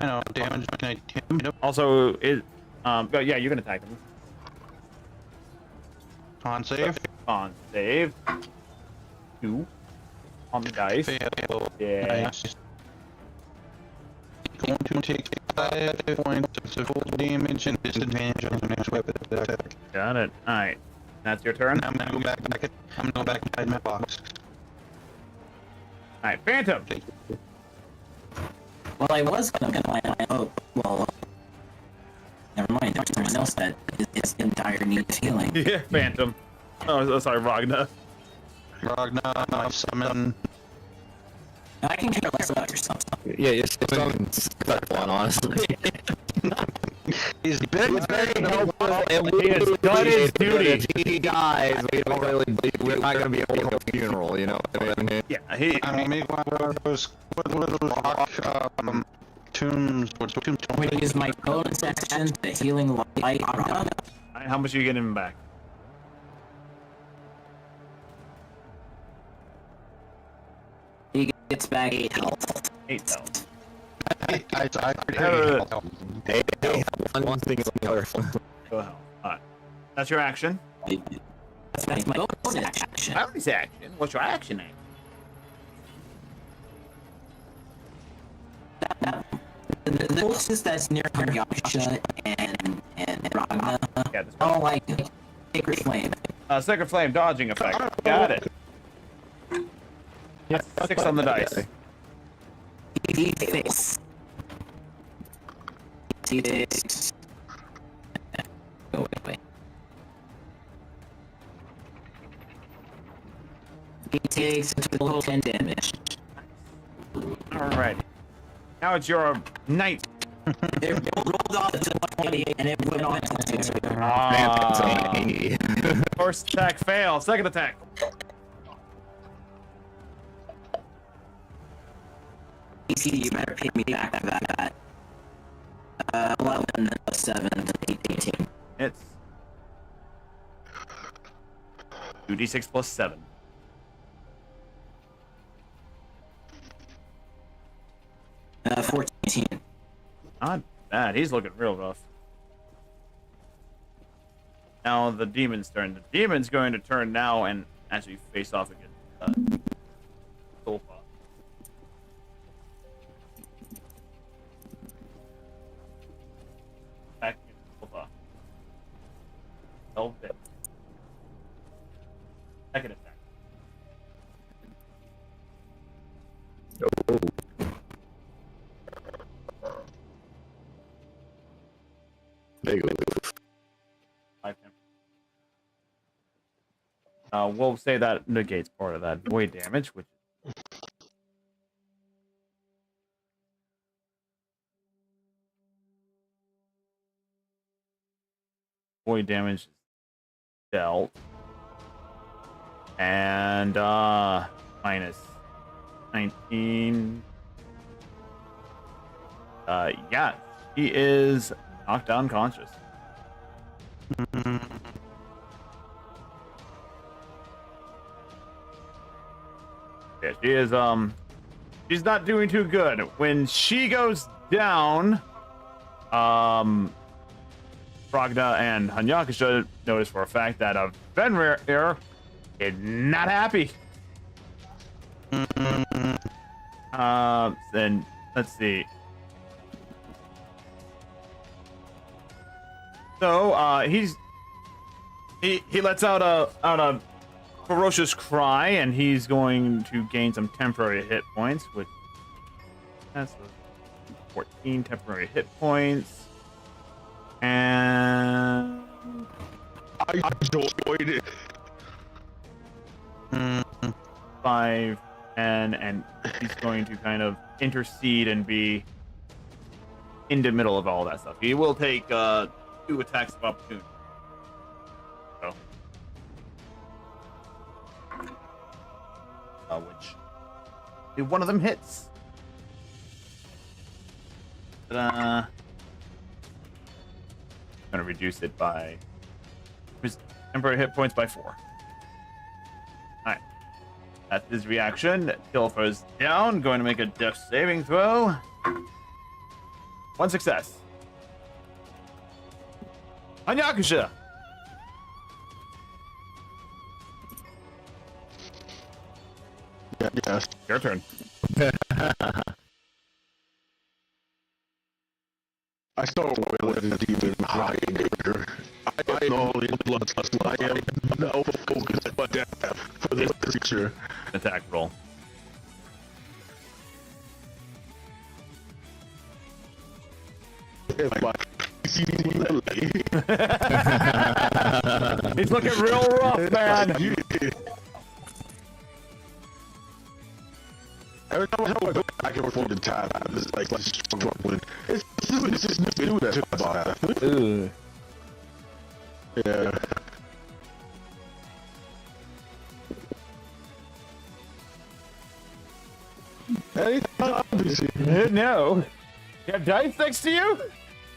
I know damage. Can I him? Nope. Also, but yeah, you can attack him. Con save. On save. 2 on the dice. Fail. Yeah. Nice. Going to take 5 points of full damage and disadvantage on the next weapon attack. Got it. Alright. That's your turn. I'm gonna go back. I'm going back inside my box. Alright, Phantom. Well, I was gonna oh, well, never mind. There's someone else that is in dire need of healing. Yeah, Phantom. Oh, sorry, Ragna. Ragnar, summon. I can care less about yourself. Yeah, you're still stuck one, honestly. He's been very helpful, and He has done his duty. If he dies, we're not gonna be able to hold a funeral, you know what I mean? Yeah, he. I mean, make one of those rock tombs. I'm gonna use my bonus action, the healing light. How much are you getting him back? He gets back 8 health. 8 health. One thing is colorful. Go hell. Alright. That's your action. That's my bonus action. Bonus action? What's your action name? The closest that's near Yaksha and Ragna. Yeah, this one. Oh, like Sacred Flame. Sacred Flame dodging effect. Got it. Yes, 6 on the dice. D6. D6. Oh, wait. He takes a total of 10 damage. Alright. Now it's your knight. It rolled off to 20 and it went on to 2. First attack fail. Second attack. You better pay me back for that. 11 plus 7, 18. It's 2d6 plus 7. Uh, 14. Not bad. He's looking real rough. Now the demon's turn. The demon's going to turn now and actually face off against Solfa. Attack against Solfa. 12 hit. Second attack. We'll say that negates part of that void damage, which void damage is dealt. And minus 19. Yeah, he is knocked unconscious. Yeah, she is she's not doing too good. When she goes down, Ragna and Hanyakasha notice for a fact that Venrohyun is not happy. Then let's see. So he lets out a ferocious cry, and he's going to gain some temporary hit points, which that's 14 temporary hit points. And I enjoyed it. 5, and he's going to kind of intercede and be in the middle of all that stuff. He will take 2 attacks of opportunity. So, which one of them hits. I'm gonna reduce it by his temporary hit points by 4. Alright. That's his reaction. Tilfa's down, going to make a death saving throw. 1 success. Hanyakasha! Yes. Your turn. I start with the demon high danger. I know only bloodlust. I am no focus but death for this creature. Attack roll. If my He's looking real rough, man. Every time I go back and forth in time, it's like struggling. It's just new that about that. Ooh. Yeah. Anytime I'm busy. No. You have dice next to you?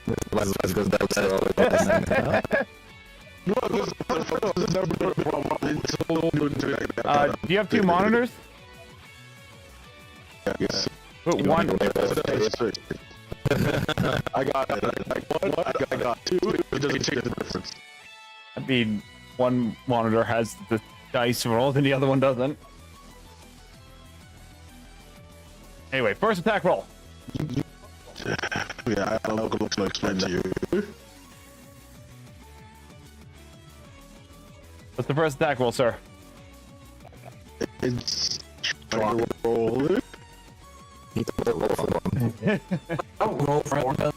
No, this is never been a problem. Do you have 2 monitors? Yes. Put one. I got it. I got two. It doesn't change the difference. I mean, one monitor has the dice roll, and the other one doesn't. Anyway, first attack roll. Yeah, I don't know what it looks like. Explain to you. What's the first attack roll, sir? It's trying to roll it. Roll for him.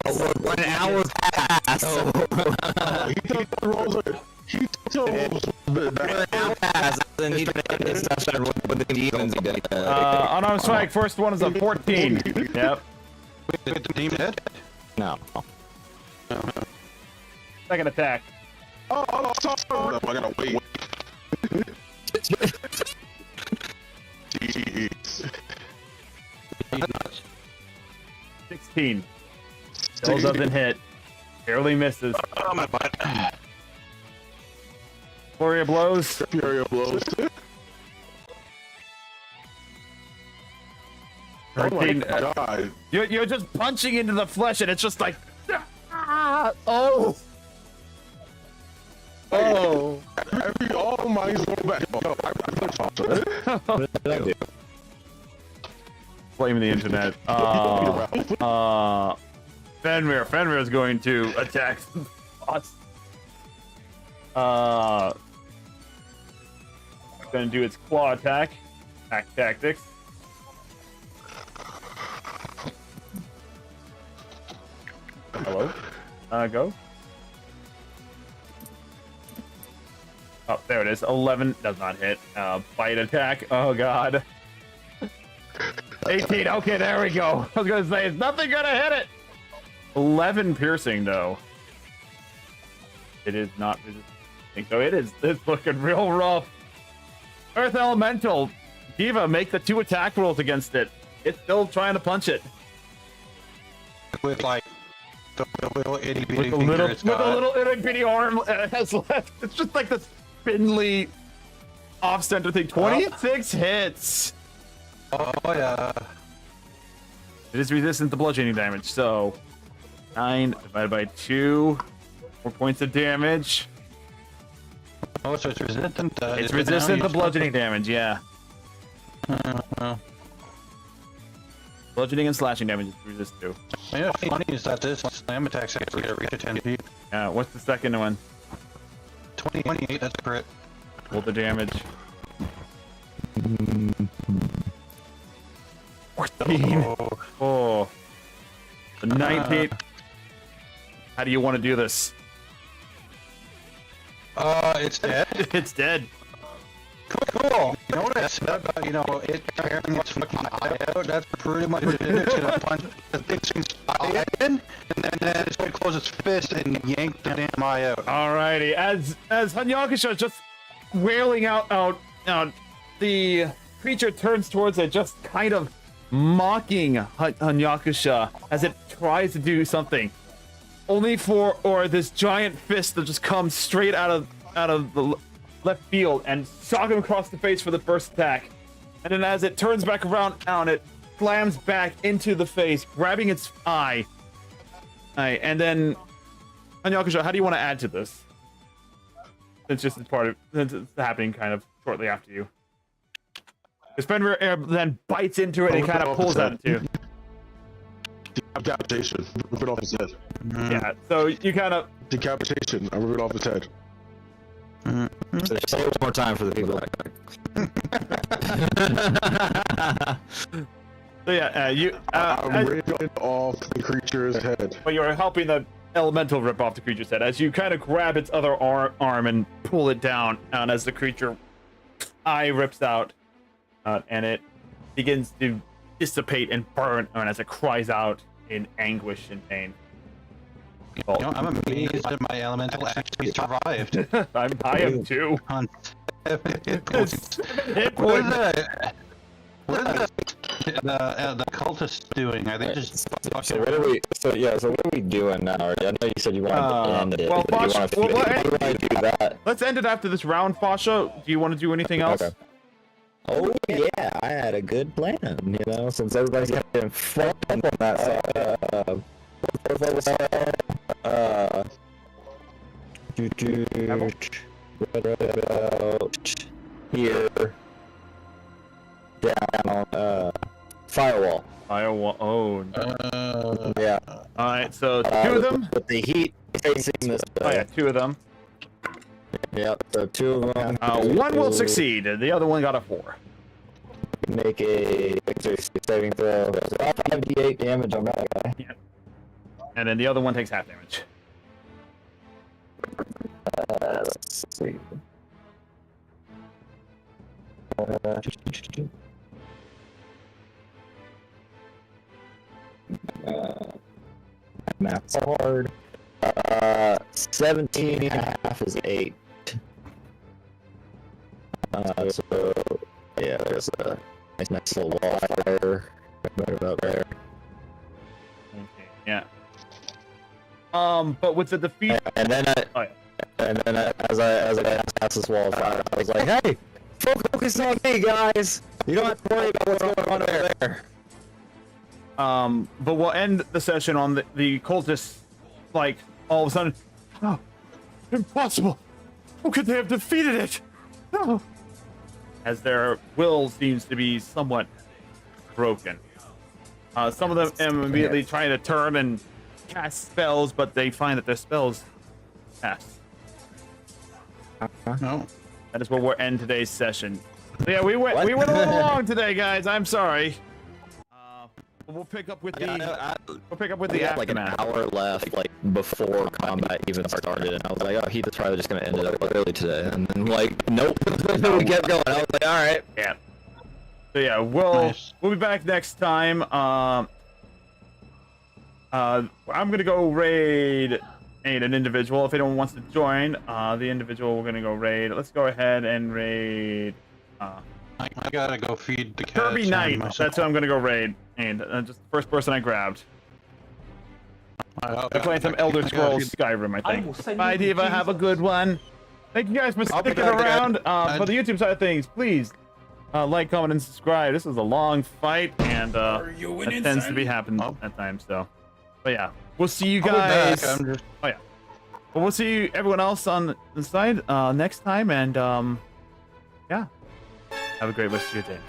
An hour passed. He took the rolls. He took An hour passed. Then he didn't start with the demons. Unarmed strike. First one is a 14. Yep. Wait, the demon dead? No. Second attack. Oh, sorry. I gotta wait. Jeez. 16. Still doesn't hit. Barely misses. Oh, my butt. Flurry of blows. Fury of blows. Oh my 13. god. You're just punching into the flesh, and it's just like, oh. Oh. All mines go back. No, I Blame the internet. Fenrir. Fenrir is going to attack some spots. Going to do its claw attack. Attack tactics. Hello? Go. Oh, there it is. 11 does not hit. Bite attack. Oh, God. 18. Okay, there we go. I was going to say, it's nothing going to hit it. 11 piercing, though. It is not resisting. So it's looking real rough. Earth Elemental. Diva, make the 2 attack rolls against it. It's still trying to punch it. With like the little itty bitty With a little itty bitty arm it has left. It's just like this spindly off-center thing. 26 hits. Oh yeah. It is resistant to bludgeoning damage, so 9 divided by 2. 4 points of damage. Oh, so it's resistant. It's resistant to bludgeoning damage, yeah. Bludgeoning and slashing damage is resistant to. Yeah, funny is that this slam attack's actually gonna reach 10 feet. Yeah, what's the second one? 28, that's a crit. Roll the damage. 14. Oh. The 19. How do you want to do this? It's dead. It's dead. Cool. You know what I said about, it tearing its fucking eye out? That's pretty much what it is. It's gonna punch the thing's eye in, and then it's gonna close its fist and yank the damn eye out. Alrighty, as Hanyakusha is just wailing out, the creature turns towards it, just kind of mocking Hanyakusha as it tries to do something. Only for this giant fist that just comes straight out of the left field and shock him across the face for the first attack. And then as it turns back around, it slams back into the face, grabbing its eye. And then, Hanyakusha, how do you want to add to this? Since it's happening kind of shortly after you. Because Fenrir then bites into it and kind of pulls at it too. Decapitation. Rip it off his head. Yeah, so you kind of... Decapitation. I rip it off his head. So say it one more time for the people. So yeah, I'm ripping off the creature's head. But you're helping the elemental rip off the creature's head as you kind of grab its other arm and pull it down, and as the creature eye rips out, and it begins to dissipate and burn, and as it cries out in anguish and pain. I'm amazed that my elemental actually survived. I am too. On hit points. What are the cultists doing? Are they just So what are we? So what are we doing now? I know you said you wanted to end it. Well, but Fasha, do you want to do that? let's end it after this round, Fasha. Do you want to do anything else? Okay. Oh yeah, I had a good plan, you know, since everybody's having fun on that side. Here, down, firewall. Iowa. Oh. Yeah. All right. So two of them. With the heat facing this Oh way. yeah, two of them. Yep. So two of them. One will succeed. The other one got a 4. Make a saving throw. So 5d8 damage on that guy. Yep. And then the other one takes half damage. Let's see. Math's hard. 17 and a half is 8. So yeah, there's a nice little wall fire right about there. Okay. Yeah. But with the defeat, And then as I passed this wall of fire, I was like, hey, focus on me, guys. You don't have to worry about what's going on over there. but we'll end the session on the cultists, like, all of a sudden, oh, impossible! How could they have defeated it? No! As their will seems to be somewhat broken. Some of them immediately trying to turn and cast spells, but they find that their spells pass. No. That is where we'll end today's session. So yeah, we went a little long today, guys. I'm sorry. We'll pick up with the Like an aftermath. hour left, like before combat even started, and I was like, oh, he's probably just gonna end it up early today. And then like, nope, we kept going. I was like, all right. Yeah. So yeah, we'll be back next time. I'm gonna go raid an individual. If anyone wants to join, the individual we're gonna go raid. Let's go ahead and raid. I gotta go feed the cat. Kirby Knight. That's who I'm gonna go raid. And just the first person I grabbed. They're playing some Elder Scrolls Skyrim, I think. Bye, Diva. Have a good one. Thank you guys for sticking around. For the YouTube side of things, please like, comment, and subscribe. This was a long fight, and that tends to be happening at times. So, but yeah, we'll see you guys. Oh yeah, well, we'll see everyone else on the side next time, and yeah, have a great rest of your day.